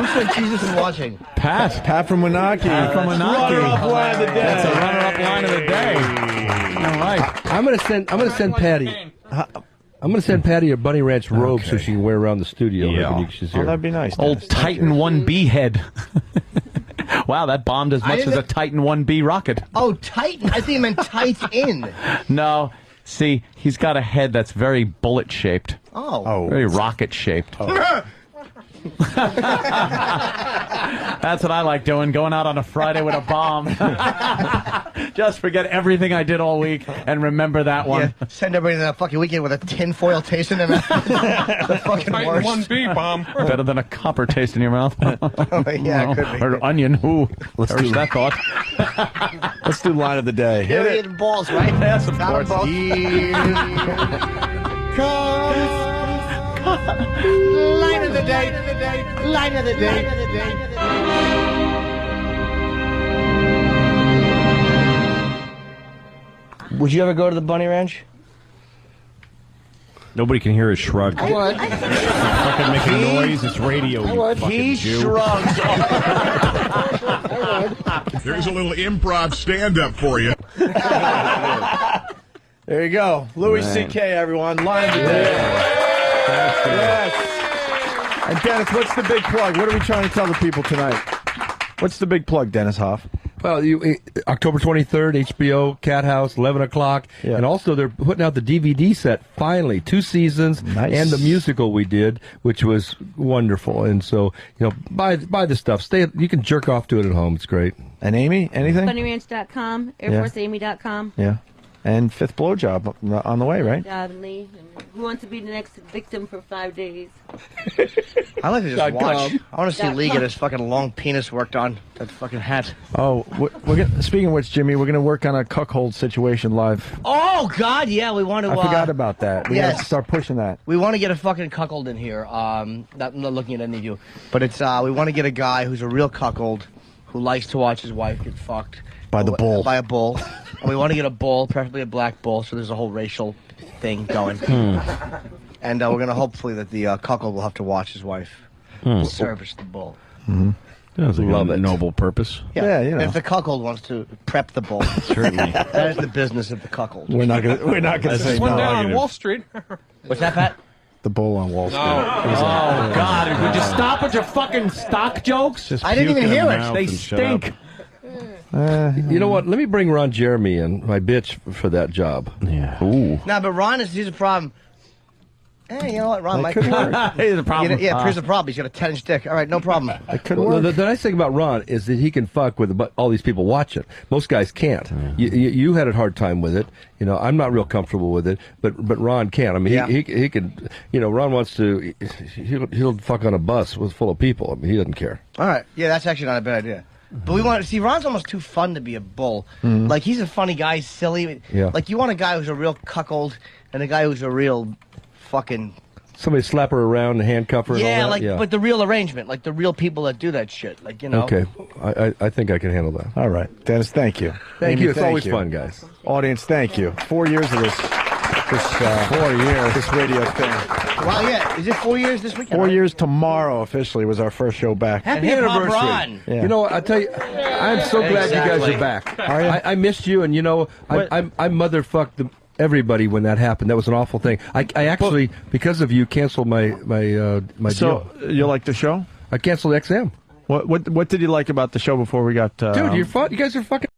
said Jesus is watching? Pat from Wenatchee. Runner-up line of the day. That's a runner-up line of the day. All right. I'm gonna send Patty. I'm gonna send Patty a Bunny Ranch robe so she can wear around the studio. Yeah. She's here. Oh, that'd be nice. Old Titan 1B head. Wow, that bombed as much as a Titan 1B rocket. Oh, Titan. I think you meant tights in. No. See, he's got a head that's very bullet-shaped. Oh. Very rocket-shaped. Oh. That's what I like doing, going out on a Friday with a bomb. Just forget everything I did all week and remember that one. Yeah, send everybody to that fucking weekend with a tinfoil taste in their mouth. The fucking worst. 1B bomb. Better than a copper taste in your mouth. Yeah, it could be. Or onion. Ooh, Let's there's do that thought. Let's do line of the day. You're eating balls, right? Yes, of Got 'em course. Line of the day. Line of the day. Would you ever go to the Bunny Ranch? Nobody can hear his shrug. I would. Fucking make a noise. It's radio. I would. He shrugs. There's a little improv stand-up for you. There you go. Louis C.K., everyone. Line of the day. Yes. And Dennis, what's the big plug? What are we trying to tell the people tonight? What's the big plug, Dennis Hoff? Well, October 23rd, HBO, Cat House, 11 o'clock. Yeah. And also they're putting out the DVD set, finally, 2 seasons, and the musical we did, which was wonderful. And so, buy the stuff. You can jerk off to it at home. It's great. And Amy, anything? BunnyRanch.com, AirForceAmy.com. Yeah. And fifth blowjob on the way, right? Lee. Who wants to be the next victim for 5 days? I like to just watch. I want to see Lee get his fucking long penis worked on. That fucking hat. Oh, we're gonna, speaking of which, Jimmy, we're going to work on a cuckold situation live. Oh, God, yeah, we want to... I forgot about that. We got to start pushing that. We want to get a fucking cuckold in here. I'm not looking at any of you. But it's we want to get a guy who's a real cuckold who likes to watch his wife get fucked. By the bull. By a bull. And we want to get a bull, preferably a black bull, so there's a whole racial thing going. And we're going to hopefully that the cuckold will have to watch his wife service the bull. Sounds like a noble purpose. Yeah, if the cuckold wants to prep the bull. Certainly. That is the business of the cuckold. We're not going to say One no. down on Wall Street. What's that, Pat? The bull on Wall Street. Oh, God. Would you stop with your fucking stock jokes? I didn't even hear it. They stink. You know what? Let me bring Ron Jeremy in, my bitch, for that job. Yeah. Ooh. No, but Ron he's a problem. Hey, you know what? Ron might could work. Here's a problem. Here's the problem. He's got a 10-inch dick. All right, no problem. It could Well, work. the nice thing about Ron is that he can fuck with all these people watching. Most guys can't. You had a hard time with it. I'm not real comfortable with it, but Ron can. I mean, he can. Ron wants to. He'll fuck on a bus full of people. I mean, he doesn't care. All right. Yeah, that's actually not a bad idea. But we want to see Ron's almost too fun to be a bull. Like, he's a funny guy, he's silly. Yeah. Like, you want a guy who's a real cuckold and a guy who's a real fucking... Somebody slap her around and handcuff her. Yeah, and all that? but the real arrangement, like the real people that do that shit, like Okay, I think I can handle that. All right, Dennis, thank you. Thank you. It's thank always you. fun, guys. Audience, thank you. 4 years of this 4 years, this radio thing. Wow, yeah. Is it 4 years this weekend? 4 years tomorrow officially was our first show back. Happy anniversary. Yeah. You know, I tell you, I'm so glad you guys are back. Are you? I missed you, and I motherfucked everybody when that happened. That was an awful thing. I actually, because of you, canceled my deal. So you like the show? I canceled XM. What did you like about the show before we got? Dude, you're fun. You guys are fucking.